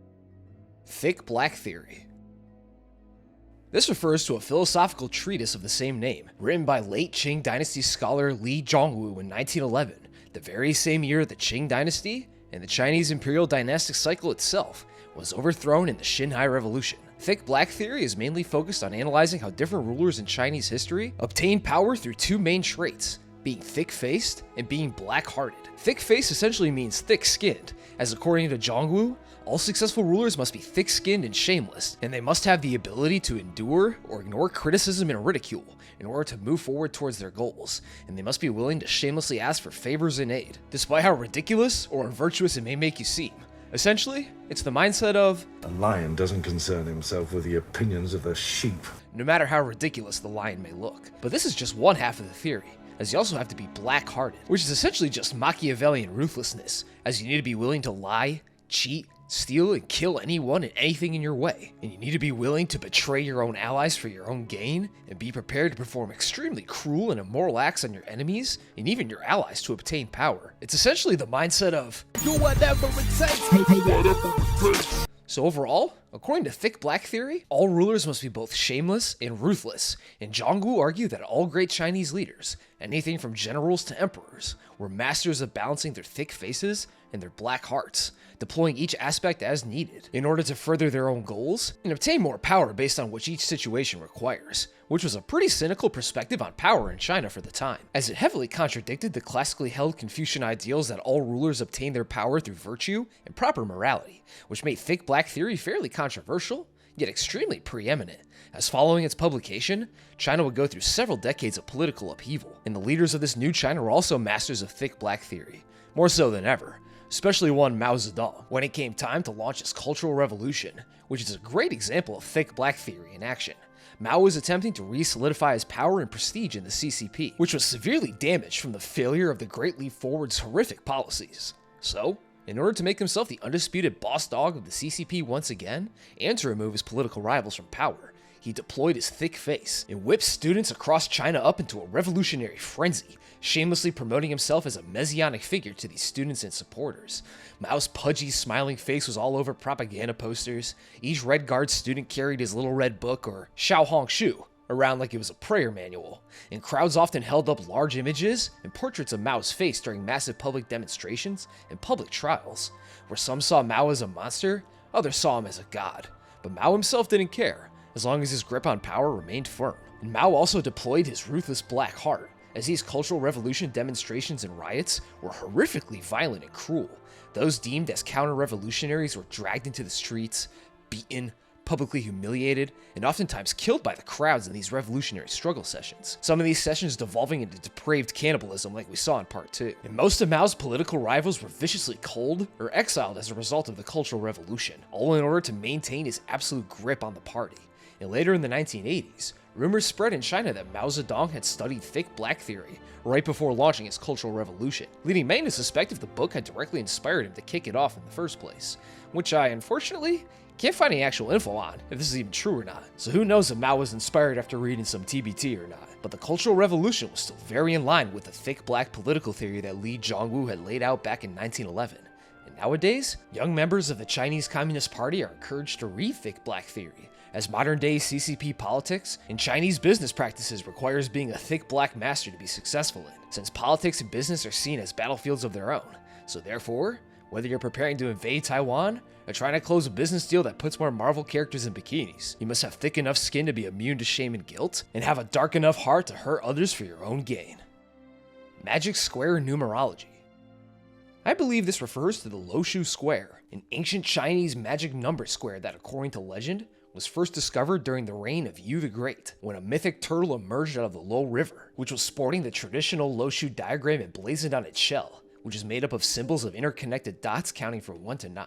Thick Black Theory. This refers to a philosophical treatise of the same name, written by late Qing Dynasty scholar Li Zhongwu in 1911, the very same year the Qing Dynasty and the Chinese imperial dynastic cycle itself was overthrown in the Xinhai Revolution. Thick Black Theory is mainly focused on analyzing how different rulers in Chinese history obtained power through two main traits, being thick-faced and being black-hearted. Thick-faced essentially means thick-skinned, as according to Zhongwu, all successful rulers must be thick-skinned and shameless, and they must have the ability to endure or ignore criticism and ridicule in order to move forward towards their goals, and they must be willing to shamelessly ask for favors and aid, despite how ridiculous or unvirtuous it may make you seem. Essentially, it's the mindset of, a lion doesn't concern himself with the opinions of the sheep. No matter how ridiculous the lion may look. But this is just one half of the theory, as you also have to be black-hearted, which is essentially just Machiavellian ruthlessness, as you need to be willing to lie, cheat, steal, and kill anyone and anything in your way. And you need to be willing to betray your own allies for your own gain, and be prepared to perform extremely cruel and immoral acts on your enemies, and even your allies to obtain power. It's essentially the mindset of, do whatever it takes. So overall, according to Thick Black Theory, all rulers must be both shameless and ruthless, and Zhongwu argued that all great Chinese leaders, anything from generals to emperors, were masters of balancing their thick faces and their black hearts, deploying each aspect as needed in order to further their own goals and obtain more power based on which each situation requires, which was a pretty cynical perspective on power in China for the time, as it heavily contradicted the classically held Confucian ideals that all rulers obtain their power through virtue and proper morality, which made Thick Black Theory fairly controversial, yet extremely preeminent, as following its publication, China would go through several decades of political upheaval, and the leaders of this new China were also masters of Thick Black Theory, more so than ever, especially one Mao Zedong, when it came time to launch his Cultural Revolution, which is a great example of Thick Black Theory in action. Mao was attempting to re-solidify his power and prestige in the CCP, which was severely damaged from the failure of the Great Leap Forward's horrific policies. So, in order to make himself the undisputed boss dog of the CCP once again, and to remove his political rivals from power, he deployed his thick face and whipped students across China up into a revolutionary frenzy, shamelessly promoting himself as a messianic figure to these students and supporters. Mao's pudgy, smiling face was all over propaganda posters. Each Red Guard student carried his little red book, or Xiao Hong Shu, around like it was a prayer manual, and crowds often held up large images and portraits of Mao's face during massive public demonstrations and public trials, where some saw Mao as a monster, others saw him as a god. But Mao himself didn't care, as long as his grip on power remained firm. And Mao also deployed his ruthless black heart, as these Cultural Revolution demonstrations and riots were horrifically violent and cruel. Those deemed as counter-revolutionaries were dragged into the streets, beaten, publicly humiliated, and oftentimes killed by the crowds in these revolutionary struggle sessions. Some of these sessions devolving into depraved cannibalism like we saw in Part 2. And most of Mao's political rivals were viciously culled or exiled as a result of the Cultural Revolution, all in order to maintain his absolute grip on the party. And later in the 1980s, Rumors spread in China that Mao Zedong had studied thick black theory right before launching his Cultural Revolution, leading many to suspect if the book had directly inspired him to kick it off in the first place, which I, unfortunately, can't find any actual info on if this is even true or not, so who knows if Mao was inspired after reading some TBT or not. But the Cultural Revolution was still very in line with the thick black political theory that Li Zhongwu had laid out back in 1911. And nowadays, young members of the Chinese Communist Party are encouraged to read thick black theory, as modern-day CCP politics and Chinese business practices requires being a thick black master to be successful in, since politics and business are seen as battlefields of their own. So therefore, whether you're preparing to invade Taiwan or trying to close a business deal that puts more Marvel characters in bikinis, you must have thick enough skin to be immune to shame and guilt, and have a dark enough heart to hurt others for your own gain. Magic Square Numerology. I believe this refers to the Loshu Square, an ancient Chinese magic number square that, according to legend, was first discovered during the reign of Yu the Great, when a mythic turtle emerged out of the Lo River, which was sporting the traditional Loshu diagram emblazoned on its shell, which is made up of symbols of interconnected dots counting from 1 to 9.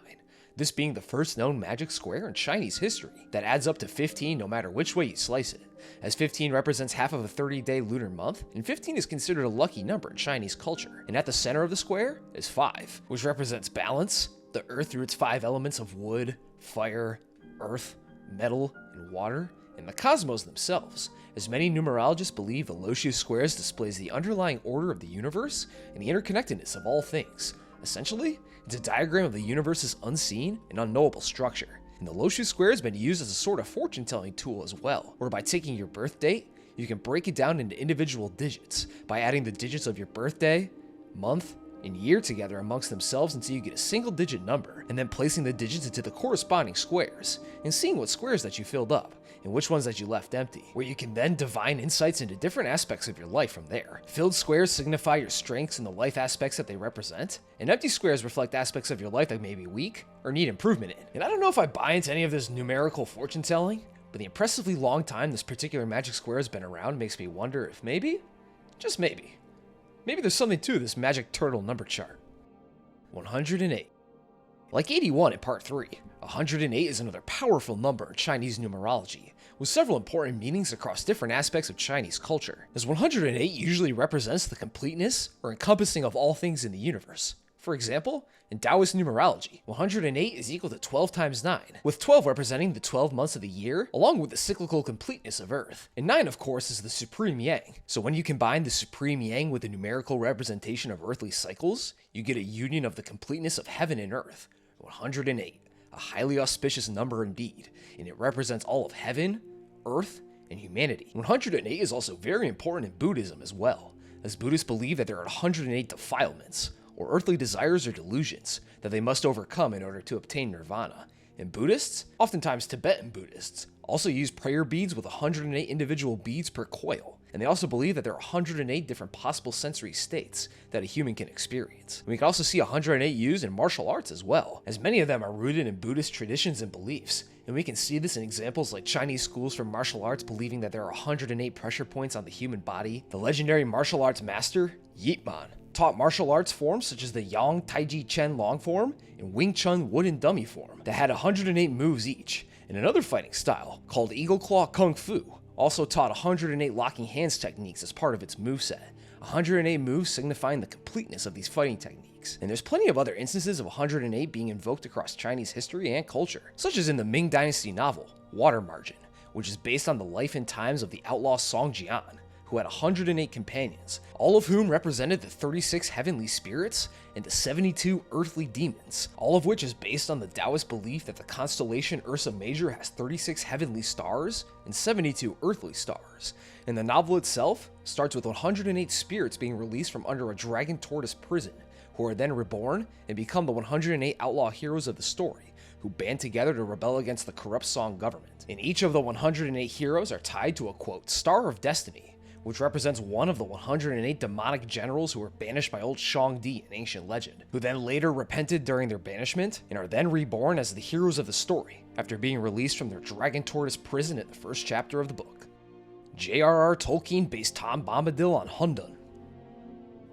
This being the first known magic square in Chinese history that adds up to 15 no matter which way you slice it, as 15 represents half of a 30-day lunar month, and 15 is considered a lucky number in Chinese culture. And at the center of the square is 5, which represents balance, the earth through its 5 elements of wood, fire, earth, metal, and water, and the cosmos themselves, as many numerologists believe the Loshu Squares displays the underlying order of the universe and the interconnectedness of all things. Essentially, it's a diagram of the universe's unseen and unknowable structure, and the Loshu Square has been used as a sort of fortune-telling tool as well, where by taking your birth date, you can break it down into individual digits by adding the digits of your birthday, month, and year together amongst themselves until you get a single digit number, and then placing the digits into the corresponding squares, and seeing what squares that you filled up, and which ones that you left empty, where you can then divine insights into different aspects of your life from there. Filled squares signify your strengths and the life aspects that they represent, and empty squares reflect aspects of your life that may be weak or need improvement in. And I don't know if I buy into any of this numerical fortune telling, but the impressively long time this particular magic square has been around makes me wonder if maybe, just maybe there's something to this magic turtle number chart. 108. Like 81 in part 3, 108 is another powerful number in Chinese numerology, with several important meanings across different aspects of Chinese culture, as 108 usually represents the completeness or encompassing of all things in the universe. For example, in Taoist numerology, 108 is equal to 12 times 9, with 12 representing the 12 months of the year, along with the cyclical completeness of Earth. And 9, of course, is the supreme yang. So when you combine the supreme yang with the numerical representation of earthly cycles, you get a union of the completeness of heaven and earth. 108, a highly auspicious number indeed, and it represents all of heaven, earth, and humanity. 108 is also very important in Buddhism as well, as Buddhists believe that there are 108 defilements, or earthly desires or delusions, that they must overcome in order to obtain nirvana. And Buddhists, oftentimes Tibetan Buddhists, also use prayer beads with 108 individual beads per coil, and they also believe that there are 108 different possible sensory states that a human can experience. And we can also see 108 used in martial arts as well, as many of them are rooted in Buddhist traditions and beliefs, and we can see this in examples like Chinese schools for martial arts believing that there are 108 pressure points on the human body. The legendary martial arts master, Yip Man, taught martial arts forms such as the Yang Taiji Chen long form and Wing Chun wooden dummy form that had 108 moves each, and another fighting style called Eagle Claw Kung Fu also taught 108 locking hands techniques as part of its moveset, 108 moves signifying the completeness of these fighting techniques. And there's plenty of other instances of 108 being invoked across Chinese history and culture, such as in the Ming Dynasty novel, Water Margin, which is based on the life and times of the outlaw Song Jian, who had 108 companions, all of whom represented the 36 heavenly spirits and the 72 earthly demons, all of which is based on the Taoist belief that the constellation Ursa Major has 36 heavenly stars and 72 earthly stars. And the novel itself starts with 108 spirits being released from under a dragon tortoise prison, who are then reborn and become the 108 outlaw heroes of the story, who band together to rebel against the corrupt Song government. And each of the 108 heroes are tied to a, quote, Star of Destiny, which represents one of the 108 demonic generals who were banished by old Shangdi in ancient legend, who then later repented during their banishment and are then reborn as the heroes of the story after being released from their dragon tortoise prison in the first chapter of the book. J.R.R. Tolkien based Tom Bombadil on Hundun.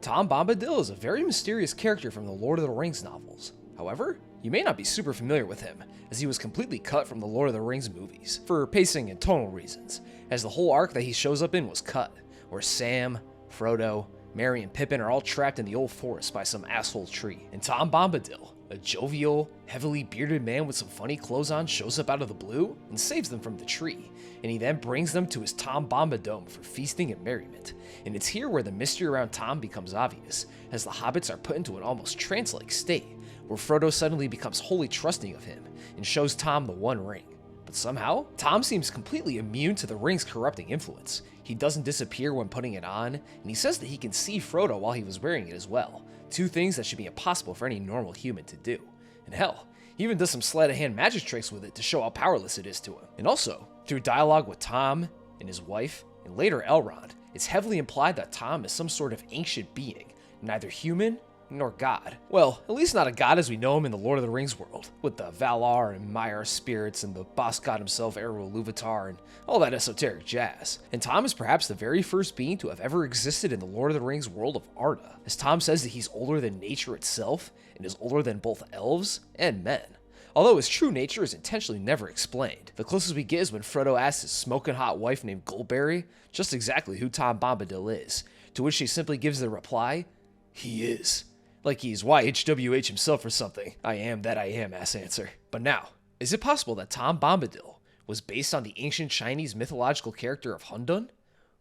Tom Bombadil is a very mysterious character from the Lord of the Rings novels. However, you may not be super familiar with him, as he was completely cut from the Lord of the Rings movies, for pacing and tonal reasons, as the whole arc that he shows up in was cut, where Sam, Frodo, Merry, and Pippin are all trapped in the old forest by some asshole tree, and Tom Bombadil, a jovial, heavily bearded man with some funny clothes on, shows up out of the blue and saves them from the tree, and he then brings them to his Tom Bombadome for feasting and merriment. And it's here where the mystery around Tom becomes obvious, as the hobbits are put into an almost trance-like state, where Frodo suddenly becomes wholly trusting of him and shows Tom the One Ring. But somehow, Tom seems completely immune to the ring's corrupting influence. He doesn't disappear when putting it on, and he says that he can see Frodo while he was wearing it as well. Two things that should be impossible for any normal human to do. And hell, he even does some sleight-of-hand magic tricks with it to show how powerless it is to him. And also, through dialogue with Tom and his wife, and later Elrond, it's heavily implied that Tom is some sort of ancient being, neither human nor god. Well, at least not a god as we know him in the Lord of the Rings world, with the Valar and Maiar spirits and the boss god himself, Eru Ilúvatar, and all that esoteric jazz. And Tom is perhaps the very first being to have ever existed in the Lord of the Rings world of Arda, as Tom says that he's older than nature itself, and is older than both elves and men. Although his true nature is intentionally never explained. The closest we get is when Frodo asks his smoking hot wife named Goldberry just exactly who Tom Bombadil is, to which she simply gives the reply, "He is." Like he's YHWH himself or something. I am that I am ass answer. But now, is it possible that Tom Bombadil was based on the ancient Chinese mythological character of Hundun?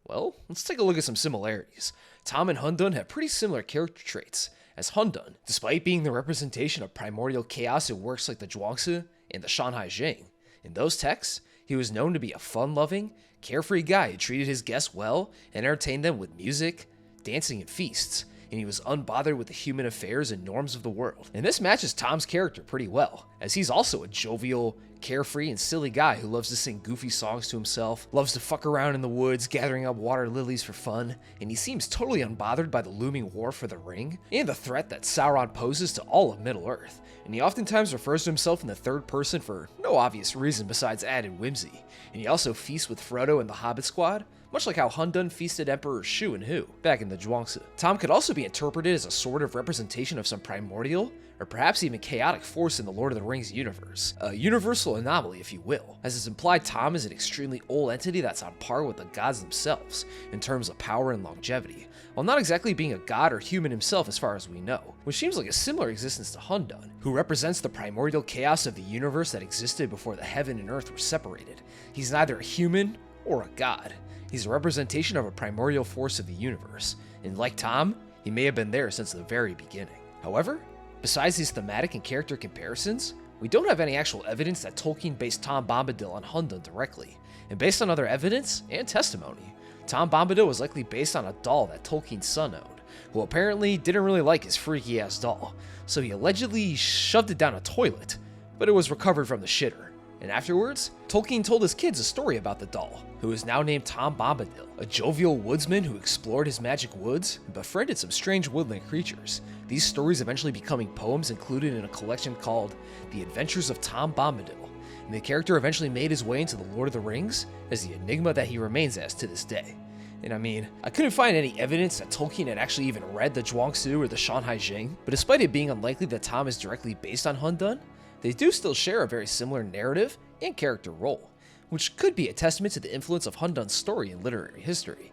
Well, let's take a look at some similarities. Tom and Hundun have pretty similar character traits, as Hundun, despite being the representation of primordial chaos in works like the Zhuangzi and the Shanhai Jing, in those texts, he was known to be a fun-loving, carefree guy who treated his guests well and entertained them with music, dancing, and feasts, and he was unbothered with the human affairs and norms of the world. And this matches Tom's character pretty well, as he's also a jovial, carefree, and silly guy who loves to sing goofy songs to himself, loves to fuck around in the woods, gathering up water lilies for fun, and he seems totally unbothered by the looming war for the ring, and the threat that Sauron poses to all of Middle-earth. And he oftentimes refers to himself in the third person for no obvious reason besides added whimsy. And he also feasts with Frodo and the Hobbit squad, much like how Hundun feasted Emperor Shu and Hu back in the Zhuangzi. Tom could also be interpreted as a sort of representation of some primordial, or perhaps even chaotic force in the Lord of the Rings universe. A universal anomaly, if you will, as it's implied Tom is an extremely old entity that's on par with the gods themselves in terms of power and longevity, while not exactly being a god or human himself as far as we know, which seems like a similar existence to Hundun, who represents the primordial chaos of the universe that existed before the heaven and earth were separated. He's neither a human or a god. He's a representation of a primordial force of the universe, and like Tom, he may have been there since the very beginning. However, besides these thematic and character comparisons, we don't have any actual evidence that Tolkien based Tom Bombadil on Hundun directly, and based on other evidence and testimony, Tom Bombadil was likely based on a doll that Tolkien's son owned, who apparently didn't really like his freaky ass doll, so he allegedly shoved it down a toilet, but it was recovered from the shitter. And afterwards, Tolkien told his kids a story about the doll, who is now named Tom Bombadil, a jovial woodsman who explored his magic woods and befriended some strange woodland creatures. These stories eventually becoming poems included in a collection called The Adventures of Tom Bombadil, and the character eventually made his way into the Lord of the Rings as the enigma that he remains as to this day. And I mean, I couldn't find any evidence that Tolkien had actually even read the Zhuangzi or the Shanhai Jing, but despite it being unlikely that Tom is directly based on Hundun, they do still share a very similar narrative and character role, which could be a testament to the influence of Hundun's story in literary history,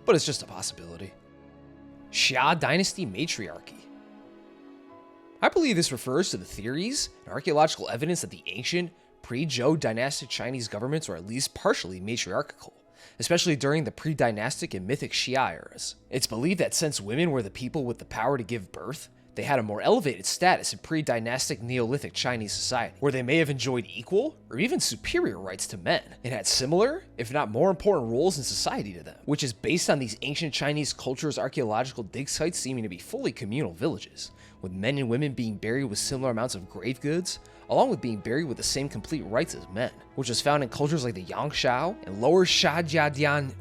but it's just a possibility. Xia Dynasty Matriarchy. I believe this refers to the theories and archaeological evidence that the ancient, pre-Zhou dynastic Chinese governments were at least partially matriarchal, especially during the pre-dynastic and mythic Xia eras. It's believed that since women were the people with the power to give birth, they had a more elevated status in pre-dynastic Neolithic Chinese society, where they may have enjoyed equal or even superior rights to men, and had similar, if not more important roles in society to them, which is based on these ancient Chinese cultures' archaeological dig sites seeming to be fully communal villages, with men and women being buried with similar amounts of grave goods, along with being buried with the same complete rights as men, which was found in cultures like the Yangshao and Lower Shajiadian,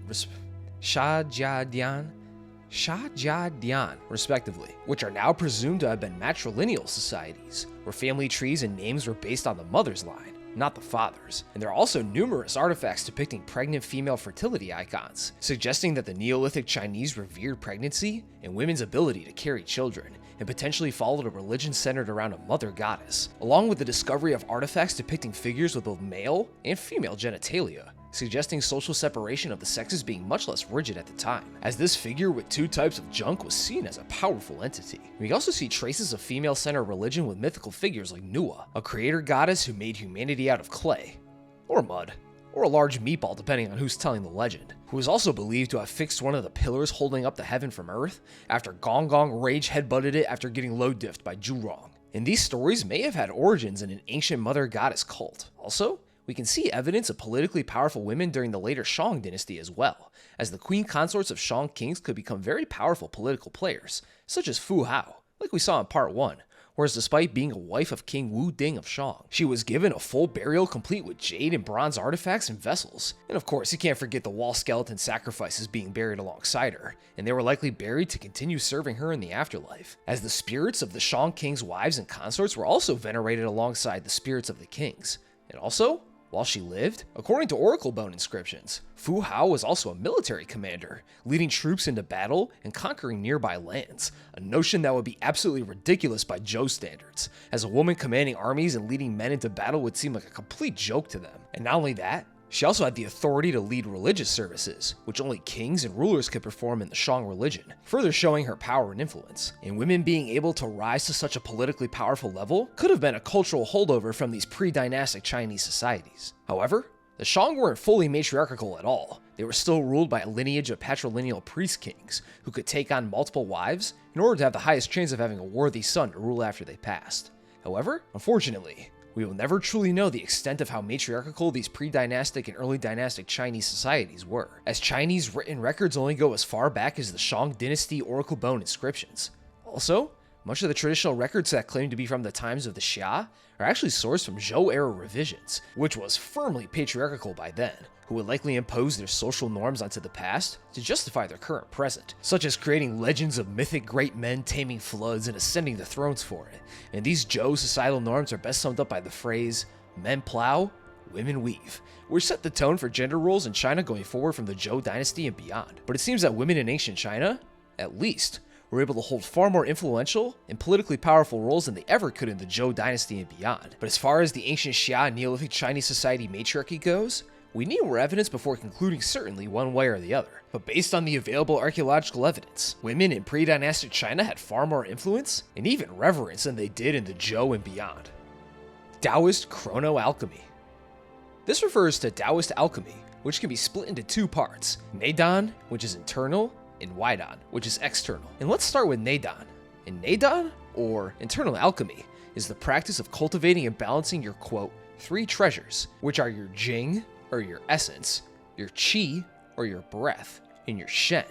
respectively, which are now presumed to have been matrilineal societies, where family trees and names were based on the mother's line, not the father's. And there are also numerous artifacts depicting pregnant female fertility icons, suggesting that the Neolithic Chinese revered pregnancy and women's ability to carry children, and potentially followed a religion centered around a mother goddess, along with the discovery of artifacts depicting figures with both male and female genitalia, suggesting social separation of the sexes being much less rigid at the time, as this figure with two types of junk was seen as a powerful entity. We also see traces of female-centered religion with mythical figures like Nua, a creator goddess who made humanity out of clay, or mud, or a large meatball depending on who's telling the legend, who is also believed to have fixed one of the pillars holding up the heaven from earth after Gong Gong rage headbutted it after getting low diffed by Zhurong. And these stories may have had origins in an ancient mother goddess cult. Also, we can see evidence of politically powerful women during the later Shang dynasty as well, as the queen consorts of Shang kings could become very powerful political players, such as Fu Hao, like we saw in part 1, whereas despite being a wife of King Wu Ding of Shang, she was given a full burial complete with jade and bronze artifacts and vessels. And of course, you can't forget the wall skeleton sacrifices being buried alongside her, and they were likely buried to continue serving her in the afterlife, as the spirits of the Shang king's wives and consorts were also venerated alongside the spirits of the kings. And also, while she lived, according to Oracle Bone inscriptions, Fu Hao was also a military commander, leading troops into battle and conquering nearby lands, a notion that would be absolutely ridiculous by Zhou standards, as a woman commanding armies and leading men into battle would seem like a complete joke to them. And not only that, she also had the authority to lead religious services, which only kings and rulers could perform in the Shang religion, further showing her power and influence. And women being able to rise to such a politically powerful level could have been a cultural holdover from these pre-dynastic Chinese societies. However, the Shang weren't fully matriarchal at all. They were still ruled by a lineage of patrilineal priest kings who could take on multiple wives in order to have the highest chance of having a worthy son to rule after they passed. However, unfortunately, we will never truly know the extent of how matriarchal these pre-dynastic and early dynastic Chinese societies were, as Chinese written records only go as far back as the Shang dynasty Oracle Bone inscriptions. Also, much of the traditional records that claim to be from the times of the Xia are actually sourced from Zhou-era revisions, which was firmly patriarchal by then, who would likely impose their social norms onto the past to justify their current present, such as creating legends of mythic great men taming floods and ascending the thrones for it. And these Zhou societal norms are best summed up by the phrase, "men plow, women weave," which set the tone for gender roles in China going forward from the Zhou dynasty and beyond. But it seems that women in ancient China, at least, were able to hold far more influential and politically powerful roles than they ever could in the Zhou dynasty and beyond. But as far as the ancient Xia and Neolithic Chinese society matriarchy goes, we need more evidence before concluding certainly one way or the other. But based on the available archaeological evidence, women in pre-dynastic China had far more influence and even reverence than they did in the Zhou and beyond. Taoist chrono-alchemy. This refers to Taoist alchemy, which can be split into two parts, Neidan, which is internal, and Weidan, which is external. And let's start with Neidan. And Neidan, or internal alchemy, is the practice of cultivating and balancing your, quote, three treasures, which are your Jing, or your essence, your Qi, or your breath, and your Shen,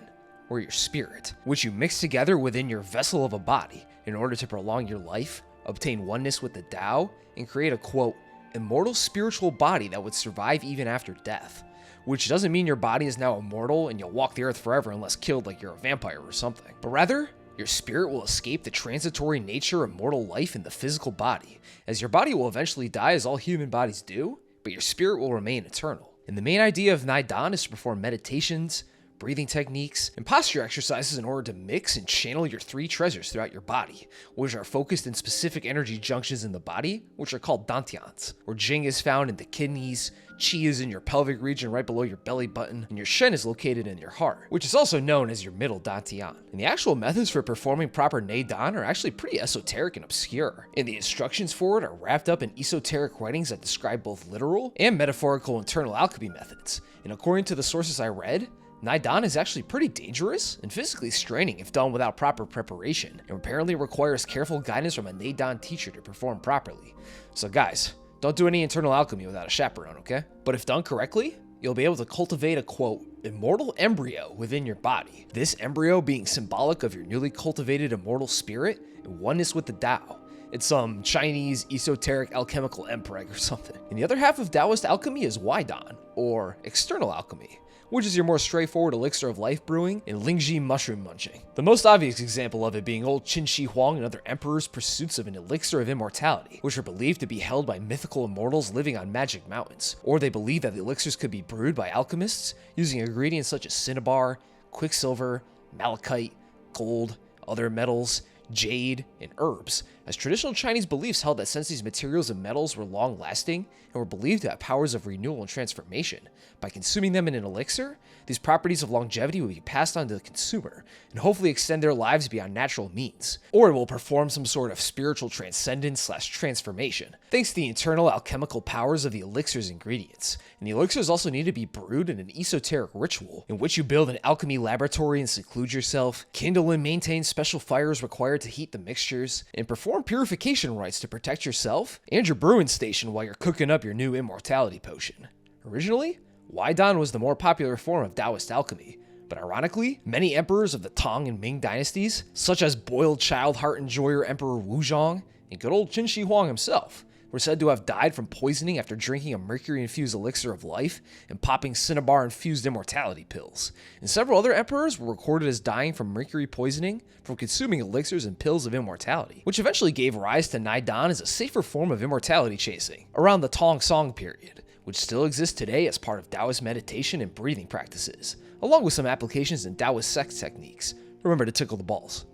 or your spirit, which you mix together within your vessel of a body in order to prolong your life, obtain oneness with the Tao, and create a, quote, immortal spiritual body that would survive even after death. Which doesn't mean your body is now immortal and you'll walk the earth forever unless killed like you're a vampire or something. But rather, your spirit will escape the transitory nature of mortal life in the physical body, as your body will eventually die as all human bodies do, but your spirit will remain eternal. And the main idea of Naidan is to perform meditations, breathing techniques, and posture exercises in order to mix and channel your three treasures throughout your body, which are focused in specific energy junctions in the body, which are called dantians, where Jing is found in the kidneys, Qi is in your pelvic region right below your belly button, and your Shen is located in your heart, which is also known as your middle dantian. And the actual methods for performing proper Neidan are actually pretty esoteric and obscure, and the instructions for it are wrapped up in esoteric writings that describe both literal and metaphorical internal alchemy methods. And according to the sources I read, Naidan is actually pretty dangerous and physically straining if done without proper preparation, and apparently requires careful guidance from a Naidan teacher to perform properly. So guys, don't do any internal alchemy without a chaperone, okay? But if done correctly, you'll be able to cultivate a, quote, immortal embryo within your body. This embryo being symbolic of your newly cultivated immortal spirit and oneness with the Tao. It's some Chinese esoteric alchemical empreg or something. And the other half of Taoist alchemy is Weidan, or external alchemy, which is your more straightforward elixir of life brewing and Lingji mushroom munching. The most obvious example of it being old Qin Shi Huang and other emperors' pursuits of an elixir of immortality, which are believed to be held by mythical immortals living on magic mountains. Or they believe that the elixirs could be brewed by alchemists using ingredients such as cinnabar, quicksilver, malachite, gold, other metals, jade, and herbs, as traditional Chinese beliefs held that since these materials and metals were long-lasting and were believed to have powers of renewal and transformation, by consuming them in an elixir, these properties of longevity will be passed on to the consumer and hopefully extend their lives beyond natural means, or it will perform some sort of spiritual transcendence/transformation, thanks to the internal alchemical powers of the elixir's ingredients. And the elixirs also need to be brewed in an esoteric ritual, in which you build an alchemy laboratory and seclude yourself, kindle and maintain special fires required to heat the mixtures, and perform purification rites to protect yourself and your brewing station while you're cooking up your new immortality potion. Originally, Huaidan was the more popular form of Taoist alchemy, but ironically, many emperors of the Tang and Ming dynasties, such as boiled child heart enjoyer Emperor Wuzhong and good old Qin Shi Huang himself, were said to have died from poisoning after drinking a mercury-infused elixir of life and popping cinnabar-infused immortality pills. And several other emperors were recorded as dying from mercury poisoning from consuming elixirs and pills of immortality, which eventually gave rise to Naidan as a safer form of immortality chasing, around the Tang Song period, which still exists today as part of Taoist meditation and breathing practices, along with some applications in Taoist sex techniques. Remember to tickle the balls.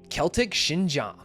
Celtic Xinjiang.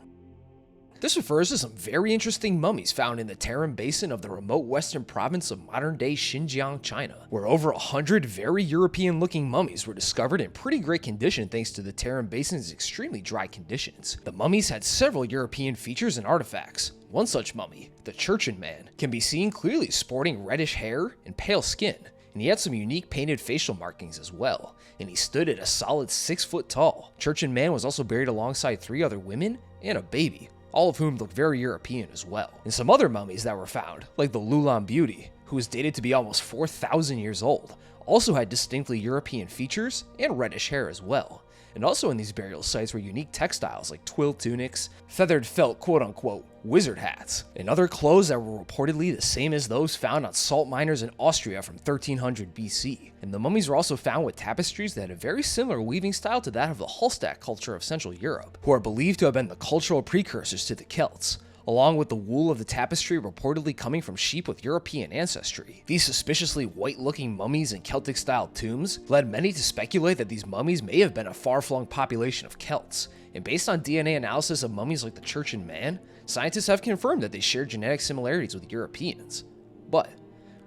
This refers to some very interesting mummies found in the Tarim Basin of the remote western province of modern-day Xinjiang, China, where over 100 very European-looking mummies were discovered in pretty great condition thanks to the Tarim Basin's extremely dry conditions. The mummies had several European features and artifacts. One such mummy, the Churchin Man, can be seen clearly sporting reddish hair and pale skin, and he had some unique painted facial markings as well, and he stood at a solid 6 foot tall. Churchin Man was also buried alongside 3 other women and a baby, all of whom look very European as well. And some other mummies that were found, like the Lulan Beauty, who is dated to be almost 4,000 years old, also had distinctly European features and reddish hair as well. And also in these burial sites were unique textiles like twill tunics, feathered felt quote-unquote wizard hats, and other clothes that were reportedly the same as those found on salt miners in Austria from 1300 BC. And the mummies were also found with tapestries that had a very similar weaving style to that of the Hallstatt culture of Central Europe, who are believed to have been the cultural precursors to the Celts, along with the wool of the tapestry reportedly coming from sheep with European ancestry. These suspiciously white-looking mummies and Celtic-styled tombs led many to speculate that these mummies may have been a far-flung population of Celts, and based on DNA analysis of mummies like the Churchin Man, scientists have confirmed that they share genetic similarities with Europeans. But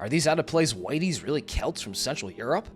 are these out-of-place whiteys really Celts from Central Europe?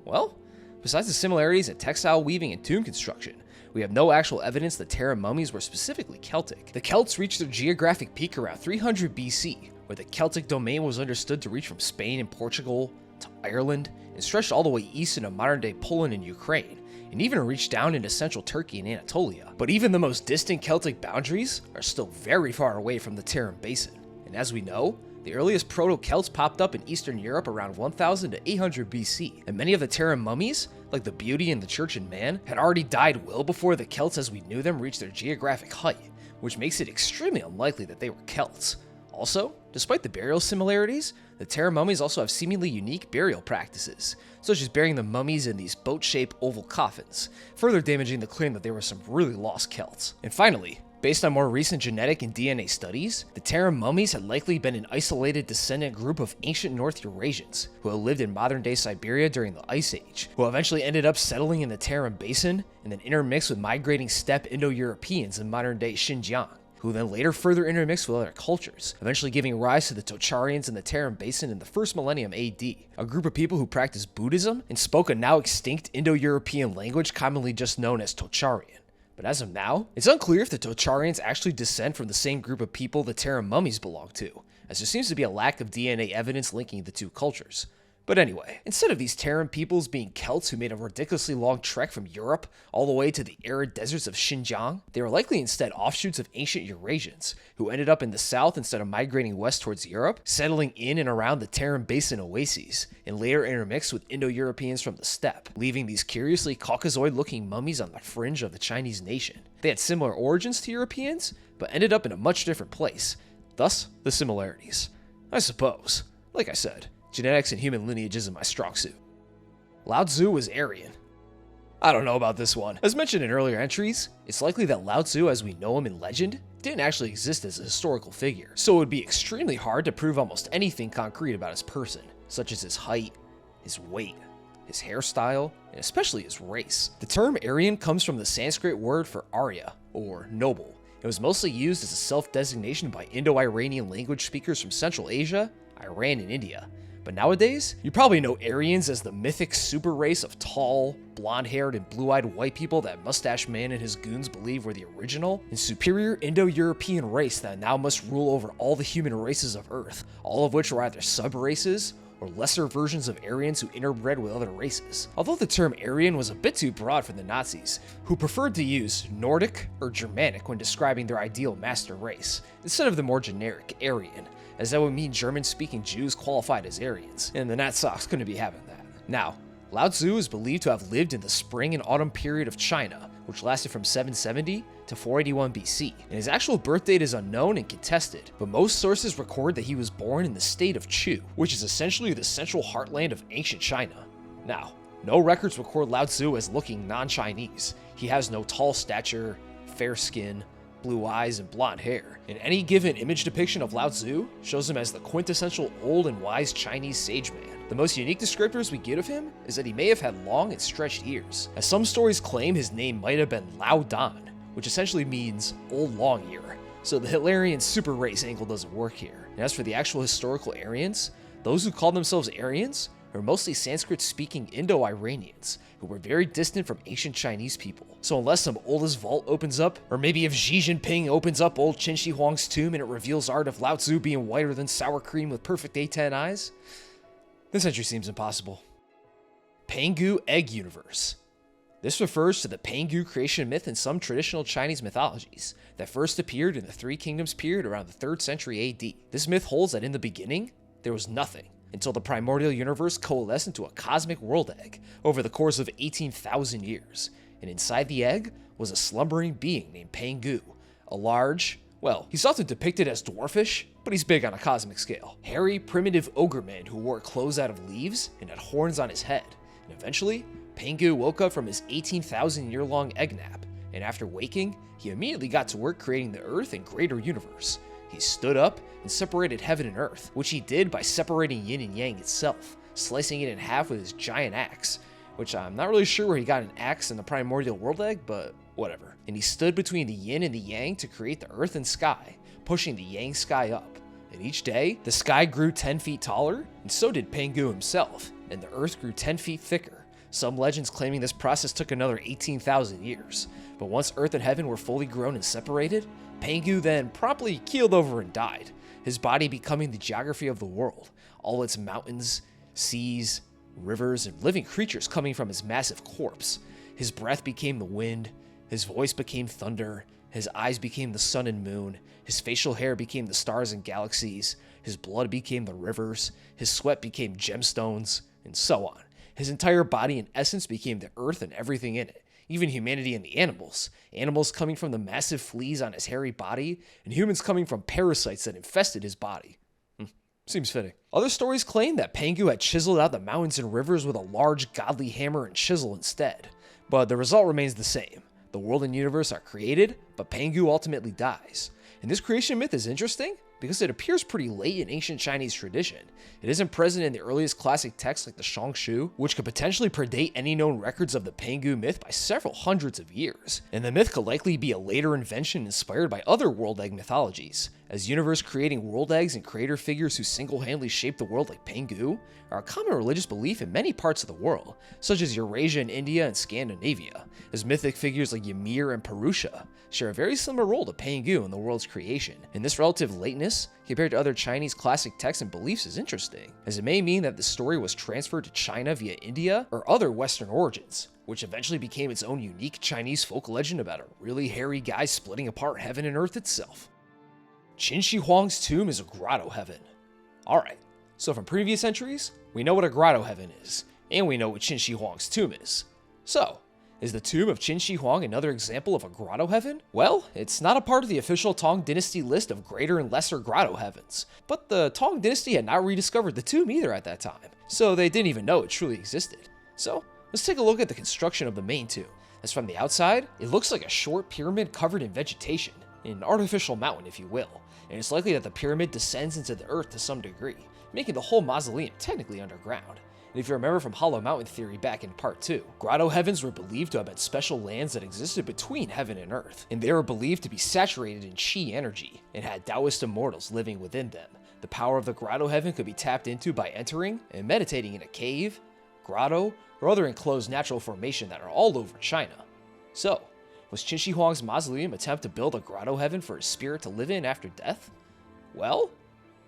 Well, besides the similarities in textile weaving and tomb construction, we have no actual evidence that Tarim mummies were specifically Celtic. The Celts reached their geographic peak around 300 BC, where the Celtic domain was understood to reach from Spain and Portugal to Ireland, and stretched all the way east into modern-day Poland and Ukraine, and even reached down into central Turkey and Anatolia. But even the most distant Celtic boundaries are still very far away from the Tarim Basin, and as we know, the earliest Proto-Celts popped up in Eastern Europe around 1000 to 800 BC, and many of the Tarim mummies, like the Beauty and the Churchin Man, had already died well before the Celts as we knew them reached their geographic height, which makes it extremely unlikely that they were Celts. Also, despite the burial similarities, the Tarim mummies also have seemingly unique burial practices, such as burying the mummies in these boat-shaped oval coffins, further damaging the claim that they were some really lost Celts. And finally, based on more recent genetic and DNA studies, the Tarim mummies had likely been an isolated descendant group of ancient North Eurasians who had lived in modern-day Siberia during the Ice Age, who eventually ended up settling in the Tarim Basin and then intermixed with migrating steppe Indo-Europeans in modern-day Xinjiang, who then later further intermixed with other cultures, eventually giving rise to the Tocharians in the Tarim Basin in the 1st millennium AD, a group of people who practiced Buddhism and spoke a now extinct Indo-European language commonly just known as Tocharian. But as of now, it's unclear if the Tocharians actually descend from the same group of people the Tarim mummies belong to, as there seems to be a lack of DNA evidence linking the two cultures. But anyway, instead of these Tarim peoples being Celts who made a ridiculously long trek from Europe all the way to the arid deserts of Xinjiang, they were likely instead offshoots of ancient Eurasians, who ended up in the south instead of migrating west towards Europe, settling in and around the Tarim Basin oases, and later intermixed with Indo-Europeans from the steppe, leaving these curiously Caucasoid-looking mummies on the fringe of the Chinese nation. They had similar origins to Europeans, but ended up in a much different place, thus the similarities. I suppose. Like I said, genetics and human lineage isn't my strong suit. Lao Tzu was Aryan. I don't know about this one. As mentioned in earlier entries, it's likely that Lao Tzu as we know him in legend didn't actually exist as a historical figure, so it would be extremely hard to prove almost anything concrete about his person, such as his height, his weight, his hairstyle, and especially his race. The term Aryan comes from the Sanskrit word for Arya, or noble. It was mostly used as a self-designation by Indo-Iranian language speakers from Central Asia, Iran, and India. But nowadays, you probably know Aryans as the mythic super race of tall, blonde-haired, and blue-eyed white people that Mustache Man and his goons believe were the original and superior Indo-European race that now must rule over all the human races of Earth, all of which are either sub-races or lesser versions of Aryans who interbred with other races. Although the term Aryan was a bit too broad for the Nazis, who preferred to use Nordic or Germanic when describing their ideal master race, instead of the more generic Aryan, as that would mean German-speaking Jews qualified as Aryans, and the Nat Sox couldn't be having that. Now, Lao Tzu is believed to have lived in the spring and autumn period of China, which lasted from 770 to 481 BC, and his actual birth date is unknown and contested, but most sources record that he was born in the state of Chu, which is essentially the central heartland of ancient China. Now, no records record Lao Tzu as looking non-Chinese. He has no tall stature, fair skin, blue eyes, and blonde hair. And any given image depiction of Lao Tzu shows him as the quintessential old and wise Chinese sage man. The most unique descriptors we get of him is that he may have had long and stretched ears, as some stories claim his name might have been Lao Dan, which essentially means old long ear. So the Hitlerian super race angle doesn't work here. And as for the actual historical Aryans, those who called themselves Aryans are mostly Sanskrit-speaking Indo-Iranians, who were very distant from ancient Chinese people. So unless some oldest vault opens up, or maybe if Xi Jinping opens up old Qin Shi Huang's tomb and it reveals art of Lao Tzu being whiter than sour cream with perfect A10 eyes, this entry seems impossible. Pangu Egg Universe. This refers to the Pangu creation myth in some traditional Chinese mythologies that first appeared in the Three Kingdoms period around the 3rd century AD. This myth holds that in the beginning, there was nothing, until the primordial universe coalesced into a cosmic world egg over the course of 18,000 years, and inside the egg was a slumbering being named Pangu, a large, well, he's often depicted as dwarfish, but he's big on a cosmic scale, hairy, primitive ogre man who wore clothes out of leaves and had horns on his head, and eventually, Pangu woke up from his 18,000-year-long egg nap, and after waking, he immediately got to work creating the Earth and greater universe. He stood up and separated heaven and earth, which he did by separating yin and yang itself, slicing it in half with his giant axe, which I'm not really sure where he got an axe in the primordial world egg, but whatever. And he stood between the yin and the yang to create the earth and sky, pushing the yang sky up. And each day, the sky grew 10 feet taller, and so did Pangu himself, and the earth grew 10 feet thicker. Some legends claiming this process took another 18,000 years, but once earth and heaven were fully grown and separated, Pangu then promptly keeled over and died, his body becoming the geography of the world, all its mountains, seas, rivers, and living creatures coming from his massive corpse. His breath became the wind, his voice became thunder, his eyes became the sun and moon, his facial hair became the stars and galaxies, his blood became the rivers, his sweat became gemstones, and so on. His entire body and essence became the earth and everything in it, even humanity and the animals. Animals coming from the massive fleas on his hairy body, and humans coming from parasites that infested his body. Seems fitting. Other stories claim that Pangu had chiseled out the mountains and rivers with a large godly hammer and chisel instead, but the result remains the same. The world and universe are created, but Pangu ultimately dies. And this creation myth is interesting because it appears pretty late in ancient Chinese tradition. It isn't present in the earliest classic texts like the Shongshu, which could potentially predate any known records of the Pangu myth by several hundreds of years. And the myth could likely be a later invention inspired by other world egg mythologies, as universe-creating world eggs and creator figures who single-handedly shaped the world like Pangu are a common religious belief in many parts of the world, such as Eurasia and India and Scandinavia, as mythic figures like Ymir and Purusha share a very similar role to Pangu in the world's creation. And this relative lateness, compared to other Chinese classic texts and beliefs, is interesting, as it may mean that the story was transferred to China via India or other Western origins, which eventually became its own unique Chinese folk legend about a really hairy guy splitting apart heaven and earth itself. Qin Shi Huang's tomb is a grotto heaven. Alright, so from previous entries, we know what a grotto heaven is, and we know what Qin Shi Huang's tomb is. So, is the tomb of Qin Shi Huang another example of a grotto heaven? Well, it's not a part of the official Tang Dynasty list of greater and lesser grotto heavens, but the Tang Dynasty had not rediscovered the tomb either at that time, so they didn't even know it truly existed. So, let's take a look at the construction of the main tomb. As from the outside, it looks like a short pyramid covered in vegetation, an artificial mountain if you will, and it's likely that the pyramid descends into the earth to some degree, making the whole mausoleum technically underground. And if you remember from Hollow Mountain theory back in part 2, grotto heavens were believed to have been special lands that existed between heaven and earth, and they were believed to be saturated in chi energy and had Taoist immortals living within them. The power of the grotto heaven could be tapped into by entering and meditating in a cave, grotto, or other enclosed natural formation that are all over China. So, was Qin Shi Huang's mausoleum attempt to build a grotto heaven for his spirit to live in after death? Well,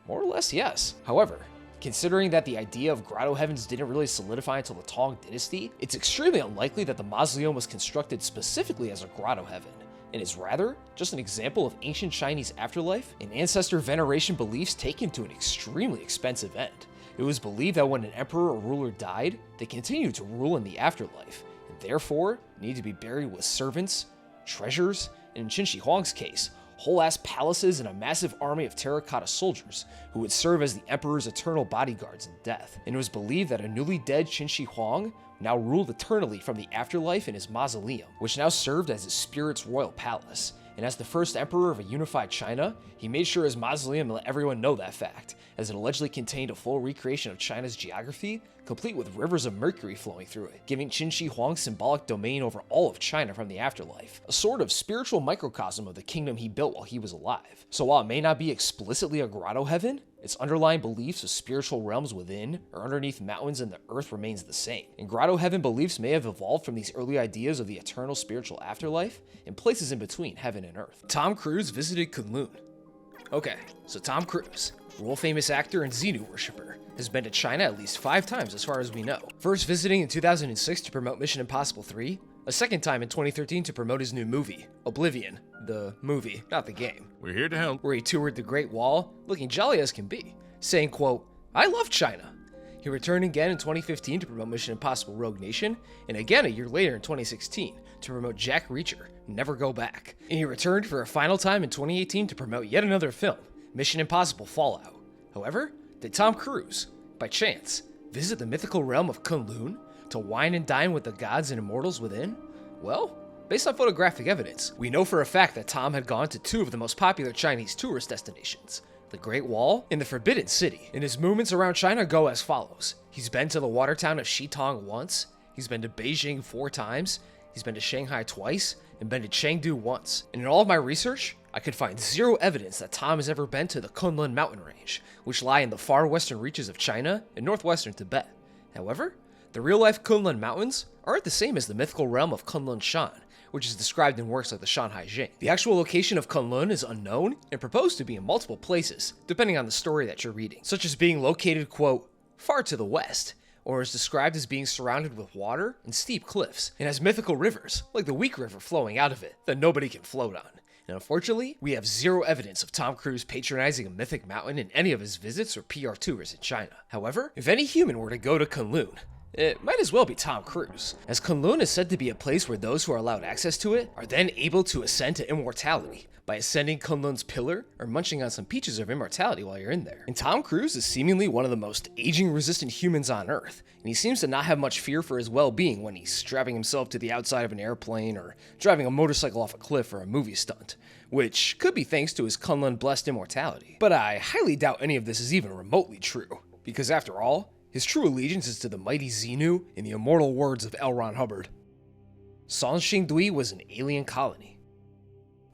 more or less yes. However, considering that the idea of grotto heavens didn't really solidify until the Tang dynasty, it's extremely unlikely that the mausoleum was constructed specifically as a grotto heaven, and is rather just an example of ancient Chinese afterlife and ancestor veneration beliefs taken to an extremely expensive end. It was believed that when an emperor or ruler died, they continued to rule in the afterlife, and therefore needed to be buried with servants, treasures, and in Qin Shi Huang's case, whole-ass palaces and a massive army of terracotta soldiers who would serve as the emperor's eternal bodyguards in death. And it was believed that a newly dead Qin Shi Huang now ruled eternally from the afterlife in his mausoleum, which now served as his spirit's royal palace. And as the first emperor of a unified China, he made sure his mausoleum let everyone know that fact, as it allegedly contained a full recreation of China's geography, complete with rivers of mercury flowing through it, giving Qin Shi Huang symbolic domain over all of China from the afterlife, a sort of spiritual microcosm of the kingdom he built while he was alive. So while it may not be explicitly a grotto heaven, its underlying beliefs of spiritual realms within or underneath mountains and the earth remains the same. And grotto heaven beliefs may have evolved from these early ideas of the eternal spiritual afterlife in places in between heaven and earth. Tom Cruise visited Kunlun. Okay, so Tom Cruise, world-famous actor and Xenu worshipper, has been to China at least 5 times as far as we know. First visiting in 2006 to promote Mission Impossible 3, a second time in 2013 to promote his new movie, Oblivion, the movie, not the game. We're here to help. Where he toured the Great Wall, looking jolly as can be, saying, quote, "I love China." He returned again in 2015 to promote Mission Impossible Rogue Nation, and again a year later in 2016 to promote Jack Reacher, Never Go Back. And he returned for a final time in 2018 to promote yet another film, Mission Impossible Fallout. However, did Tom Cruise, by chance, visit the mythical realm of Kunlun to wine and dine with the gods and immortals within? Well, based on photographic evidence, we know for a fact that Tom had gone to 2 of the most popular Chinese tourist destinations, the Great Wall and the Forbidden City. And his movements around China go as follows. He's been to the water town of Xitong once, he's been to Beijing 4 times, he's been to Shanghai twice, and been to Chengdu once. And in all of my research, I could find 0 evidence that Tom has ever been to the Kunlun mountain range, which lie in the far western reaches of China and northwestern Tibet. However, the real-life Kunlun mountains aren't the same as the mythical realm of Kunlun Shan, which is described in works like the Shanhai Jing. The actual location of Kunlun is unknown and proposed to be in multiple places, depending on the story that you're reading, such as being located, quote, far to the west, or is described as being surrounded with water and steep cliffs, and has mythical rivers, like the Weak River flowing out of it, that nobody can float on. And unfortunately, we have 0 evidence of Tom Cruise patronizing a mythic mountain in any of his visits or PR tours in China. However, if any human were to go to Kunlun, it might as well be Tom Cruise, as Kunlun is said to be a place where those who are allowed access to it are then able to ascend to immortality by ascending Kunlun's pillar or munching on some peaches of immortality while you're in there. And Tom Cruise is seemingly one of the most aging-resistant humans on Earth, and he seems to not have much fear for his well-being when he's strapping himself to the outside of an airplane or driving a motorcycle off a cliff for a movie stunt, which could be thanks to his Kunlun-blessed immortality. But I highly doubt any of this is even remotely true, because after all, his true allegiance is to the mighty Xenu in the immortal words of L. Ron Hubbard. Sanxingdui was an alien colony.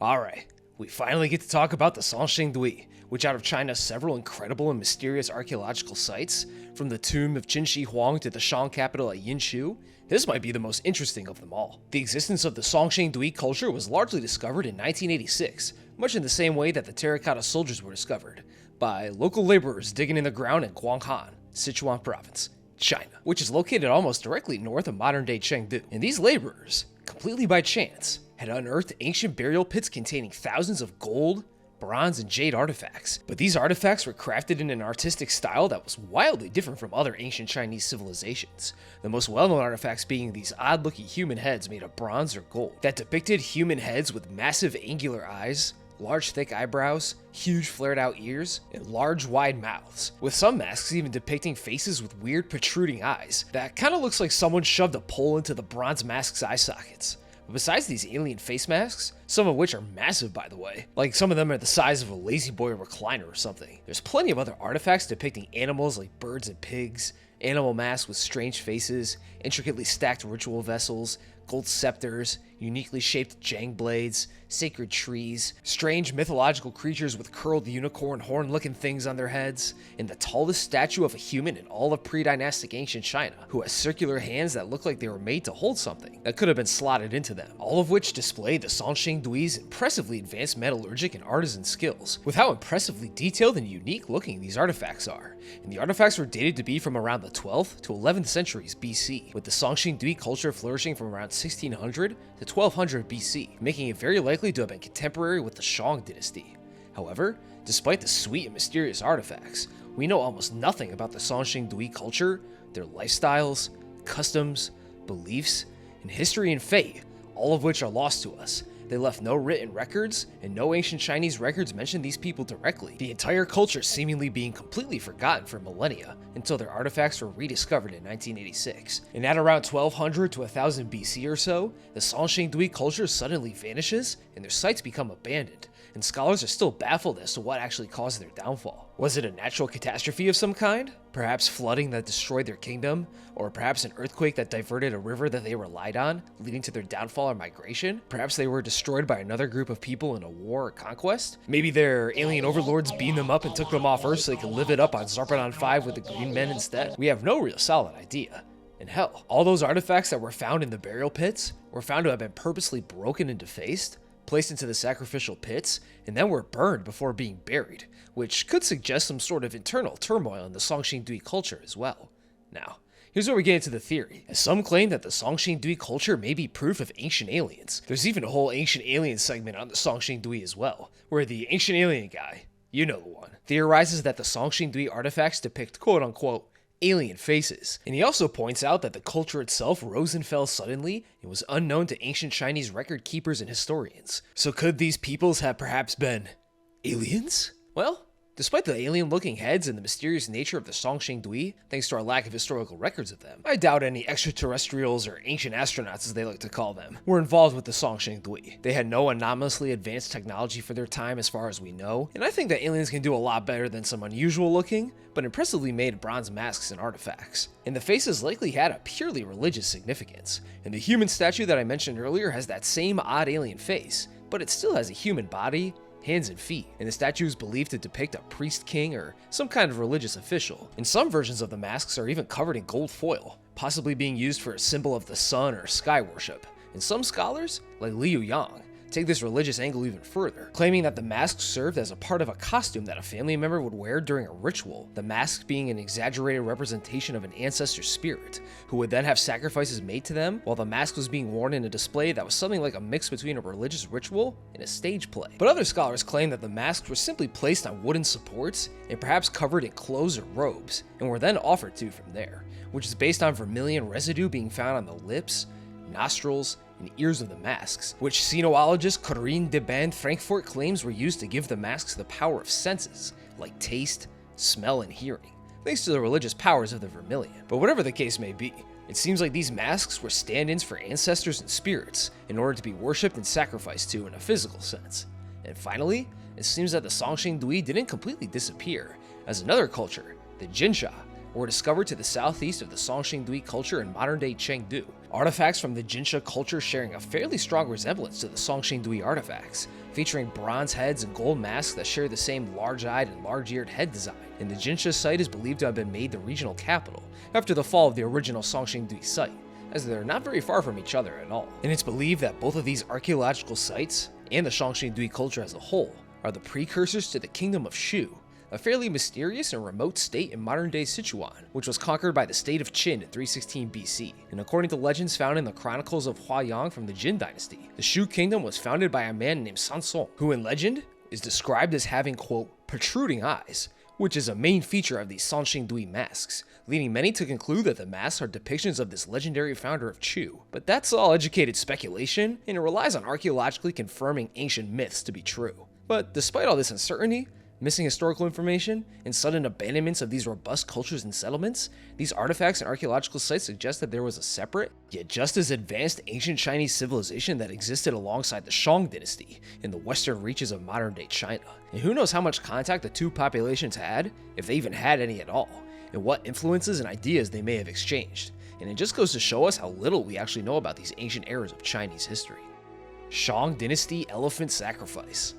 Alright, we finally get to talk about the Sanxingdui, which out of China's several incredible and mysterious archaeological sites, from the tomb of Qin Shi Huang to the Shang capital at Yinshu, this might be the most interesting of them all. The existence of the Sanxingdui culture was largely discovered in 1986, much in the same way that the terracotta soldiers were discovered, by local laborers digging in the ground in Guanghan, Sichuan province, China, which is located almost directly north of modern-day Chengdu. And these laborers, completely by chance, had unearthed ancient burial pits containing thousands of gold, bronze, and jade artifacts. But these artifacts were crafted in an artistic style that was wildly different from other ancient Chinese civilizations, the most well-known artifacts being these odd-looking human heads made of bronze or gold, that depicted human heads with massive angular eyes, large thick eyebrows, huge flared out ears, and large wide mouths, with some masks even depicting faces with weird protruding eyes that kinda looks like someone shoved a pole into the bronze mask's eye sockets. But besides these alien face masks, some of which are massive by the way, like some of them are the size of a Lazy Boy recliner or something, there's plenty of other artifacts depicting animals like birds and pigs, Animal masks with strange faces, intricately stacked ritual vessels, gold scepters, uniquely shaped jang blades, sacred trees, strange mythological creatures with curled unicorn horn-looking things on their heads, and the tallest statue of a human in all of pre-dynastic ancient China, who has circular hands that look like they were made to hold something that could have been slotted into them, all of which display the Songsheng Dui's impressively advanced metallurgic and artisan skills, with how impressively detailed and unique looking these artifacts are. And the artifacts were dated to be from around the 12th to 11th centuries BC, with the Songsheng Dui culture flourishing from around 1600 to 1200 BC, making it very likely to have been contemporary with the Shang dynasty. However, despite the sweet and mysterious artifacts, we know almost nothing about the Songsheng Dui culture, their lifestyles, customs, beliefs, and history and fate, all of which are lost to us. They left no written records, and no ancient Chinese records mention these people directly, the entire culture seemingly being completely forgotten for millennia, until their artifacts were rediscovered in 1986. And at around 1200 to 1000 BC or so, the Songsheng Dui culture suddenly vanishes, and their sites become abandoned, and scholars are still baffled as to what actually caused their downfall. Was it a natural catastrophe of some kind? Perhaps flooding that destroyed their kingdom? Or perhaps an earthquake that diverted a river that they relied on, leading to their downfall or migration? Perhaps they were destroyed by another group of people in a war or conquest? Maybe their alien overlords beamed them up and took them off Earth so they could live it up on Zarpedon 5 with the Green Men instead? We have no real solid idea. And hell, all those artifacts that were found in the burial pits were found to have been purposely broken and defaced, placed into the sacrificial pits, and then were burned before being buried, which could suggest some sort of internal turmoil in the Songsheng Dui culture as well. Now, here's where we get into the theory, as some claim that the Songsheng Dui culture may be proof of ancient aliens. There's even a whole ancient alien segment on the Songsheng Dui as well, where the ancient alien guy, you know the one, theorizes that the Songsheng Dui artifacts depict quote-unquote alien faces. And he also points out that the culture itself rose and fell suddenly and was unknown to ancient Chinese record keepers and historians. So could these peoples have perhaps been aliens? Well, despite the alien-looking heads and the mysterious nature of the Songsheng Dui, thanks to our lack of historical records of them, I doubt any extraterrestrials or ancient astronauts, as they like to call them, were involved with the Songsheng Dui. They had no anomalously advanced technology for their time as far as we know, and I think that aliens can do a lot better than some unusual-looking, but impressively made bronze masks and artifacts. And the faces likely had a purely religious significance, and the human statue that I mentioned earlier has that same odd alien face, but it still has a human body, hands and feet, and the statue is believed to depict a priest king or some kind of religious official. And some versions of the masks are even covered in gold foil, possibly being used for a symbol of the sun or sky worship. And some scholars, like Liu Yang, take this religious angle even further, claiming that the masks served as a part of a costume that a family member would wear during a ritual, the mask being an exaggerated representation of an ancestor spirit, who would then have sacrifices made to them, while the mask was being worn in a display that was something like a mix between a religious ritual and a stage play. But other scholars claim that the masks were simply placed on wooden supports and perhaps covered in clothes or robes, and were then offered to from there, which is based on vermilion residue being found on the lips, nostrils, and ears of the masks, which sinologist Corinne de Band Frankfurt claims were used to give the masks the power of senses, like taste, smell, and hearing, thanks to the religious powers of the vermilion. But whatever the case may be, it seems like these masks were stand-ins for ancestors and spirits in order to be worshipped and sacrificed to in a physical sense. And finally, it seems that the Songsheng Dui didn't completely disappear, as another culture, the Jinsha, were discovered to the southeast of the Songsheng Dui culture in modern-day Chengdu. Artifacts from the Jinsha culture sharing a fairly strong resemblance to the Songsheng Dui artifacts, featuring bronze heads and gold masks that share the same large-eyed and large-eared head design. And the Jinsha site is believed to have been made the regional capital after the fall of the original Songsheng Dui site, as they're not very far from each other at all. And it's believed that both of these archaeological sites, and the Songsheng Dui culture as a whole, are the precursors to the kingdom of Shu, a fairly mysterious and remote state in modern-day Sichuan, which was conquered by the state of Qin in 316 BC. And according to legends found in the chronicles of Huayang from the Jin dynasty, the Shu kingdom was founded by a man named Sansong, who in legend is described as having, quote, protruding eyes, which is a main feature of these Songsheng Dui masks, leading many to conclude that the masks are depictions of this legendary founder of Chu. But that's all educated speculation, and it relies on archaeologically confirming ancient myths to be true. But despite all this uncertainty, missing historical information, and sudden abandonments of these robust cultures and settlements, these artifacts and archaeological sites suggest that there was a separate, yet just as advanced ancient Chinese civilization that existed alongside the Shang dynasty in the western reaches of modern-day China. And who knows how much contact the two populations had, if they even had any at all, and what influences and ideas they may have exchanged, and it just goes to show us how little we actually know about these ancient eras of Chinese history. Shang Dynasty Elephant Sacrifice.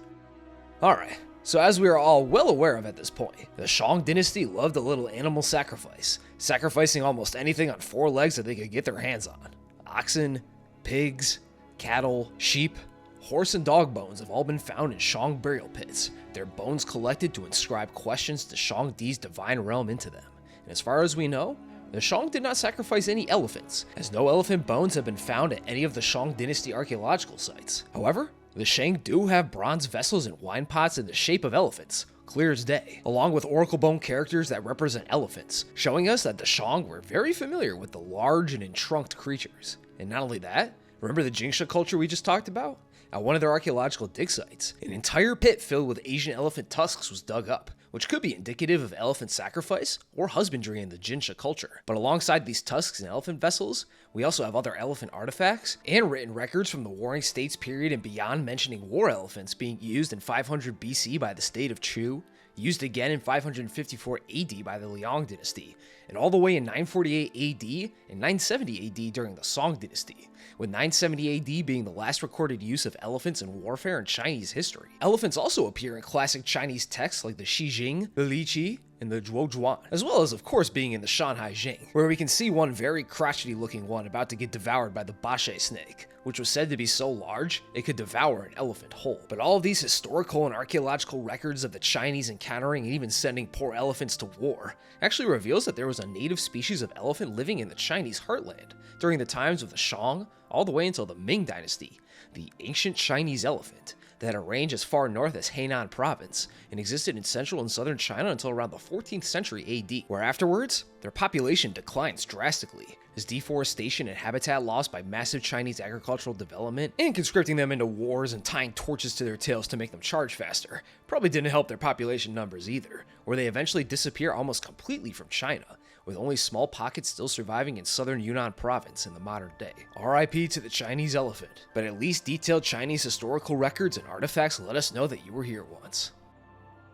Alright, so as we are all well aware of at this point, the Shang Dynasty loved a little animal sacrifice, sacrificing almost anything on four legs that they could get their hands on. Oxen, pigs, cattle, sheep, horse and dog bones have all been found in Shang burial pits, their bones collected to inscribe questions to Shang Di's divine realm into them. And as far as we know, the Shang did not sacrifice any elephants, as no elephant bones have been found at any of the Shang Dynasty archaeological sites. However, the Shang do have bronze vessels and wine pots in the shape of elephants, clear as day, along with oracle bone characters that represent elephants, showing us that the Shang were very familiar with the large and entrunked creatures. And not only that, remember the Jingsha culture we just talked about? At one of their archaeological dig sites, an entire pit filled with Asian elephant tusks was dug up, which could be indicative of elephant sacrifice or husbandry in the Jinsha culture. But alongside these tusks and elephant vessels, we also have other elephant artifacts and written records from the Warring States period and beyond mentioning war elephants being used in 500 BC by the state of Chu, used again in 554 AD by the Liang dynasty, and all the way in 948 AD and 970 AD during the Song dynasty, with 970 AD being the last recorded use of elephants in warfare in Chinese history. Elephants also appear in classic Chinese texts like the Shi Jing, the Li Qi, and the Zhuo Zhuan, as well as of course being in the Shanhai Jing, where we can see one very crotchety looking one about to get devoured by the Bashe snake, which was said to be so large it could devour an elephant whole. But all of these historical and archaeological records of the Chinese encountering and even sending poor elephants to war actually reveals that there was a native species of elephant living in the Chinese heartland during the times of the Shang all the way until the Ming dynasty, the ancient Chinese elephant that had a range as far north as Hainan province and existed in central and southern China until around the 14th century AD, where afterwards, their population declines drastically as deforestation and habitat loss by massive Chinese agricultural development and conscripting them into wars and tying torches to their tails to make them charge faster probably didn't help their population numbers either, where they eventually disappear almost completely from China, with only small pockets still surviving in southern Yunnan province in the modern day. RIP to the Chinese elephant, but at least detailed Chinese historical records and artifacts let us know that you were here once.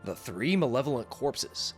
The Three Malevolent Corpses.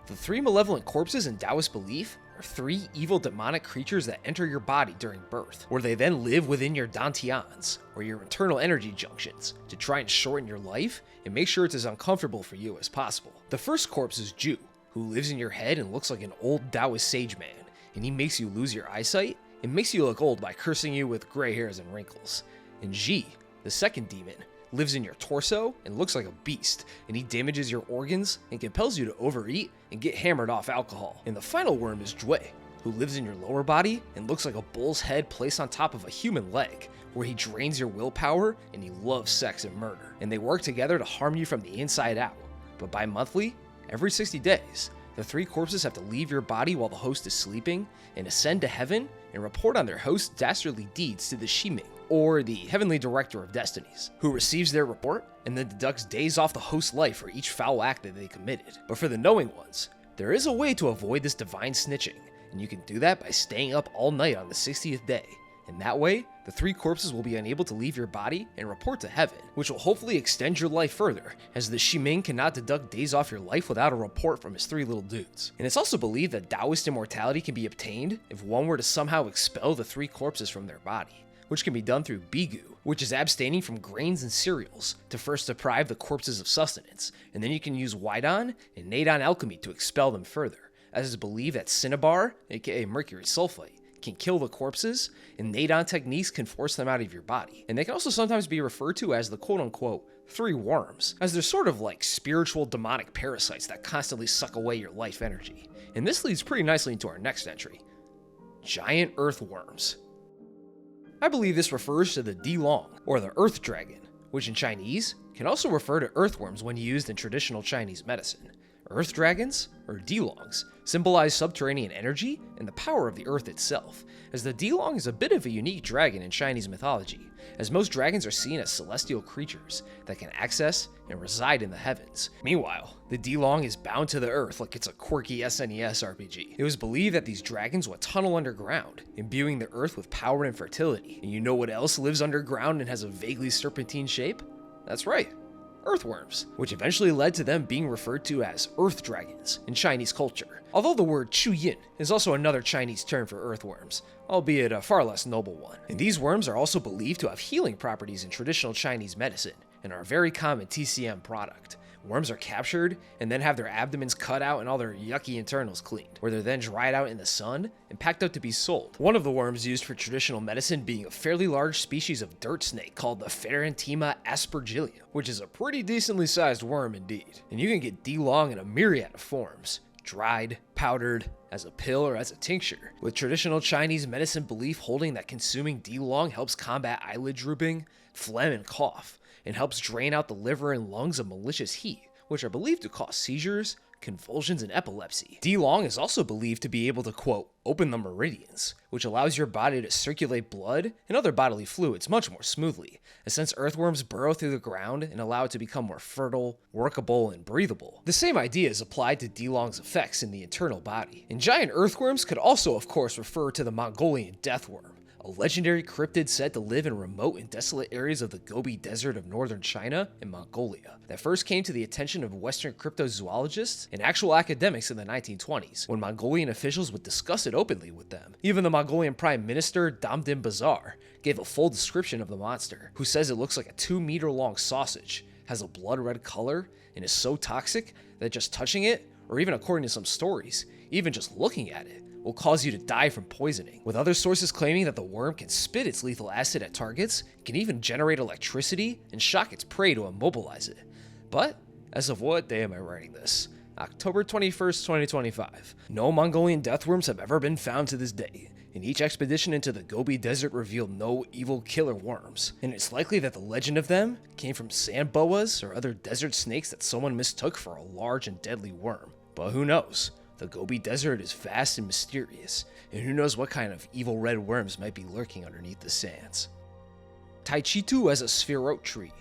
The three malevolent corpses in Taoist belief are three evil demonic creatures that enter your body during birth, where they then live within your dantians, or your internal energy junctions, to try and shorten your life and make sure it's as uncomfortable for you as possible. The first corpse is Ju, who lives in your head and looks like an old Taoist sage man, and he makes you lose your eyesight and makes you look old by cursing you with gray hairs and wrinkles. And Ji, the second demon, lives in your torso and looks like a beast, and he damages your organs and compels you to overeat and get hammered off alcohol. And the final worm is Jue, who lives in your lower body and looks like a bull's head placed on top of a human leg, where he drains your willpower and he loves sex and murder. And they work together to harm you from the inside out. But bi-monthly, every 60 days, the three corpses have to leave your body while the host is sleeping and ascend to heaven and report on their host's dastardly deeds to the Shiming, or the Heavenly Director of Destinies, who receives their report and then deducts days off the host's life for each foul act that they committed. But for the knowing ones, there is a way to avoid this divine snitching, and you can do that by staying up all night on the 60th day. And that way, the three corpses will be unable to leave your body and report to heaven, which will hopefully extend your life further, as the Shiming cannot deduct days off your life without a report from his three little dudes. And it's also believed that Taoist immortality can be obtained if one were to somehow expel the three corpses from their body, which can be done through bigu, which is abstaining from grains and cereals to first deprive the corpses of sustenance, and then you can use Huaidon and Nadon alchemy to expel them further, as it's believed that cinnabar, aka mercury sulfite, can kill the corpses, and Nadon techniques can force them out of your body. And they can also sometimes be referred to as the quote-unquote three worms, as they're sort of like spiritual demonic parasites that constantly suck away your life energy. And this leads pretty nicely into our next entry, giant earthworms. I believe this refers to the Dilong, or the earth dragon, which in Chinese can also refer to earthworms when used in traditional Chinese medicine. Earth dragons, or Dilongs, symbolize subterranean energy and the power of the earth itself, as the Dilong is a bit of a unique dragon in Chinese mythology, as most dragons are seen as celestial creatures that can access and reside in the heavens. Meanwhile, the Dilong is bound to the earth like it's a quirky SNES RPG. It was believed that these dragons would tunnel underground, imbuing the earth with power and fertility. And you know what else lives underground and has a vaguely serpentine shape? That's right, earthworms, which eventually led to them being referred to as earth dragons in Chinese culture. Although the word chuyin is also another Chinese term for earthworms, albeit a far less noble one. And these worms are also believed to have healing properties in traditional Chinese medicine and are a very common TCM product. Worms are captured and then have their abdomens cut out and all their yucky internals cleaned, where they're then dried out in the sun and packed up to be sold. One of the worms used for traditional medicine being a fairly large species of dirt snake called the Pharyntima aspergillum, which is a pretty decently sized worm indeed. And you can get D-Long in a myriad of forms: dried, powdered, as a pill, or as a tincture, with traditional Chinese medicine belief holding that consuming D-Long helps combat eyelid drooping, phlegm, and cough, and helps drain out the liver and lungs of malicious heat, which are believed to cause seizures, convulsions, and epilepsy. D-Long is also believed to be able to, quote, open the meridians, which allows your body to circulate blood and other bodily fluids much more smoothly, since earthworms burrow through the ground and allow it to become more fertile, workable, and breathable. The same idea is applied to D-Long's effects in the internal body. And giant earthworms could also, of course, refer to the Mongolian deathworm, a legendary cryptid said to live in remote and desolate areas of the Gobi Desert of northern China and Mongolia, that first came to the attention of Western cryptozoologists and actual academics in the 1920s, when Mongolian officials would discuss it openly with them. Even the Mongolian Prime Minister Damdin Bazar gave a full description of the monster, who says it looks like a 2-meter long sausage, has a blood red color, and is so toxic that just touching it, or even according to some stories, even just looking at it, will cause you to die from poisoning, with other sources claiming that the worm can spit its lethal acid at targets, can even generate electricity, and shock its prey to immobilize it. But, as of what day am I writing this? October 21st, 2025. No Mongolian deathworms have ever been found to this day, and each expedition into the Gobi Desert revealed no evil killer worms, and it's likely that the legend of them came from sand boas or other desert snakes that someone mistook for a large and deadly worm. But who knows? The Gobi Desert is vast and mysterious, and who knows what kind of evil red worms might be lurking underneath the sands. Taichitu as a spherote tree.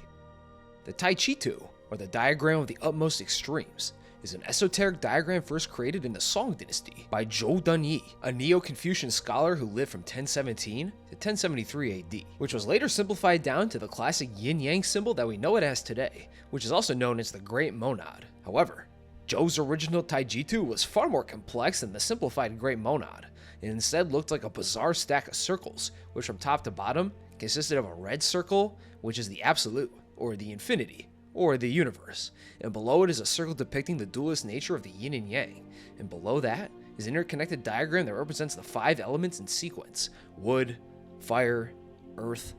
The Taichitu, or the diagram of the utmost extremes, is an esoteric diagram first created in the Song dynasty by Zhou Dunyi, a Neo-Confucian scholar who lived from 1017 to 1073 AD, which was later simplified down to the classic yin-yang symbol that we know it as today, which is also known as the Great Monad. However, Zhou's original Taijitu was far more complex than the simplified Great Monad, and instead looked like a bizarre stack of circles, which from top to bottom consisted of a red circle, which is the absolute, or the infinity, or the universe, and below it is a circle depicting the dualist nature of the yin and yang, and below that is an interconnected diagram that represents the 5 elements in sequence: wood, fire, earth,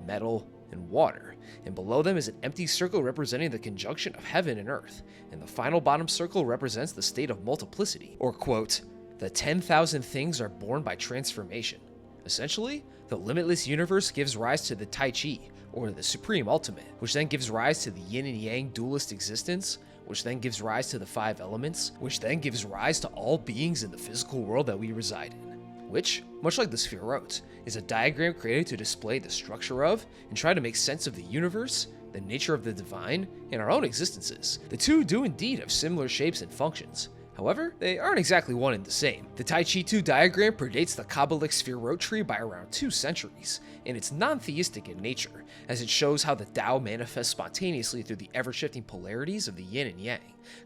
metal, and water, and below them is an empty circle representing the conjunction of heaven and earth, and the final bottom circle represents the state of multiplicity, or quote, the 10,000 things are born by transformation. Essentially, the limitless universe gives rise to the Tai Chi, or the supreme ultimate, which then gives rise to the yin and yang dualist existence, which then gives rise to the 5 elements, which then gives rise to all beings in the physical world that we reside in, which, much like the spherote, is a diagram created to display the structure of and try to make sense of the universe, the nature of the divine, and our own existences. The two do indeed have similar shapes and functions. However, they aren't exactly one and the same. The Taichitu diagram predates the Kabbalic spherote tree by around 2 centuries, and it's non-theistic in nature, as it shows how the Tao manifests spontaneously through the ever-shifting polarities of the yin and yang,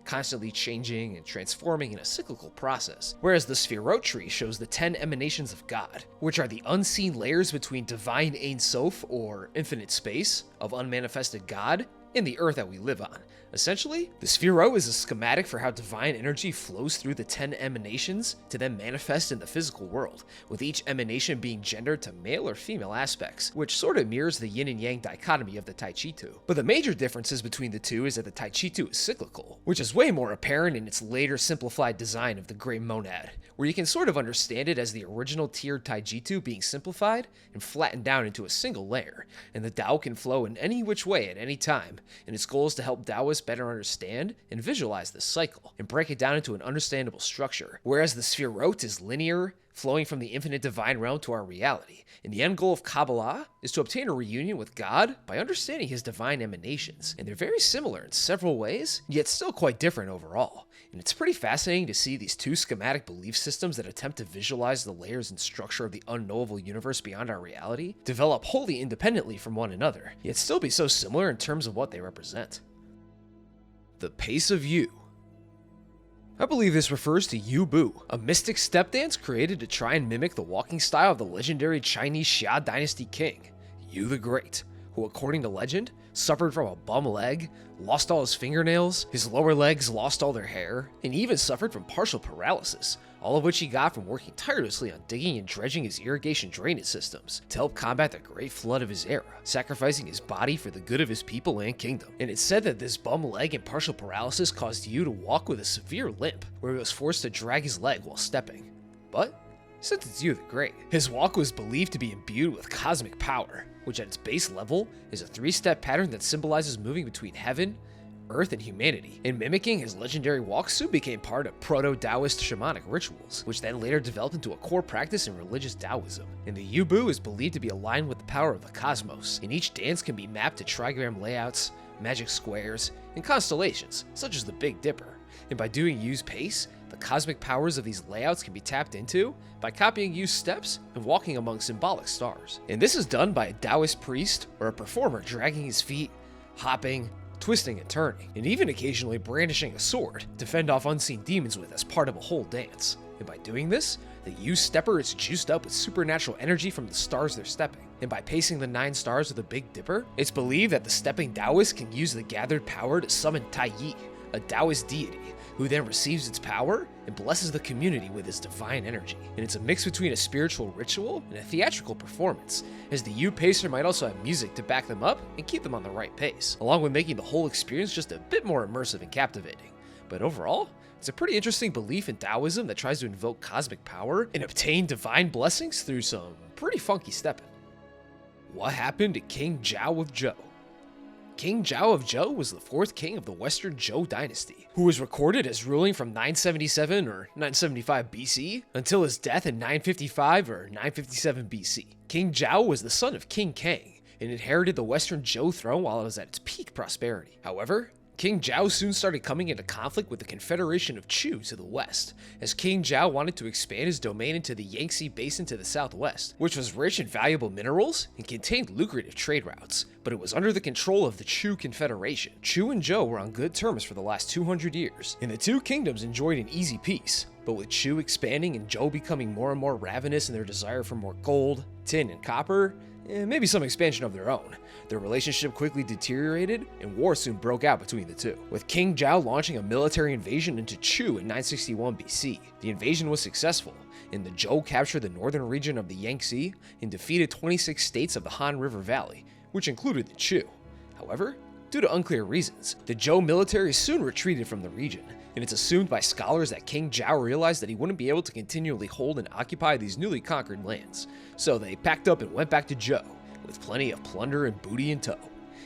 constantly changing and transforming in a cyclical process, whereas the spherote tree shows the 10 emanations of God, which are the unseen layers between divine Ein Sof, or infinite space, of unmanifested God, and the earth that we live on. Essentially, the spherote is a schematic for how divine energy flows through the 10 emanations to then manifest in the physical world, with each emanation being gendered to male or female aspects, which sort of mirrors the yin and yang dichotomy of the Taichitu. But the major differences between the two is that the Taichitu is cyclical, which is way more apparent in its later simplified design of the Great Monad, where you can sort of understand it as the original tiered Taijitu being simplified and flattened down into a single layer, and the Tao can flow in any which way at any time, and its goal is to help Taoists better understand and visualize this cycle, and break it down into an understandable structure, whereas the spherote is linear, flowing from the infinite divine realm to our reality, and the end goal of Kabbalah is to obtain a reunion with God by understanding his divine emanations, and they're very similar in several ways, yet still quite different overall. And it's pretty fascinating to see these two schematic belief systems that attempt to visualize the layers and structure of the unknowable universe beyond our reality develop wholly independently from one another, yet still be so similar in terms of what they represent. The Pace of Yu. I believe this refers to Yu Bu, a mystic step dance created to try and mimic the walking style of the legendary Chinese Xia dynasty king, Yu the Great, who according to legend, suffered from a bum leg, lost all his fingernails, his lower legs lost all their hair, and even suffered from partial paralysis, all of which he got from working tirelessly on digging and dredging his irrigation drainage systems to help combat the great flood of his era, sacrificing his body for the good of his people and kingdom. And it's said that this bum leg and partial paralysis caused Yu to walk with a severe limp, where he was forced to drag his leg while stepping. But since it's Yu the Great, his walk was believed to be imbued with cosmic power, which at its base level is a 3-step pattern that symbolizes moving between heaven, earth, and humanity, and mimicking his legendary walk soon became part of proto-Taoist shamanic rituals, which then later developed into a core practice in religious Taoism. And the Yu Bu is believed to be aligned with the power of the cosmos, and each dance can be mapped to trigram layouts, magic squares, and constellations, such as the Big Dipper. And by doing Yu's pace, the cosmic powers of these layouts can be tapped into by copying Yu's steps and walking among symbolic stars. And this is done by a Taoist priest or a performer dragging his feet, hopping, twisting and turning, and even occasionally brandishing a sword to fend off unseen demons with as part of a whole dance. And by doing this, the Yu stepper is juiced up with supernatural energy from the stars they're stepping. And by pacing the 9 stars of the Big Dipper, it's believed that the stepping Taoist can use the gathered power to summon Tai Yi, a Taoist deity, who then receives its power and blesses the community with his divine energy. And it's a mix between a spiritual ritual and a theatrical performance, as the Yu pacer might also have music to back them up and keep them on the right pace, along with making the whole experience just a bit more immersive and captivating. But overall, it's a pretty interesting belief in Taoism that tries to invoke cosmic power and obtain divine blessings through some pretty funky stepping. What happened to King Zhao of Zhou? King Zhao of Zhou was the 4th king of the Western Zhou dynasty, who was recorded as ruling from 977 or 975 BC until his death in 955 or 957 BC. King Zhao was the son of King Kang and inherited the Western Zhou throne while it was at its peak prosperity. However, King Zhao soon started coming into conflict with the Confederation of Chu to the west, as King Zhao wanted to expand his domain into the Yangtze Basin to the southwest, which was rich in valuable minerals and contained lucrative trade routes, but it was under the control of the Chu Confederation. Chu and Zhou were on good terms for the last 200 years, and the two kingdoms enjoyed an easy peace. But with Chu expanding and Zhou becoming more and more ravenous in their desire for more gold, tin, and copper, and maybe some expansion of their own, their relationship quickly deteriorated and war soon broke out between the two, with King Zhao launching a military invasion into Chu in 961 BC. The invasion was successful, and the Zhou captured the northern region of the Yangtze and defeated 26 states of the Han River Valley, which included the Chu. However, due to unclear reasons, the Zhou military soon retreated from the region, and it's assumed by scholars that King Zhao realized that he wouldn't be able to continually hold and occupy these newly conquered lands, so they packed up and went back to Zhou, with plenty of plunder and booty in tow.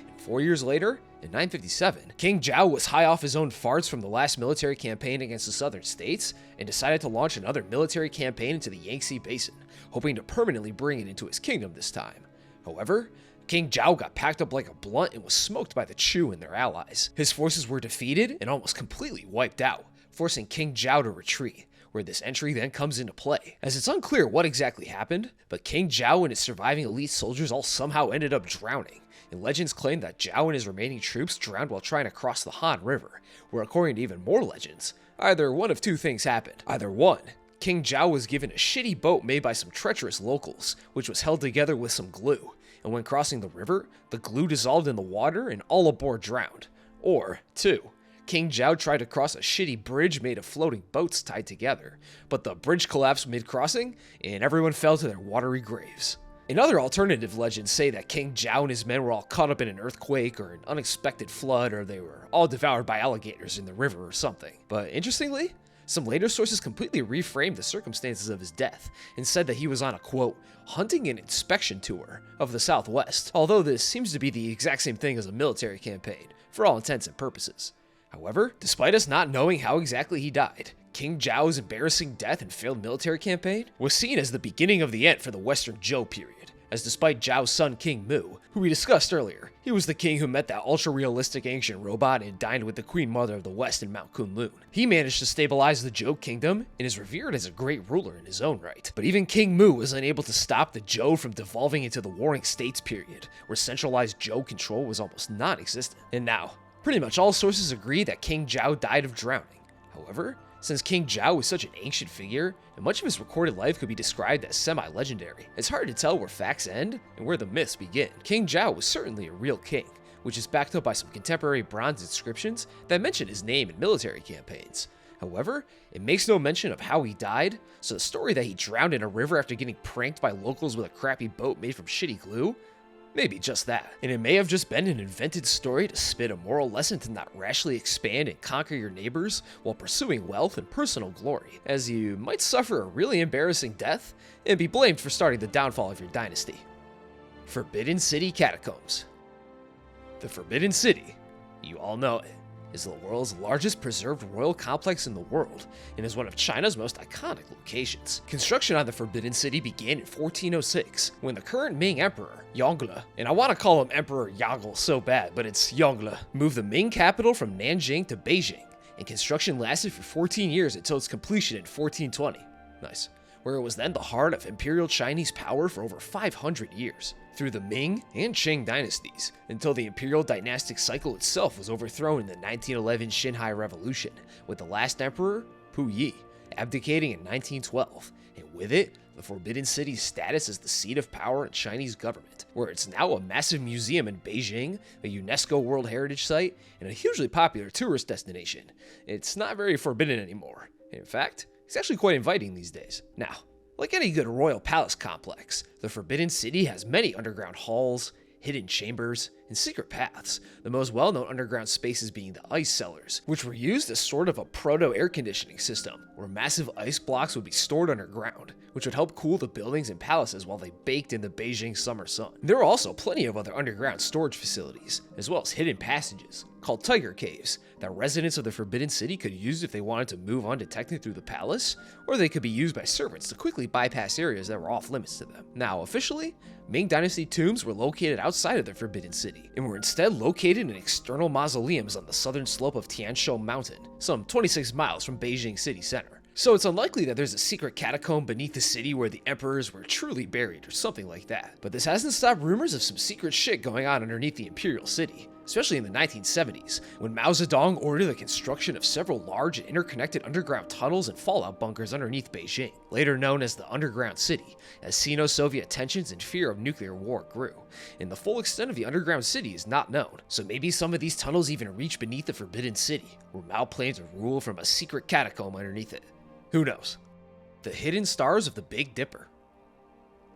And 4 years later, in 957, King Zhao was high off his own farts from the last military campaign against the southern states, and decided to launch another military campaign into the Yangtze Basin, hoping to permanently bring it into his kingdom this time. However, King Zhao got packed up like a blunt and was smoked by the Chu and their allies. His forces were defeated and almost completely wiped out, forcing King Zhao to retreat, where this entry then comes into play, as it's unclear what exactly happened, but King Zhao and his surviving elite soldiers all somehow ended up drowning, and legends claim that Zhao and his remaining troops drowned while trying to cross the Han River, where according to even more legends, either one of two things happened. Either one, King Zhao was given a shitty boat made by some treacherous locals, which was held together with some glue, and when crossing the river, the glue dissolved in the water and all aboard drowned. Or 2, King Zhao tried to cross a shitty bridge made of floating boats tied together, but the bridge collapsed mid-crossing, and everyone fell to their watery graves. And other alternative legends say that King Zhao and his men were all caught up in an earthquake or an unexpected flood, or they were all devoured by alligators in the river or something. But interestingly, some later sources completely reframed the circumstances of his death and said that he was on a, quote, hunting and inspection tour of the Southwest, although this seems to be the exact same thing as a military campaign, for all intents and purposes. However, despite us not knowing how exactly he died, King Zhao's embarrassing death and failed military campaign was seen as the beginning of the end for the Western Zhou period, as despite Zhao's son King Mu, who we discussed earlier, he was the king who met that ultra-realistic ancient robot and dined with the Queen Mother of the West in Mount Kunlun. He managed to stabilize the Zhou kingdom and is revered as a great ruler in his own right. But even King Mu was unable to stop the Zhou from devolving into the Warring States period, where centralized Zhou control was almost non-existent. And now, Pretty much all sources agree that King Zhao died of drowning. However, since King Zhao was such an ancient figure, and much of his recorded life could be described as semi-legendary, it's hard to tell where facts end and where the myths begin. King Zhao was certainly a real king, which is backed up by some contemporary bronze inscriptions that mention his name in military campaigns. However, it makes no mention of how he died, so the story that he drowned in a river after getting pranked by locals with a crappy boat made from shitty glue, maybe just that. And it may have just been an invented story to spit a moral lesson to not rashly expand and conquer your neighbors while pursuing wealth and personal glory, as you might suffer a really embarrassing death and be blamed for starting the downfall of your dynasty. Forbidden City Catacombs. The Forbidden City, you all know it, is the world's largest preserved royal complex in the world and is one of China's most iconic locations. Construction on the Forbidden City began in 1406 when the current Ming Emperor, Yongle, and I want to call him Emperor Yongle so bad, but it's Yongle, moved the Ming capital from Nanjing to Beijing, and construction lasted for 14 years until its completion in 1420. Nice. Where it was then the heart of Imperial Chinese power for over 500 years, through the Ming and Qing dynasties, until the imperial dynastic cycle itself was overthrown in the 1911 Xinhai Revolution, with the last emperor, Pu Yi, abdicating in 1912, and with it, the Forbidden City's status as the seat of power in Chinese government, where it's now a massive museum in Beijing, a UNESCO World Heritage Site, and a hugely popular tourist destination. It's not very forbidden anymore. In fact, it's actually quite inviting these days. Now, like any good royal palace complex, the Forbidden City has many underground halls, hidden chambers, and secret paths, the most well-known underground spaces being the ice cellars, which were used as sort of a proto-air conditioning system, where massive ice blocks would be stored underground, which would help cool the buildings and palaces while they baked in the Beijing summer sun. There are also plenty of other underground storage facilities, as well as hidden passages, called Tiger Caves, that residents of the Forbidden City could use if they wanted to move undetected through the palace, or they could be used by servants to quickly bypass areas that were off limits to them. Now, officially, Ming Dynasty tombs were located outside of the Forbidden City, and were instead located in external mausoleums on the southern slope of Tianshou Mountain, some 26 miles from Beijing city center. So it's unlikely that there's a secret catacomb beneath the city where the emperors were truly buried or something like that. But this hasn't stopped rumors of some secret shit going on underneath the imperial city, especially in the 1970s, when Mao Zedong ordered the construction of several large and interconnected underground tunnels and fallout bunkers underneath Beijing, later known as the Underground City, as Sino-Soviet tensions and fear of nuclear war grew. And the full extent of the underground city is not known, so maybe some of these tunnels even reach beneath the Forbidden City, where Mao planned to rule from a secret catacomb underneath it. Who knows? The hidden stars of the Big Dipper.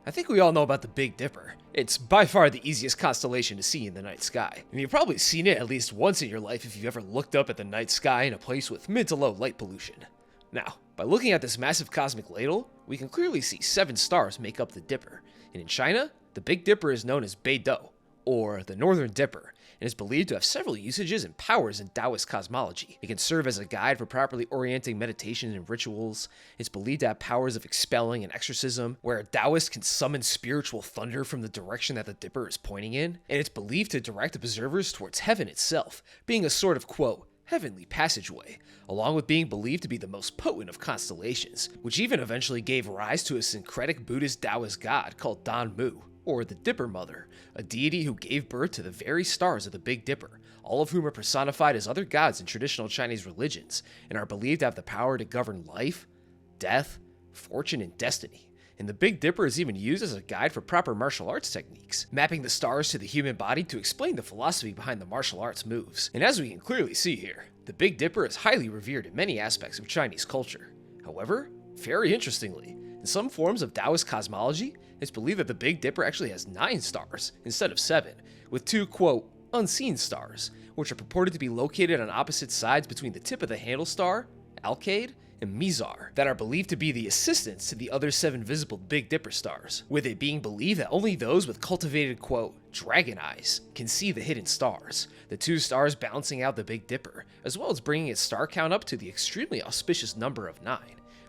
I think we all know about the Big Dipper. It's by far the easiest constellation to see in the night sky, and you've probably seen it at least once in your life if you've ever looked up at the night sky in a place with mid to low light pollution. Now, by looking at this massive cosmic ladle, we can clearly see 7 stars make up the Dipper, and in China, the Big Dipper is known as Beidou, or the Northern Dipper, and is believed to have several usages and powers in Taoist cosmology. It can serve as a guide for properly orienting meditation and rituals. It's believed to have powers of expelling and exorcism, where a Taoist can summon spiritual thunder from the direction that the Dipper is pointing in, and it's believed to direct observers towards heaven itself, being a sort of, quote, heavenly passageway, along with being believed to be the most potent of constellations, which even eventually gave rise to a syncretic Buddhist Taoist god called Dan Mu, or the Dipper Mother, a deity who gave birth to the very stars of the Big Dipper, all of whom are personified as other gods in traditional Chinese religions, and are believed to have the power to govern life, death, fortune, and destiny. And the Big Dipper is even used as a guide for proper martial arts techniques, mapping the stars to the human body to explain the philosophy behind the martial arts moves. And as we can clearly see here, the Big Dipper is highly revered in many aspects of Chinese culture. However, very interestingly, in some forms of Taoist cosmology, it's believed that the Big Dipper actually has 9 stars instead of 7, with 2, quote, unseen stars, which are purported to be located on opposite sides between the tip of the handle star, Alkaid, and Mizar, that are believed to be the assistants to the other 7 visible Big Dipper stars, with it being believed that only those with cultivated, quote, dragon eyes can see the hidden stars, the 2 stars balancing out the Big Dipper, as well as bringing its star count up to the extremely auspicious number of 9.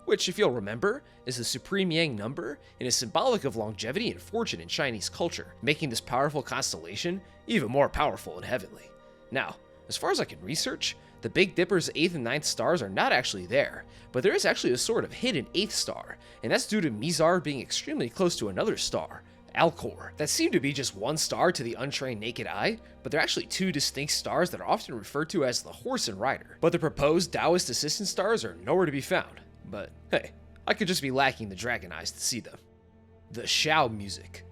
Which, if you'll remember, is the supreme yang number and is symbolic of longevity and fortune in Chinese culture, making this powerful constellation even more powerful and heavenly. Now, as far as I can research, the Big Dipper's 8th and 9th stars are not actually there, but there is actually a sort of hidden 8th star, and that's due to Mizar being extremely close to another star, Alcor, that seem to be just one star to the untrained naked eye, but they're actually two distinct stars that are often referred to as the Horse and Rider. But the proposed Taoist assistant stars are nowhere to be found. But hey, I could just be lacking the dragon eyes to see them. The Xiao music.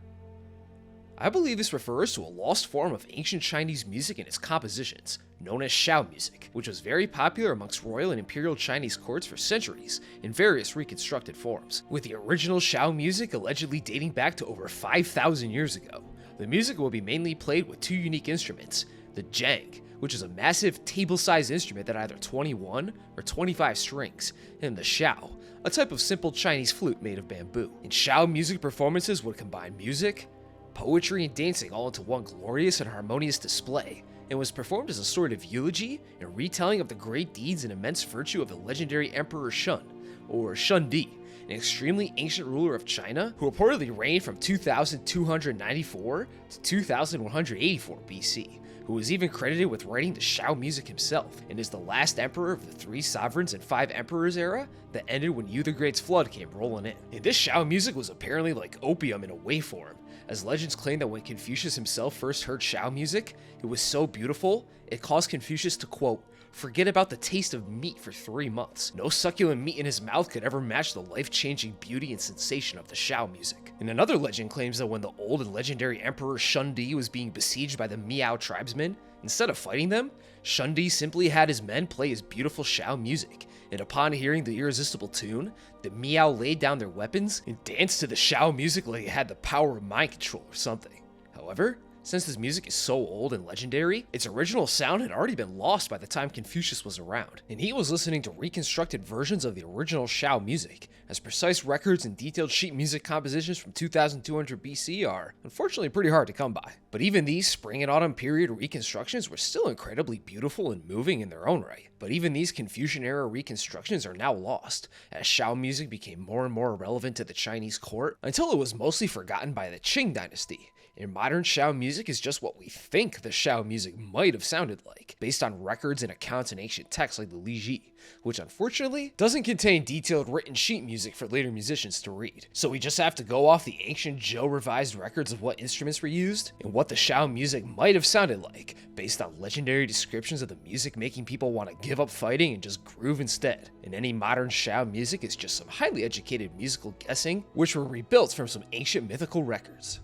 I believe this refers to a lost form of ancient Chinese music and its compositions, known as Xiao music, which was very popular amongst royal and imperial Chinese courts for centuries in various reconstructed forms, with the original Xiao music allegedly dating back to over 5,000 years ago. The music will be mainly played with two unique instruments, the zhang, which is a massive table-sized instrument that either 21 or 25 strings, and the xiao, a type of simple Chinese flute made of bamboo. And Xiao music performances would combine music, poetry, and dancing all into one glorious and harmonious display, and was performed as a sort of eulogy and retelling of the great deeds and immense virtue of the legendary Emperor Shun, or Shundi, an extremely ancient ruler of China who reportedly reigned from 2294 to 2184 BC, who was even credited with writing the Xiao music himself, and is the last emperor of the 3 sovereigns and 5 emperors era that ended when Yu the Great's flood came rolling in. And this Xiao music was apparently like opium in a waveform, as legends claim that when Confucius himself first heard Xiao music, it was so beautiful, it caused Confucius to, quote, forget about the taste of meat for 3 months. No succulent meat in his mouth could ever match the life-changing beauty and sensation of the Xiao music. And another legend claims that when the old and legendary Emperor Shundi was being besieged by the Miao tribesmen, instead of fighting them, Shundi simply had his men play his beautiful Xiao music, and upon hearing the irresistible tune, the Miao laid down their weapons and danced to the Xiao music like it had the power of mind control or something. However, since this music is so old and legendary, its original sound had already been lost by the time Confucius was around, and he was listening to reconstructed versions of the original Xiao music, as precise records and detailed sheet music compositions from 2200 BC are unfortunately pretty hard to come by. But even these spring and autumn period reconstructions were still incredibly beautiful and moving in their own right. But even these Confucian-era reconstructions are now lost, as Xiao music became more and more relevant to the Chinese court, until it was mostly forgotten by the Qing dynasty. And modern Xiao music is just what we think the Xiao music might have sounded like, based on records and accounts in ancient texts like the Li Ji, which unfortunately doesn't contain detailed written sheet music for later musicians to read. So we just have to go off the ancient Zhou revised records of what instruments were used, and what the Xiao music might have sounded like, based on legendary descriptions of the music making people want to give up fighting and just groove instead. And any modern Xiao music is just some highly educated musical guessing, which were rebuilt from some ancient mythical records.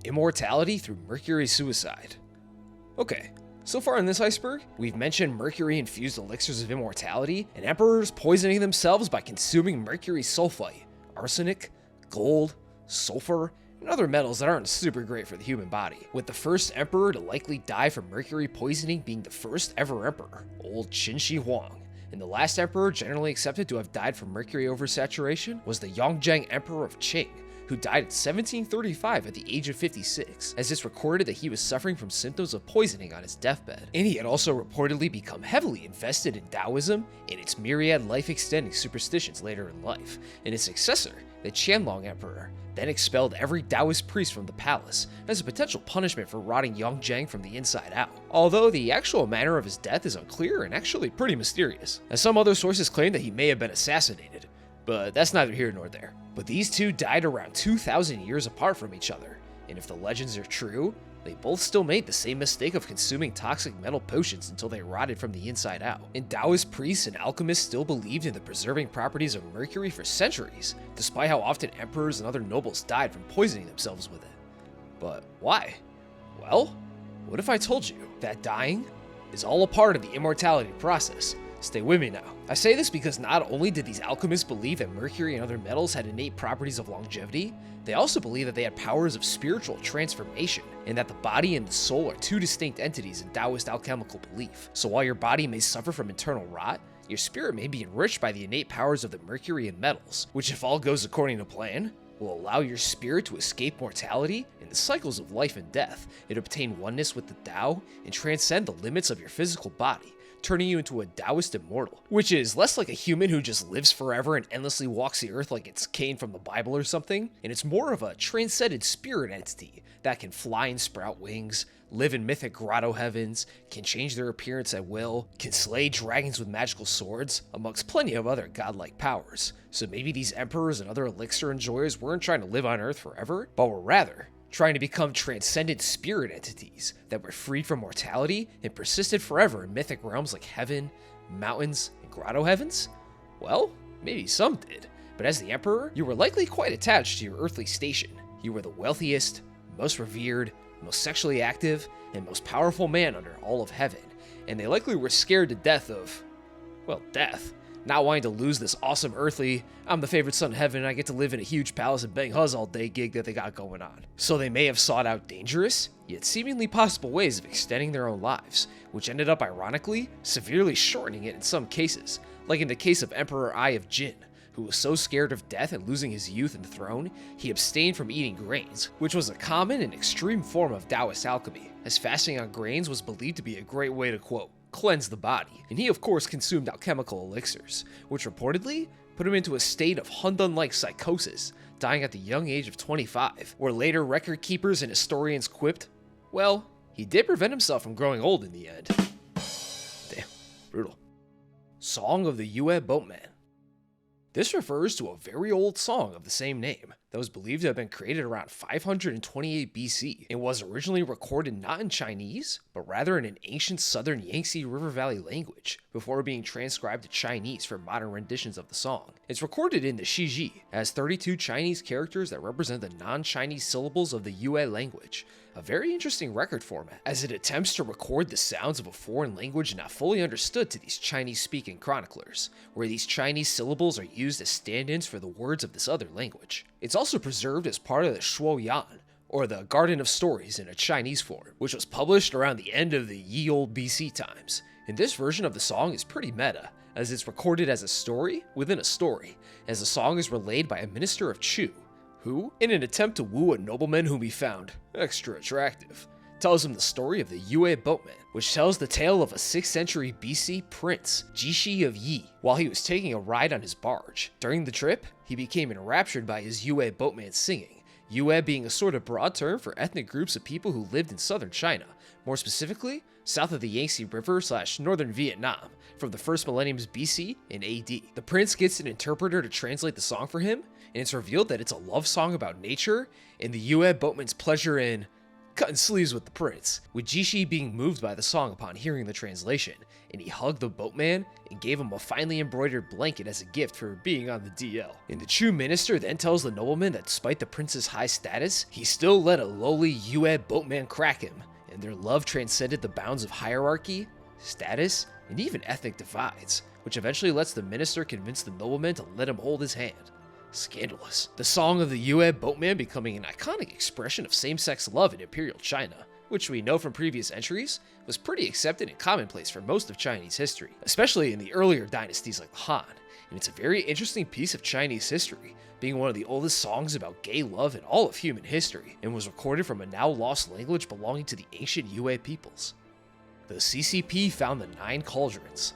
Immortality through mercury suicide. Okay, so far in this iceberg, we've mentioned mercury-infused elixirs of immortality, and emperors poisoning themselves by consuming mercury sulfite, arsenic, gold, sulfur, and other metals that aren't super great for the human body, with the first emperor to likely die from mercury poisoning being the first ever emperor, old Qin Shi Huang. And the last emperor generally accepted to have died from mercury oversaturation was the Yongzheng Emperor of Qing, who died in 1735 at the age of 56, as it's recorded that he was suffering from symptoms of poisoning on his deathbed. And he had also reportedly become heavily invested in Taoism and its myriad life-extending superstitions later in life, and his successor, the Qianlong Emperor, then expelled every Taoist priest from the palace as a potential punishment for rotting Yongzheng from the inside out. Although the actual manner of his death is unclear and actually pretty mysterious, as some other sources claim that he may have been assassinated, but that's neither here nor there. But these two died around 2,000 years apart from each other, and if the legends are true, they both still made the same mistake of consuming toxic metal potions until they rotted from the inside out. And Taoist priests and alchemists still believed in the preserving properties of mercury for centuries, despite how often emperors and other nobles died from poisoning themselves with it. But why? Well, what if I told you that dying is all a part of the immortality process? Stay with me now. I say this because not only did these alchemists believe that mercury and other metals had innate properties of longevity, they also believed that they had powers of spiritual transformation, and that the body and the soul are two distinct entities in Taoist alchemical belief. So while your body may suffer from internal rot, your spirit may be enriched by the innate powers of the mercury and metals, which, if all goes according to plan, will allow your spirit to escape mortality and the cycles of life and death, and obtain oneness with the Tao and transcend the limits of your physical body, turning you into a Taoist immortal, which is less like a human who just lives forever and endlessly walks the earth like it's Cain from the Bible or something, and it's more of a transcended spirit entity that can fly and sprout wings, live in mythic grotto heavens, can change their appearance at will, can slay dragons with magical swords, amongst plenty of other godlike powers. So maybe these emperors and other elixir enjoyers weren't trying to live on Earth forever, but were rather trying to become transcendent spirit entities that were freed from mortality and persisted forever in mythic realms like heaven, mountains, and grotto heavens? Well, maybe some did, but as the emperor, you were likely quite attached to your earthly station. You were the wealthiest, most revered, most sexually active, and most powerful man under all of heaven, and they likely were scared to death of, well, death. Not wanting to lose this awesome earthly, I'm the favorite son of heaven, I get to live in a huge palace and bang huzz all day gig that they got going on. So they may have sought out dangerous, yet seemingly possible ways of extending their own lives, which ended up ironically, severely shortening it in some cases, like in the case of Emperor Ai of Jin, who was so scared of death and losing his youth and throne, he abstained from eating grains, which was a common and extreme form of Taoist alchemy, as fasting on grains was believed to be a great way to, quote, cleanse the body, and he of course consumed alchemical elixirs, which reportedly put him into a state of Hundun-like psychosis, dying at the young age of 25, where later record keepers and historians quipped, well, he did prevent himself from growing old in the end. Damn, brutal. Song of the Yue Boatman. This refers to a very old song of the same name that was believed to have been created around 528 BC and was originally recorded not in Chinese, but rather in an ancient southern Yangtze River Valley language before being transcribed to Chinese for modern renditions of the song. It's recorded in the Shiji, as 32 Chinese characters that represent the non-Chinese syllables of the Yue language, a very interesting record format, as it attempts to record the sounds of a foreign language not fully understood to these Chinese-speaking chroniclers, where these Chinese syllables are used as stand-ins for the words of this other language. It's also preserved as part of the Shuoyan, or the Garden of Stories in a Chinese form, which was published around the end of the Ye Olde BC times. And this version of the song is pretty meta, as it's recorded as a story within a story, as the song is relayed by a minister of Chu, who, in an attempt to woo a nobleman whom he found extra attractive, tells him the story of the Yue Boatman, which tells the tale of a 6th century BC prince, Jishi of Yi, while he was taking a ride on his barge. During the trip, he became enraptured by his Yue Boatman singing, Yue being a sort of broad term for ethnic groups of people who lived in southern China, more specifically, south of the Yangtze River / northern Vietnam, from the first millenniums BC and AD. The prince gets an interpreter to translate the song for him, and it's revealed that it's a love song about nature and the Yue Boatman's pleasure in cutting sleeves with the prince, with Jishi being moved by the song upon hearing the translation, and he hugged the boatman and gave him a finely embroidered blanket as a gift for being on the DL. And the true minister then tells the nobleman that despite the prince's high status, he still let a lowly Yue boatman crack him, and their love transcended the bounds of hierarchy, status, and even ethnic divides, which eventually lets the minister convince the nobleman to let him hold his hand. Scandalous. The song of the Yue Boatman becoming an iconic expression of same-sex love in Imperial China, which we know from previous entries was pretty accepted and commonplace for most of Chinese history, especially in the earlier dynasties like the Han, and it's a very interesting piece of Chinese history, being one of the oldest songs about gay love in all of human history, and was recorded from a now lost language belonging to the ancient Yue peoples. The CCP found the 9 cauldrons.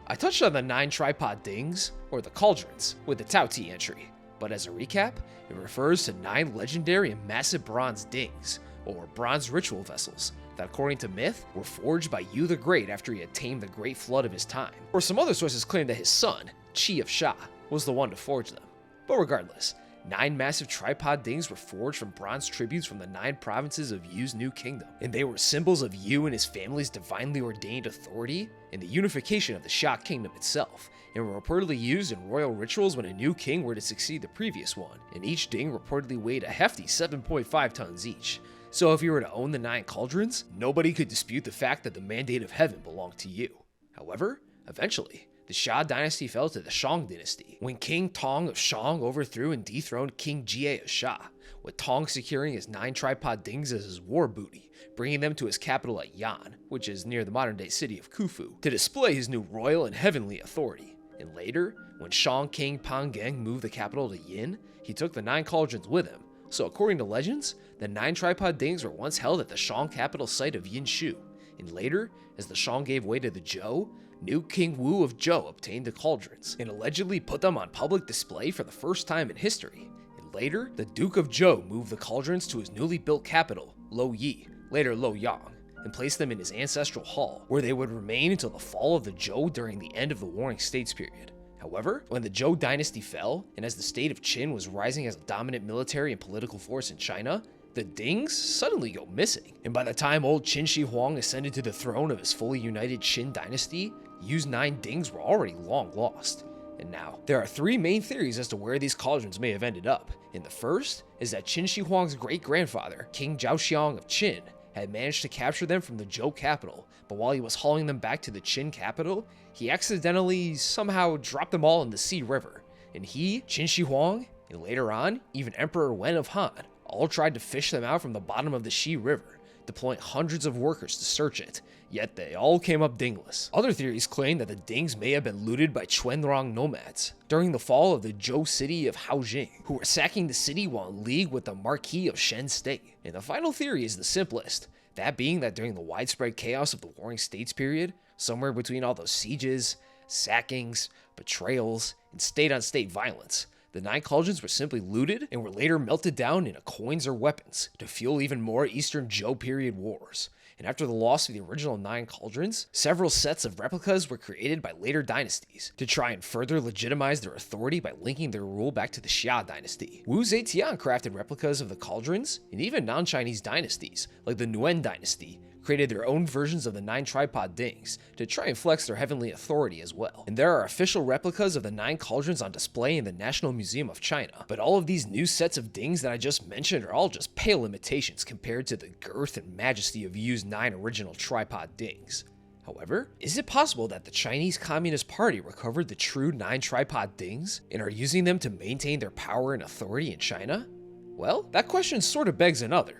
I touched on the 9 tripod dings, or the cauldrons, with the Tao Ti entry, but as a recap, it refers to 9 legendary and massive bronze dings, or bronze ritual vessels, that according to myth, were forged by Yu the Great after he had tamed the Great Flood of his time, or some other sources claim that his son, Qi of Sha, was the one to forge them. But regardless, 9 massive tripod dings were forged from bronze tributes from the 9 provinces of Yu's new kingdom, and they were symbols of Yu and his family's divinely ordained authority and the unification of the Sha kingdom itself, and were reportedly used in royal rituals when a new king were to succeed the previous one, and each ding reportedly weighed a hefty 7.5 tons each. So if you were to own the 9 cauldrons, nobody could dispute the fact that the mandate of heaven belonged to you. However, eventually, the Xia dynasty fell to the Shang dynasty, when King Tong of Shang overthrew and dethroned King Jie of Xia, with Tong securing his 9 tripod dings as his war booty, bringing them to his capital at Yan, which is near the modern-day city of Khufu, to display his new royal and heavenly authority. And later, when Shang King Pangang moved the capital to Yin, he took the 9 cauldrons with him. So according to legends, the 9 tripod dings were once held at the Shang capital site of Yinshu, And later, as the Shang gave way to the Zhou, new King Wu of Zhou obtained the cauldrons and allegedly put them on public display for the first time in history. And later, the Duke of Zhou moved the cauldrons to his newly built capital, Luoyi, later Luoyang, and placed them in his ancestral hall, where they would remain until the fall of the Zhou during the end of the Warring States period. However, when the Zhou dynasty fell, and as the state of Qin was rising as a dominant military and political force in China, the Dings suddenly go missing. And by the time old Qin Shi Huang ascended to the throne of his fully united Qin dynasty, Yu's 9 Dings were already long lost. And now, there are 3 main theories as to where these cauldrons may have ended up. And the first is that Qin Shi Huang's great-grandfather, King Zhaoxiang of Qin, had managed to capture them from the Zhou capital, but while he was hauling them back to the Qin capital, he accidentally somehow dropped them all in the Xi River. And he, Qin Shi Huang, and later on, even Emperor Wen of Han, all tried to fish them out from the bottom of the Xi River, deploying hundreds of workers to search it, yet they all came up dingless. Other theories claim that the Dings may have been looted by Quanrong nomads during the fall of the Zhou city of Haojing, who were sacking the city while in league with the Marquis of Shen State. And the final theory is the simplest, that being that during the widespread chaos of the Warring States period, somewhere between all those sieges, sackings, betrayals, and state-on-state violence, the 9 cauldrons were simply looted and were later melted down into coins or weapons to fuel even more Eastern Zhou period wars. And after the loss of the original 9 cauldrons, several sets of replicas were created by later dynasties to try and further legitimize their authority by linking their rule back to the Xia dynasty. Wu Zetian crafted replicas of the cauldrons, and even non-Chinese dynasties, like the Nguyen dynasty, created their own versions of the 9 tripod Dings to try and flex their heavenly authority as well. And there are official replicas of the 9 cauldrons on display in the National Museum of China, but all of these new sets of Dings that I just mentioned are all just pale imitations compared to the girth and majesty of Yu's 9 original tripod Dings. However, is it possible that the Chinese Communist Party recovered the true 9 tripod Dings and are using them to maintain their power and authority in China? Well, that question sort of begs another.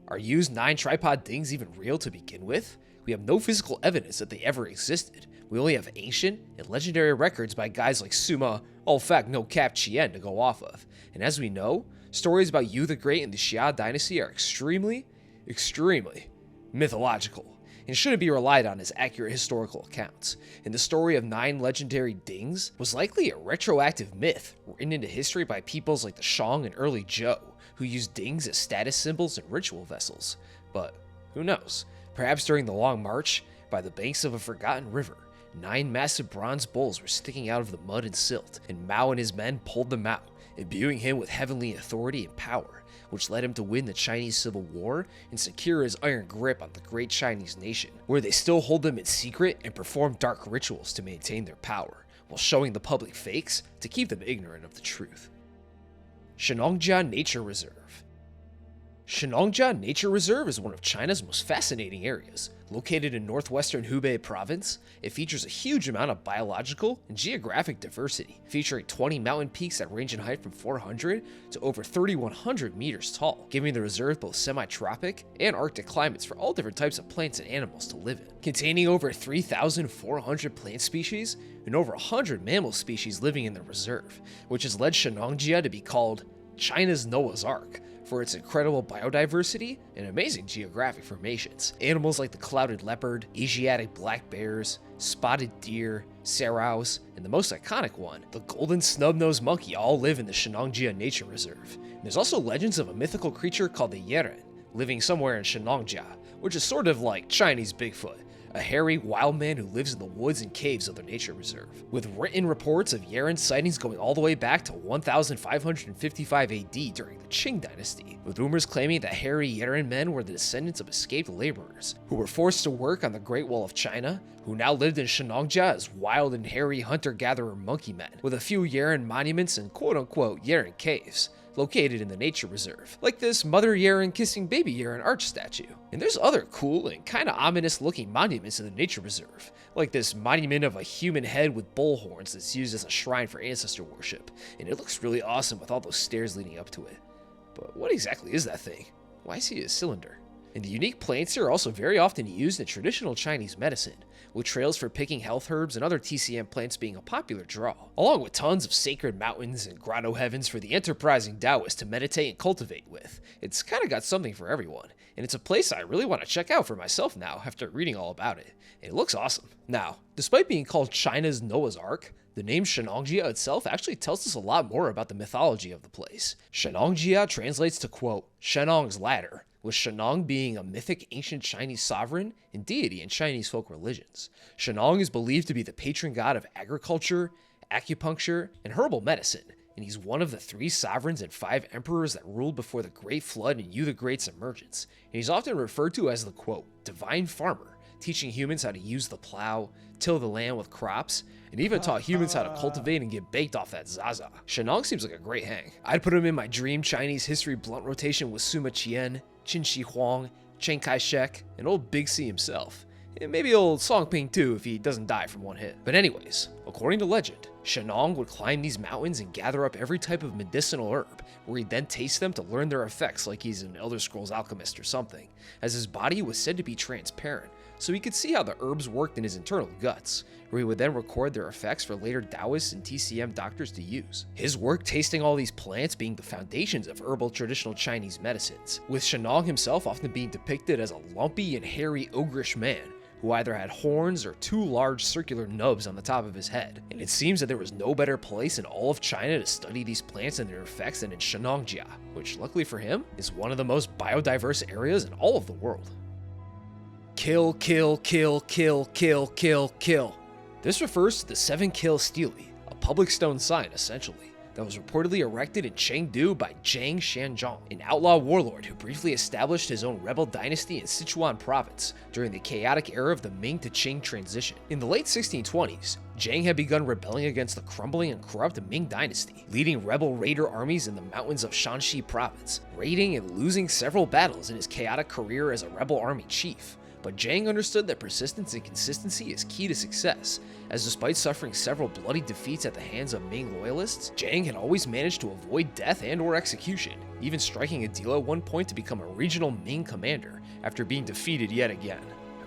Are Yu's 9 tripod Dings even real to begin with? We have no physical evidence that they ever existed. We only have ancient and legendary records by guys like Sima, all fact no cap Chien to go off of. And as we know, stories about Yu the Great and the Xia dynasty are extremely mythological, and shouldn't be relied on as accurate historical accounts. And the story of 9 legendary Dings was likely a retroactive myth written into history by peoples like the Shang and early Zhou, who used Dings as status symbols and ritual vessels. But who knows? Perhaps during the Long March, by the banks of a forgotten river, 9 massive bronze bowls were sticking out of the mud and silt, and Mao and his men pulled them out, imbuing him with heavenly authority and power, which led him to win the Chinese Civil War and secure his iron grip on the great Chinese nation, where they still hold them in secret and perform dark rituals to maintain their power, while showing the public fakes to keep them ignorant of the truth. Shenongjia Nature Reserve. Shenongjia Nature Reserve is one of China's most fascinating areas. Located in northwestern Hubei province, it features a huge amount of biological and geographic diversity, featuring 20 mountain peaks that range in height from 400 to over 3,100 meters tall, giving the reserve both semi-tropic and Arctic climates for all different types of plants and animals to live in. Containing over 3,400 plant species and over 100 mammal species living in the reserve, which has led Shenongjia to be called China's Noah's Ark, for its incredible biodiversity and amazing geographic formations. Animals like the clouded leopard, Asiatic black bears, spotted deer, serows, and the most iconic one, the golden snub-nosed monkey, all live in the Shenongjia Nature Reserve. And there's also legends of a mythical creature called the Yeren, living somewhere in Shenongjia, which is sort of like Chinese Bigfoot, a hairy wild man who lives in the woods and caves of the nature reserve, with written reports of Yeren sightings going all the way back to 1555 AD during the Qing dynasty, with rumors claiming that hairy Yeren men were the descendants of escaped laborers who were forced to work on the Great Wall of China, who now lived in Shenongjia as wild and hairy hunter-gatherer monkey men, with a few Yeren monuments and quote-unquote Yeren caves located in the nature reserve, like this Mother Yeren kissing baby Yeren arch statue. And there's other cool and kinda ominous looking monuments in the nature reserve, like this monument of a human head with bull horns that's used as a shrine for ancestor worship, and it looks really awesome with all those stairs leading up to it. But what exactly is that thing? Why is he a cylinder? And the unique plants here are also very often used in traditional Chinese medicine, with trails for picking health herbs and other TCM plants being a popular draw, along with tons of sacred mountains and grotto heavens for the enterprising Taoists to meditate and cultivate with. It's kind of got something for everyone, and it's a place I really want to check out for myself now after reading all about it. It looks awesome. Now, despite being called China's Noah's Ark, the name Shenangjia itself actually tells us a lot more about the mythology of the place. Shenangjia translates to, quote, Shenong's ladder, with Shenong being a mythic ancient Chinese sovereign and deity in Chinese folk religions. Shenong is believed to be the patron god of agriculture, acupuncture, and herbal medicine, and he's one of the 3 sovereigns and 5 emperors that ruled before the Great Flood and Yu the Great's emergence. And he's often referred to as the, quote, divine farmer, teaching humans how to use the plow, till the land with crops, and even taught humans how to cultivate and get baked off that Zaza. Shenong seems like a great hang. I'd put him in my dream Chinese history blunt rotation with Sima Qian, Qin Shi Huang, Chiang Kai-shek, and old Big C himself. And maybe old Song Ping too if he doesn't die from one hit. But anyways, according to legend, Shenong would climb these mountains and gather up every type of medicinal herb, where he'd then taste them to learn their effects like he's an Elder Scrolls alchemist or something, as his body was said to be transparent, so he could see how the herbs worked in his internal guts, where he would then record their effects for later Taoists and TCM doctors to use. His work tasting all these plants being the foundations of herbal traditional Chinese medicines, with Shenong himself often being depicted as a lumpy and hairy ogreish man, who either had horns or 2 large circular nubs on the top of his head. And it seems that there was no better place in all of China to study these plants and their effects than in Shenangjia, which luckily for him, is one of the most biodiverse areas in all of the world. Kill, kill, kill, kill, kill, kill, kill. This refers to the 7 kill stele, a public stone sign essentially, that was reportedly erected in Chengdu by Zhang Xianzhong, an outlaw warlord who briefly established his own rebel dynasty in Sichuan province during the chaotic era of the Ming to Qing transition. In the late 1620s, Zhang had begun rebelling against the crumbling and corrupt Ming dynasty, leading rebel raider armies in the mountains of Shanxi province, raiding and losing several battles in his chaotic career as a rebel army chief. But Zhang understood that persistence and consistency is key to success, as despite suffering several bloody defeats at the hands of Ming loyalists, Zhang had always managed to avoid death and or execution, even striking a deal at one point to become a regional Ming commander after being defeated yet again.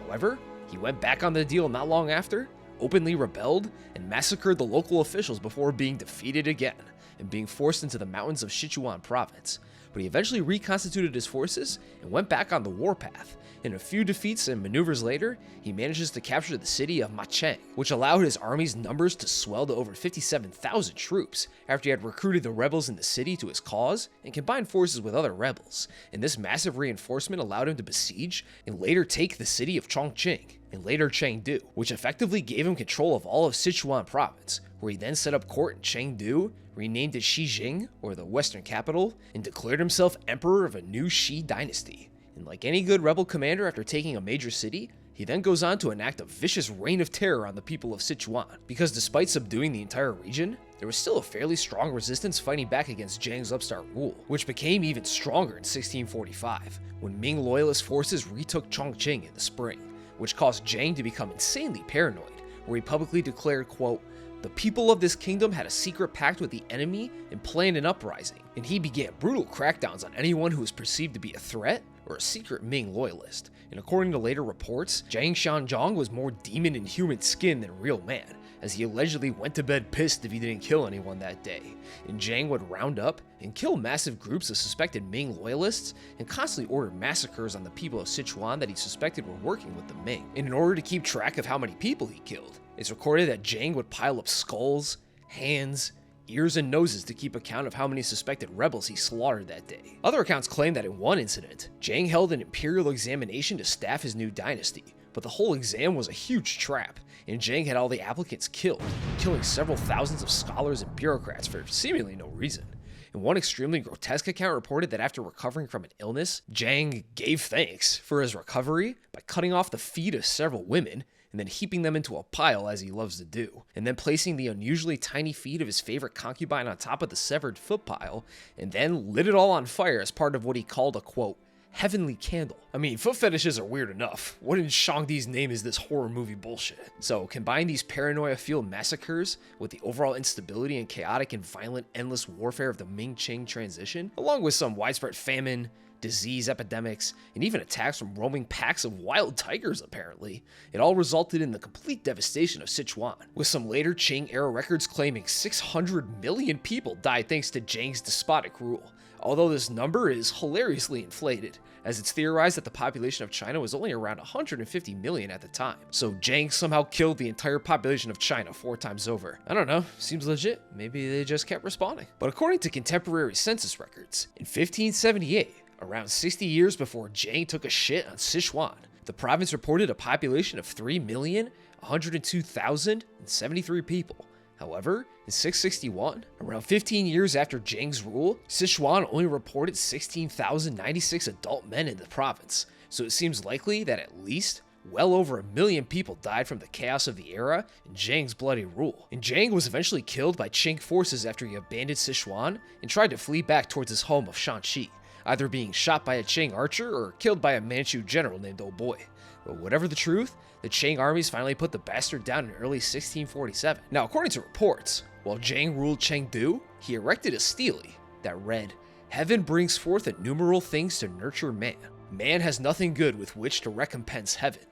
However, he went back on the deal not long after, openly rebelled, and massacred the local officials before being defeated again, and being forced into the mountains of Sichuan province. But he eventually reconstituted his forces and went back on the warpath. In a few defeats and maneuvers later, he manages to capture the city of Machang, which allowed his army's numbers to swell to over 57,000 troops after he had recruited the rebels in the city to his cause and combined forces with other rebels. And this massive reinforcement allowed him to besiege and later take the city of Chongqing, and later Chengdu, which effectively gave him control of all of Sichuan province, where he then set up court in Chengdu, renamed it Xijing, or the western capital, and declared himself emperor of a new Shi dynasty. And like any good rebel commander after taking a major city, he then goes on to enact a vicious reign of terror on the people of Sichuan, because despite subduing the entire region, there was still a fairly strong resistance fighting back against Zhang's upstart rule, which became even stronger in 1645, when Ming loyalist forces retook Chongqing in the spring, which caused Zhang to become insanely paranoid, where he publicly declared, quote, "The people of this kingdom had a secret pact with the enemy and planned an uprising, and he began brutal crackdowns on anyone who was perceived to be a threat or a secret Ming loyalist." And according to later reports, Zhang Xianzhong was more demon in human skin than real man, as he allegedly went to bed pissed if he didn't kill anyone that day. And Zhang would round up and kill massive groups of suspected Ming loyalists and constantly order massacres on the people of Sichuan that he suspected were working with the Ming. And in order to keep track of how many people he killed, it's recorded that Zhang would pile up skulls, hands, ears, and noses to keep account of how many suspected rebels he slaughtered that day. Other accounts claim that in one incident, Zhang held an imperial examination to staff his new dynasty, but the whole exam was a huge trap, and Zhang had all the applicants killed, killing several thousands of scholars and bureaucrats for seemingly no reason. And one extremely grotesque account reported that after recovering from an illness, Zhang gave thanks for his recovery by cutting off the feet of several women and then heaping them into a pile as he loves to do, and then placing the unusually tiny feet of his favorite concubine on top of the severed foot pile, and then lit it all on fire as part of what he called a, quote, heavenly candle. I mean, foot fetishes are weird enough. What in Shangdi's name is this horror movie bullshit? So combine these paranoia-fueled massacres with the overall instability and chaotic and violent endless warfare of the Ming-Qing transition, along with some widespread famine, disease epidemics, and even attacks from roaming packs of wild tigers apparently. It all resulted in the complete devastation of Sichuan, with some later Qing-era records claiming 600 million people died thanks to Zhang's despotic rule, although this number is hilariously inflated, as it's theorized that the population of China was only around 150 million at the time. So Zhang somehow killed the entire population of China 4 times over. I don't know, seems legit. Maybe they just kept responding. But according to contemporary census records, in 1578, around 60 years before Zhang took a shit on Sichuan, the province reported a population of 3,102,073 people. However, in 661, around 15 years after Zhang's rule, Sichuan only reported 16,096 adult men in the province, so it seems likely that at least well over 1 million people died from the chaos of the era in Zhang's bloody rule. And Zhang was eventually killed by Qing forces after he abandoned Sichuan and tried to flee back towards his home of Shanxi, either being shot by a Qing archer or killed by a Manchu general named Oh Boy. But whatever the truth, the Qing armies finally put the bastard down in early 1647. Now, according to reports, while Zhang ruled Chengdu, he erected a stele that read, "Heaven brings forth innumerable things to nurture man. Man has nothing good with which to recompense heaven.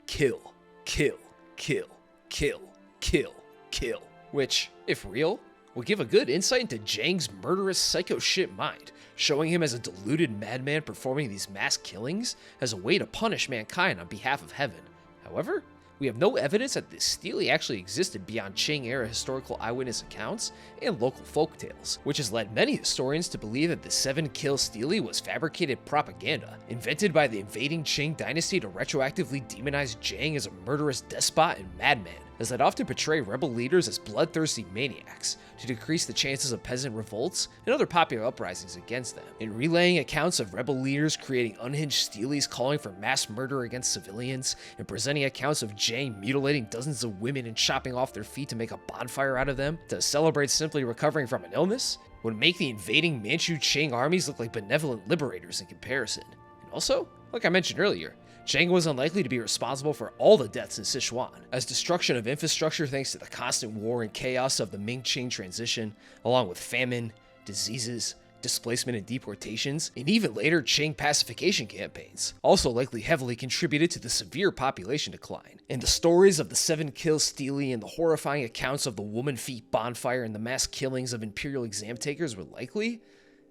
Kill, kill, kill, kill, kill, kill." Which, if real, would give a good insight into Zhang's murderous psycho shit mind, showing him as a deluded madman performing these mass killings as a way to punish mankind on behalf of heaven. However, we have no evidence that this stele actually existed beyond Qing-era historical eyewitness accounts and local folktales, which has led many historians to believe that the 7-kill stele was fabricated propaganda, invented by the invading Qing dynasty to retroactively demonize Zhang as a murderous despot and madman, as they'd often portray rebel leaders as bloodthirsty maniacs to decrease the chances of peasant revolts and other popular uprisings against them. In relaying accounts of rebel leaders creating unhinged steles calling for mass murder against civilians, and presenting accounts of Zhang mutilating dozens of women and chopping off their feet to make a bonfire out of them to celebrate simply recovering from an illness, would make the invading Manchu Qing armies look like benevolent liberators in comparison. And also, like I mentioned earlier, Zhang was unlikely to be responsible for all the deaths in Sichuan, as destruction of infrastructure thanks to the constant war and chaos of the Ming-Qing transition, along with famine, diseases, displacement and deportations, and even later Qing pacification campaigns, also likely heavily contributed to the severe population decline. And the stories of the 7-kill stele and the horrifying accounts of the woman feet bonfire and the mass killings of imperial exam takers were likely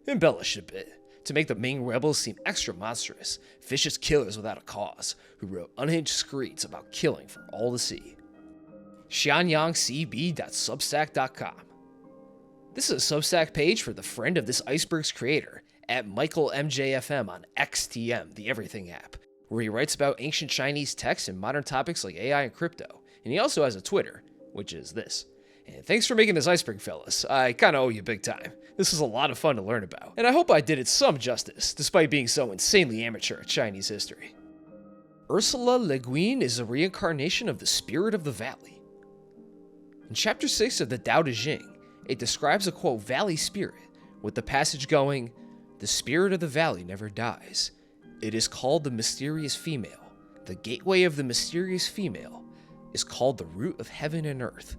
embellished a bit, to make the Ming rebels seem extra monstrous, vicious killers without a cause, who wrote unhinged screeds about killing for all to see. xianyangcb.substack.com. This is a Substack page for the friend of this Iceberg's creator, at MichaelMJFM on XTM, the Everything app, where he writes about ancient Chinese texts and modern topics like AI and crypto, and he also has a Twitter, which is this. And thanks for making this Iceberg, fellas. I kinda owe you big time. This was a lot of fun to learn about, and I hope I did it some justice, despite being so insanely amateur at Chinese history. Ursula Le Guin is a reincarnation of the Spirit of the Valley. In Chapter 6 of the Tao Te Ching, it describes a quote valley spirit, with the passage going, "The spirit of the valley never dies. It is called the mysterious female. The gateway of the mysterious female is called the root of heaven and earth.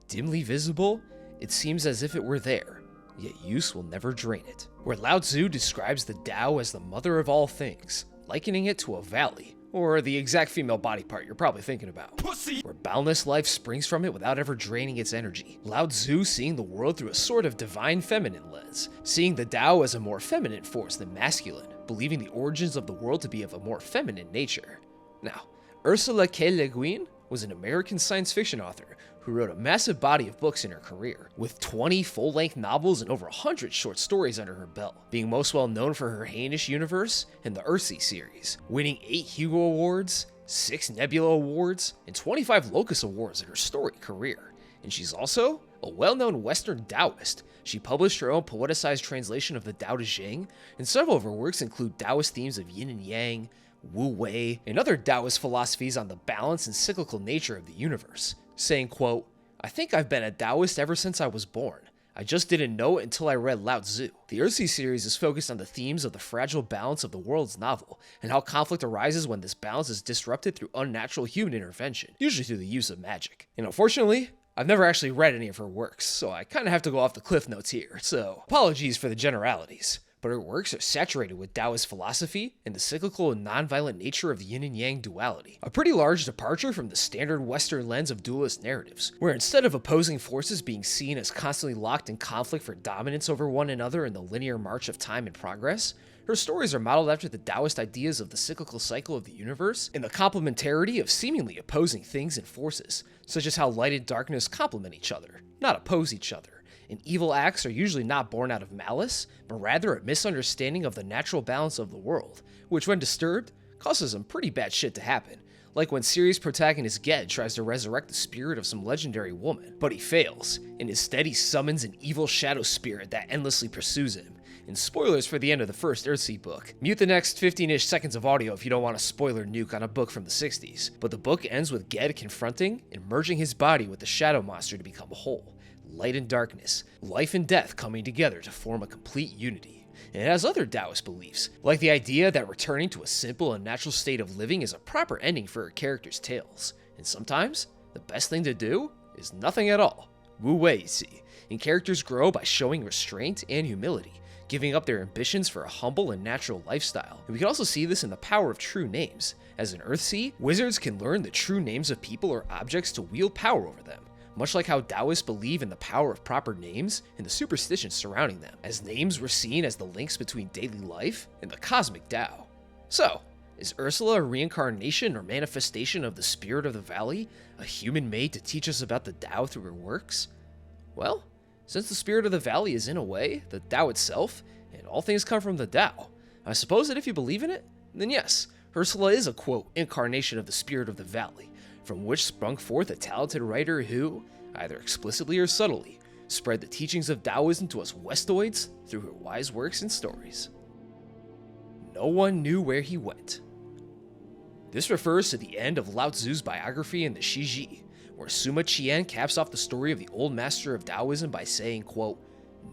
Dimly visible, it seems as if it were there, yet use will never drain it." Where Lao Tzu describes the Tao as the mother of all things, likening it to a valley, or the exact female body part you're probably thinking about, where boundless life springs from it without ever draining its energy. Lao Tzu seeing the world through a sort of divine feminine lens, seeing the Tao as a more feminine force than masculine, believing the origins of the world to be of a more feminine nature. Now, Ursula K. Le Guin was an American science fiction author who wrote a massive body of books in her career, with 20 full-length novels and over 100 short stories under her belt, being most well known for her Hainish universe and the Earthsea series, winning 8 Hugo Awards, 6 Nebula Awards, and 25 Locus Awards in her storied career. And she's also a well-known Western Taoist. She published her own poeticized translation of the Tao Te Ching, and several of her works include Taoist themes of yin and yang, Wu Wei, and other Taoist philosophies on the balance and cyclical nature of the universe, saying, quote, "I think I've been a Taoist ever since I was born. I just didn't know it until I read Lao Tzu." The Earthsea series is focused on the themes of the fragile balance of the world's novel, and how conflict arises when this balance is disrupted through unnatural human intervention, usually through the use of magic. And unfortunately, I've never actually read any of her works, so I kinda have to go off the cliff notes here, so apologies for the generalities. but her works are saturated with Taoist philosophy and the cyclical and non-violent nature of the yin and yang duality. A pretty large departure from the standard Western lens of dualist narratives, where instead of opposing forces being seen as constantly locked in conflict for dominance over one another in the linear march of time and progress, her stories are modeled after the Taoist ideas of the cyclical cycle of the universe and the complementarity of seemingly opposing things and forces, such as how light and darkness complement each other, not oppose each other, and evil acts are usually not born out of malice, but rather a misunderstanding of the natural balance of the world, which when disturbed, causes some pretty bad shit to happen, like when series protagonist Ged tries to resurrect the spirit of some legendary woman, but he fails, and instead he summons an evil shadow spirit that endlessly pursues him. And spoilers for the end of the first Earthsea book. Mute the next 15-ish seconds of audio if you don't want a spoiler nuke on a book from the 60s. But the book ends with Ged confronting and merging his body with the shadow monster to become whole. Light and darkness, life and death coming together to form a complete unity. And it has other Taoist beliefs, like the idea that returning to a simple and natural state of living is a proper ending for a character's tales. And sometimes, the best thing to do is nothing at all. Wu Wei, you see. And characters grow by showing restraint and humility, giving up their ambitions for a humble and natural lifestyle. And we can also see this in the power of true names. As in Earthsea, wizards can learn the true names of people or objects to wield power over them, much like how Taoists believe in the power of proper names and the superstitions surrounding them, as names were seen as the links between daily life and the cosmic Tao. So, is Ursula a reincarnation or manifestation of the spirit of the valley, a human made to teach us about the Tao through her works? Well, since the spirit of the valley is in a way the Tao itself, and all things come from the Tao, I suppose that if you believe in it, then yes, Ursula is a, quote, incarnation of the spirit of the valley, from which sprung forth a talented writer who, either explicitly or subtly, spread the teachings of Taoism to us Westoids through her wise works and stories. No one knew where he went. This refers to the end of Lao Tzu's biography in the Shiji, where Sima Qian caps off the story of the old master of Taoism by saying, quote,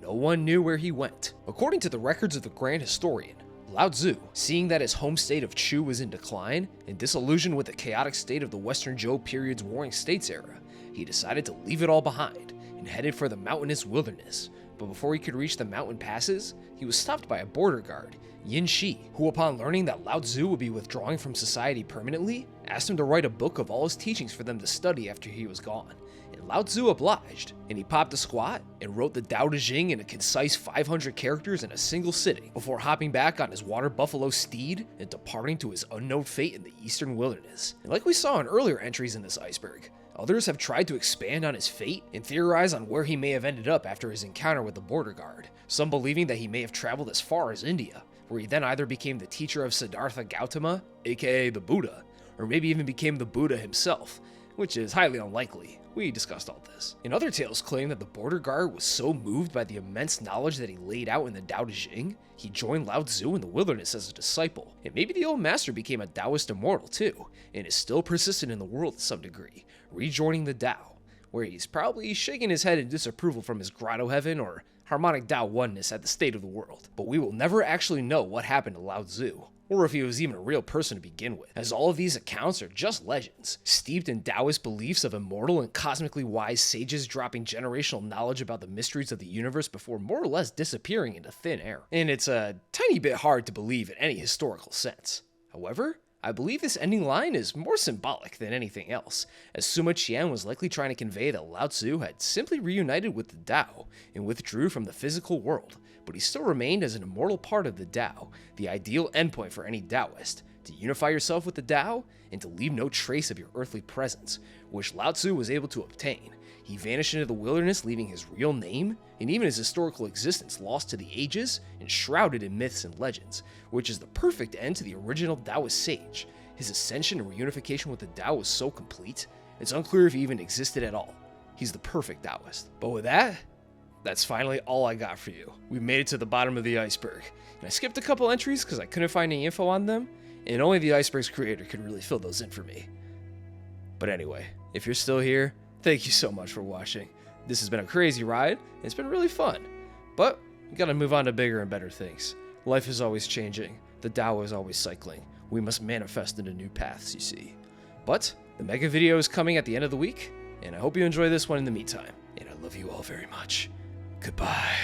no one knew where he went. According to the records of the Grand Historian, Lao Tzu, seeing that his home state of Chu was in decline and disillusioned with the chaotic state of the Western Zhou period's warring states era, he decided to leave it all behind and headed for the mountainous wilderness. But before he could reach the mountain passes, he was stopped by a border guard, Yin Shi, who upon learning that Lao Tzu would be withdrawing from society permanently, asked him to write a book of all his teachings for them to study after he was gone. And Lao Tzu obliged, and he popped a squat and wrote the Tao Te Ching in a concise 500 characters in a single sitting, before hopping back on his water buffalo steed and departing to his unknown fate in the eastern wilderness. And like we saw in earlier entries in this Iceberg, others have tried to expand on his fate and theorize on where he may have ended up after his encounter with the border guard, some believing that he may have traveled as far as India, where he then either became the teacher of Siddhartha Gautama, aka the Buddha, or maybe even became the Buddha himself, which is highly unlikely. We discussed all this. And other tales claim that the border guard was so moved by the immense knowledge that he laid out in the Tao Te Ching, he joined Lao Tzu in the wilderness as a disciple. And maybe the old master became a Taoist immortal too, and is still persistent in the world to some degree, rejoining the Tao, where he's probably shaking his head in disapproval from his grotto heaven or harmonic Tao oneness at the state of the world. But we will never actually know what happened to Lao Tzu, or if he was even a real person to begin with, as all of these accounts are just legends, steeped in Taoist beliefs of immortal and cosmically wise sages dropping generational knowledge about the mysteries of the universe before more or less disappearing into thin air. And it's a tiny bit hard to believe in any historical sense. However, I believe this ending line is more symbolic than anything else, as Sima Qian was likely trying to convey that Lao Tzu had simply reunited with the Tao and withdrew from the physical world, but he still remained as an immortal part of the Tao, the ideal endpoint for any Taoist, to unify yourself with the Tao and to leave no trace of your earthly presence, which Lao Tzu was able to obtain. He vanished into the wilderness, leaving his real name and even his historical existence lost to the ages and shrouded in myths and legends, which is the perfect end to the original Taoist sage. His ascension and reunification with the Tao was so complete, it's unclear if he even existed at all. He's the perfect Taoist. But with that, that's finally all I got for you. We made it to the bottom of the iceberg, and I skipped a couple entries because I couldn't find any info on them, and only the iceberg's creator could really fill those in for me. But anyway, if you're still here, thank you so much for watching. This has been a crazy ride, and it's been really fun. But we gotta move on to bigger and better things. Life is always changing. The Tao is always cycling. We must manifest into new paths, you see. But the mega video is coming at the end of the week, and I hope you enjoy this one in the meantime. And I love you all very much. Goodbye.